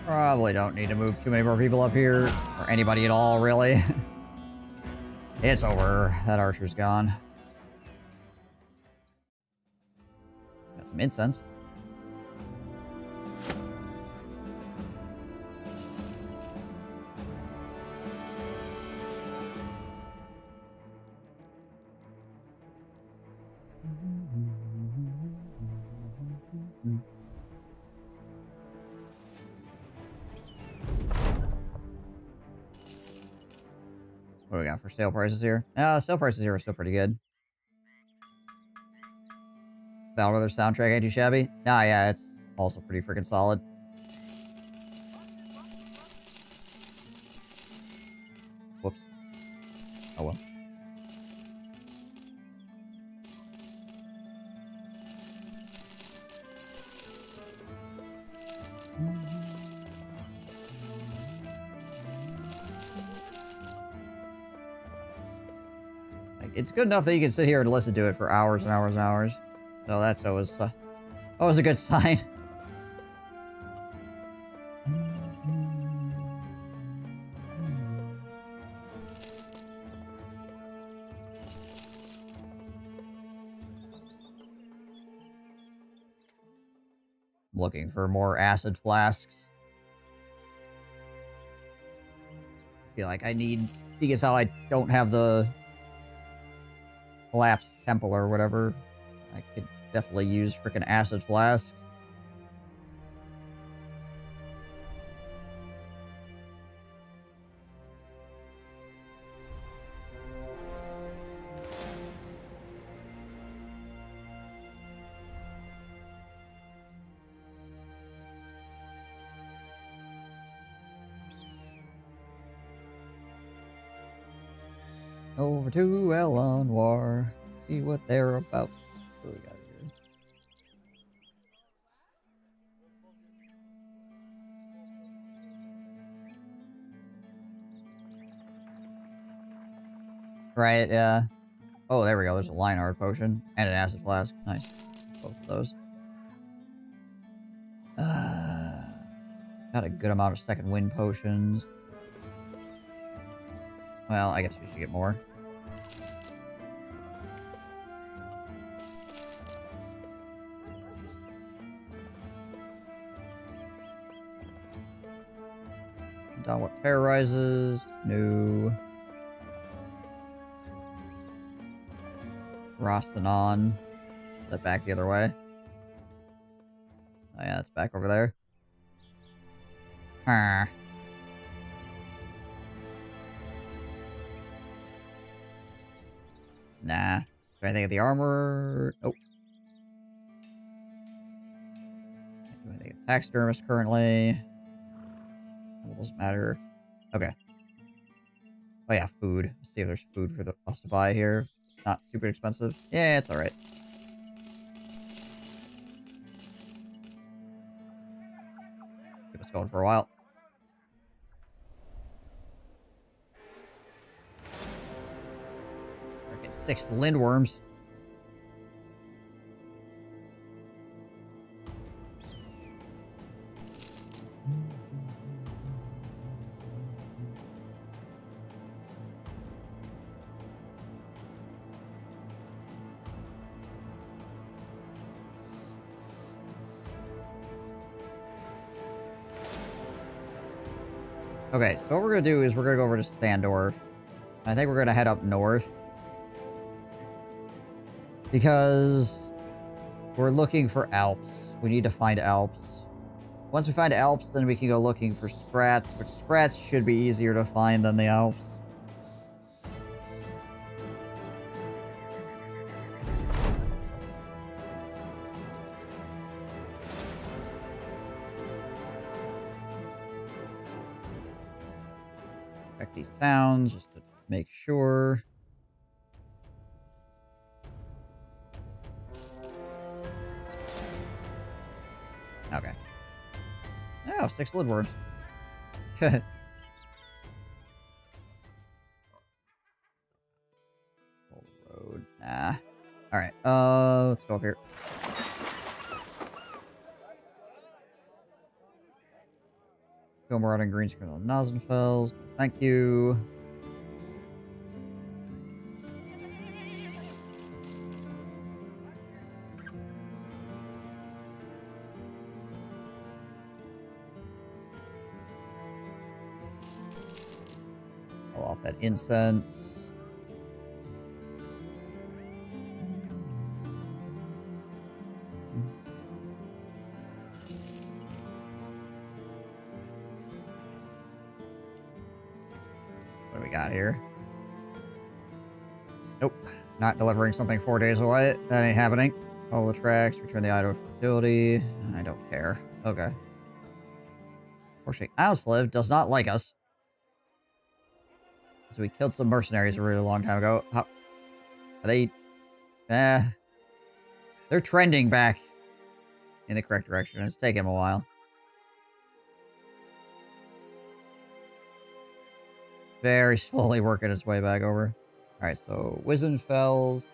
Probably don't need to move too many more people up here, or anybody at all, really. It's over. That archer's gone. Got some incense. What do we got for sale prices here? Sale prices here are still pretty good. Battle Brother soundtrack ain't too shabby. Nah, yeah, it's also pretty freaking solid. Whoops. Oh well. Like, it's good enough that you can sit here and listen to it for hours and hours and hours. So that's always a good sign. Looking for more acid flasks. I feel like I need... See, as how I don't have the collapsed temple or whatever. I could definitely use freaking acid flasks. Over to Elon War. See what they're about. What do we got here? Right, yeah. Oh, there we go. There's a Lionheart potion and an acid flask. Nice. Both of those. Got a good amount of second wind potions. Well, I guess we should get more. Down what terrorizes? No. Rostanon. Is that back the other way? Oh yeah, it's back over there. Huh. Nah. Do anything at the armor? Nope. Can't do anything at taxidermist currently. It doesn't matter. Okay. Oh yeah, food. Let's see if there's food for us to buy here. Not super expensive. Yeah, it's alright. Keep us going for a while. Freaking 6 lindworms. Okay, so what we're gonna do is we're gonna go over to Sandor. I think we're gonna head up north. Because we're looking for Alps. We need to find Alps. Once we find Alps, then we can go looking for Sprats, which Sprats should be easier to find than the Alps. Check these towns just to make sure. Okay. Oh, 6 Lidwords. Good. Road. Nah. Alright, let's go up here. Gilmore and Green Screen on Nozenfels. Thank you. Sell off that incense. What do we got here? Nope. Not delivering something 4 days away. That ain't happening. Follow the tracks, return the item to facility. I don't care. Okay. Unfortunately, Ausliv does not like us. So we killed some mercenaries a really long time ago. How... Are they... They're trending back in the correct direction. It's taking them a while. Very slowly working its way back over. Alright, so Wizenfels.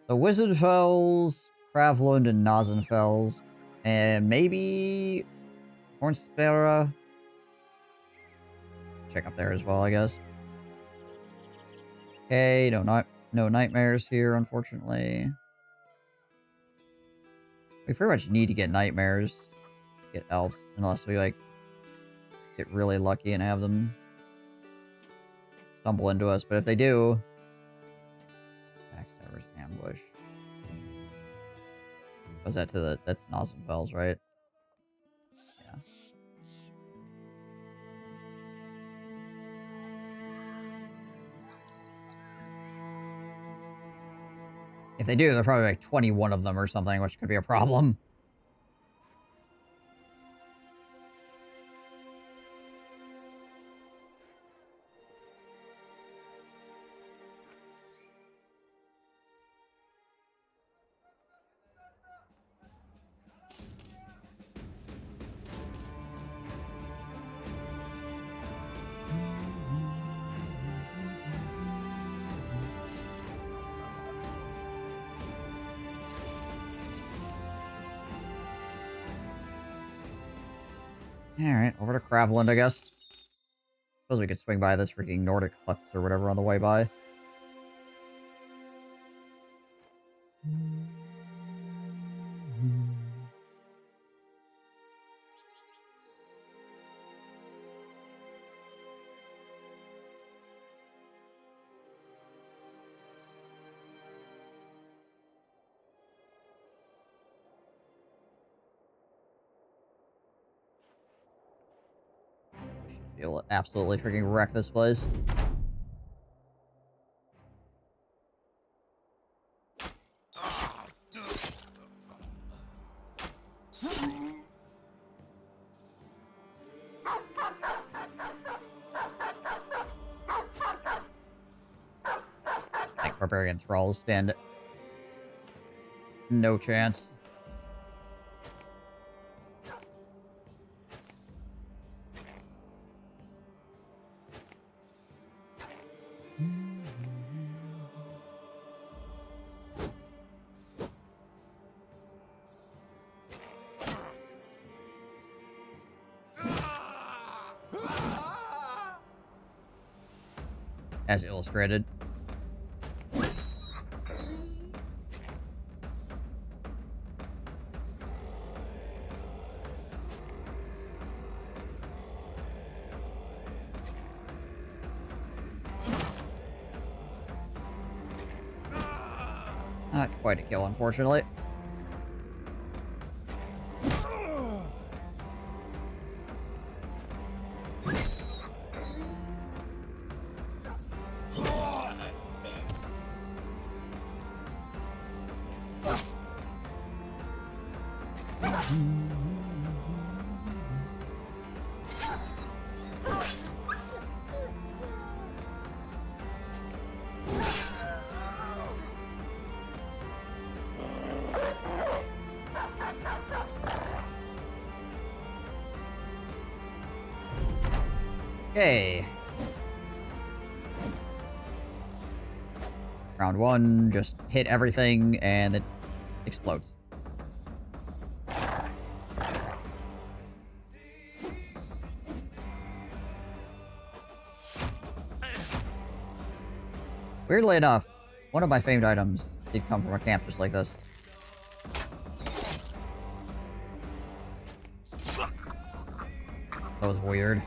So Wizenfels, Kravlund, and Nazenfels. And maybe Hornspera. Check up there as well, I guess. Okay, no nightmares here, unfortunately. We pretty much need to get nightmares to get elves, unless we, like, get really lucky and have them stumble into us. But if they do... Backstabber's ambush. Was that to the... That's Nazenfels, right? Yeah. If they do, they're probably like 21 of them or something, which could be a problem. Alright, over to Kravland, I guess. Suppose we could swing by this freaking Nordic huts or whatever on the way by. You'll absolutely freaking wreck this place. Like barbarian thralls stand no chance. As illustrated. Not quite a kill, unfortunately. Okay. Round one, just hit everything and it explodes. Weirdly enough, one of my famed items did come from a camp just like this. That was weird.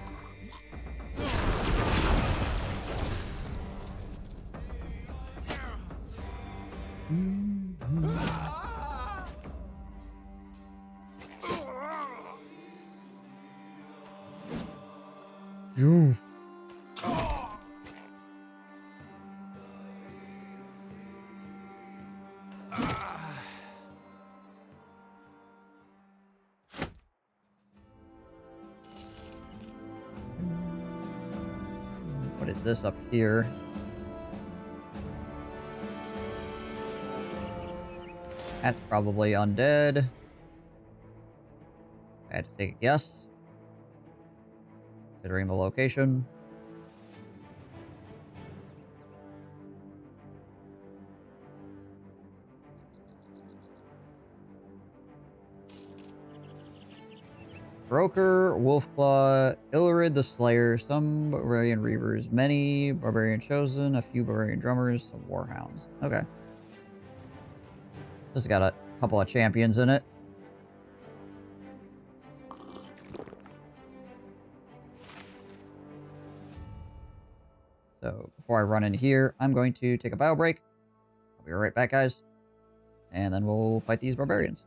What is this up here? That's probably undead. I had to take a guess. Considering the location. Broker, Wolfclaw, Ilrid the Slayer, some Barbarian Reavers, many Barbarian Chosen, a few Barbarian Drummers, some Warhounds. Okay. This has got a couple of champions in it. So, before I run in here, I'm going to take a bio break. I'll be right back, guys. And then we'll fight these barbarians.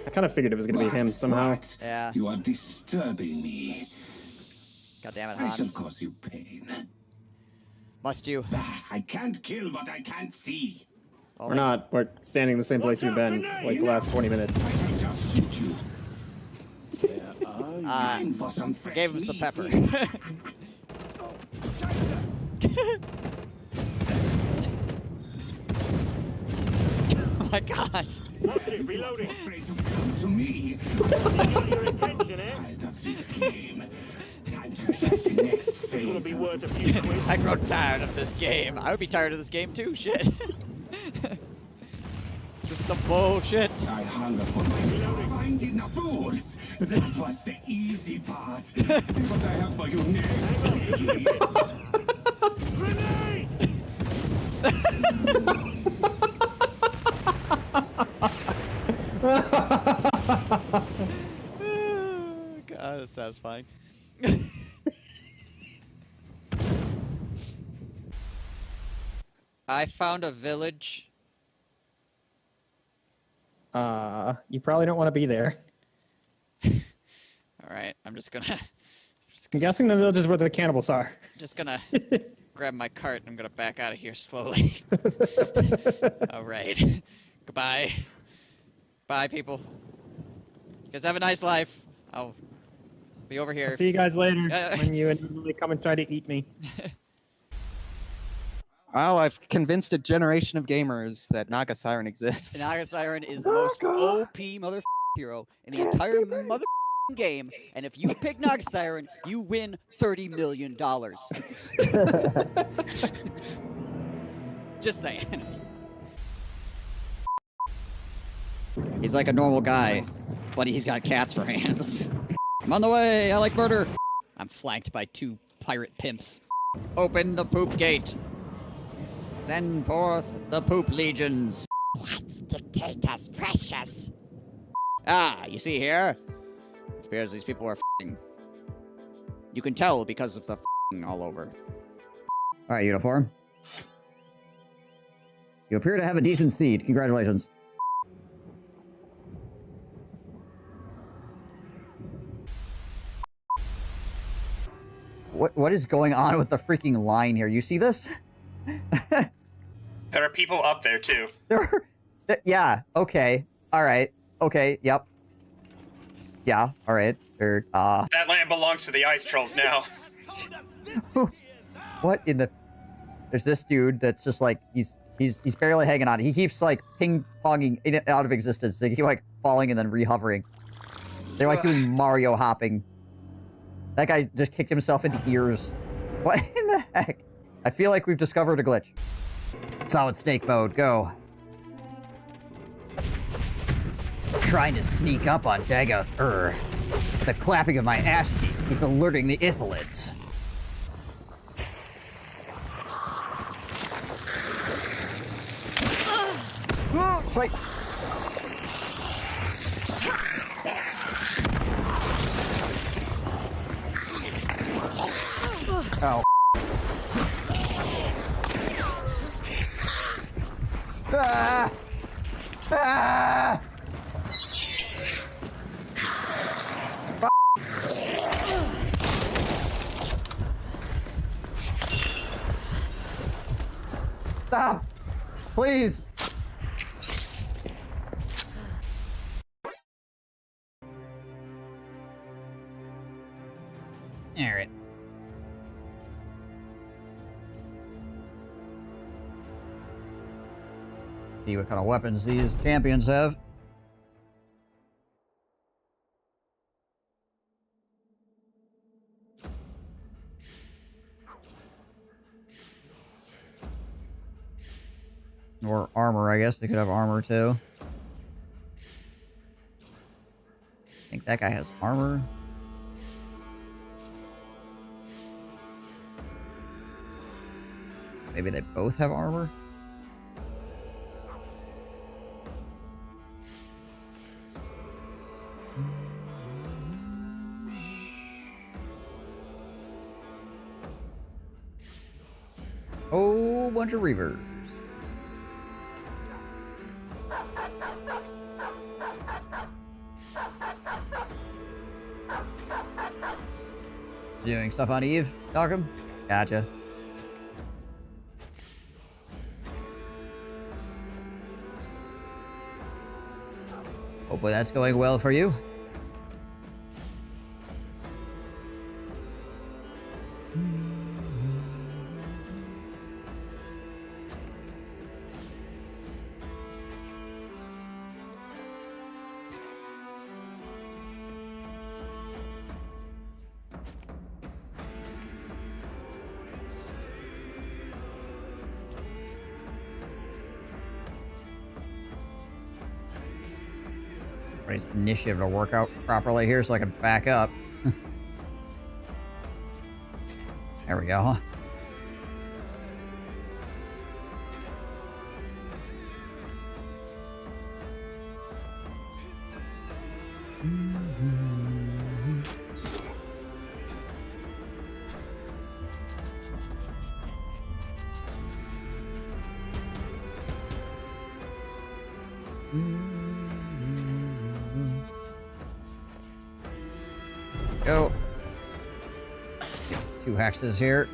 I kind of figured it was going to be him somehow. Yeah. You are disturbing me. God damn it, I shall Hans. cause you pain. Must you? I can't kill what I can't see. Oh, We're not. We're standing in the same place we've been like the last 20 minutes. I shall just shoot you. Time for some I fresh gave him some meat. pepper. Oh my god. Reloading. Afraid to come to me. Your attention, eh? Tired of this game. Time to set the next phase. It'll be worth a few quid. I grow tired of this game. I would be tired of this game too, shit. This is some bullshit. I hunger for my finding the fools. That was the easy part. See what I have for you next. Grenade! God, that's satisfying. I found a village. You probably don't want to be there. Alright, I'm gonna I'm guessing the village is where the cannibals are. grab my cart and I'm gonna back out of here slowly. Alright. Goodbye. Bye, people. You guys have a nice life. I'll be over here. I'll see you guys later Yeah. when you inevitably come and try to eat me. Well, I've convinced a generation of gamers that Naga Siren exists. Naga Siren is the most OP mother hero in the entire mother game, and if you pick Naga Siren, you win $30 million. Just saying. He's like a normal guy, but he's got cats for hands. I'm on the way, I like murder. I'm flanked by 2 pirate pimps. Open the poop gate. Send forth the poop legions. Let's dictate us, precious. Ah, you see here? It appears these people are f***ing. You can tell because of the f***ing all over. Alright, uniform. You appear to have a decent seed. Congratulations. What is going on with the freaking line here? You see this? There are people up there too. Yeah, okay. Alright. Okay, yep. Yeah, alright. That land belongs to the ice trolls now. What in the... There's this dude that's just like, he's barely hanging on. He keeps like ping-ponging in and out of existence. They keep like falling and then re-hovering. They're like doing Mario hopping. That guy just kicked himself in the ears. What in the heck? I feel like we've discovered a glitch. Solid snake mode, go. Trying to sneak up on Dagoth the clapping of my ass cheeks keep alerting the Ithalids. Fight! Oh. Ah! Ah! Stop! Please! Alright. See what kind of weapons these champions have. Or armor, I guess. They could have armor, too. I think that guy has armor. Maybe they both have armor? Oh, bunch of reavers. Doing stuff on Eve, Dockham? Gotcha. Hopefully that's going well for you. Everybody's initiative to work out properly here so I can back up. There we go. Go. Two hexes here.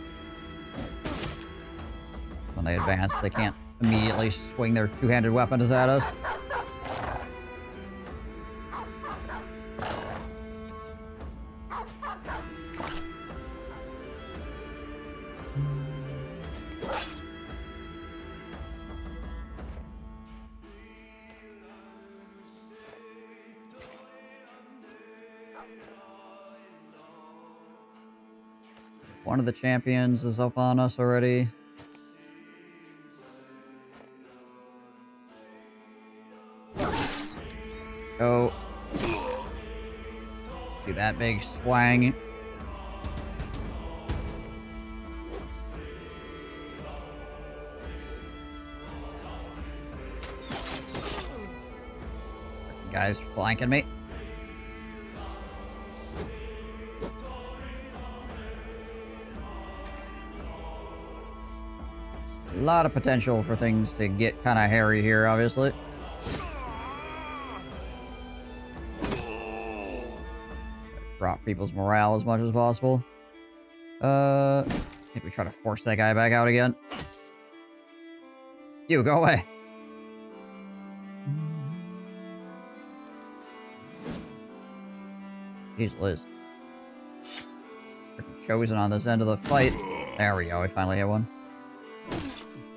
When they advance, they can't immediately swing their two-handed weapons at us. One of the champions is up on us already. Go. See that big swang. Guys flanking me. A lot of potential for things to get kind of hairy here, obviously. Drop people's morale as much as possible. I think we try to force that guy back out again. You, go away. Jeez Liz. Freaking chosen on this end of the fight. There we go, we finally hit one.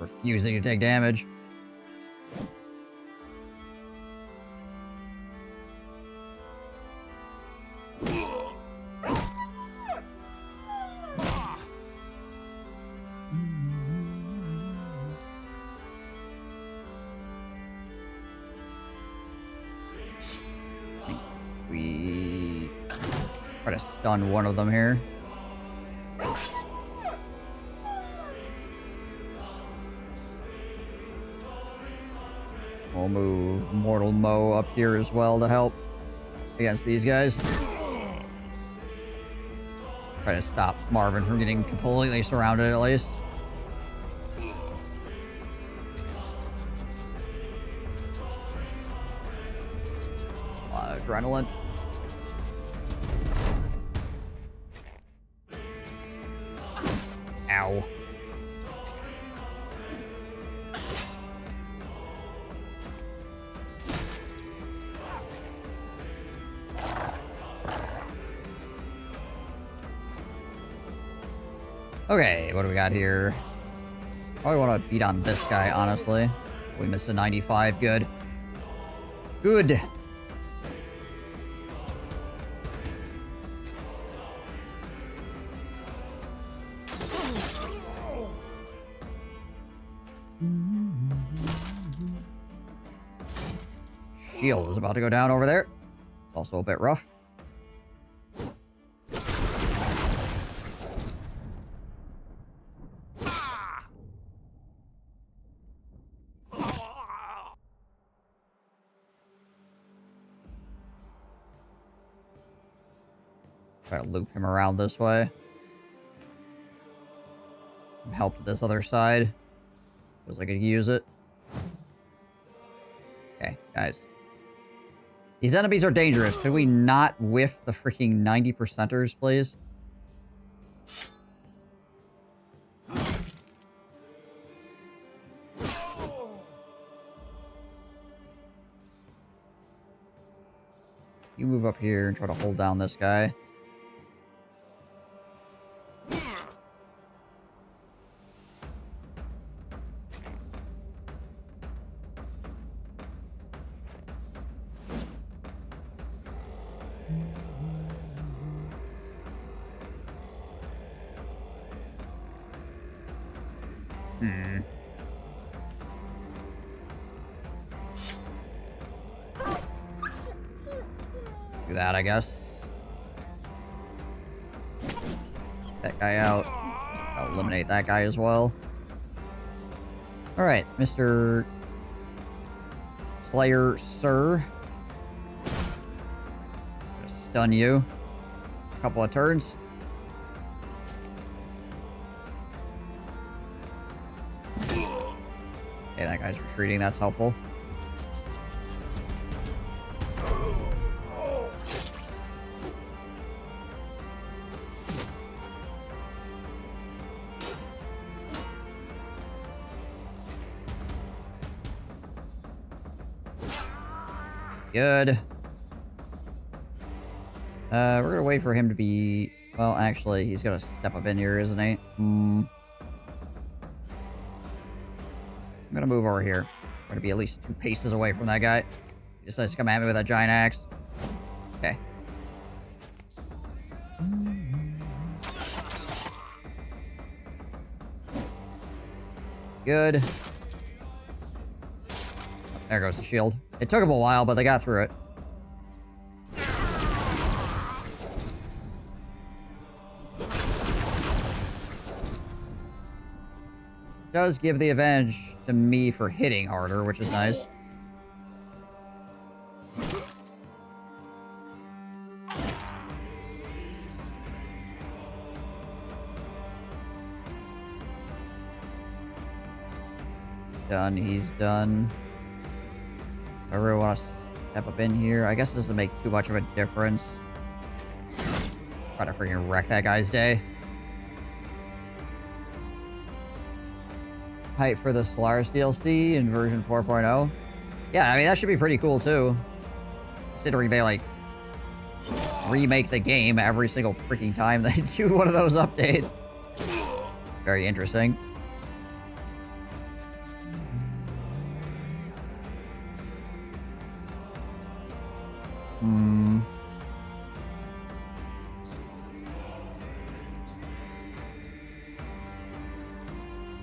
Refusing to take damage. I think we try to stun one of them here. We'll move Mortal Mo up here as well to help against these guys. Try to stop Marvin from getting completely surrounded at least. A lot of adrenaline. Ow. Okay, what do we got here? Probably want to beat on this guy, honestly. We missed a 95. Good. Good. Shield is about to go down over there. It's also a bit rough. Try to loop him around this way. Help with this other side. Feels like I could use it. Okay, guys. These enemies are dangerous. Could we not whiff the freaking 90%ers, please? You move up here and try to hold down this guy. Do that, I guess. That guy out. I'll eliminate that guy as well. Alright, Mr. Slayer, sir. Gonna stun you. A couple of turns. Okay, that guy's retreating. That's helpful. Good. We're gonna wait for him to be... Well, actually, he's gonna step up in here, isn't he? I'm gonna move over here. I'm gonna be at least 2 paces away from that guy. He decides to come at me with a giant axe. Okay. Good. There goes the shield. It took them a while, but they got through it. Does give the advantage to me for hitting harder, which is nice. He's done. He's done. I really want to step up in here. I guess it doesn't make too much of a difference. Try to freaking wreck that guy's day. Hype for the Solaris DLC in version 4.0. Yeah, I mean, that should be pretty cool, too. Considering they, like, remake the game every single freaking time they do one of those updates. Very interesting.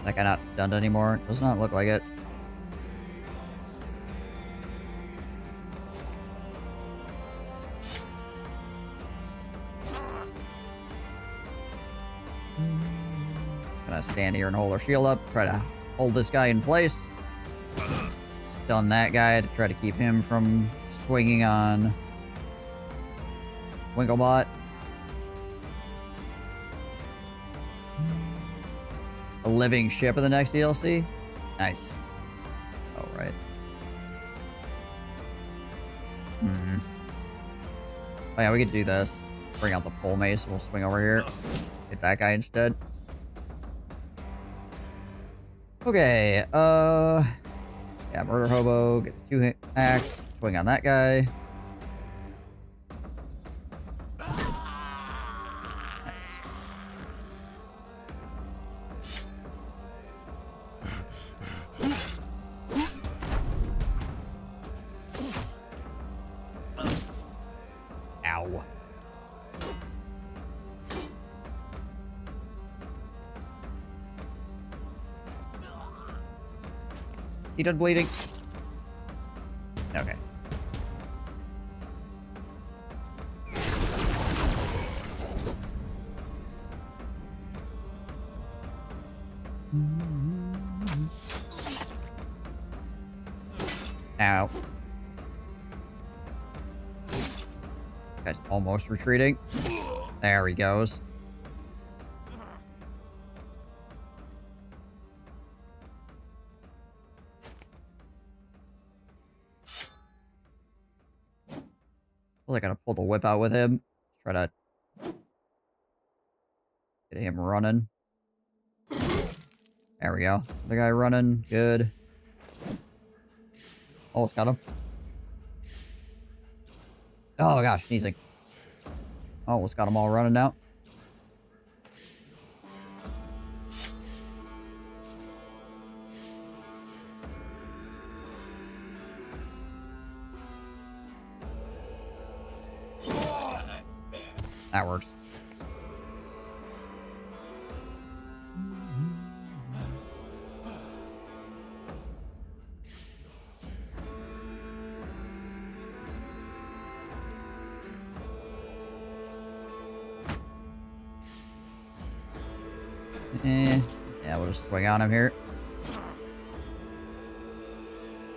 That guy not stunned anymore? Does not look like it. Gonna stand here and hold our shield up. Try to hold this guy in place. Stun that guy to try to keep him from swinging on Winklebot. A living ship in the next DLC? Nice. Oh, right. Oh yeah, we could do this. Bring out the pole mace. We'll swing over here. Hit that guy instead. Okay, yeah, Murder Hobo. Get a 2-hit axe. Swing on that guy. Ow. He done bleeding? Okay. Ow. Guy's almost retreating. There he goes. I gotta pull the whip out with him. Try to get him running. There we go. The guy running. Good. Almost got him. Oh my gosh, sneezing. Almost got them all running now. That works. Yeah, we'll just swing on him here.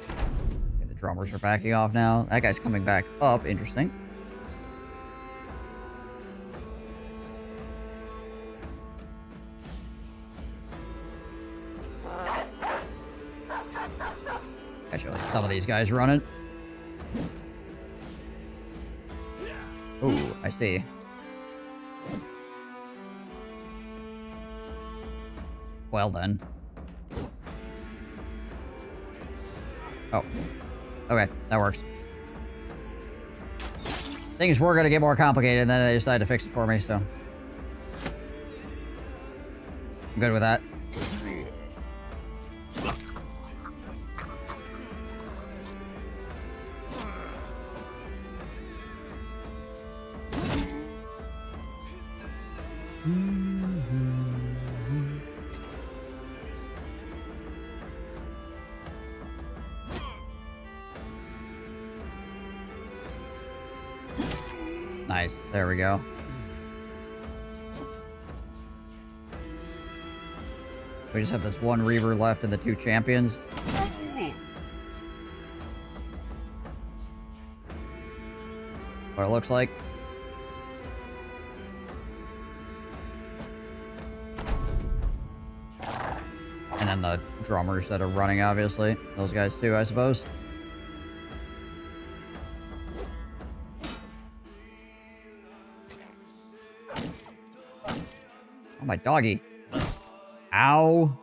Okay, the drummers are backing off now. That guy's coming back up. Interesting. Actually, some of these guys running. Ooh, I see. Well done. Oh. Okay, that works. Things were gonna get more complicated, and then they decided to fix it for me, so. I'm good with that. Nice. There we go. We just have this one Reaver left and the two champions. What it looks like. And then the drummers that are running, obviously. Those guys too, I suppose. Oh, my doggy. Ow.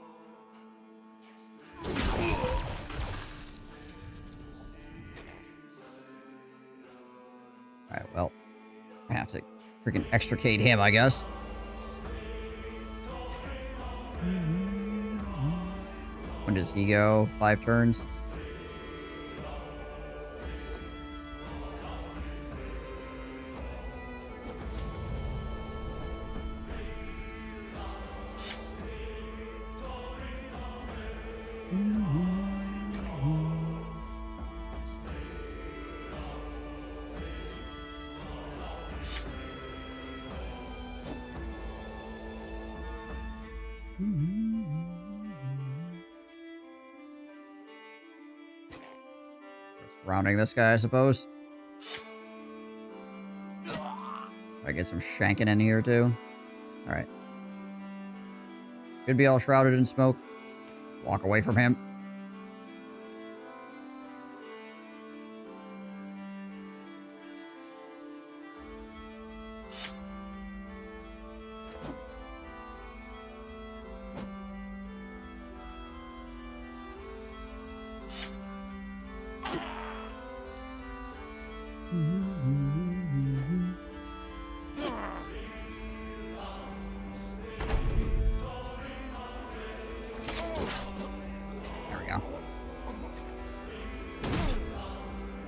Alright, well. I'm gonna have to freaking extricate him, I guess. When does he go? 5 turns? Rounding this guy, I suppose. I get some shanking in here, too. Alright. Could be all shrouded in smoke. Walk away from him.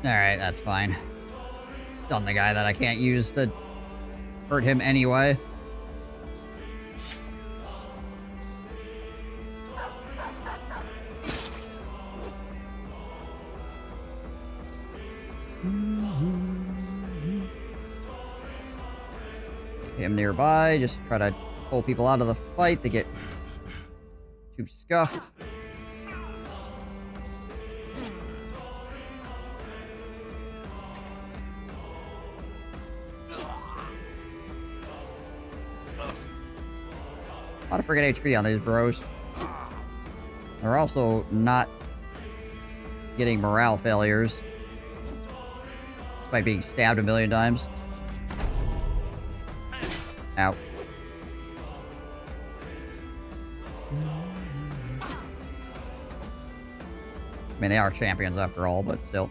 Alright, that's fine. Stun the guy that I can't use to hurt him anyway. Him nearby, just try to pull people out of the fight. They get too scuffed. A lot of friggin' HP on these bros. They're also not getting morale failures, despite being stabbed a million times. Ow. I mean, they are champions after all, but still.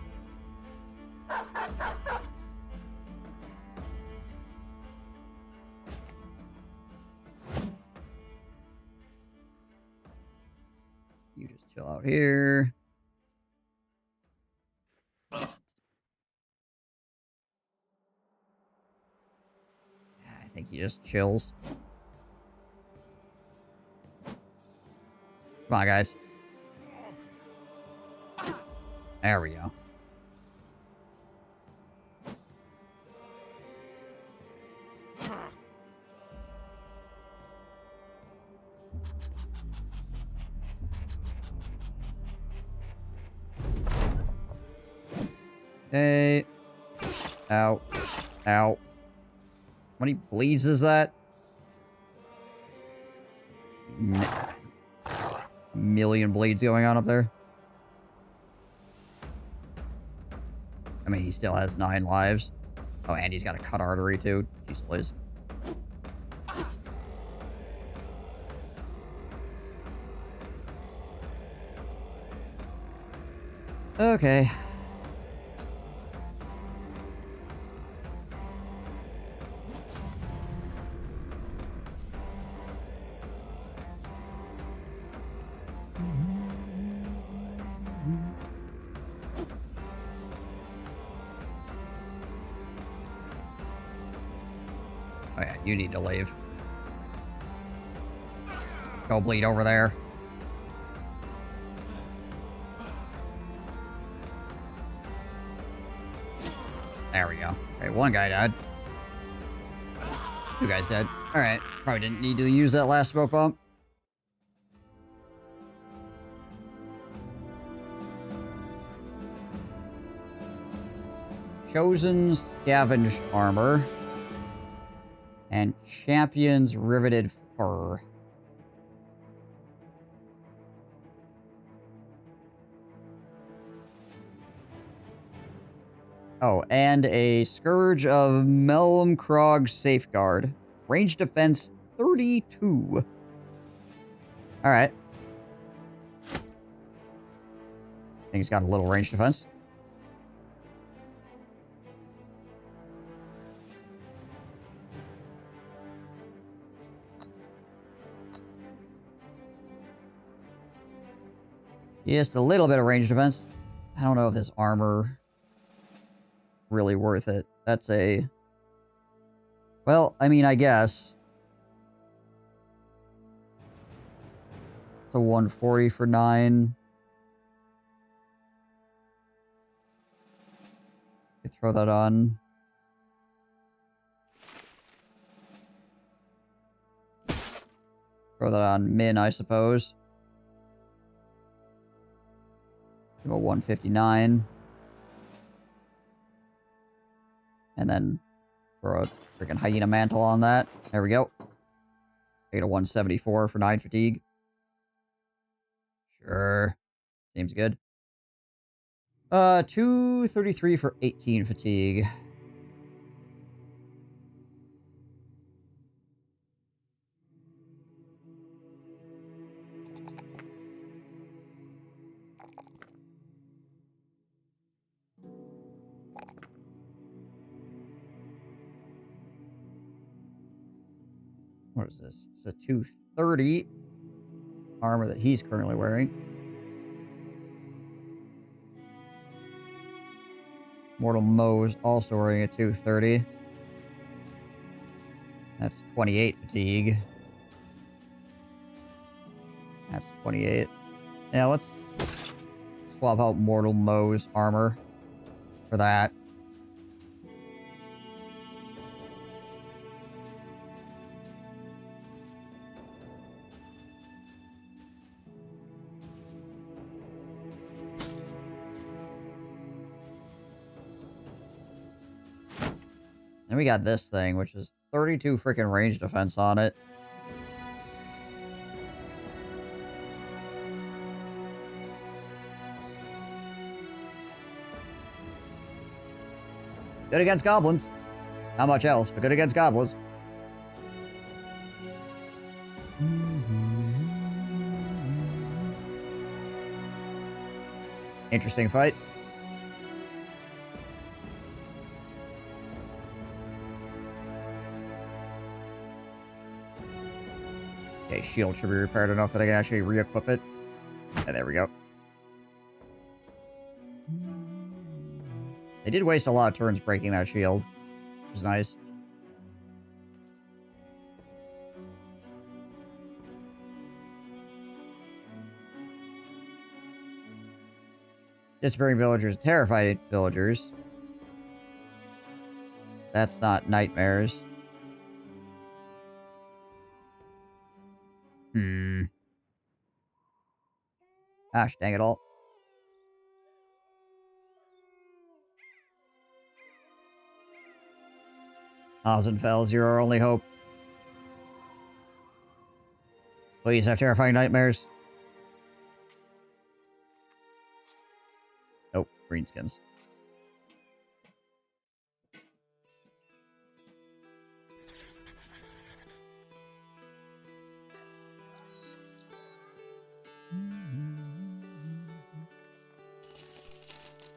You just chill out here. I think he just chills. Come on, guys. There we go. Hey. Ow. Ow. How many bleeds is that? A million bleeds going on up there. I mean, he still has 9 lives. Oh, and he's got a cut artery, too. Jeez, please. Okay. Oh yeah, you need to leave. Go bleed over there. There we go. Okay, one guy died. 2 guys dead. Alright, probably didn't need to use that last smoke bomb. Chosen scavenged armor. And champion's riveted fur. Oh, and a Scourge of Melmkrog Safeguard. Range defense 32. Alright. I think he's got a little range defense. Just a little bit of range defense. I don't know if this armor really worth it. That's a... Well, I mean, I guess. It's a 140 for 9. Could throw that on. Throw that on Min, I suppose. Give a 159. And then throw a freaking hyena mantle on that. There we go. Get a 174 for 9 fatigue. Sure. Seems good. 233 for 18 fatigue. What is this? It's a 230 armor that he's currently wearing. Mortal Moe's also wearing a 230. That's 28 fatigue. That's 28. Yeah, let's swap out Mortal Moe's armor for that. And we got this thing, which is 32 freaking range defense on it. Good against goblins. Not much else, but good against goblins. Interesting fight. Okay, shield should be repaired enough that I can actually re-equip it. And there we go. They did waste a lot of turns breaking that shield, which is nice. Disappearing villagers, terrified villagers. That's not nightmares. Gosh, dang it all. Ozenfels, you're our only hope. Please have terrifying nightmares. Nope, greenskins.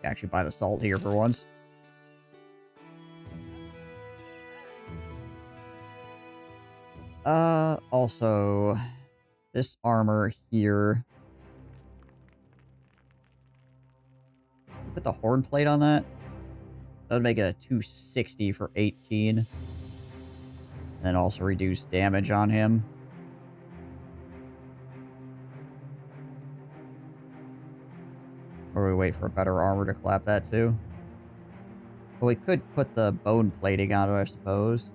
Actually buy the salt here for once. Also, this armor here. Put the horn plate on that. That would make it a 260 for 18. And then also reduce damage on him. Or we wait for a better armor to clap that too. But we could put the bone plating on it, I suppose.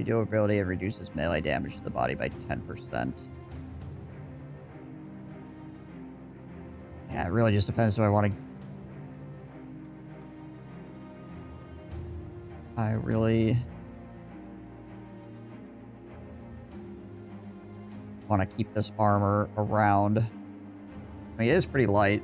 Durability and reduces melee damage to the body by 10%. Yeah, it really just depends if I want to... I really... want to keep this armor around. I mean, it is pretty light.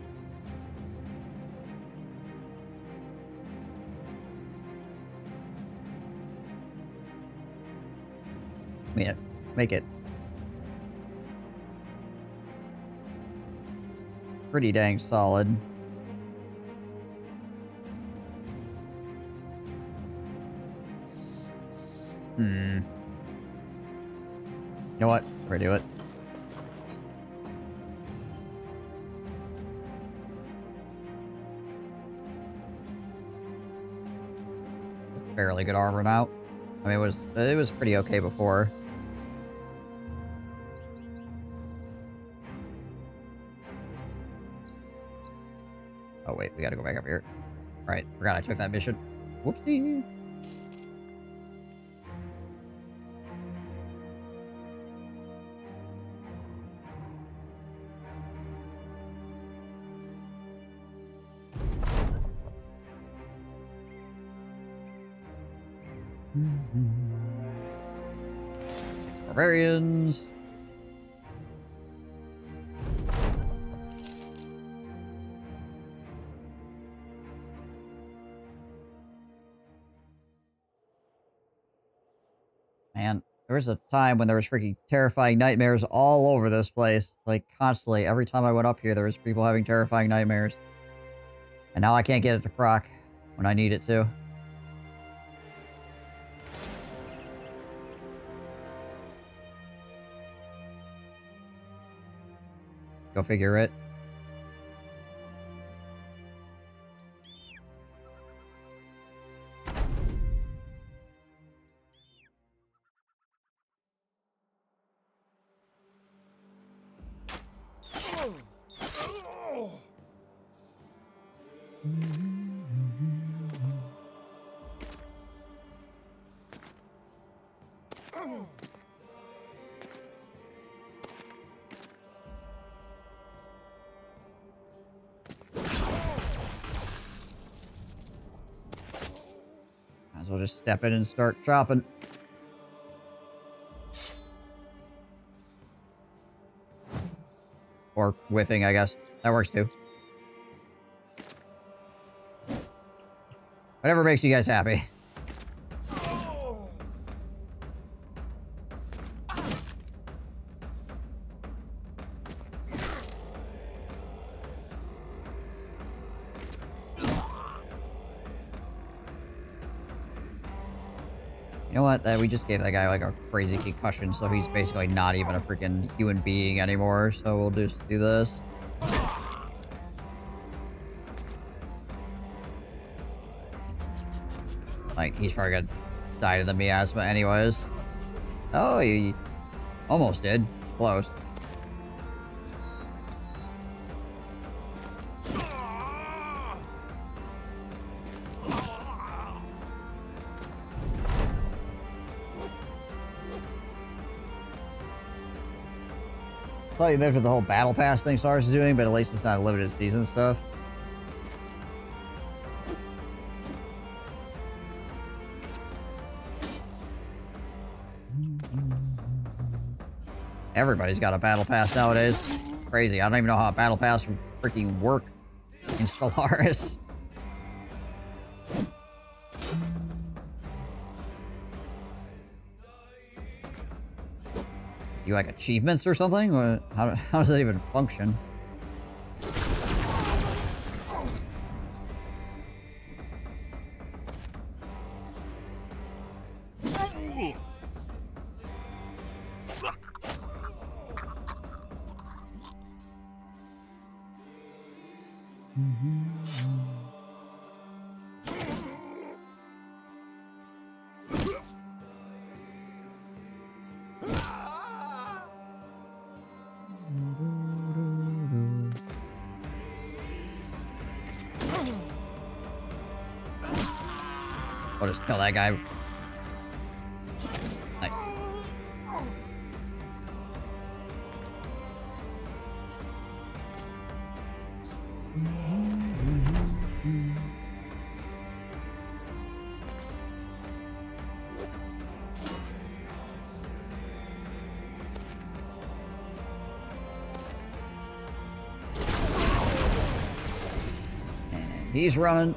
Yeah, make it pretty dang solid. You know what? Redo it. Fairly good armor now. I mean, it was pretty okay before. Oh wait, we gotta go back up here. Alright, forgot I took that mission. Whoopsie. Barbarians. Man, There was a time when there was freaking terrifying nightmares all over this place. Like, constantly. Every time I went up here, there was people having terrifying nightmares. And now I can't get it to proc when I need it to. Go figure it. Might as well just step in and start chopping. Or whiffing, I guess. That works too. Whatever makes you guys happy. You know what? We just gave that guy like a crazy concussion, so he's basically not even a freaking human being anymore. So we'll just do this. Like, he's probably gonna die to the miasma anyways. Oh, he almost did. Close. Slightly different with the whole battle pass thing Stars is doing, but at least it's not a limited season stuff. Everybody's got a battle pass nowadays. Crazy. I don't even know how a battle pass would freaking work in Stellaris. You like achievements or something? How does that even function? I'll just kill that guy. Nice. And he's running.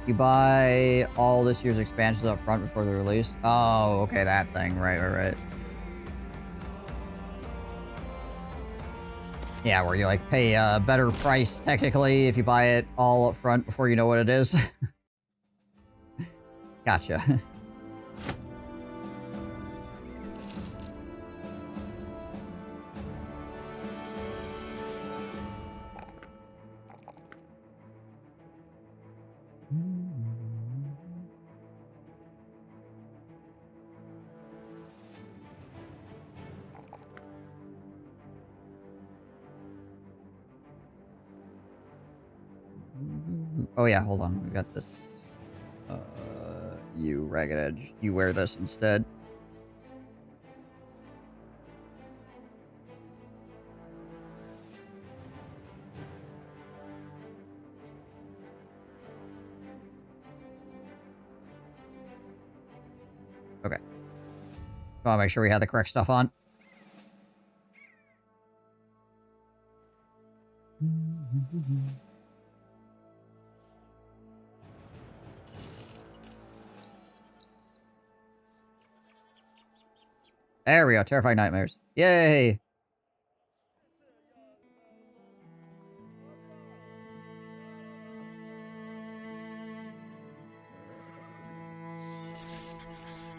You buy all this year's expansions up front before they're released. Oh, okay, that thing. Right. Yeah, where you like pay a better price technically if you buy it all up front before you know what it is. Gotcha. Oh yeah, hold on. We got this. You Ragged Edge. You wear this instead. Okay. I want to make sure we have the correct stuff on. There we go. Terrifying nightmares. Yay!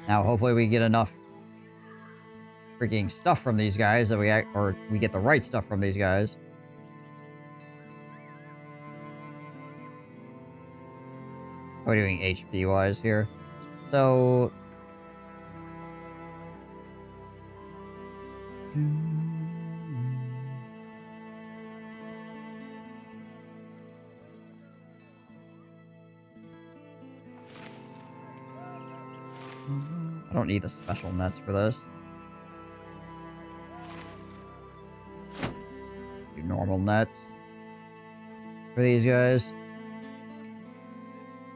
Now, hopefully we get enough freaking stuff from these guys that we get the right stuff from these guys. How are we doing HP-wise here? So... I don't need the special nets for this. Do normal nets for these guys.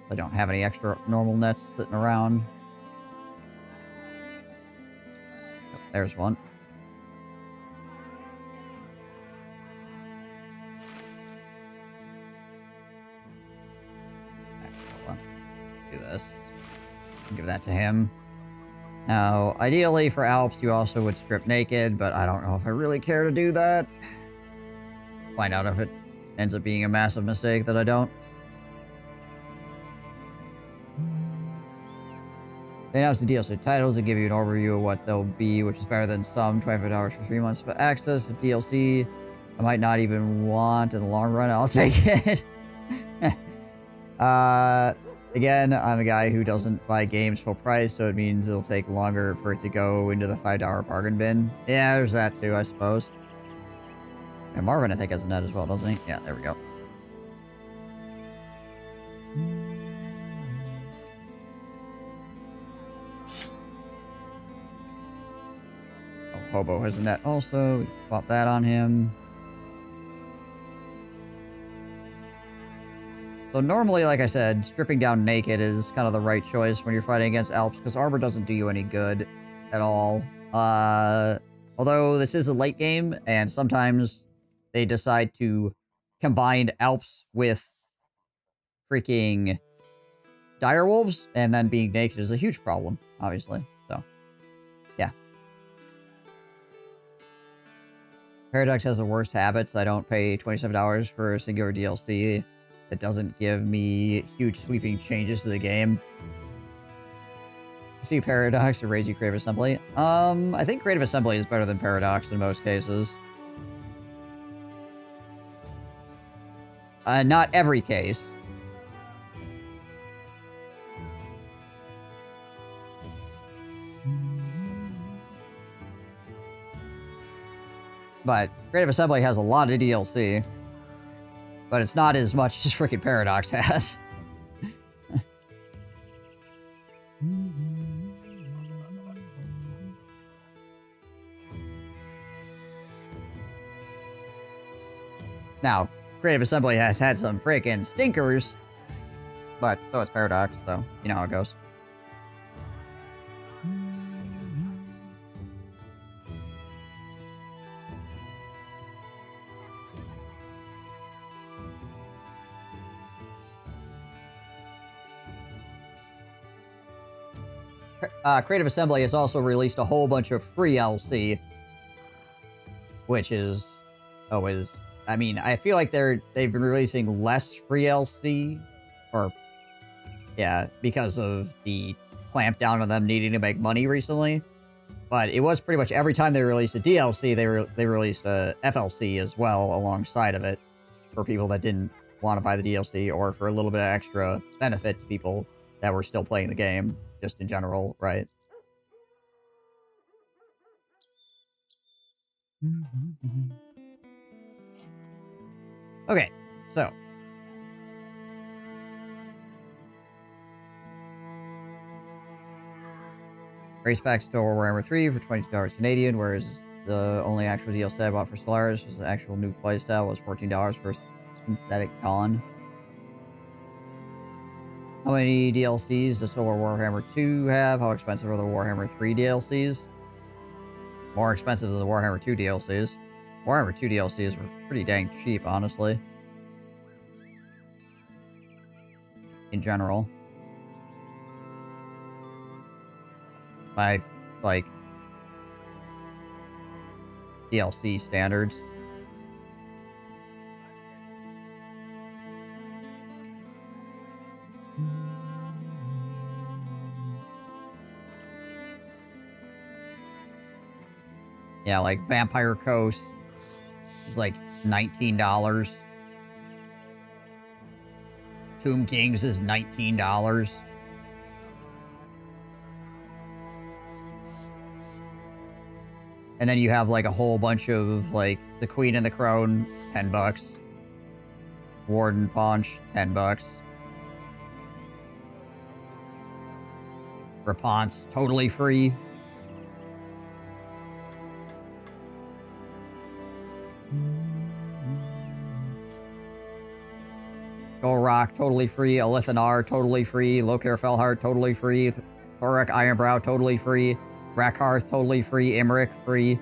I don't have any extra normal nets sitting around. Oh, there's one. Actually, hold on. Do this. Give that to him. Now, ideally for Alps, you also would strip naked, but I don't know if I really care to do that. Find out if it ends up being a massive mistake that I don't. They announced the DLC titles and give you an overview of what they'll be, which is better than some. $25 for 3 months of access. If DLC, I might not even want in the long run. I'll take it. Again, I'm a guy who doesn't buy games full price, so it means it'll take longer for it to go into the $5 bargain bin. Yeah, there's that too, I suppose. And Marvin, I think, has a net as well, doesn't he? Yeah, there we go. Oh, Hobo has a net also. We can swap that on him. So normally, like I said, stripping down naked is kind of the right choice when you're fighting against Alps, because armor doesn't do you any good at all. Although this is a late game, and sometimes they decide to combine Alps with freaking direwolves, and then being naked is a huge problem, obviously. So, yeah. Paradox has the worst habits. I don't pay $27 for a singular DLC. It doesn't give me huge sweeping changes to the game. See Paradox or raise you Creative Assembly. I think Creative Assembly is better than Paradox in most cases. Not every case. But Creative Assembly has a lot of DLC. But it's not as much as freaking Paradox has. Now, Creative Assembly has had some freaking stinkers. But so has Paradox, so you know how it goes. Creative Assembly has also released a whole bunch of free LC, which is always... I mean, I feel like they've been releasing less free LC, or... yeah, because of the clamp down on them needing to make money recently. But it was pretty much every time they released a DLC, they released a FLC as well alongside of it, for people that didn't want to buy the DLC, or for a little bit of extra benefit to people that were still playing the game. Just in general, right? Okay, so. Race Pack Store Warhammer 3 for $22 Canadian, whereas the only actual DLC I bought for Solaris was the actual new playstyle was $14 for Synthetic Con. How many DLCs does Total Warhammer 2 have? How expensive are the Warhammer 3 DLCs? More expensive than the Warhammer 2 DLCs. Warhammer 2 DLCs were pretty dang cheap, honestly. In general. By, like, DLC standards. Yeah, like Vampire Coast is like $19. Tomb Kings is $19. And then you have like a whole bunch of like the Queen and the Crown, $10. Warden Paunch, $10. Response, totally free. Golrock, totally free. Alithanar, totally free. Lokir Felheart, totally free. Thorak Ironbrow, totally free. Rakarth, totally free. Imrik, free.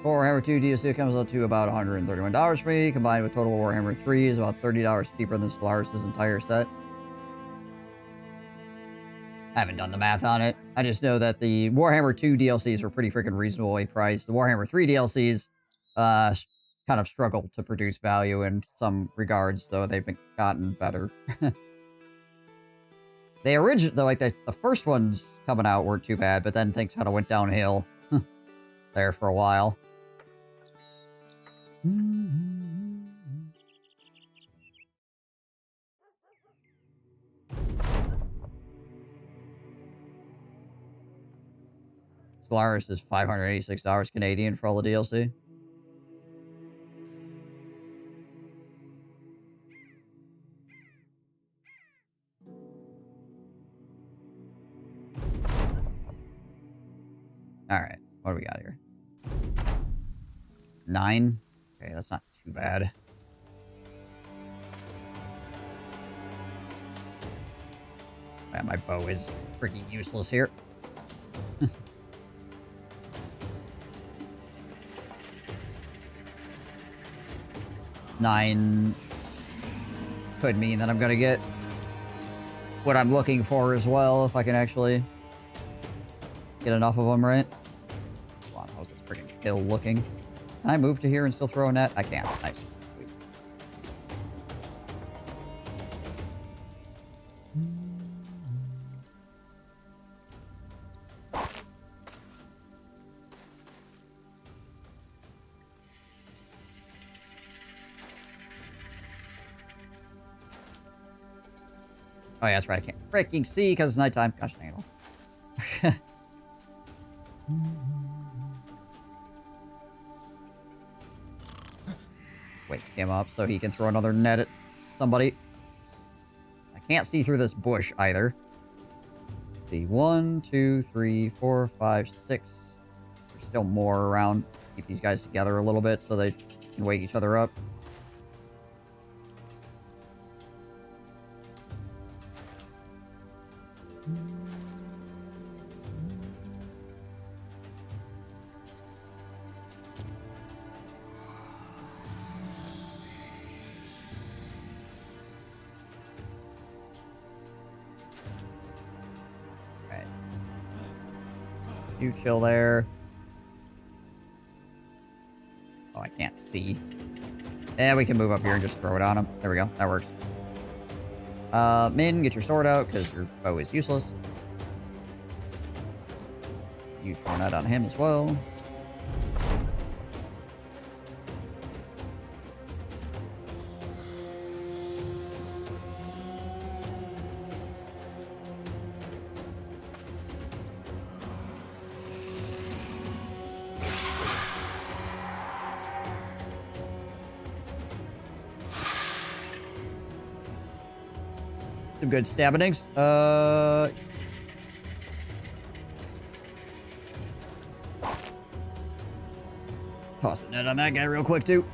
Warhammer 2 DLC comes up to about $131 for me, combined with total Warhammer 3 is about $30 cheaper than Stellaris' entire set. I haven't done the math on it. I just know that the Warhammer 2 DLCs were pretty freaking reasonably priced. The Warhammer 3 DLCs kind of struggle to produce value in some regards, though they've gotten better. They originally, like the first ones coming out weren't too bad, but then things kind of went downhill there for a while. Stellaris is $586 Canadian for all the DLC. Alright, what do we got here? 9? Okay, that's not too bad. Man, my bow is freaking useless here. Nine could mean that I'm gonna get what I'm looking for as well, if I can actually get enough of them right. Hold on, how's this freaking hill looking? Can I move to here and still throw a net? I can. Nice. Sweet. Oh, yeah, that's right. I can't freaking see because it's nighttime. Gosh dang it. Wake him up so he can throw another net at somebody. I can't see through this bush either. Let's see, 1, 2, 3, 4, 5, 6. There's still more around. Keep these guys together a little bit so they can wake each other up. You chill there. Oh, I can't see. Yeah, we can move up here and just throw it on him. There we go. That works. Min, get your sword out, because your bow is useless. You throw that on him as well. Some good stabbings. Toss the net on that guy real quick, too.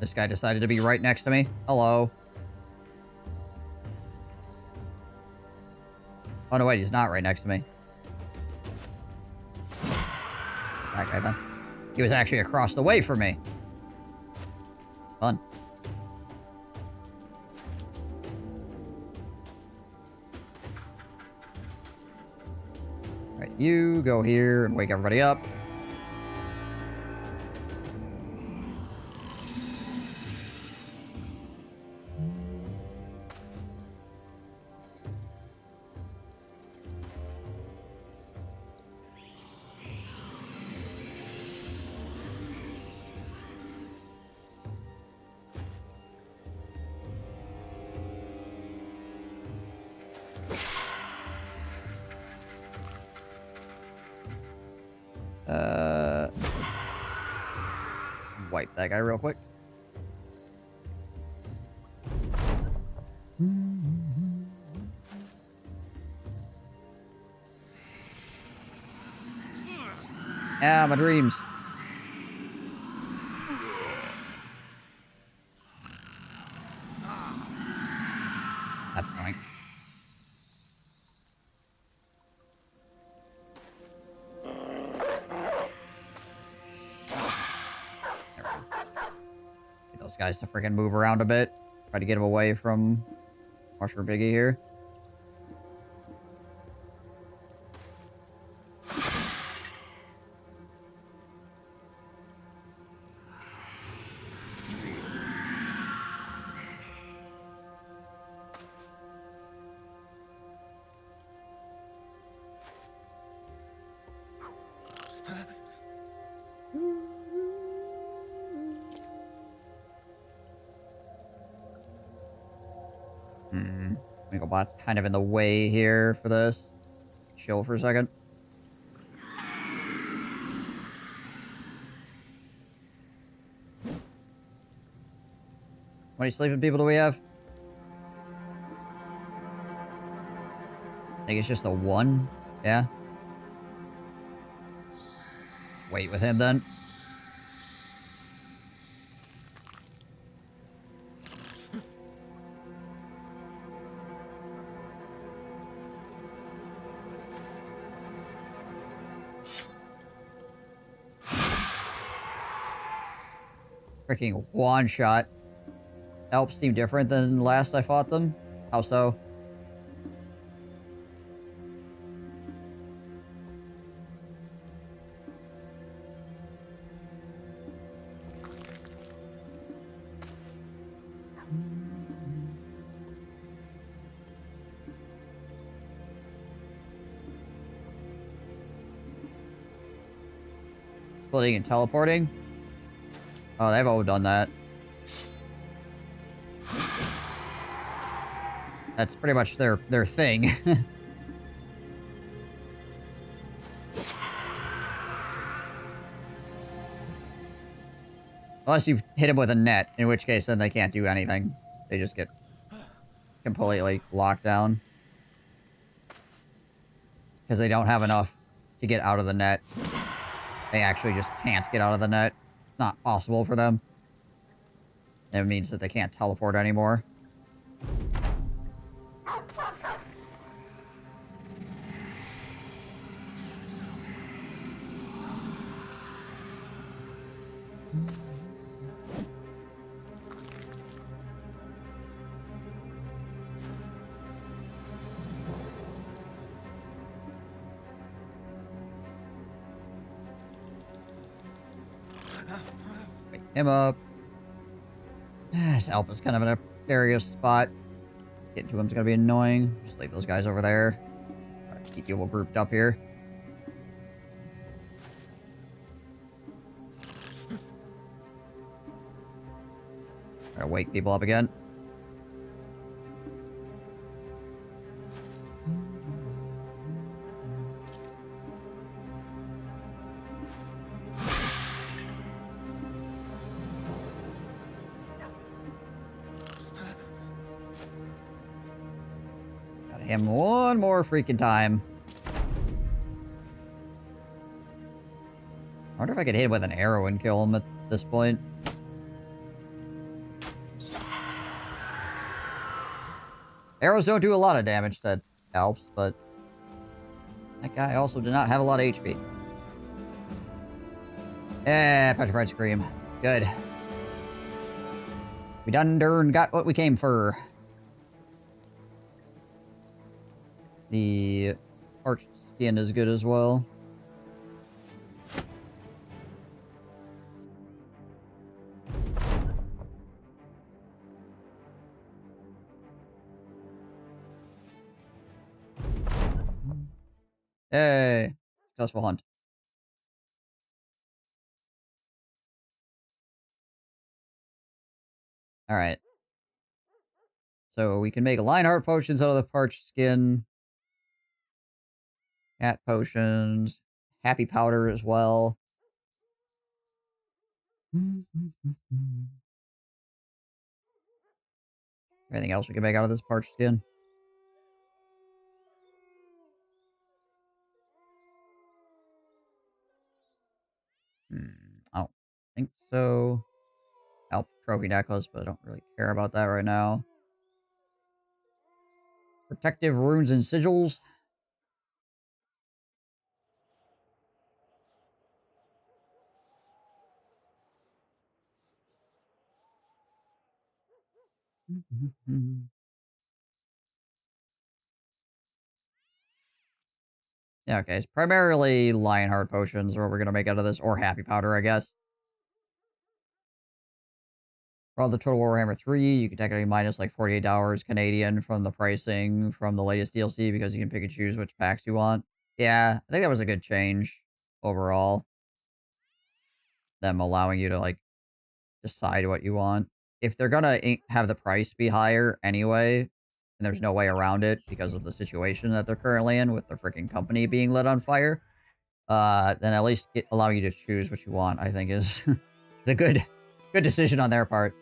This guy decided to be right next to me. Hello. Oh, no, wait, he's not right next to me. That guy, then. He was actually across the way from me. Fun. Alright, you go here and wake everybody up. Wipe that guy real quick. Ah, my dreams. That's annoying. Get those guys to freaking move around a bit. Try to get him away from Musher Biggie here. Bot's kind of in the way here for this. Chill for a second. How many sleeping people do we have? I think it's just the one. Yeah. Just wait with him then. Freaking one shot. Helps seem different than last I fought them. How so? Splitting and teleporting? Oh, they've all done that. That's pretty much their thing. Unless you hit them with a net, in which case then they can't do anything. They just get completely locked down. Because they don't have enough to get out of the net. They actually just can't get out of the net. It's not possible for them. It means that they can't teleport anymore. Wake him up. This Alpha's kind of in a precarious spot. Getting to him's gonna be annoying. Just leave those guys over there. Try to keep people grouped up here. Try to wake people up again. Him one more freaking time. I wonder if I could hit him with an arrow and kill him at this point. Arrows don't do a lot of damage to Alps, but that guy also did not have a lot of HP. Petrified Scream. Good. We done got what we came for. The parched skin is good as well. Hey, successful hunt. All right. So we can make Lionheart potions out of the parched skin. Cat potions. Happy powder as well. Anything else we can make out of this parched skin? I don't think so. Alp trophy necklace, but I don't really care about that right now. Protective runes and sigils. Yeah, okay. It's primarily Lionheart potions are what we're going to make out of this, or Happy Powder, I guess. For all the Total Warhammer 3, you can technically minus like $48 Canadian from the pricing from the latest DLC because you can pick and choose which packs you want. Yeah, I think that was a good change overall. Them allowing you to like decide what you want. If they're going to have the price be higher anyway, and there's no way around it because of the situation that they're currently in with their freaking company being lit on fire, then at least allow you to choose what you want, I think is a good decision on their part.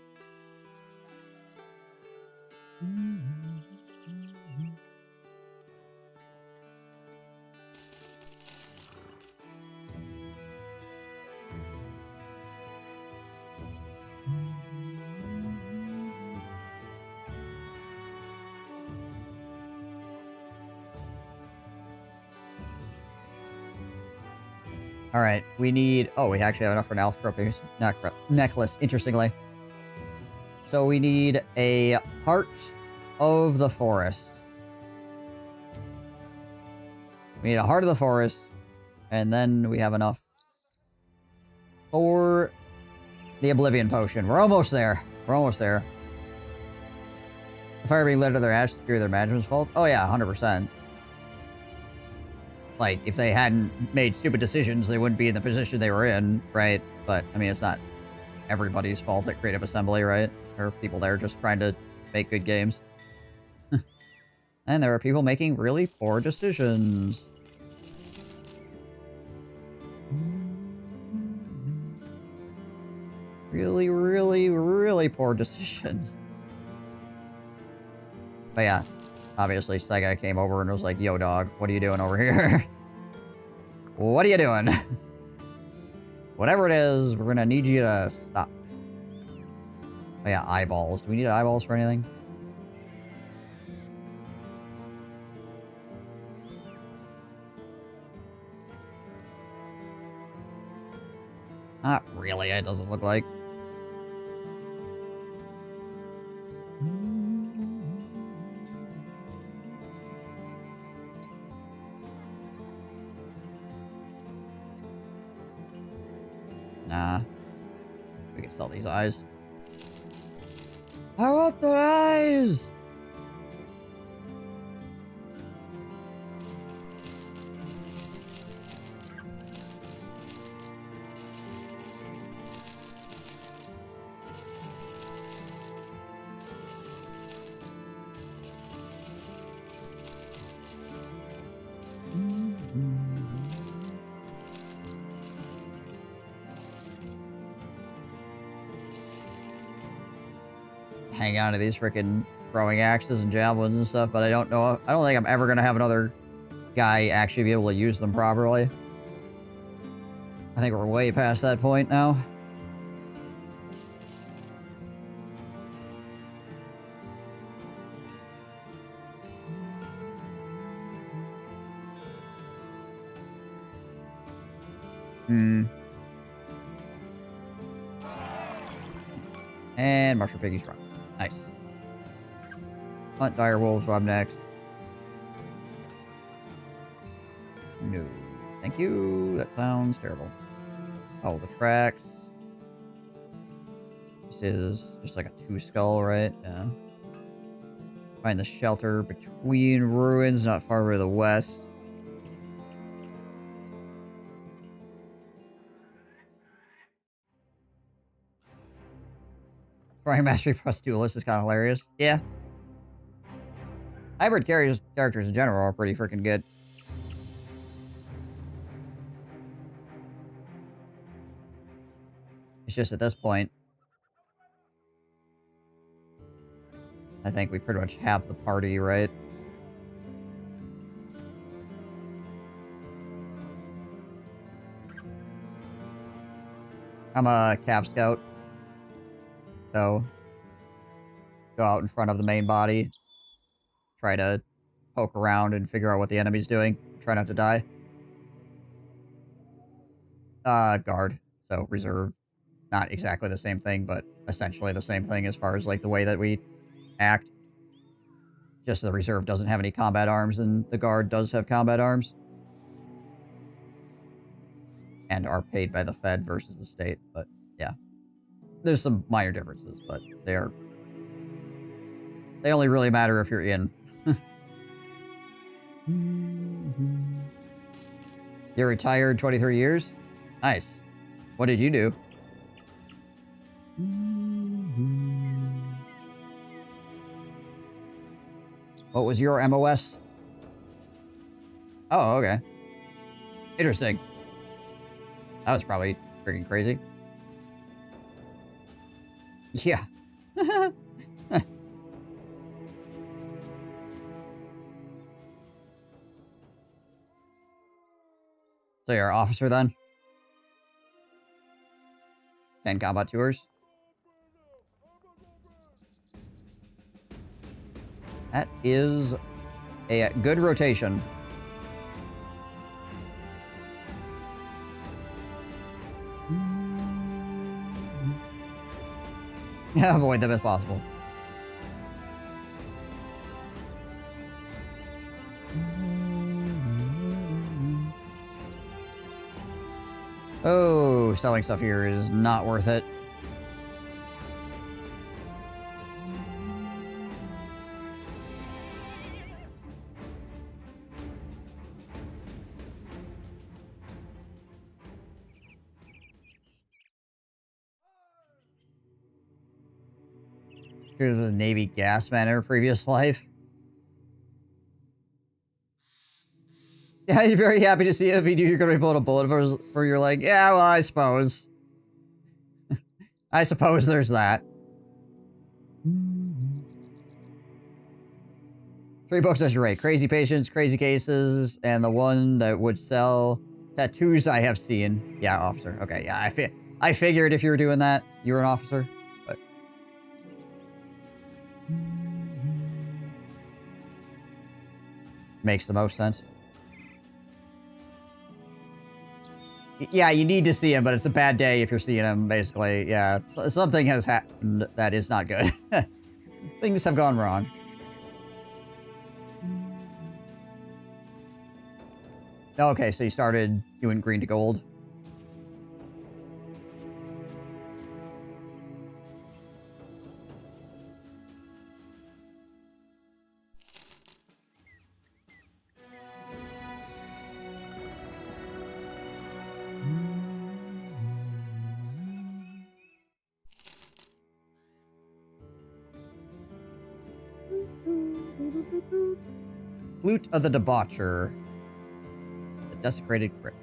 All right, we need... Oh, we actually have enough for an Alf Trophy necklace, interestingly. So we need a Heart of the Forest. We need a Heart of the Forest, and then we have enough for the Oblivion Potion. We're almost there. We're almost there. The fire being lit to their ashes through their management's fault? Oh yeah, 100%. Like, if they hadn't made stupid decisions, they wouldn't be in the position they were in, right? But, I mean, it's not everybody's fault at Creative Assembly, right? There are people there just trying to make good games. And there are people making really poor decisions. Really, really, really poor decisions. But yeah. Obviously, Sega came over and was like, yo, dog, what are you doing over here? What are you doing? Whatever it is, we're gonna need you to stop. Oh yeah, eyeballs. Do we need eyeballs for anything? Not really, it doesn't look like. Nah. We can sell these eyes. I want the eyes! Hang on to these freaking throwing axes and javelins and stuff, but I don't know. I don't think I'm ever going to have another guy actually be able to use them properly. I think we're way past that point now. Hmm. And Marshall Piggy's run. Nice. Hunt dire wolves, rob next. No. Thank you. That sounds terrible. Follow the tracks. This is just like a 2-skull, right? Yeah. Find the shelter between ruins, not far to the west. Flying Mastery plus Duelist is kind of hilarious. Yeah. Hybrid characters in general are pretty freaking good. It's just at this point, I think we pretty much have the party, right? I'm a Cav Scout. So, go out in front of the main body. Try to poke around and figure out what the enemy's doing. Try not to die. Guard. So, reserve. Not exactly the same thing, but essentially the same thing as far as, like, the way that we act. Just the reserve doesn't have any combat arms, and the guard does have combat arms. And are paid by the Fed versus the state, but, yeah. There's some minor differences, but they only really matter if you're in. You're retired 23 years? Nice. What did you do? What was your MOS? Oh, okay. Interesting. That was probably freaking crazy. Yeah. So you're an officer then? 10 combat tours? That is a good rotation. Avoid them if possible. Oh, selling stuff here is not worth it. He was a Navy gas man in her previous life. Yeah, you're very happy to see it if you knew you're going to be pulling a bullet for your leg. Yeah, well, I suppose. I suppose there's that. 3 books as you rate. Crazy Patients, Crazy Cases, and the one that would sell tattoos I have seen. Yeah, officer. Okay, yeah, I figured if you were doing that, you were an officer. But makes the most sense. Yeah, you need to see him, but it's a bad day if you're seeing him, basically. Yeah, something has happened that is not good. Things have gone wrong. Okay, so you started doing green to gold. Flute of the Debaucher. The Desecrated Crypt.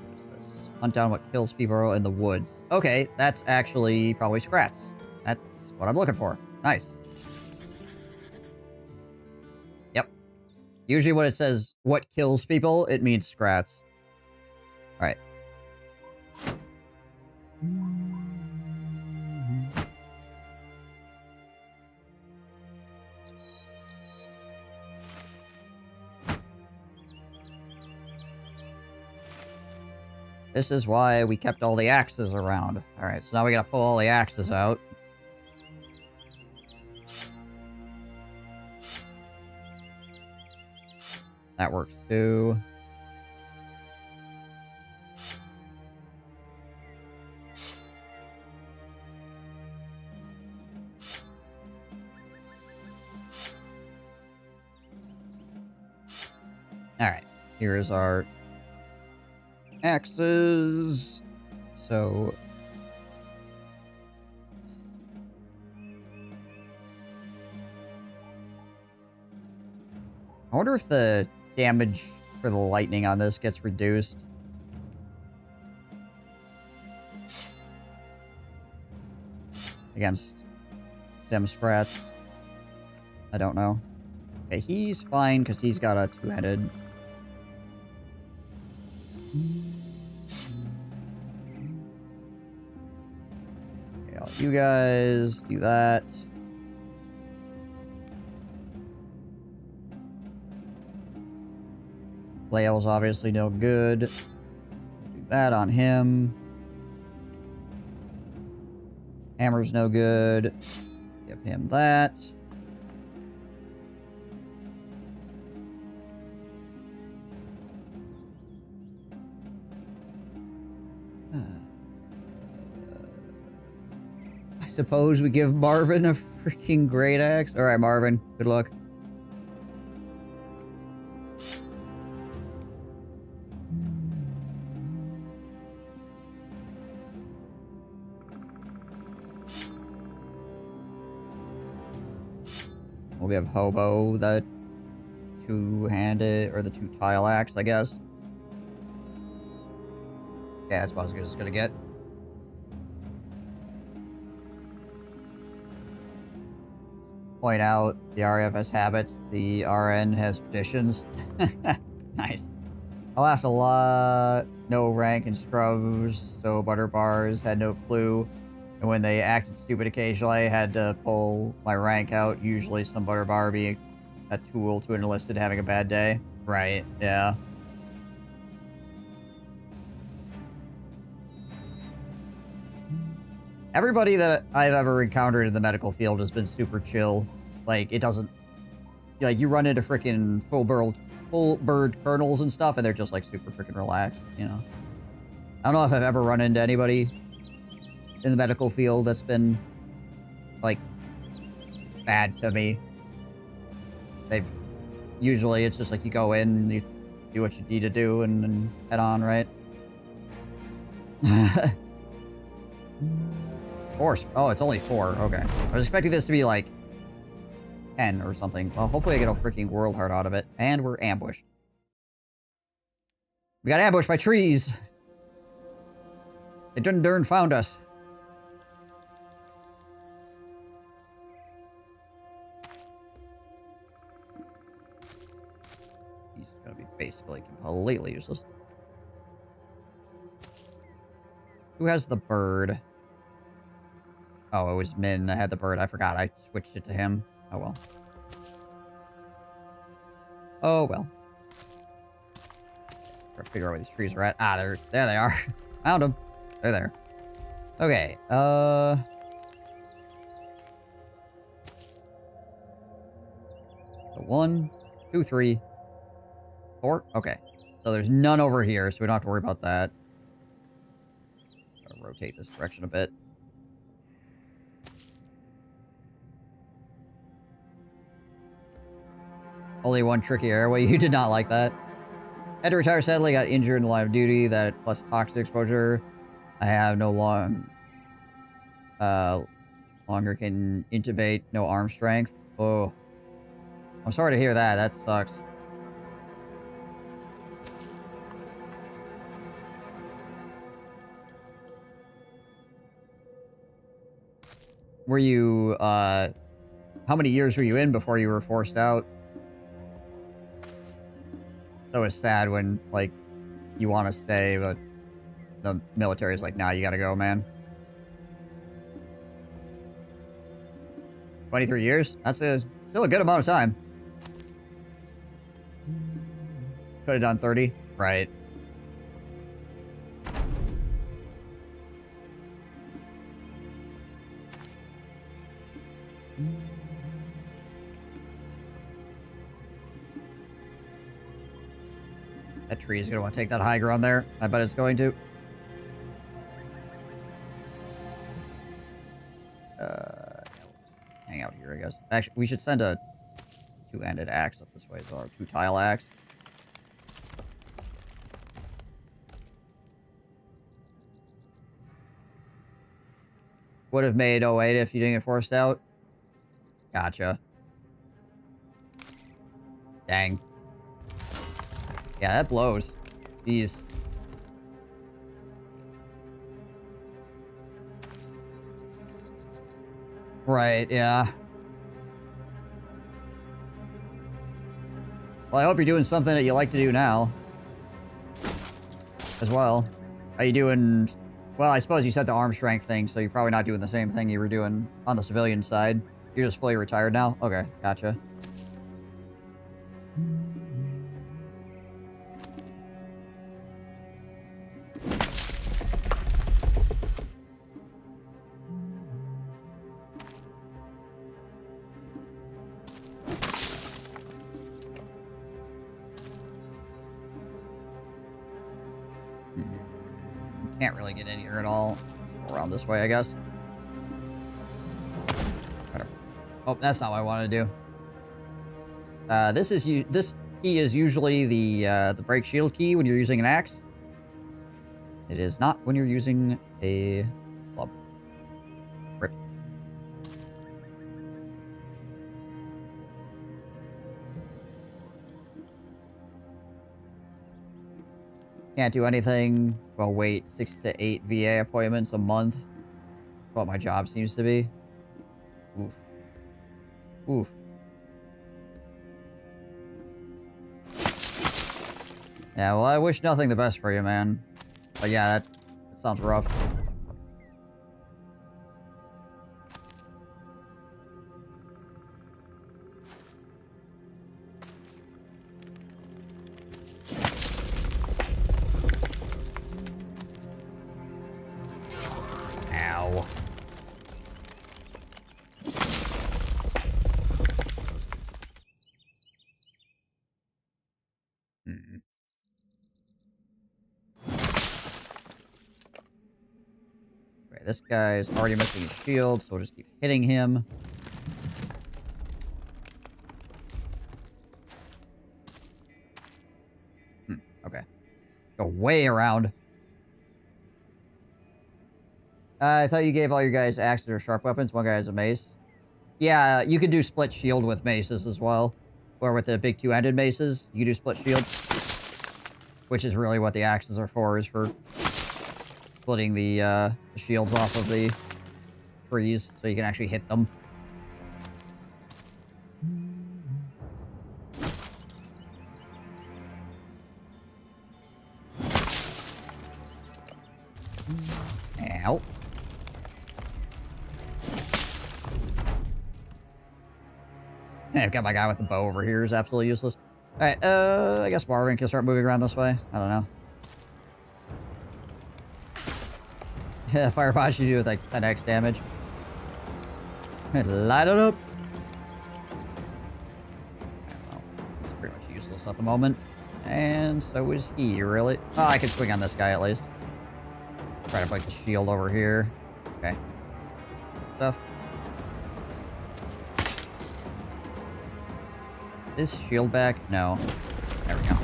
What's this? Hunt down what kills people in the woods. Okay, that's actually probably Scrats. That's what I'm looking for. Nice. Yep. Usually when it says what kills people, it means Scrats. Alright. This is why we kept all the axes around. Alright, so now we gotta pull all the axes out. That works too. Alright, here's our axes. So... I wonder if the damage for the lightning on this gets reduced. Against them sprats. I don't know. Okay, he's fine because he's got a two-headed. Okay, I'll let you guys do that. Flail's obviously no good. Do that on him. Hammer's no good. Give him that. I suppose we give Marvin a freaking great axe. Alright, Marvin. Good luck. Well, we have Hobo, the two-handed, or the two-tile axe, I guess. Yeah, that's about as good as it's gonna get. Point out the RF has habits, the RN has traditions. Nice. I laughed a lot. No rank in scrubs, so butter bars had no clue. And when they acted stupid occasionally, I had to pull my rank out. Usually some butter bar being a tool to an enlisted having a bad day. Right, yeah. Everybody that I've ever encountered in the medical field has been super chill. Like, it doesn't... Like, you run into freaking full bird colonels and stuff, and they're just, like, super freaking relaxed, you know? I don't know if I've ever run into anybody in the medical field that's been, like, bad to me. Usually, it's just like you go in, you do what you need to do, and head on, right? Force. Oh, it's only 4. Okay. I was expecting this to be like 10 or something. Well, hopefully I get a freaking world heart out of it. And we're ambushed. We got ambushed by trees. They done found us. He's gonna be basically completely useless. Who has the bird? Oh, it was Min. I had the bird. I forgot. I switched it to him. Oh, well. Oh, well. Try to figure out where these trees are at. Ah, there they are. Found them. They're there. Okay, 1, 2, 3, 4. Okay. So there's none over here, so we don't have to worry about that. Gotta rotate this direction a bit. Only one tricky airway. You did not like that. Had to retire sadly. Got injured in the line of duty. That plus toxic exposure. I have no longer can intubate. No arm strength. Oh. I'm sorry to hear that. That sucks. Were you, how many years were you in before you were forced out? So it's sad when, like, you want to stay, but the military's like, nah, you gotta go, man. 23 years? That's still a good amount of time. Could have done 30. Right. That tree is going to want to take that high ground there. I bet it's going to. Hang out here, I guess. Actually, we should send a two-handed axe up this way, so our two-tile axe. Would have made 08 if you didn't get forced out. Gotcha. Dang. Yeah, that blows. Jeez. Right, yeah. Well, I hope you're doing something that you like to do now. As well. Are you doing... Well, I suppose you said the arm strength thing, so you're probably not doing the same thing you were doing on the civilian side. You're just fully retired now? Okay, gotcha. Can't really get in here at all. Go around this way, I guess. Oh, that's not what I wanted to do. This key is usually the break shield key when you're using an axe. It is not when you're using a club. Rip. Can't do anything. Well, wait 6 to 8 VA appointments a month. That's what my job seems to be. Oof. Oof. Yeah, well, I wish nothing the best for you, man. But yeah, that sounds rough. Ow. Okay, this guy's already missing his shield, so we'll just keep hitting him. Okay. Go way around. I thought you gave all your guys axes or sharp weapons. One guy has a mace. Yeah, you can do split shield with maces as well. Or with the big two-handed maces, you can do split shields. Which is really what the axes are for, is for splitting the shields off of the trees, so you can actually hit them. Ow. I've got my guy with the bow over here, is absolutely useless. Alright, I guess Marvin can start moving around this way. I don't know. Yeah, Firepod should do with like 10x damage. Light it up! Well, he's pretty much useless at the moment. And so is he, really. Oh, I can swing on this guy at least. Try to break the shield over here. Okay. Stuff. Is shield back? No. There we go.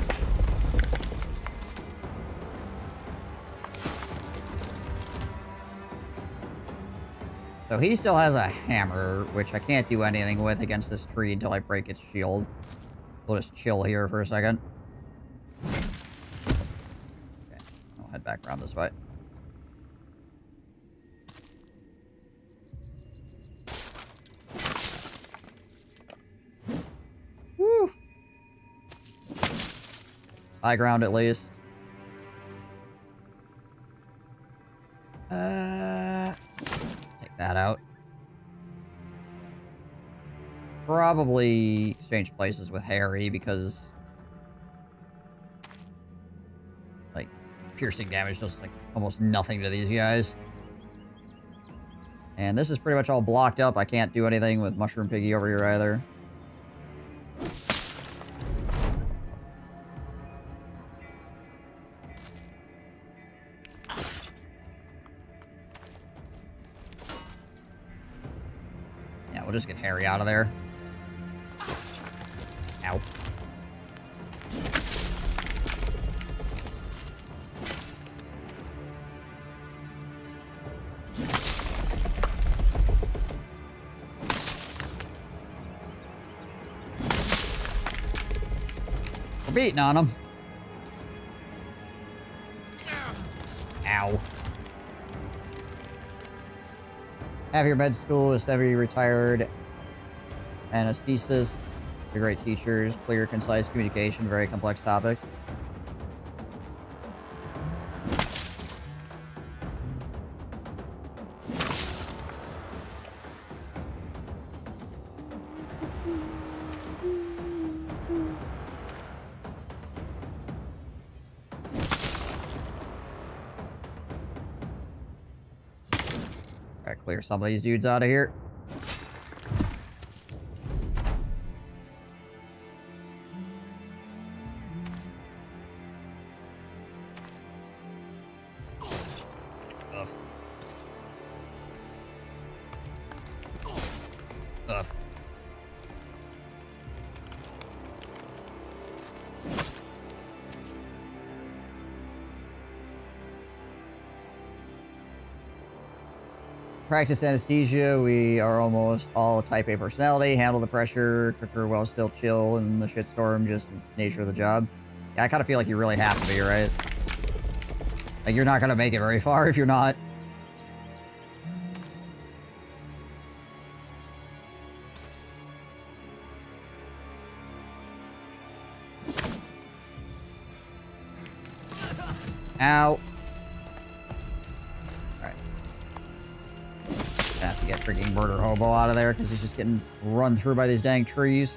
So he still has a hammer, which I can't do anything with against this tree until I break its shield. We'll just chill here for a second. Okay. I'll head back around this way. Woo! High ground at least. Take that out. Probably exchange places with Harry because, like, piercing damage does like almost nothing to these guys. And this is pretty much all blocked up. I can't do anything with Mushroom Piggy over here either. Yeah, we'll just get Harry out of there. Ow. We're beating on him. Ow. Have your med school is semi-retired anesthesists. They're great teachers. Clear, concise communication. Very complex topic. Gotta clear some of these dudes out of here. Ugh. Ugh. Practice anesthesia. We are almost all type A personality. Handle the pressure. Quicker while still chill in the shitstorm. Just the nature of the job. Yeah, I kind of feel like you really have to be, right? Like, you're not going to make it very far if you're not. Ow. Alright. Have to get freaking Murder Hobo out of there because he's just getting run through by these dang trees.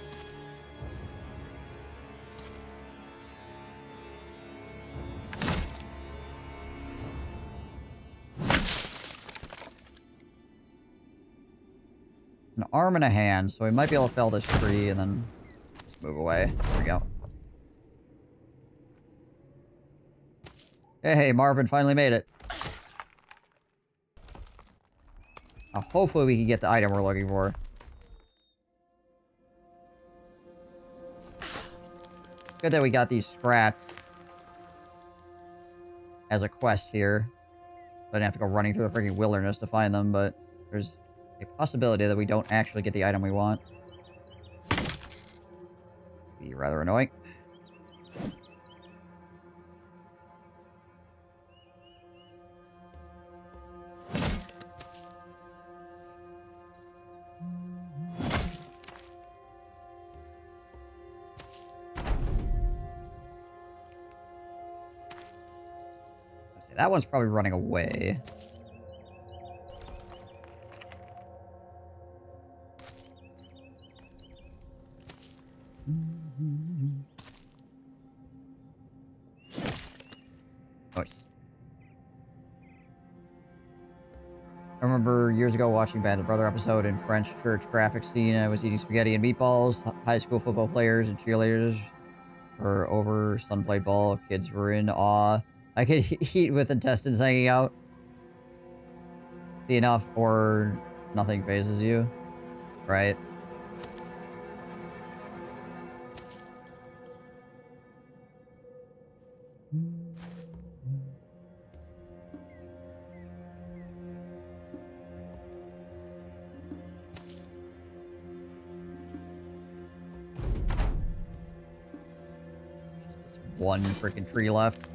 An arm and a hand, so we might be able to fell this tree and then just move away. There we go. Hey, Marvin finally made it. Hopefully we can get the item we're looking for. Good that we got these scraps as a quest here. I didn't have to go running through the freaking wilderness to find them, but there's a possibility that we don't actually get the item we want. Be rather annoying. That one's probably running away. Nice. I remember years ago watching Band of Brother episode in French church graphics scene. I was eating spaghetti and meatballs. High school football players and cheerleaders were over. Son played ball. Kids were in awe. I could eat with intestines hanging out. See enough or nothing phases you. Right? Just this one freaking tree left.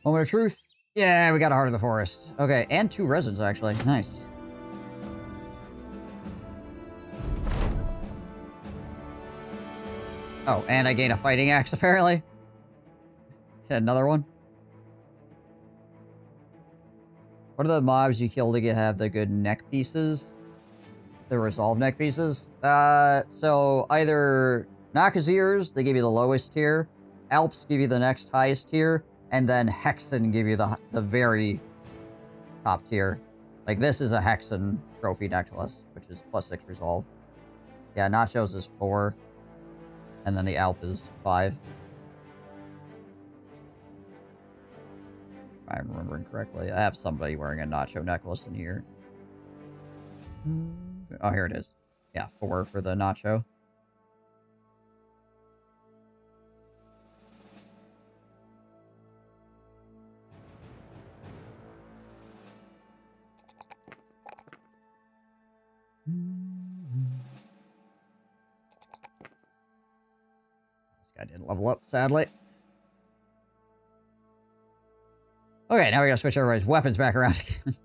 Moment of truth. Yeah, we got a Heart of the Forest. Okay, and 2 resins, actually. Nice. Oh, and I gain a fighting axe, apparently. Another one. What are the mobs you kill to have the good neck pieces? the resolve neck pieces. So either Nakazirs, they give you the lowest tier, Alps give you the next highest tier, and then Hexen give you the very top tier. Like, this is a Hexen trophy necklace, which is +6 resolve. Yeah, Nachos is 4, and then the Alp is 5. If I'm remembering correctly. I have somebody wearing a Nacho necklace in here. Oh, here it is. Yeah, 4 for the Nacho. This guy didn't level up, sadly. Okay, now we gotta switch everybody's weapons back around again.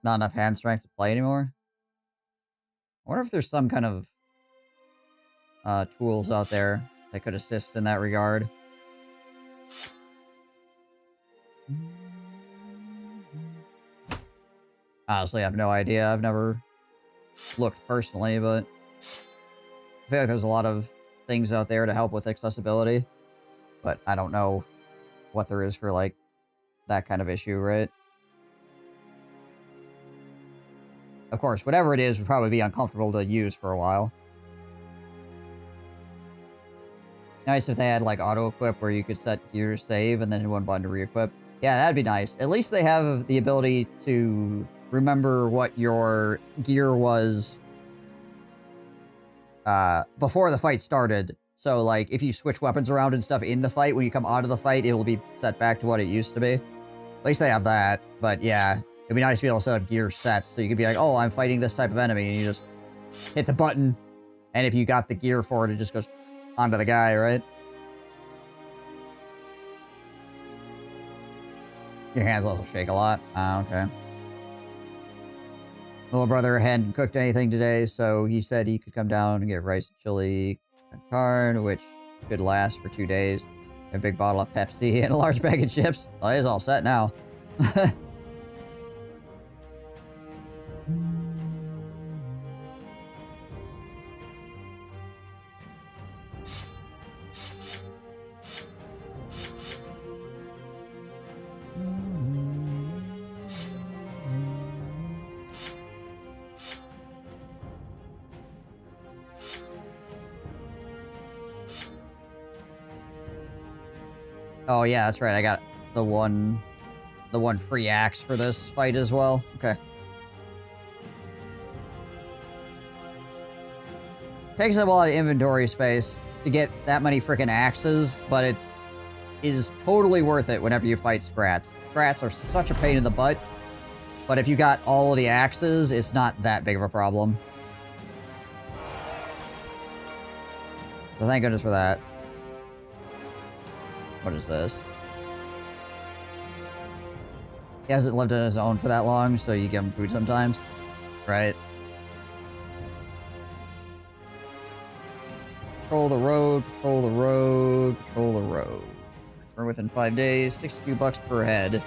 Not enough hand strength to play anymore. I wonder if there's some kind of tools out there that could assist in that regard. Honestly, I have no idea. I've never looked personally, but I feel like there's a lot of things out there to help with accessibility, but I don't know what there is for, like, that kind of issue, right? Of course, whatever it is would probably be uncomfortable to use for a while. Nice if they had, like, auto-equip where you could set gear to save and then one button to re-equip. Yeah, that'd be nice. At least they have the ability to remember what your gear was before the fight started. So, like, if you switch weapons around and stuff in the fight, when you come out of the fight, it'll be set back to what it used to be. At least they have that. But, yeah, it'd be nice to be able to set up gear sets. So you could be like, oh, I'm fighting this type of enemy. And you just hit the button. And if you got the gear for it, it just goes onto the guy, right? Your hands also shake a lot. Ah, okay. Little brother hadn't cooked anything today, so he said he could come down and get rice, chili, and corn, which could last for 2 days. A big bottle of Pepsi and a large bag of chips. Well, he's all set now. Oh yeah, that's right. I got the one free axe for this fight as well. Okay. Takes up a lot of inventory space to get that many freaking axes, but it is totally worth it whenever you fight Scrats. Scrats are such a pain in the butt, but if you got all of the axes, it's not that big of a problem. So thank goodness for that. What is this? He hasn't lived on his own for that long, so you give him food sometimes. Right? Patrol the road, patrol the road, patrol the road. Return within 5 days, $62 per head.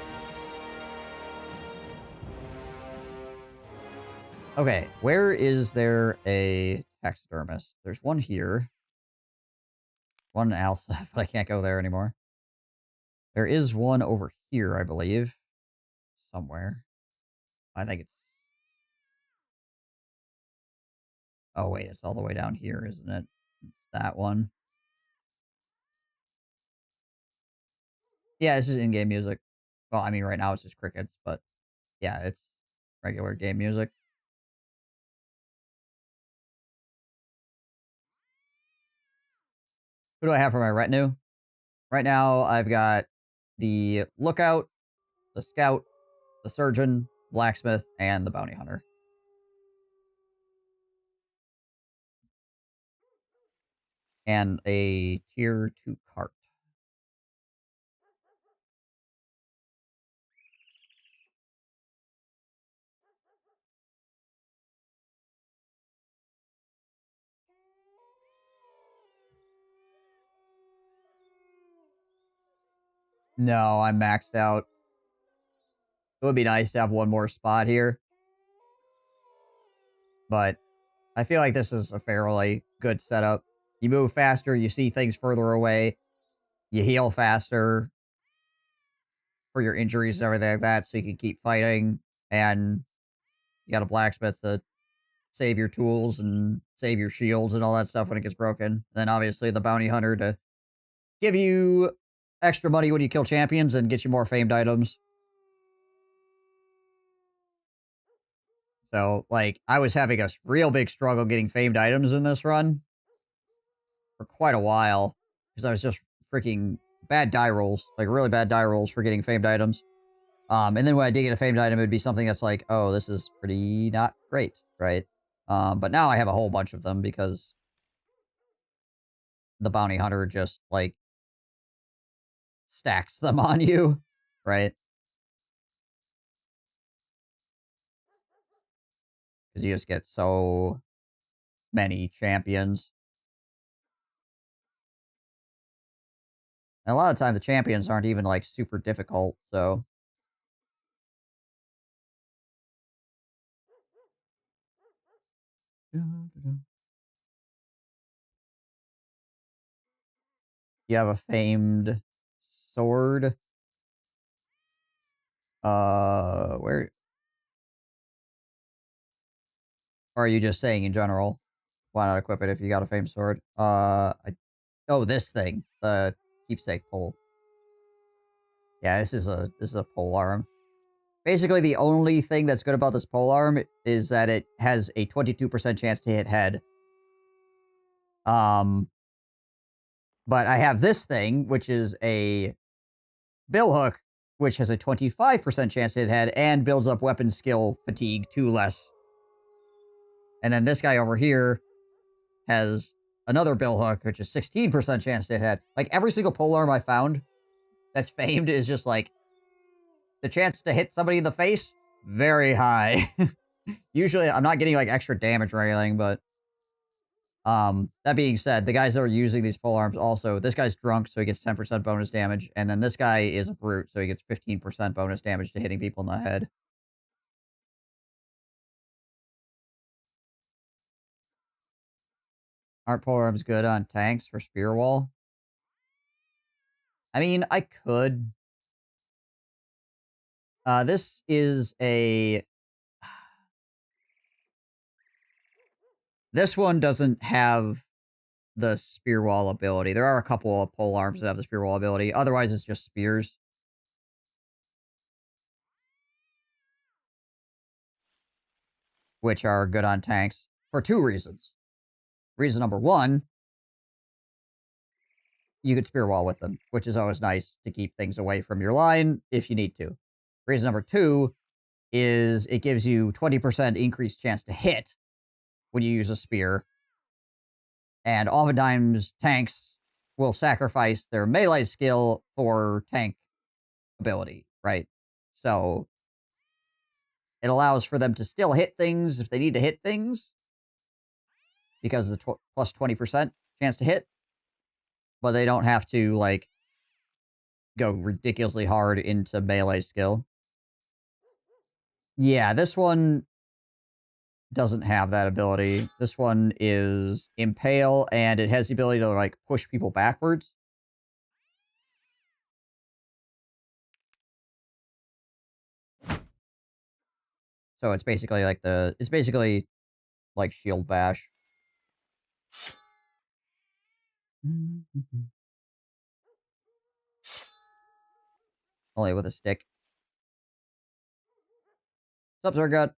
Okay, where is there a taxidermist? There's one here. One in Alsa, but I can't go there anymore. There is one over here, I believe. Somewhere. I think it's... Oh, wait, it's all the way down here, isn't it? It's that one. Yeah, this is in-game music. Well, I mean, right now it's just crickets, but... Yeah, it's regular game music. Who do I have for my retinue? Right now, I've got the Lookout, the Scout, the Surgeon, Blacksmith, and the Bounty Hunter. And a Tier 2 cart. No, I'm maxed out. It would be nice to have one more spot here. But I feel like this is a fairly good setup. You move faster, you see things further away, you heal faster for your injuries and everything like that, so you can keep fighting, and you got a blacksmith to save your tools and save your shields and all that stuff when it gets broken. And then obviously the bounty hunter to give you extra money when you kill champions and get you more famed items. So, like, I was having a real big struggle getting famed items in this run for quite a while, because I was just freaking bad die rolls, like really bad die rolls for getting famed items. And then when I did get a famed item, it would be something that's like, oh, this is pretty not great, right? But now I have a whole bunch of them because the bounty hunter just, like, stacks them on you, right? Because you just get so many champions. And a lot of time the champions aren't even, like, super difficult, so... You have a famed sword. Where... Or are you just saying in general? Why not equip it if you got a famed sword? Oh, this thing. The keepsake pole. Yeah, this is a pole arm. Basically, the only thing that's good about this pole arm is that it has a 22% chance to hit head. But I have this thing, which is a billhook, which has a 25% chance to hit head and builds up weapon skill fatigue 2 less. And then this guy over here has another billhook, which is 16% chance to hit head. Like, every single polearm I found that's famed is just like, the chance to hit somebody in the face, very high. Usually, I'm not getting, like, extra damage or anything, but... that being said, the guys that are using these polearms also, this guy's drunk, so he gets 10% bonus damage, and then this guy is a brute, so he gets 15% bonus damage to hitting people in the head. Aren't polearms good on tanks for spear wall? I mean, I could. This is a... This one doesn't have the spear wall ability. There are a couple of polearms that have the spear wall ability. Otherwise, it's just spears. Which are good on tanks for 2 reasons. Reason number 1, you could spear wall with them, which is always nice to keep things away from your line if you need to. Reason number 2 is it gives you 20% increased chance to hit when you use a spear. And oftentimes, tanks will sacrifice their melee skill for tank ability, right? So it allows for them to still hit things if they need to hit things, because of the plus 20% chance to hit, but they don't have to, like, go ridiculously hard into melee skill. Yeah, this one doesn't have that ability. This one is Impale, and it has the ability to, like, push people backwards. So it's basically like it's basically like Shield Bash. Only with a stick. What's up, Zergut?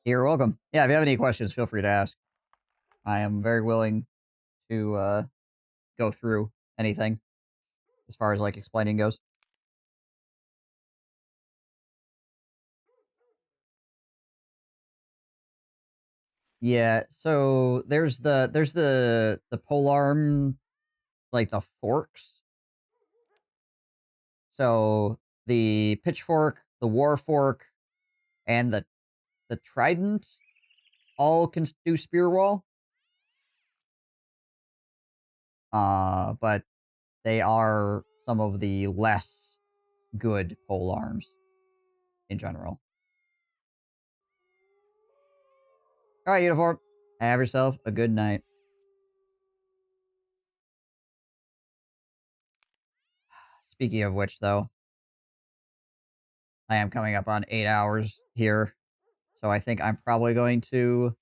You're welcome. Yeah, if you have any questions, feel free to ask. I am very willing to go through anything as far as, like, explaining goes. Yeah, so there's the polearm, like, the forks. So the pitchfork, the war fork, and the the Trident all can do Spear Wall. But they are some of the less good pole arms in general. Alright, Uniform. Have yourself a good night. Speaking of which, though, I am coming up on 8 hours here. So I think I'm probably going to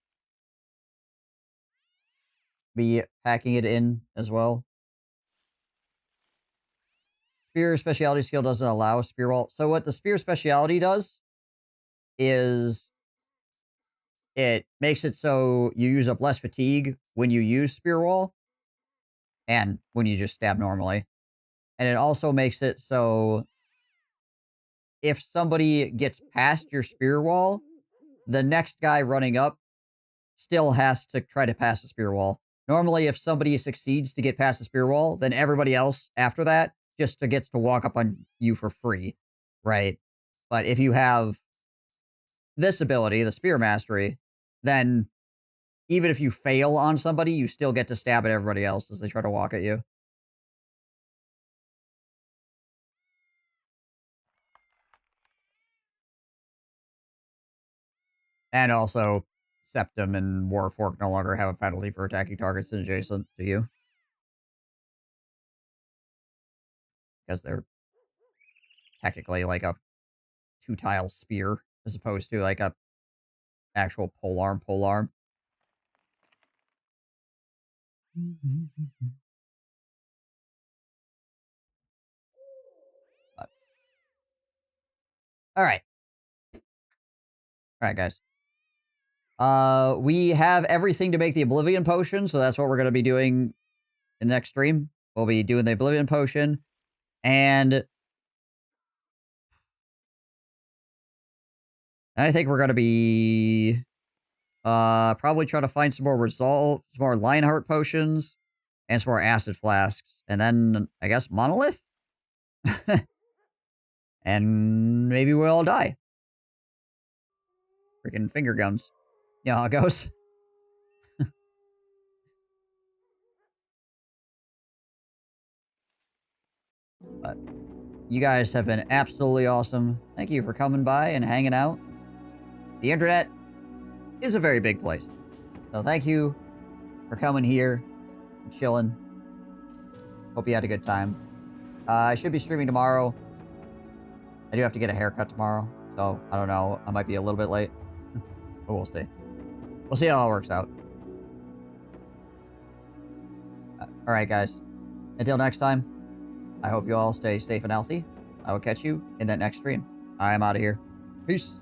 be packing it in as well. Spear specialty skill doesn't allow spear wall. So what the spear specialty does is it makes it so you use up less fatigue when you use spear wall and when you just stab normally. And it also makes it so if somebody gets past your spear wall, the next guy running up still has to try to pass the spear wall. Normally, if somebody succeeds to get past the spear wall, then everybody else after that just gets to walk up on you for free, right? But if you have this ability, the Spear Mastery, then even if you fail on somebody, you still get to stab at everybody else as they try to walk at you. And also, Septum and Warfork no longer have a penalty for attacking targets adjacent to you. Because they're technically like a 2-tile spear, as opposed to like a actual polearm. Alright. Alright, guys. We have everything to make the Oblivion Potion, so that's what we're going to be doing in the next stream. We'll be doing the Oblivion Potion, and I think we're going to be probably trying to find some more Lionheart Potions, and some more Acid Flasks, and then, I guess, Monolith? And maybe we'll all die. Freaking finger guns. You know how it goes. But you guys have been absolutely awesome. Thank you for coming by and hanging out. The internet is a very big place. So thank you for coming here and chilling. Hope you had a good time. I should be streaming tomorrow. I do have to get a haircut tomorrow. So, I don't know. I might be a little bit late. But we'll see. We'll see how it works out. Alright, guys. Until next time, I hope you all stay safe and healthy. I will catch you in that next stream. I am out of here. Peace.